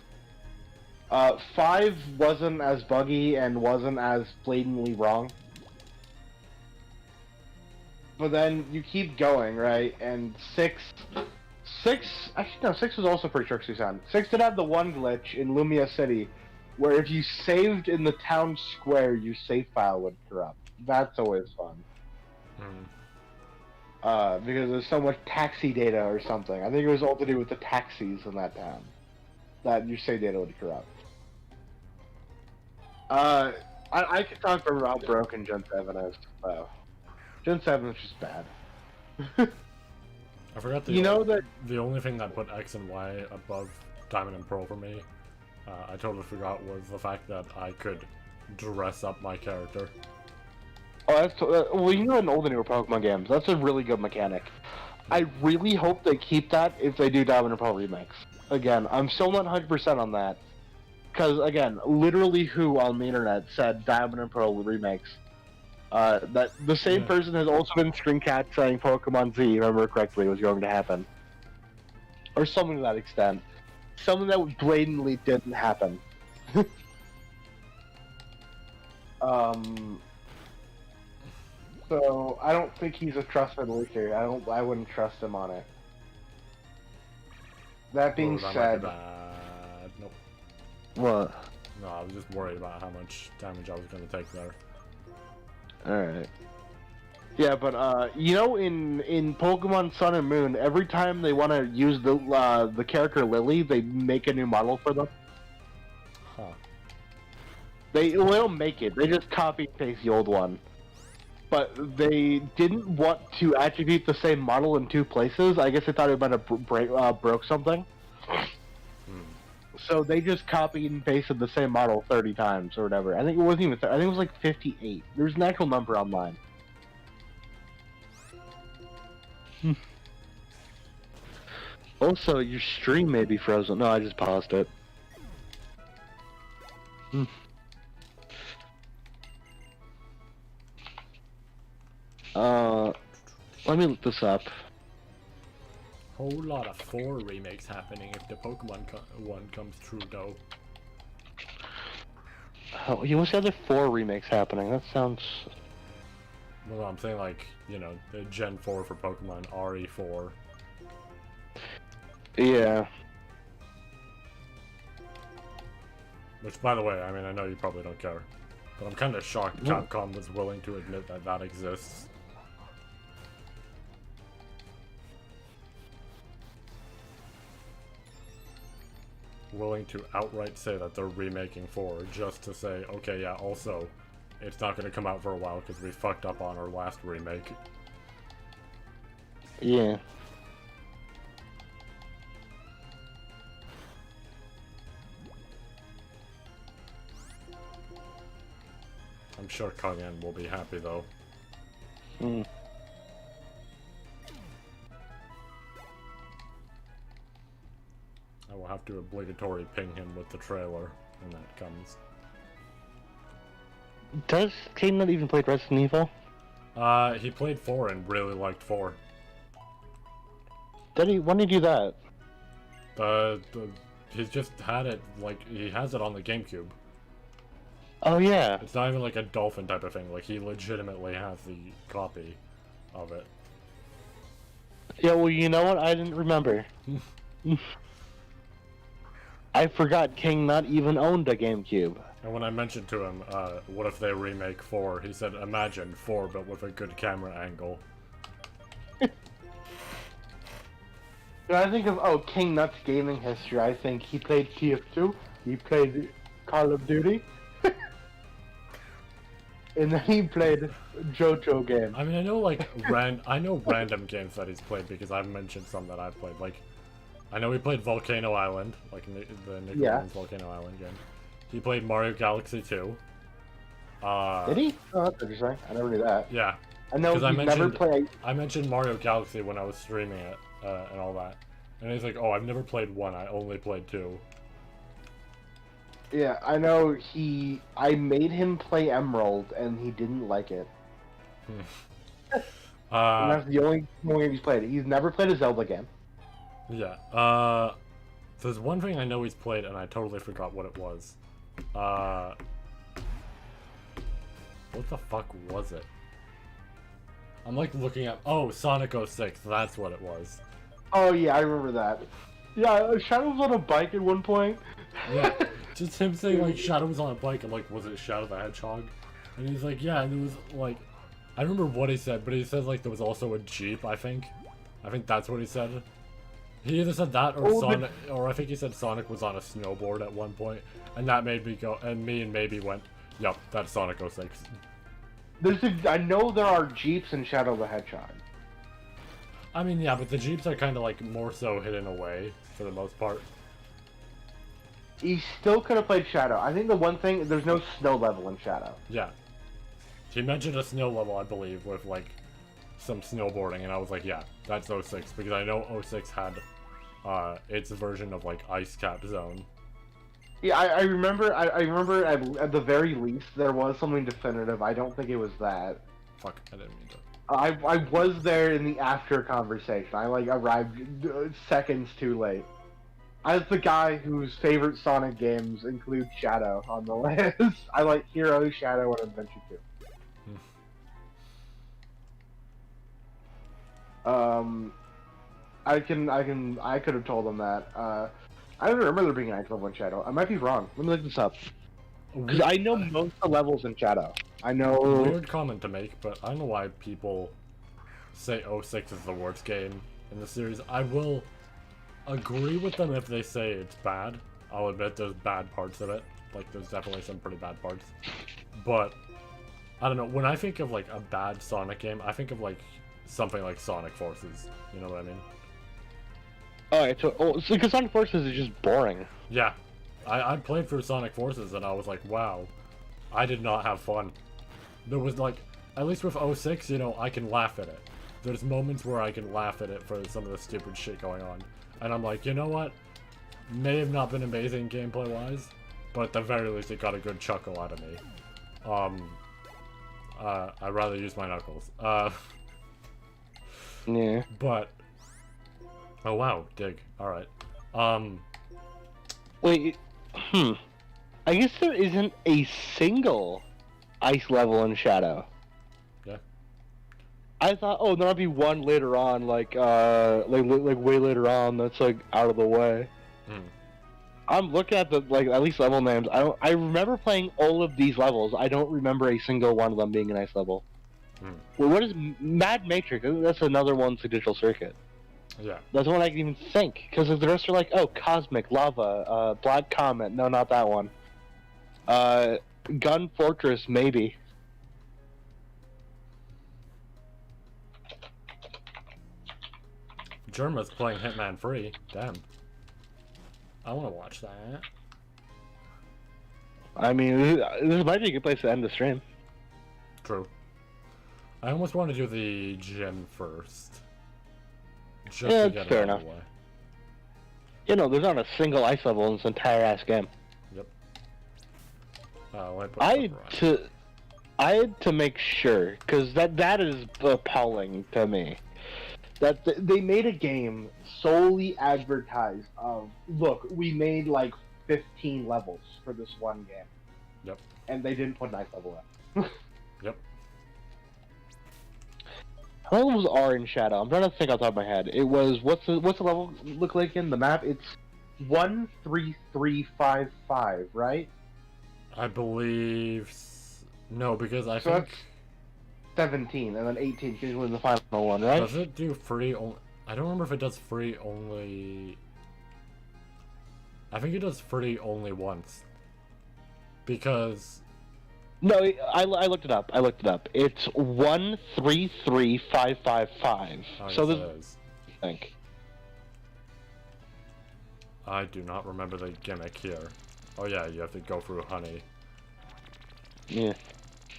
5 wasn't as buggy and wasn't as blatantly wrong. But then you keep going, right? And 6, actually no, 6 was also pretty structurally sound. 6 did have the one glitch in Lumia City, where if you saved in the town square, your save file would corrupt. That's always fun. Because there's so much taxi data or something. I think it was all to do with the taxis in that town. That your save data would corrupt. I could talk about how broken Gen 7 is, though. Gen 7 is just bad. I forgot the only thing that put X and Y above Diamond and Pearl for me, I totally forgot, was the fact that I could dress up my character. Oh, that's well, you know, in old and newer Pokemon games, that's a really good mechanic. I really hope they keep that if they do Diamond and Pearl remakes. Again, I'm still not 100% on that, because again, literally who on the internet said Diamond and Pearl remakes? That the same person has also been screencast saying Pokemon Z, if I remember correctly, was going to happen, or something to that extent. Something that blatantly didn't happen. So I don't think he's a trusted leaker. I wouldn't trust him on it. That being said, nope. What? No, I was just worried about how much damage I was going to take there. Alright. Yeah, but you know, in Pokemon Sun and Moon, every time they want to use the character Lily, they make a new model for them. Huh. They don't make it. They just copy and paste the old one. But they didn't want to attribute the same model in 2 places. I guess they thought it might have broke something. So they just copied and pasted the same model 30 times or whatever. I think it wasn't even 30, I think it was like 58. There's an actual number online. Also, your stream may be frozen. No, I just paused it. Let me look this up. Whole lot of 4 remakes happening if the Pokemon one comes true, though. Oh, you must have the 4 remakes happening. That sounds... Well, I'm saying, like, you know, the Gen 4 for Pokemon, RE4. Yeah. Which, by the way, I mean, I know you probably don't care, but I'm kind of shocked Capcom was willing to admit that that exists. Willing to outright say that they're remaking 4 just to say, okay, yeah, also, it's not going to come out for a while because we fucked up on our last remake. Yeah. I'm sure Cayenne will be happy, though. I will have to obligatory ping him with the trailer when that comes. Does Caden not even play Resident Evil? He played 4 and really liked 4. Did he? When did he do that? He's just had it, like, he has it on the GameCube. Oh yeah. It's not even like a dolphin type of thing, like he legitimately has the copy of it. Yeah, well, you know what? I didn't remember. I forgot King not even owned a GameCube. And when I mentioned to him, what if they remake 4, he said, imagine 4, but with a good camera angle. When I think of, King Nut's gaming history, I think he played TF2, he played Call of Duty, and then he played JoJo game. I mean, I know, like, I know random games that he's played, because I've mentioned some that I've played. Like, I know he played Volcano Island, like the Nickelodeon's Volcano Island game. He played Mario Galaxy 2. Did he? Oh, that's interesting. I never knew that. Yeah. I know he never played. I mentioned Mario Galaxy when I was streaming it, and all that. And he's like, oh, I've never played 1, I only played 2. Yeah, I know I made him play Emerald, and he didn't like it. And that's the only game he's played. He's never played a Zelda game. Yeah, there's one thing I know he's played, and I totally forgot what it was. What the fuck was it? I'm like looking at, oh, Sonic 06, that's what it was. Oh yeah, I remember that. Yeah, Shadow was on a bike at one point. Yeah, just him saying like Shadow was on a bike, and like, was it Shadow the Hedgehog? And he's like, yeah, and it was like, I remember what he said, but he said like there was also a Jeep, I think. I think that's what he said. He either said that or Sonic, or I think he said Sonic was on a snowboard at one point, and that made me go, and me and Maybe went, yup, that's Sonic 06. I know there are Jeeps in Shadow the Hedgehog. I mean, yeah, but the Jeeps are kind of like more so hidden away for the most part. He still could have played Shadow. I think the one thing, there's no snow level in Shadow. Yeah. He mentioned a snow level, I believe, with like some snowboarding, and I was like, yeah, that's 06, because I know 06 had its version of like Ice Cap Zone. Yeah, I remember. I remember at the very least there was something definitive. I don't think it was that. Fuck, I didn't mean to. I was there in the after conversation. I like arrived seconds too late. I was the guy whose favorite Sonic games include Shadow on the list. I like Hero, Shadow, and Adventure 2. I could have told them that. I don't remember there being an ice level in Shadow. I might be wrong. Let me look this up. Because I know most of the levels in Shadow. I know... Weird comment to make, but I don't know why people say 06 is the worst game in the series. I will agree with them if they say it's bad. I'll admit there's bad parts of it. Like, there's definitely some pretty bad parts. But, I don't know, when I think of, like, a bad Sonic game, I think of, like, something like Sonic Forces. You know what I mean? Alright, so because Sonic Forces is just boring. Yeah. I played through Sonic Forces and I was like, wow, I did not have fun. There was like, at least with 06, you know, I can laugh at it. There's moments where I can laugh at it for some of the stupid shit going on. And I'm like, you know what? May have not been amazing gameplay-wise, but at the very least it got a good chuckle out of me. I'd rather use my knuckles. Yeah. But... Oh wow, dig. Alright. Wait, I guess there isn't a single ice level in Shadow. Yeah. I thought, oh, there might be one later on, like way later on, that's like out of the way. I'm looking at the at least level names. I remember playing all of these levels. I don't remember a single one of them being an ice level. Well, what is Mad Matrix? That's another one to Digital Circuit. Yeah. That's one I can even think, because the rest are like, oh, Cosmic, Lava, Black Comet, no, not that one. Gun Fortress, maybe. Germa's playing Hitman Free. Damn. I want to watch that. I mean, this might be a good place to end the stream. True. I almost want to do the gym first. Just yeah, to get that's fair enough. Away. You know, there's not a single ice level in this entire ass game. Yep. I had to make sure, because that is appalling to me. That they made a game solely advertised of, look, we made like 15 levels for this one game. Yep. And they didn't put an ice level in. Yep. How many levels are in Shadow? I'm trying to think off the top of my head. It was what's the level look like in the map? It's 13355, right? I believe no, because I So think that's 17, and then 18 is the final one, right? does it do free only? I don't remember if it does free only. I think it does free only once. Because No, I looked it up. It's 133555. I So guess this, it is. I think. I do not remember the gimmick here. Oh yeah, you have to go through honey. Yeah.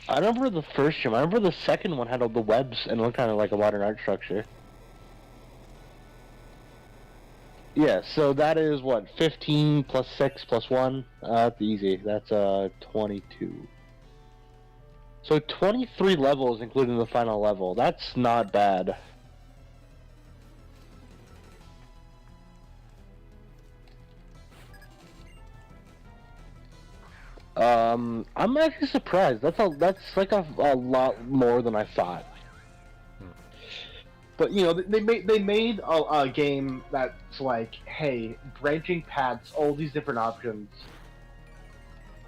I remember the first gym. I remember the second one had all the webs and looked kind of like a modern art structure. Yeah, so that is what, 15 plus 6 plus 1? That's easy. That's 22. So 23 levels, including the final level. That's not bad. I'm actually surprised. That's like a lot more than I thought. But you know, they made a game that's like, hey, branching paths, all these different options,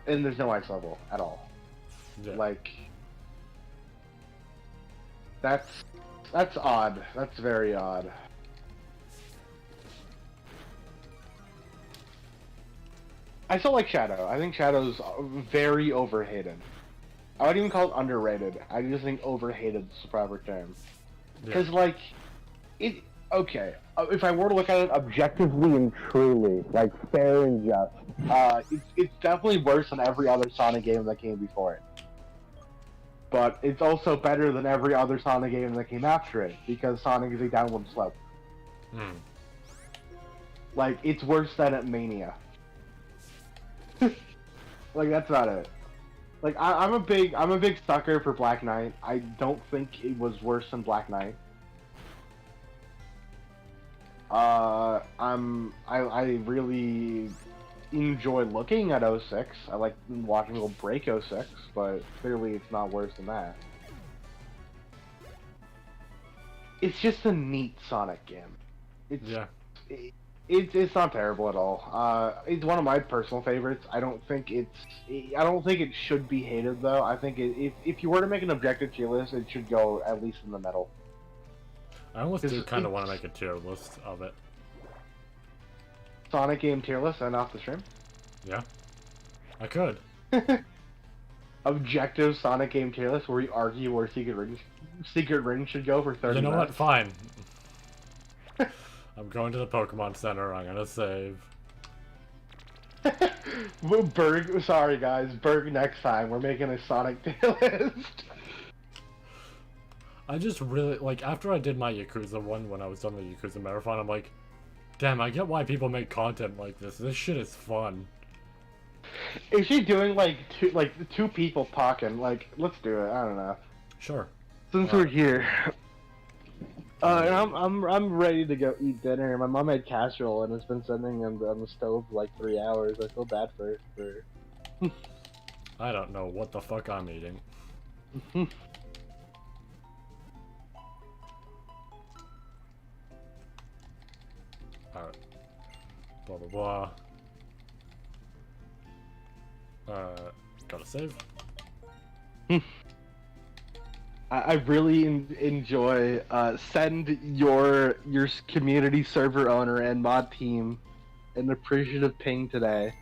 and there's no ice level at all. Yeah. Like, that's odd. That's very odd. I still like Shadow. I think Shadow's very overhated. I wouldn't even call it underrated. I just think overhated is the proper term. Because, like, okay, if I were to look at it objectively and truly, like, fair and just, it's definitely worse than every other Sonic game that came before it. But it's also better than every other Sonic game that came after it, because Sonic is a downward slope. Like, it's worse than at Mania. Like, that's about it. Like, I'm a big sucker for Black Knight. I don't think it was worse than Black Knight. I really enjoy looking at 06. I like watching people break 06, but clearly it's not worse than that. It's just a neat Sonic game. It's not terrible at all. It's one of my personal favorites. I don't think it should be hated though. I think if you were to make an objective tier list, it should go at least in the middle. I almost do kind of want to make a tier list of it. Sonic game tier list and off the stream? Yeah. I could. Objective Sonic game tier list where we argue where Secret Ring should go for 30 You know minutes. what? Fine. I'm going to the Pokemon Center. I'm gonna save. Berg, sorry guys. Berg next time. We're making a Sonic tier list. I just really, like, after I did my Yakuza one, when I was done the Yakuza Marathon, I'm like, damn, I get why people make content like this. This shit is fun. Is she doing, like, two people talking? Like, let's do it. I don't know. Sure. Since we're here. And I'm ready to go eat dinner. My mom made casserole and it's been sitting on the stove for like 3 hours. I feel bad for I don't know what the fuck I'm eating. Alright. Blah blah blah. Gotta save. I really enjoy send your community server owner and mod team an appreciative ping today,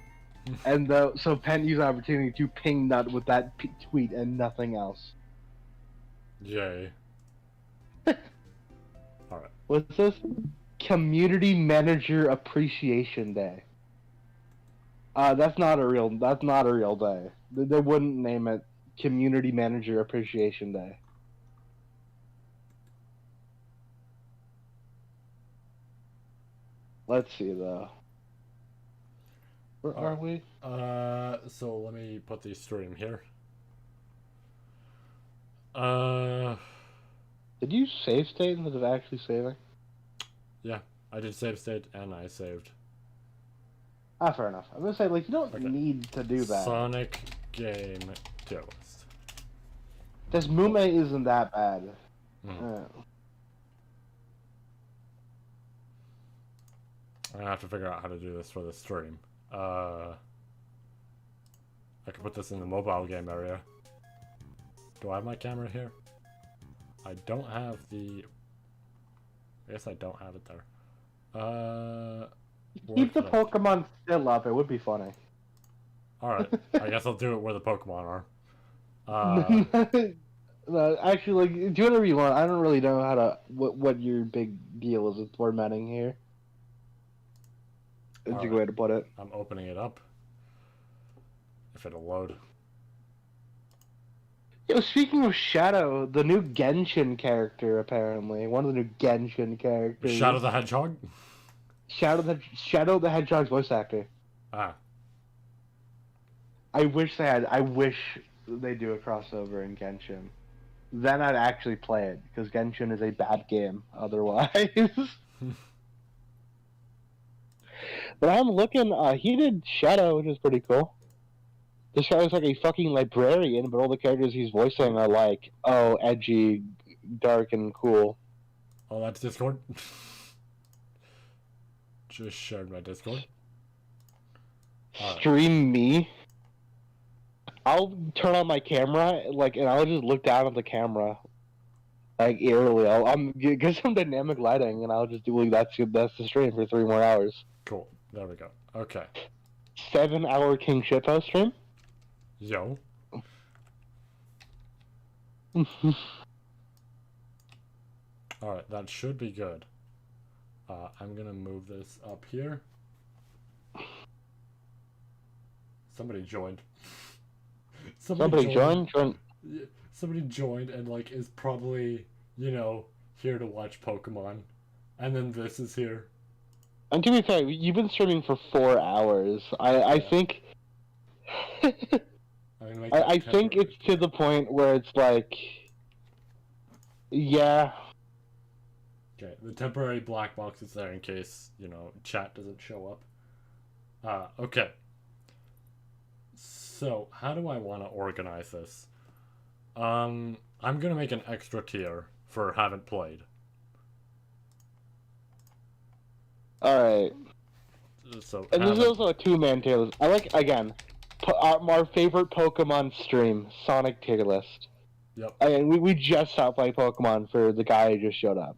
and so Penn used the opportunity to ping Nut with that tweet and nothing else. Yay. Alright. What's this? Community Manager Appreciation Day. That's not a real day. They wouldn't name it Community Manager Appreciation Day. Let's see though. Where are we? So let me put the stream here. Did you save state instead of actually saving? Yeah, I did save state and I saved. Ah, fair enough. I'm gonna say, like, you don't need to do that. Sonic game tier list. This Mume isn't that bad. I'm gonna have to figure out how to do this for the stream. I can put this in the mobile game area. Do I have my camera here? I don't have the... I guess I don't have it there. Keep the Pokemon still up, it would be funny. Alright, I guess I'll do it where the Pokemon are. No, actually, like, do whatever you want. I don't really know how to... What your big deal is with formatting here. That's a good way to put it. I'm opening it up. If it'll load. Yo, speaking of Shadow, the new Genshin character, apparently. One of the new Genshin characters. Shadow the Hedgehog? Shadow the Hedgehog's voice actor. Ah. I wish they do a crossover in Genshin. Then I'd actually play it, because Genshin is a bad game otherwise. But I'm looking, he did Shadow, which is pretty cool. This guy looks like a fucking librarian, but all the characters he's voicing are like, oh, edgy, dark, and cool. Oh, that's Discord? Just shared my Discord. Stream me? I'll turn on my camera, like, and I'll just look down at the camera. Like, eerily. I'll get some dynamic lighting, and I'll just do, like, that's the stream for 3 more hours. Cool. There we go. Okay. 7-hour King Shitpost stream? Yo. Alright, that should be good. I'm gonna move this up here. Somebody joined. Somebody joined? Somebody joined and, like, is probably, you know, here to watch Pokemon. And then this is here. And to be fair, you've been streaming for 4 hours. I think... I think it's to the point where it's like... Yeah. Okay, the temporary black box is there in case, you know, chat doesn't show up. Okay. So, how do I want to organize this? I'm gonna make an extra tier for haven't played. Alright. So, and this is also a 2-man tier list. I like, again, our favorite Pokemon stream, Sonic tier list. Yep. Again, we just stopped playing Pokemon for the guy who just showed up.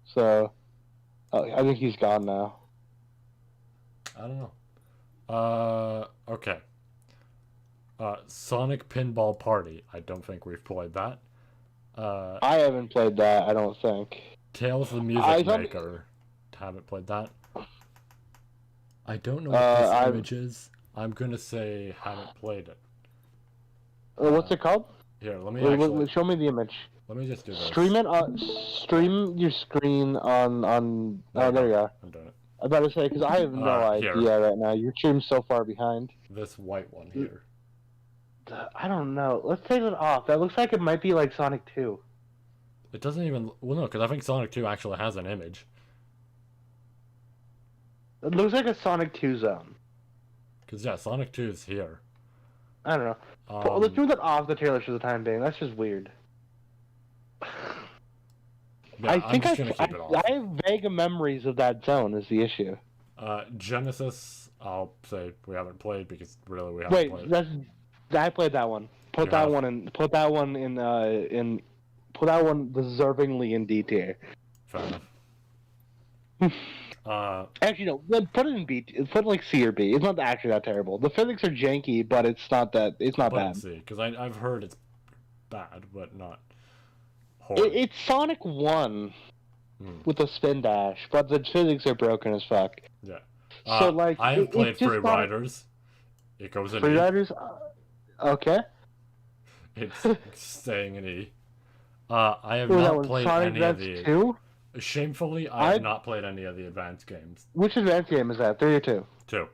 So, I think he's gone now. I don't know. Okay. Sonic Pinball Party. I don't think we've played that. I haven't played that, I don't think. Tales the Music Maker. Haven't played that. I don't know what this image is. I'm gonna say haven't played it. What's it called? Here, let me actually... Show me the image. Let me just do this. Stream it on... Stream your screen on... Oh, there you are. I'm doing it. I better say, because I have no idea right now. Your stream's so far behind. This white one here. I don't know. Let's take it off. That looks like it might be like Sonic 2. It doesn't even... Well, no, because I think Sonic 2 actually has an image. It looks like a Sonic 2 zone. Because, yeah, Sonic 2 is here. I don't know. Let's do that off the tier list for the time being. That's just weird. Yeah, I think I have vague memories of that zone is the issue. Genesis, I'll say we haven't played because really we haven't played. Wait, I played that one. Put that one in deservingly in D tier. Fair enough. Actually, no. Put it in B. Put it like C or B. It's not actually that terrible. The physics are janky, but it's not that. It's not bad. C, because I've heard it's bad, but not horrible. It's Sonic 1 with a spin dash, but the physics are broken as fuck. Yeah. So like, I have played Free Riders. It goes in Free E. Riders. Okay. It's staying in E. I have not played any of the. 2? Shamefully, I have not played any of the advanced games. Which advanced game is that? 3 or 2? 2.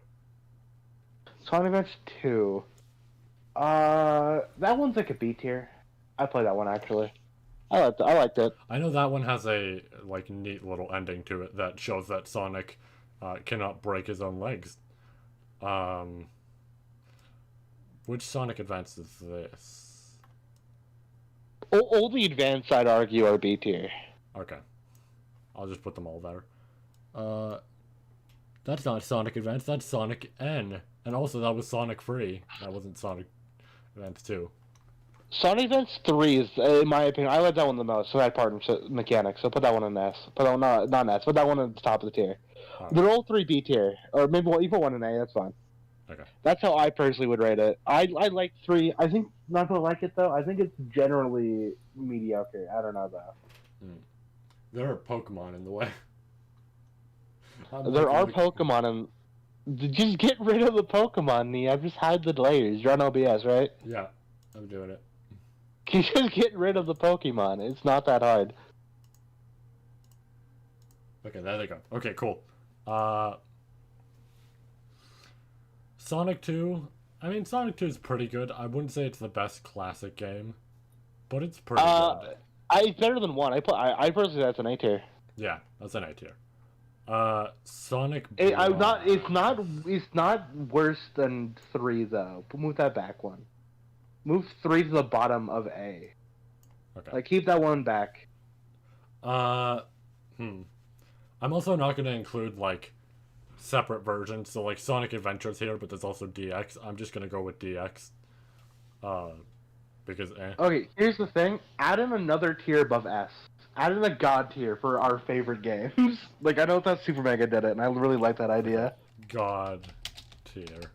Sonic Advance 2. That one's like a B tier. I played that one actually. I liked it. I know that one has a like neat little ending to it that shows that Sonic cannot break his own legs. Which Sonic Advance is this? All the advanced, I'd argue, are B tier. Okay. I'll just put them all there. That's not Sonic Advance, that's Sonic N. And also, that was Sonic Free. That wasn't Sonic Advance 2. Sonic Advance 3 is, in my opinion, I like that one the most. So that part of mechanics. So put that one in S. Put that one, not in S. Put that one at the top of the tier. Right. They're all 3 B tier, or maybe you put one in A. That's fine. Okay. That's how I personally would rate it. I like 3. I think not gonna like it though. I think it's generally mediocre. I don't know though. There are Pokemon in the way. There are Pokemon, and just get rid of the Pokemon, Nia. Just hide the layers. You're on OBS, right? Yeah, I'm doing it. You just get rid of the Pokemon. It's not that hard. Okay, there they go. Okay, cool. Sonic 2. I mean, Sonic 2 is pretty good. I wouldn't say it's the best classic game, but it's pretty good. It's better than 1. I personally say that's an A tier. Yeah, that's an A tier. Sonic. It's not worse than 3 though. Move that back one. Move 3 to the bottom of A. Okay. Like keep that one back. I'm also not gonna include like separate versions. So like Sonic Adventures here, but there's also DX. I'm just gonna go with DX. Because Okay, here's the thing. Add in another tier above S. Add in a God tier for our favorite games. Like I know that Super Mega did it, and I really like that idea. God tier.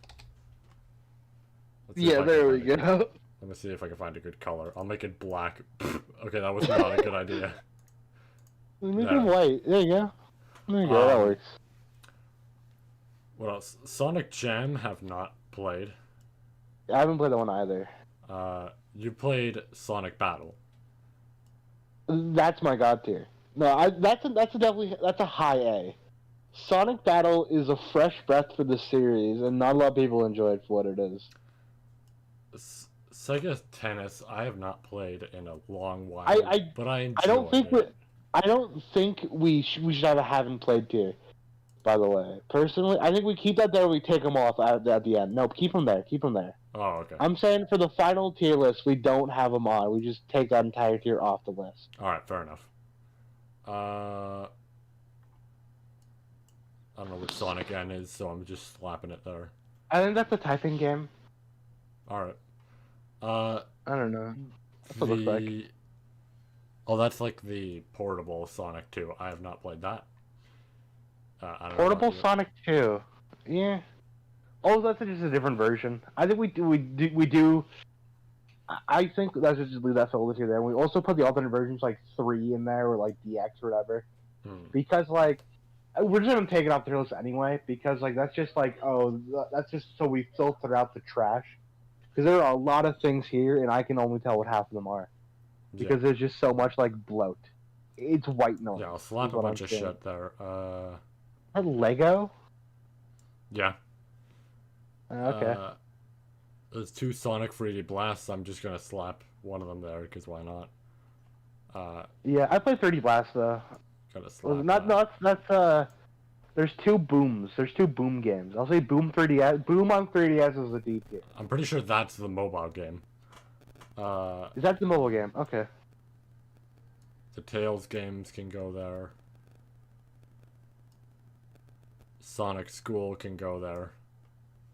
Yeah, there we go. Let me see if I can find a good color. I'll make it black. Okay, that was not a good idea. Make it white. There you go. There you go. That works. What else? Sonic Jam have not played. I haven't played that one either. You played Sonic Battle. That's my God tier. No, that's a high A. Sonic Battle is a fresh breath for the series, and not a lot of people enjoy it for what it is. Sega Tennis, I have not played in a long while, but I enjoy it. I don't think we should have a haven't played tier. By the way, personally, I think we keep that there. We take them off at the end. No, keep them there. Keep them there. Oh, okay. I'm saying for the final tier list, we don't have them on. We just take that entire tier off the list. All right, fair enough. I don't know what Sonic N is, so I'm just slapping it there. I think that's a typing game. All right. I don't know. That's what it looks like. Oh, that's like the portable Sonic 2. I have not played that. I don't Portable know Sonic 2. Yeah. Oh, that's just a different version. I think we do. I think let's just leave that solo tier there. And we also put the alternate versions like 3 in there or like DX or whatever. Because like we're just gonna take it off the list anyway. Because like that's just like that's just so we filter out the trash. Because there are a lot of things here, and I can only tell what half of them are. Because there's just so much like bloat. It's white noise. Yeah, I'll slap a bunch of shit there. A Lego? Yeah. Okay. There's 2 Sonic 3D Blasts. I'm just gonna slap one of them there because why not? Yeah, I played 3D Blast though. Gotta slap. That's There's 2 Booms. There's 2 Boom games. I'll say Boom 3DS. Boom on 3DS is a D tier. I'm pretty sure that's the mobile game. Is that the mobile game? Okay. The Tails games can go there. Sonic School can go there.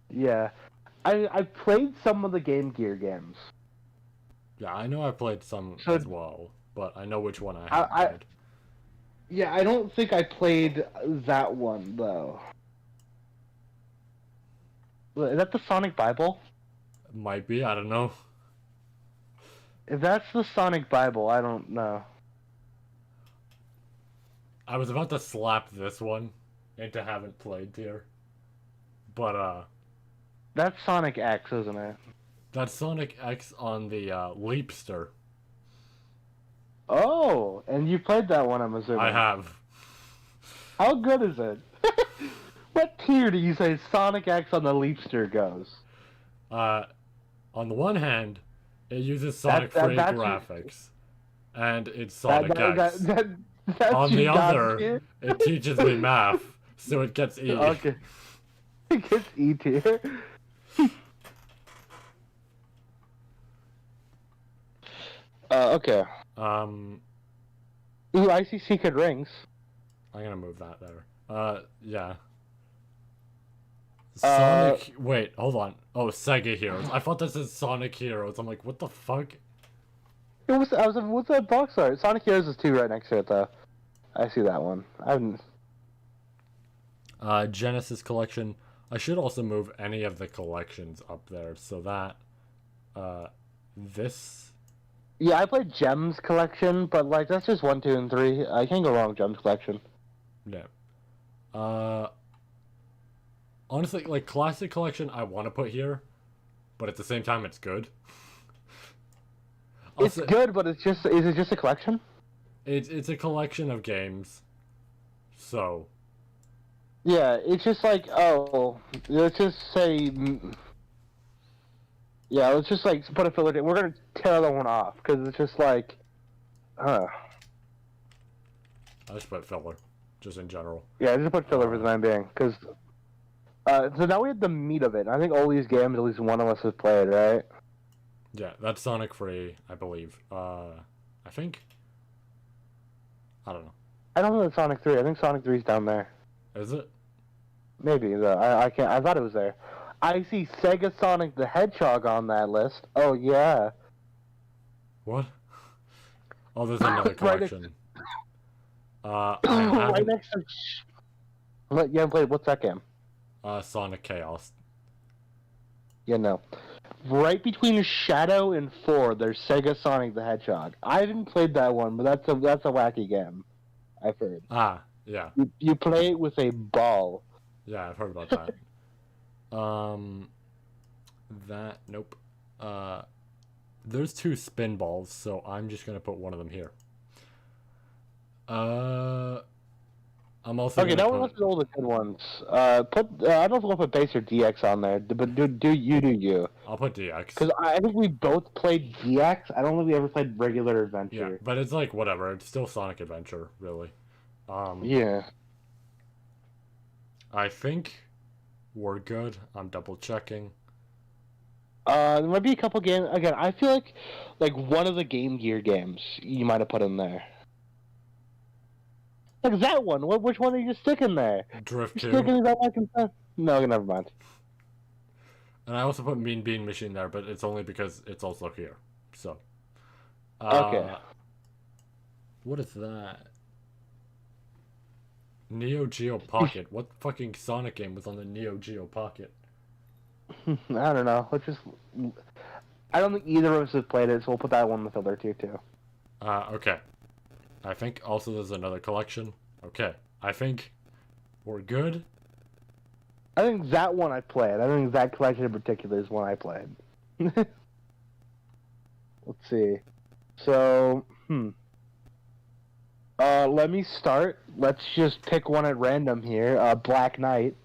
Yeah. I played some of the Game Gear games. Yeah, I know I played some as well, but I know which one I haven't played. Yeah, I don't think I played that one, though. Is that the Sonic Bible? Might be, I don't know. If that's the Sonic Bible, I don't know. I was about to slap this one into haven't played tier. But, That's Sonic X, isn't it? That's Sonic X on the, Leapster. Oh, and you played that one, I'm assuming. I have. How good is it? What tier do you say Sonic X on the Leapster goes? On the one hand, it uses Sonic Frame graphics. And it's Sonic X. That's on the other, tier? it teaches me math, so it gets E. Okay. It gets E tier. Okay. Ooh, I see Secret Rings. I'm gonna move that there. Yeah. Sonic. Wait, hold on. Oh, Sega Heroes. I thought this is Sonic Heroes. I'm like, what the fuck? What's that box art? Sonic Heroes is 2 right next to it, though. I see that one. Genesis Collection. I should also move any of the collections up there so that, this. Yeah, I played Gems Collection, but like that's just 1, 2, and 3. I can't go wrong with Gems Collection. Yeah. Honestly, like Classic Collection, I want to put here, but at the same time, it's good. It's good, but is it just a collection? It's a collection of games, so. Yeah, it's just like, oh, let's just say, yeah, let's just like put a filler in. We're gonna tear that one off because it's just like, I just put filler, just in general. Yeah, just put filler for the time being, because. So now we have the meat of it. I think all these games, at least one of us has played, right? Yeah, that's Sonic Free, I believe. I think. I don't know. I don't know it's Sonic 3. I think Sonic 3's down there. Is it? Maybe though. I can't. I thought it was there. I see Sega Sonic the Hedgehog on that list. Oh yeah. What? Oh, there's another collection. Right next to. You haven't played. What's that game? Sonic Chaos. Yeah, no. Right between Shadow and 4, there's Sega Sonic the Hedgehog. I haven't played that one, but that's a wacky game. I've heard. Ah, yeah. You play it with a ball. Yeah, I've heard about that. Nope. There's 2 spin balls, so I'm just gonna put one of them here. I'm also okay. That one was all the good ones. I don't know if we'll put Base or DX on there, but do you? I'll put DX. Because I think we both played DX. I don't think we ever played regular Adventure. Yeah, but it's like whatever. It's still Sonic Adventure, really. Yeah. I think we're good. I'm double checking. There might be a couple games. Again, I feel like one of the Game Gear games you might have put in there. Like that one. Which one are you sticking there? Drift 2. No, never mind. And I also put Mean Bean Machine there, but it's only because it's also here. So. Okay. What is that? Neo Geo Pocket. What fucking Sonic game was on the Neo Geo Pocket? I don't know. I don't think either of us have played it, so we'll put that one in the filter too. Okay. I think also there's another collection. Okay. I think we're good. I think that one I played. I think that collection in particular is one I played. Let's see. So, let me start. Let's just pick one at random here. Black Knight.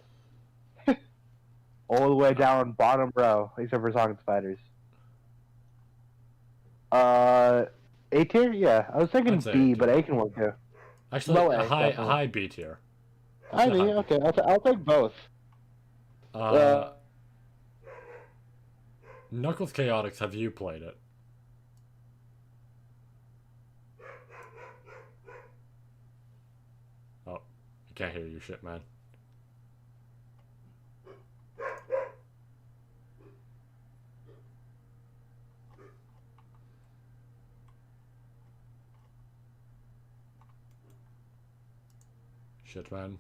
All the way down bottom row, except for Sonic Spiders. A tier? Yeah. I was thinking B, but A can work too. Actually, low A, high B tier. High B, okay. I'll take both. Knuckles Chaotix, have you played it? Oh, I can't hear you shit, man. Shit, man.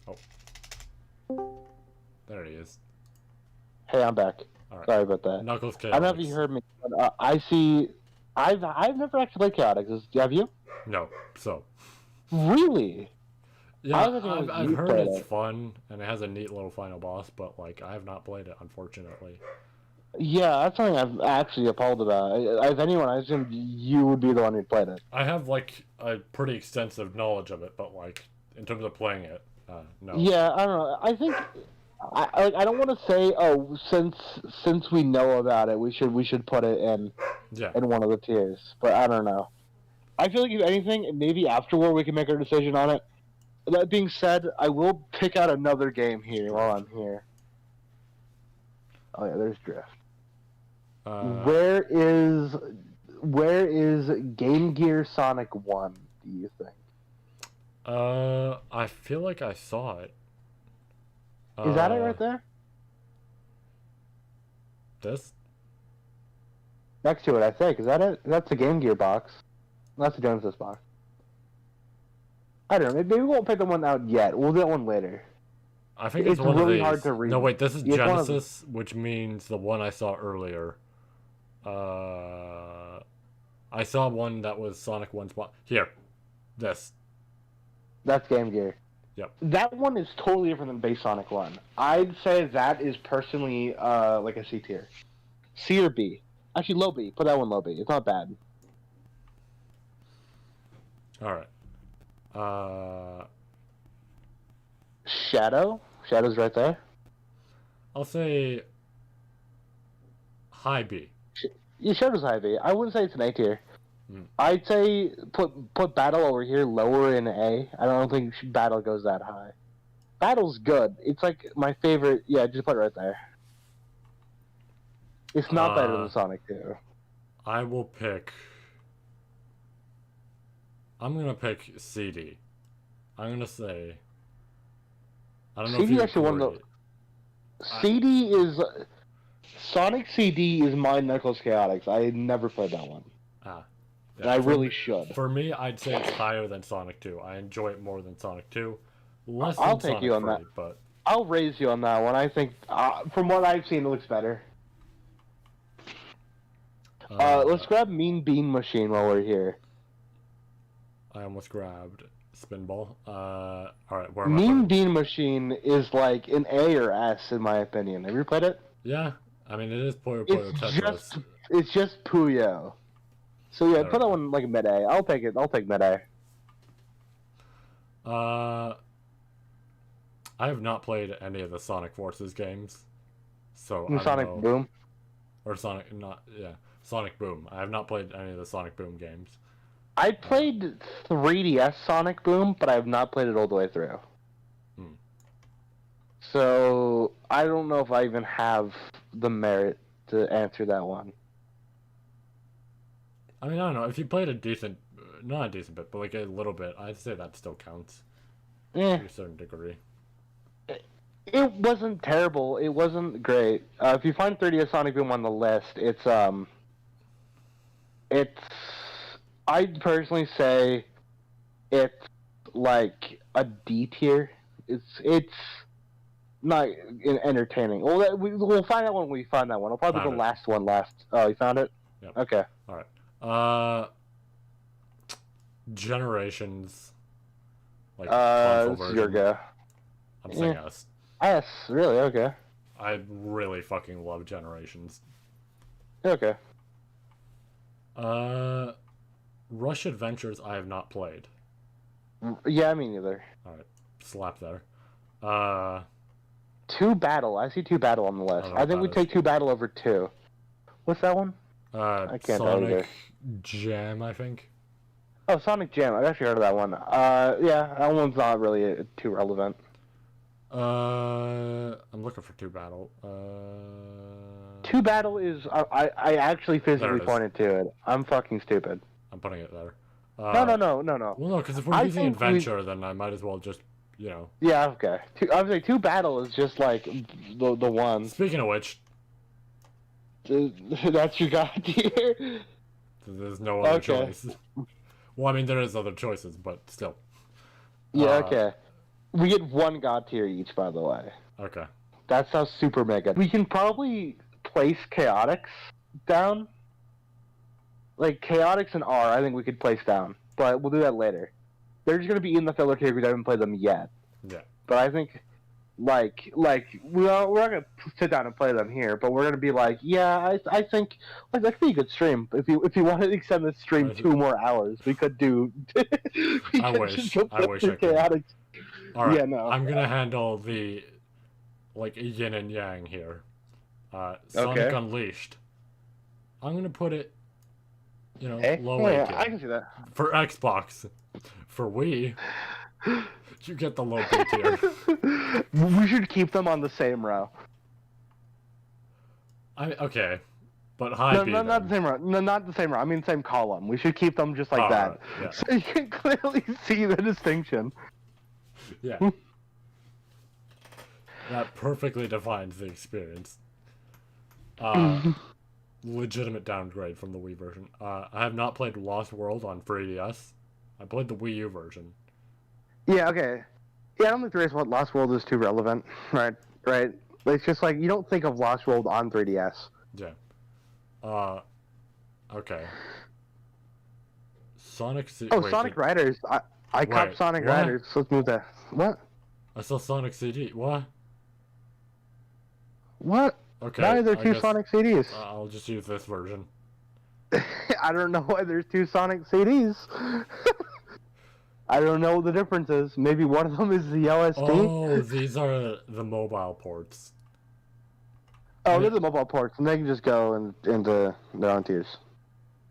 Oh. There he is. Hey, I'm back. All right. Sorry about that. Knuckles Chaotix. I don't know if you heard me, but I see... I've never actually played Chaotix. Have you? No, so. Really? Yeah, I've heard it's fun, and it has a neat little final boss, but, like, I have not played it, unfortunately. Yeah, that's something I'm actually appalled about. If anyone, I assume you would be the one who played it. I have, like, a pretty extensive knowledge of it, but, like, in terms of playing it, no. Yeah, I don't know. I think... I don't want to say, oh, since we know about it, we should put it in one of the tiers. But I don't know. I feel like if anything, maybe afterward we can make our decision on it. That being said, I will pick out another game here while I'm here. Oh yeah, there's Drift. Where is Game Gear Sonic 1, do you think? I feel like I saw it. Is that it right there? This? Next to it, I think. Is that it? That's the Game Gear box. That's the Genesis box. I don't know. Maybe we won't pick the one out yet. We'll do that one later. I think it's one really of these. hard to read. No, wait. This is It's one of Genesis, which means the one I saw earlier. I saw one that was Sonic 1 spot. Here. This. That's Game Gear. Yep. That one is totally different than base Sonic 1. I'd say that is personally like a C tier. C or B. Actually, low B. Put that one low B. It's not bad. Alright. Shadow? Shadow's right there. I'll say high B. Yeah, Shadow's high B. I wouldn't say it's an A tier. Hmm. I'd say put Battle over here lower in A. I don't think Battle goes that high. Battle's good. It's like my favorite. Yeah, just put it right there. It's not better than Sonic 2. I will pick... I'm gonna pick CD. I'm gonna say... I don't know CD if you actually one of the... CD is... Sonic CD is my Knuckles Chaotix. I never played that one. Yeah, and I really should. For me, I'd say it's higher than Sonic 2. I enjoy it more than Sonic 2. Less than I'll take Sonic you on 3, that. But... I'll raise you on that one. I think, from what I've seen, it looks better. Let's grab Mean Bean Machine while we're here. I almost grabbed Spinball. Alright, where am I Mean putting? Bean Machine is like an A or S in my opinion. Have you played it? Yeah, I mean it is Puyo Puyo Tetris. It's just Puyo. So yeah, put Alright. that one like mid A. I'll take it. I'll take mid A. I have not played any of the Sonic Forces games, so I don't Sonic know. Boom. Or Sonic Boom. I have not played any of the Sonic Boom games. I played 3DS Sonic Boom, but I have not played it all the way through. Hmm. So I don't know if I even have the merit to answer that one. I mean, I don't know. If you played a decent, not a decent bit, but like a little bit, I'd say that still counts to a certain degree. It wasn't terrible. It wasn't great. If you find 3DS Sonic Boom on the list, it's I'd personally say it's like a D tier. It's not entertaining. Well, we'll find out when we find that one. It'll probably be the last one left. Oh, you found it? Yep. Okay. Alright. Generations. Like console this is version. your go. I'm saying S. S, really? Okay. I really fucking love Generations. Okay. Rush Adventures I have not played. Yeah, me neither. Alright. Slap there. 2 Battle. I see 2 Battle on the list. I think we take 2 Battle over 2. What's that one? I can't tell either. Sonic Jam, I think. Oh, Sonic Jam. I've actually heard of that one. Yeah, that one's not really too relevant. I'm looking for 2 Battle. 2 Battle is... I actually physically is. pointed to it. I'm fucking stupid. I'm putting it there. No. Well, no, because if we're using Adventure, then I might as well just, you know... Yeah, okay. I was like, 2 Battle is just like the one. Speaking of which... That's your god tier? There's no other choice. Well, I mean, there is other choices, but still. Yeah, okay. We get 1 god tier each, by the way. Okay. That sounds super mega. We can probably place Chaotix down. Like, Chaotix and R, I think we could place down. But we'll do that later. They're just going to be in the filler tier because I haven't played them yet. Yeah. But I think, we're not going to sit down and play them here, but we're going to be like, yeah, I think, like, that could be a good stream. If you wanted to extend the stream 2 more hours, we could do... I wish I could. Alright, yeah, no. I'm gonna handle the, like, yin and yang here. Sonic Unleashed. I'm gonna put it, you know, low A tier. I can see that. For Xbox. For Wii, you get the low B tier. We should keep them on the same row. Okay. But high B. Not the same row. No, not the same row. I mean, same column. We should keep them just like that, yeah. so you can clearly see the distinction. Yeah. That perfectly defines the experience. Legitimate downgrade from the Wii version. I have not played Lost World on 3DS. I played the Wii U version. Yeah. Okay. Yeah, I don't think there is what Lost World is too relevant. Right. Right. It's just like you don't think of Lost World on 3DS. Yeah. Okay. Sonic. Sonic Riders. I copped Sonic what? Riders. Let's move that. What? I saw Sonic CD. What? What? Okay. Why are there I two guess, Sonic CDs? I'll just use this version. I don't know why there's two Sonic CDs. I don't know what the difference is. Maybe one of them is the LSD? Oh, these are the mobile ports. Oh, they're the mobile ports, and they can just go into their own tiers.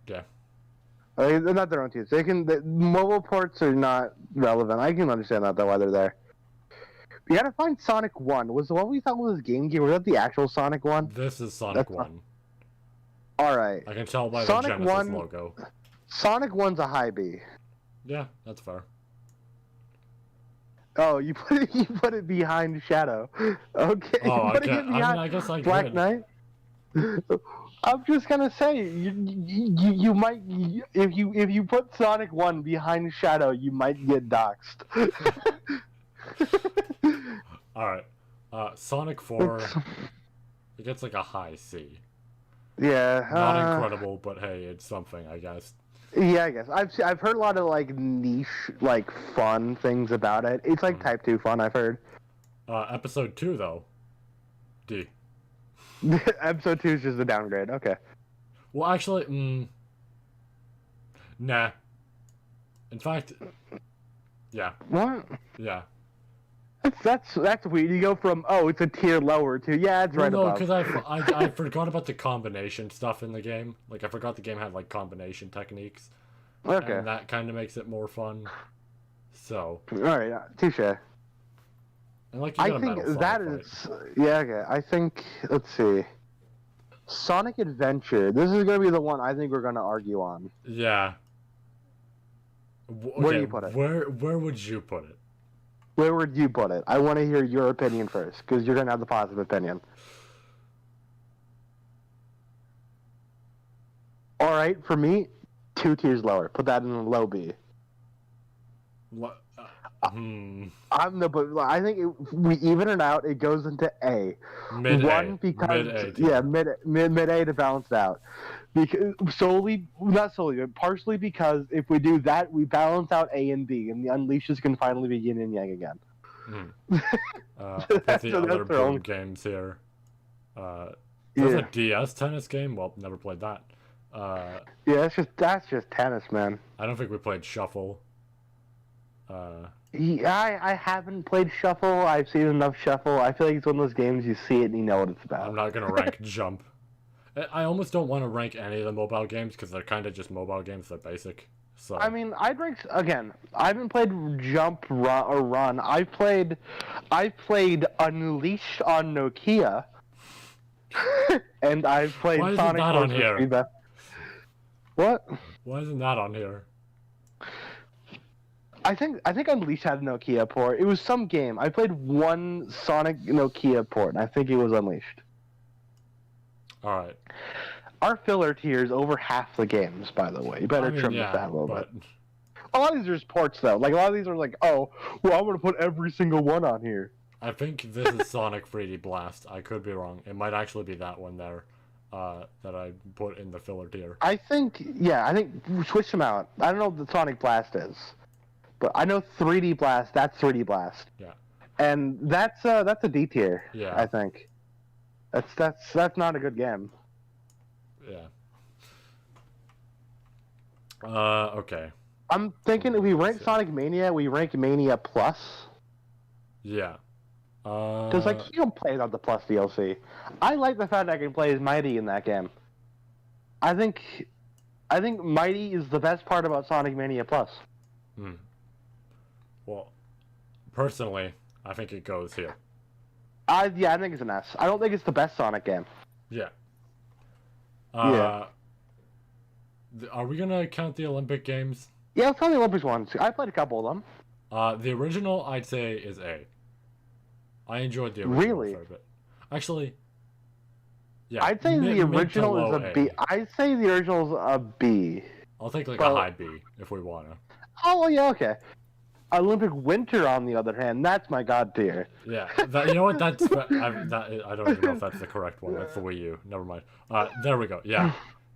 Yeah. They're not their own tiers. The mobile ports are not relevant. I can understand that, though, why they're there. We gotta find Sonic 1. Was the one we thought was Game Gear, was that the actual Sonic 1? This is Sonic 1. Alright. I can tell by Sonic the Genesis 1, logo. Sonic 1's a high B. Yeah, that's fair. Oh, you put it behind Shadow. Okay. Oh, putting okay. it behind I guess I Black could. Knight. I'm just gonna say you might if you put Sonic 1 behind Shadow, you might get doxxed. Alright. Sonic 4, it gets like a high C. Yeah. Not incredible, but hey, it's something, I guess. Yeah, I guess. I've heard a lot of like niche, like fun things about it. It's like Type 2 fun, I've heard. Episode 2 though. D. Episode 2 is just a downgrade. Okay. Well, actually, nah. In fact, yeah. What? Yeah. That's weird. You go from it's a tier lower to it's right No, above. because I forgot about the combination stuff in the game. Like I forgot the game had like combination techniques. Okay. And that kind of makes it more fun. So. All right. Touche. And like you I got a think Metal that Sonic is fight. yeah. Okay. I think let's see. Sonic Adventure. This is gonna be the one I think we're gonna argue on. Yeah. Where do you put it? Where would you put it? Where would you put it? I want to hear your opinion first, because you're gonna have the positive opinion. All right, for me, 2 tiers lower. Put that in the low B. I'm but I think if we even it out, it goes into A. Mid A. Mid A to balance it out. Because not solely, but partially because if we do that, we balance out A and B, and the Unleashes can finally be yin and yang again. The other boom games here. There's a DS tennis game. Well, never played that. Yeah, that's just tennis, man. I don't think we played Shuffle. I haven't played Shuffle. I've seen enough Shuffle. I feel like it's one of those games you see it and you know what it's about. I'm not gonna rank Jump. I almost don't want to rank any of the mobile games because they're kind of just mobile games. They're basic. So I mean, I'd rank again. I haven't played Jump Run. I've played Unleashed on Nokia, and I've played Why isn't Sonic that on here? Speedback. What? Why isn't that on here? I think Unleashed had a Nokia port. It was some game. I played one Sonic Nokia port, and I think it was Unleashed. All right. Our filler tier is over half the games, by the way. You better trim this down a little bit. A lot of these are just ports, though. Like, a lot of these are like, oh, well, I'm going to put every single one on here. I think this is Sonic 3D Blast. I could be wrong. It might actually be that one there that I put in the filler tier. I think switch them out. I don't know what the Sonic Blast is. But I know 3D Blast, that's 3D Blast. Yeah. And that's a D tier, yeah. I think. That's not a good game. Yeah. Okay. I'm thinking if we rank Sonic Mania, we rank Mania Plus. Yeah. Because like you don't play without the Plus DLC. I like the fact I can play as Mighty in that game. I think Mighty is the best part about Sonic Mania Plus. Well, personally, I think it goes here. I think it's an S. I don't think it's the best Sonic game. Yeah. Yeah. Are we gonna count the Olympic Games? Yeah, let's tell the Olympics ones. I played a couple of them. The original, I'd say, is A. I enjoyed the original Really? a fair bit. Actually, yeah. I'd say the mid to original low is a B. I'd say the original's a B. I'll take like Well- a high B if we wanna. Oh, well, yeah, okay. Olympic Winter, on the other hand, that's my god tier. Yeah, you know what? That's I don't even know if that's the correct one. That's the Wii U. Never mind. There we go. Yeah,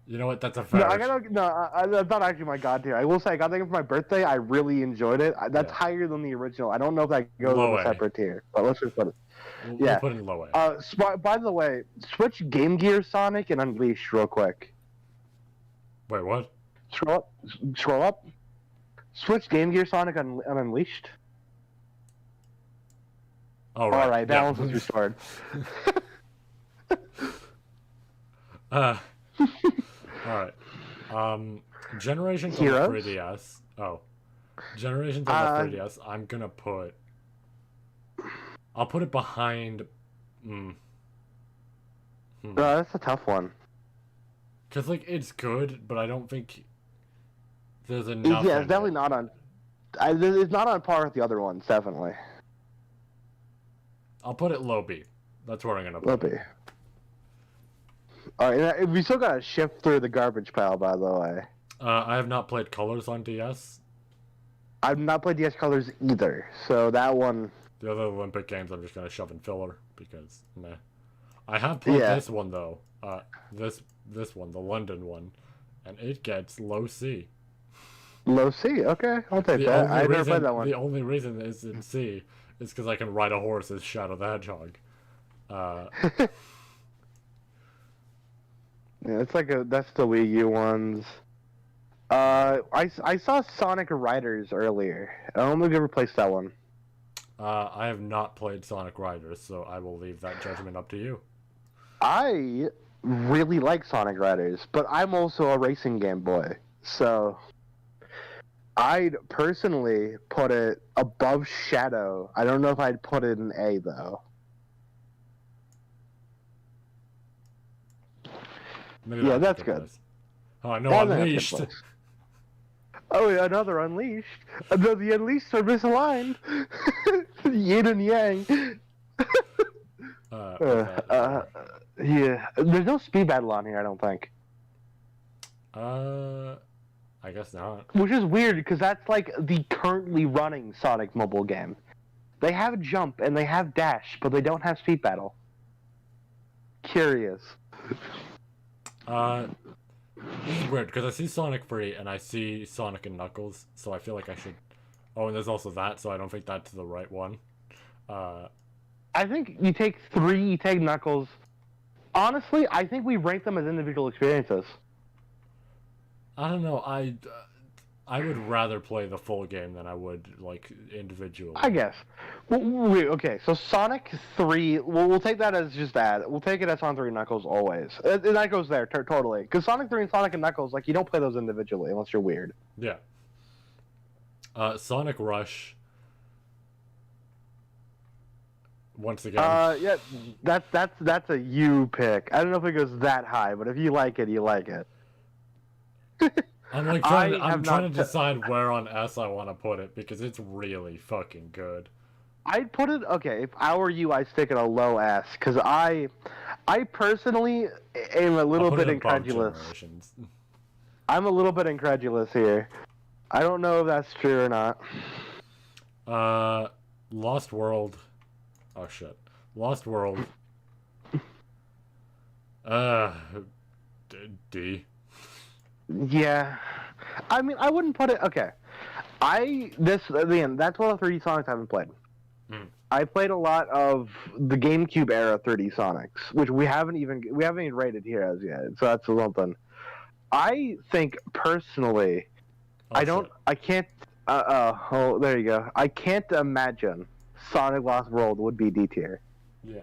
you know what? That's a fair. That's not actually my god tier. I will say I got that for my birthday. I really enjoyed it. That's higher than the original. I don't know if that goes Low in a A. separate tier, but let's just put it. We'll put it in low A. By the way, switch Game Gear Sonic and Unleashed real quick. Wait, what? Scroll up. Switch Game Gear Sonic and Unleashed. Oh, right. All right, balance is restored. All right. Generations on Heroes? the 3DS. Oh, Generations on the 3DS. I'm gonna put. I'll put it behind. That's a tough one. Cause like it's good, but I don't think there's enough. Yeah, it's definitely not on. It's not on par with the other ones, definitely. I'll put it low B. That's where I'm gonna put Will be. Alright, we still gotta shift through the garbage pile, by the way. I have not played Colors on DS. I've not played DS Colors either, so that one. The other Olympic Games I'm just gonna shove in filler because meh. I have played this one though. This one, the London one, and it gets low C. Low C, okay, I'll take that. I never played that one. The only reason it's in C is because I can ride a horse as Shadow the Hedgehog. Yeah, it's like that's the Wii U ones. I saw Sonic Riders earlier. I don't know if you ever played that one. I have not played Sonic Riders, so I will leave that judgment up to you. I really like Sonic Riders, but I'm also a racing game boy, so I'd personally put it above Shadow. I don't know if I'd put it in A though. Maybe Yeah, that's good. Oh, no, That's a good Unleashed. place. Oh, yeah, another Unleashed. The Unleashed are misaligned. Yin and Yang. Yeah, there's no speed battle on here, I don't think. I guess not. Which is weird, because that's like the currently running Sonic mobile game. They have jump and they have dash, but they don't have speed battle. Curious. This is weird, because I see Sonic Free, and I see Sonic and Knuckles, so I feel like I should... Oh, and there's also that, so I don't think that's the right one. I think you take 3, you take Knuckles. Honestly, I think we rank them as individual experiences. I don't know, I would rather play the full game than I would, like, individually. I guess. Okay, so Sonic 3, we'll take that as just that. We'll take it as Sonic 3 and Knuckles always. That goes there, totally. Because Sonic 3 and Sonic and Knuckles, like, you don't play those individually unless you're weird. Yeah. Sonic Rush. Once again. Yeah, that's a you pick. I don't know if it goes that high, but if you like it, you like it. I'm like trying to decide where on S I want to put it because it's really fucking good. I'd put it okay. If I were you, I'd stick it a low S because I personally am a little bit incredulous. I'm a little bit incredulous here. I don't know if that's true or not. Lost World. Oh shit. Lost World. D. Yeah, I mean, I wouldn't put it. Okay, that's one of the 3D Sonics I haven't played. I played a lot of the GameCube era 3D Sonics, which we haven't even rated here as yet. So that's something. I think personally, I can't. Oh, there you go. I can't imagine Sonic Lost World would be D tier. Yeah.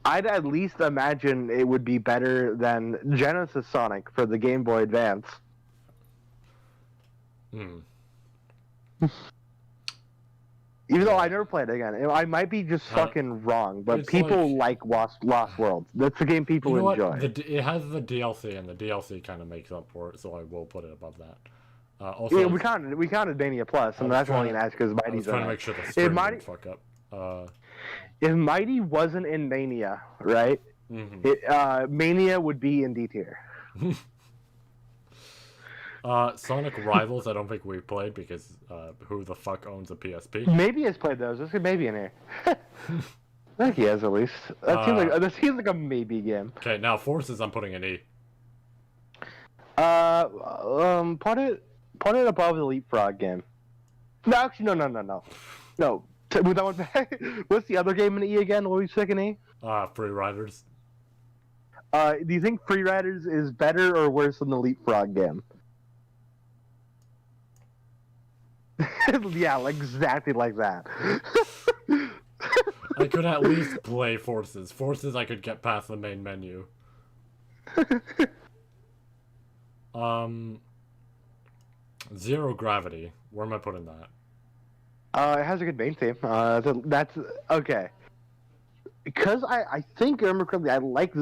I'd at least imagine it would be better than Genesis Sonic for the Game Boy Advance. Even though I never played it again. I might be just fucking wrong, but it's people like Lost World. That's the game people You know what? enjoy. It has the DLC, and the DLC kind of makes up for it, so I will put it above that. Also, Yeah, we counted Mania Plus, and that's only an ask because I was Mighty's trying in to it. make sure the stream didn't fuck up. If Mighty wasn't in Mania, right? Mania would be in D tier. Sonic Rivals, I don't think we've played because who the fuck owns a PSP? Maybe has played those. This could maybe in here. I think he has at least. That seems like a maybe game. Okay, now Forces, I'm putting an E. Put it above the Leapfrog game. No, actually, no. Move that one back. What's the other game in E again? What were you second E? Free Riders. Do you think Free Riders is better or worse than the Leapfrog game? Yeah, exactly like that. I could at least play Forces. Forces, I could get past the main menu. Zero Gravity. Where am I putting that? It has a good main theme. That's okay. Because I think, remember correctly, I like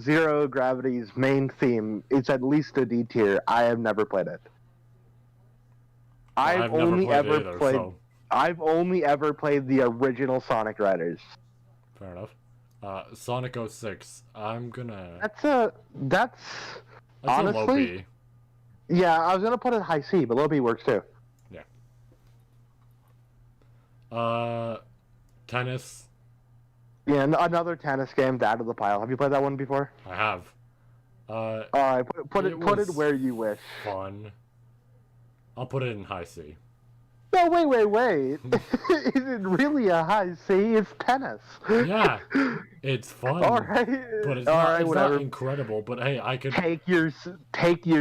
Zero Gravity's main theme. It's at least a D tier. I have never played it. I've only ever played the original Sonic Riders. Fair enough. Sonic 06. I'm gonna. That's honestly. A low B. Yeah, I was gonna put it high C, but low B works too. Yeah. Tennis. Yeah, another tennis game to add to the pile. Have you played that one before? I have. Alright, put it where you wish. Fun. I'll put it in high C. No, wait. Is it really a high C? It's tennis. Yeah, it's fun. Alright. But it's not incredible. But hey, I could take your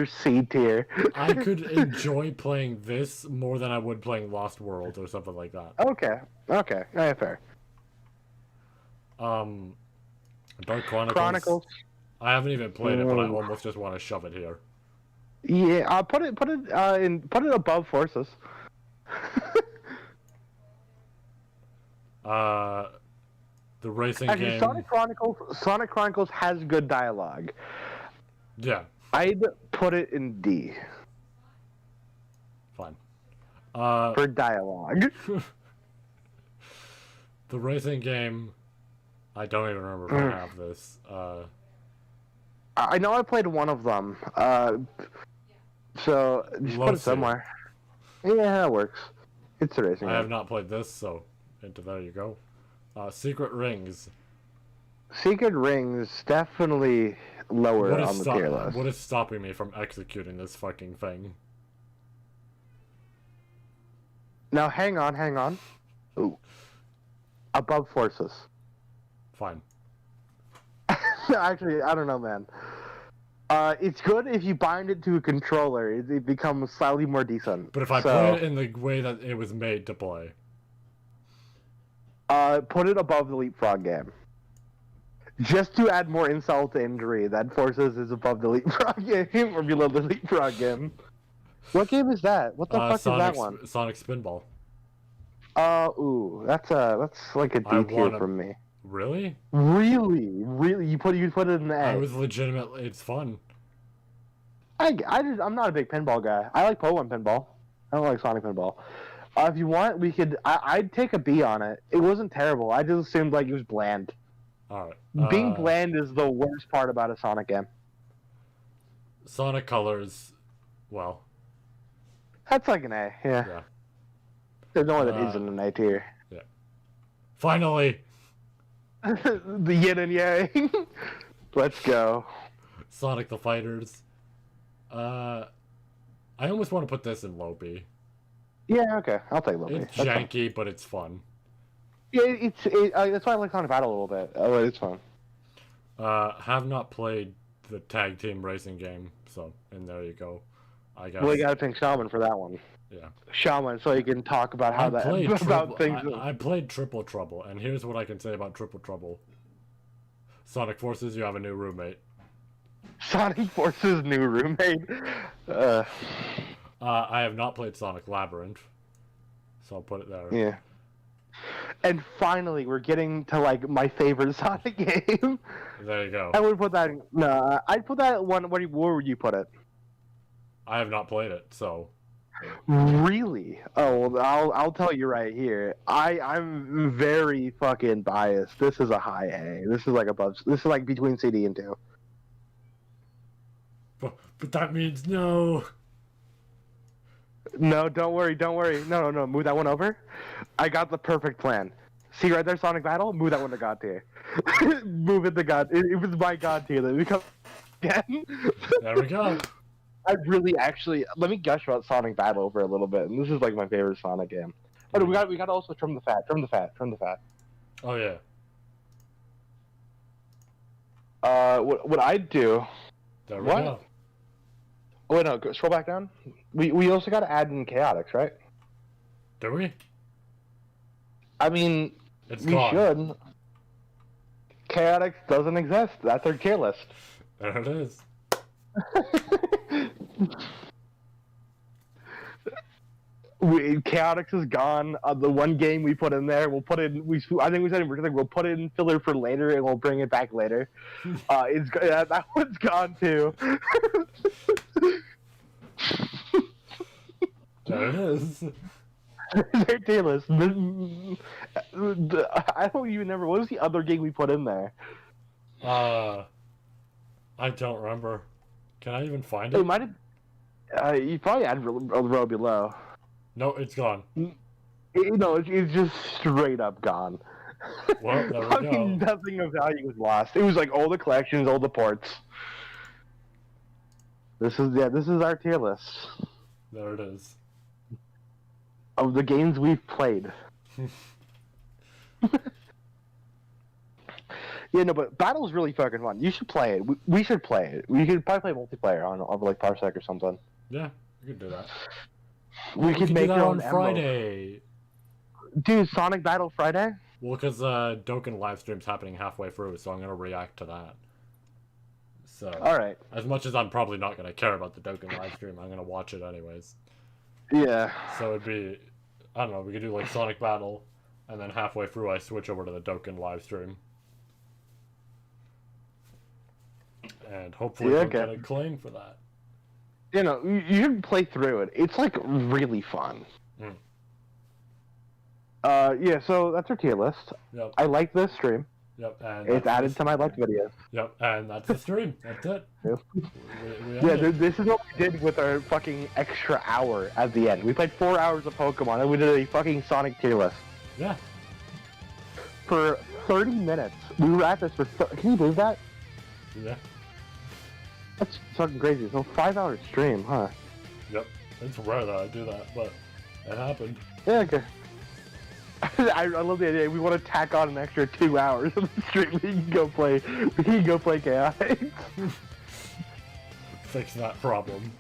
C tier. I could enjoy playing this more than I would playing Lost World or something like that. Okay. Yeah, fair. Dark Chronicles. I haven't even played it, but I almost just want to shove it here. Yeah, I'll put it above Forces. The racing game. Sonic Chronicles has good dialogue. Yeah. I'd put it in D. Fine. For dialogue. The racing game. I don't even remember if I have this. I know I played one of them. So just put it somewhere. Yeah, that works. It's a racing game. I have not played this, so there you go. Secret Rings. Secret Rings definitely lower on the tier list. What is stopping me from executing this fucking thing? Now hang on. Ooh. Above Forces. Fine. Actually, I don't know, man. It's good if you bind it to a controller. It becomes slightly more decent. But if I play it in the way that it was made to play. Put it above the Leapfrog game. Just to add more insult to injury, that Forces is above the Leapfrog game or below the Leapfrog game. What game is that? What the fuck is that one? Sonic Spinball. Ooh, that's like a D tier from me. Really? Really? You put it in the A. I was legitimately. It's fun. I'm not a big pinball guy. I like Pokémon pinball. I don't like Sonic pinball. If you want, we could. I'd take a B on it. It wasn't terrible. I just assumed like it was bland. All right. Being bland is the worst part about a Sonic game. Sonic Colors. Well. That's like an A. Yeah. There's no one that isn't an A tier. Yeah. Finally. The yin and yang. Let's go. Sonic the Fighters. I almost want to put this in low B. Yeah, okay. I'll take low B. It's janky, but it's fun. Yeah, that's why I like Sonic Battle a little bit. Oh, it's fun. Have not played the tag team racing game, and there you go. I guess. Well, you gotta thank Shaman for that one. Yeah. Shaman, so you can talk about how I played Triple Trouble, and here's what I can say about Triple Trouble. Sonic Forces, you have a new roommate. Sonic Forces' new roommate? I have not played Sonic Labyrinth, so I'll put it there. Yeah. And finally, we're getting to like my favorite Sonic game. There you go. I would put that. No, I'd put that one. Where would you put it? I have not played it, so. Really? Oh, well, I'll tell you right here. I'm very fucking biased. This is a high A. This is like above. This is like between CD and 2. But that means no. No, don't worry. No, move that one over. I got the perfect plan. See right there, Sonic Battle? Move that one to God tier. Move it to God. It was my God tier. Then we come again. There we go. I really actually let me gush about Sonic Battle for a little bit, and this is like my favorite Sonic game. Oh, we got to also trim the fat. Oh yeah. What I'd do? There we What? go. Oh wait, no, scroll back down. We also got to add in Chaotix, right? Do we? I mean, It's we gone. should. Chaotix doesn't exist. That's our tier list. There it is. Chaotix is gone. The one game we put in there, we'll put in. I think we said we'll put it in filler for later, and we'll bring it back later. That one's gone too. There it is. Their tier list. I don't even remember. What was the other game we put in there? I don't remember. Can I even find it? It might have. You probably had a row below. No, it's gone. It's just straight up gone. Well, there we I mean, go. nothing of value was lost. It was like all the collections, all the ports. This is our tier list There it is. of the games we've played. Yeah, no, but Battle's really fucking fun. You should play it. We should play it. We could probably play multiplayer on over like Parsec or something. Yeah, we could do that. We could do make that our on own Friday. Dude, Sonic Battle Friday? Well, because Dokkan live stream's happening halfway through, so I'm gonna react to that. So, All right. as much as I'm probably not gonna care about the Dokkan live stream, I'm gonna watch it anyways. Yeah. So it'd be, I don't know, we could do like Sonic Battle, and then halfway through I switch over to the Dokkan live stream. And hopefully we'll get a claim for that. You should play through it. It's like really fun. Mm. Yeah, so that's our tier list. Yep. I like this stream. Yep. And It's added to my liked videos. Yep. And that's the stream. That's it. Yep. Yeah. This is what we did with our fucking extra hour at the end. We played 4 hours of Pokemon and we did a fucking Sonic tier list. Yeah. For 30 minutes. We were at this for... Can you believe that? Yeah. That's fucking crazy. So 5-hour stream, huh? Yep. It's rare that I do that, but it happened. Yeah, okay. I love the idea. We want to tack on an extra 2 hours of the stream. We can go play Chaotix. Fix that problem.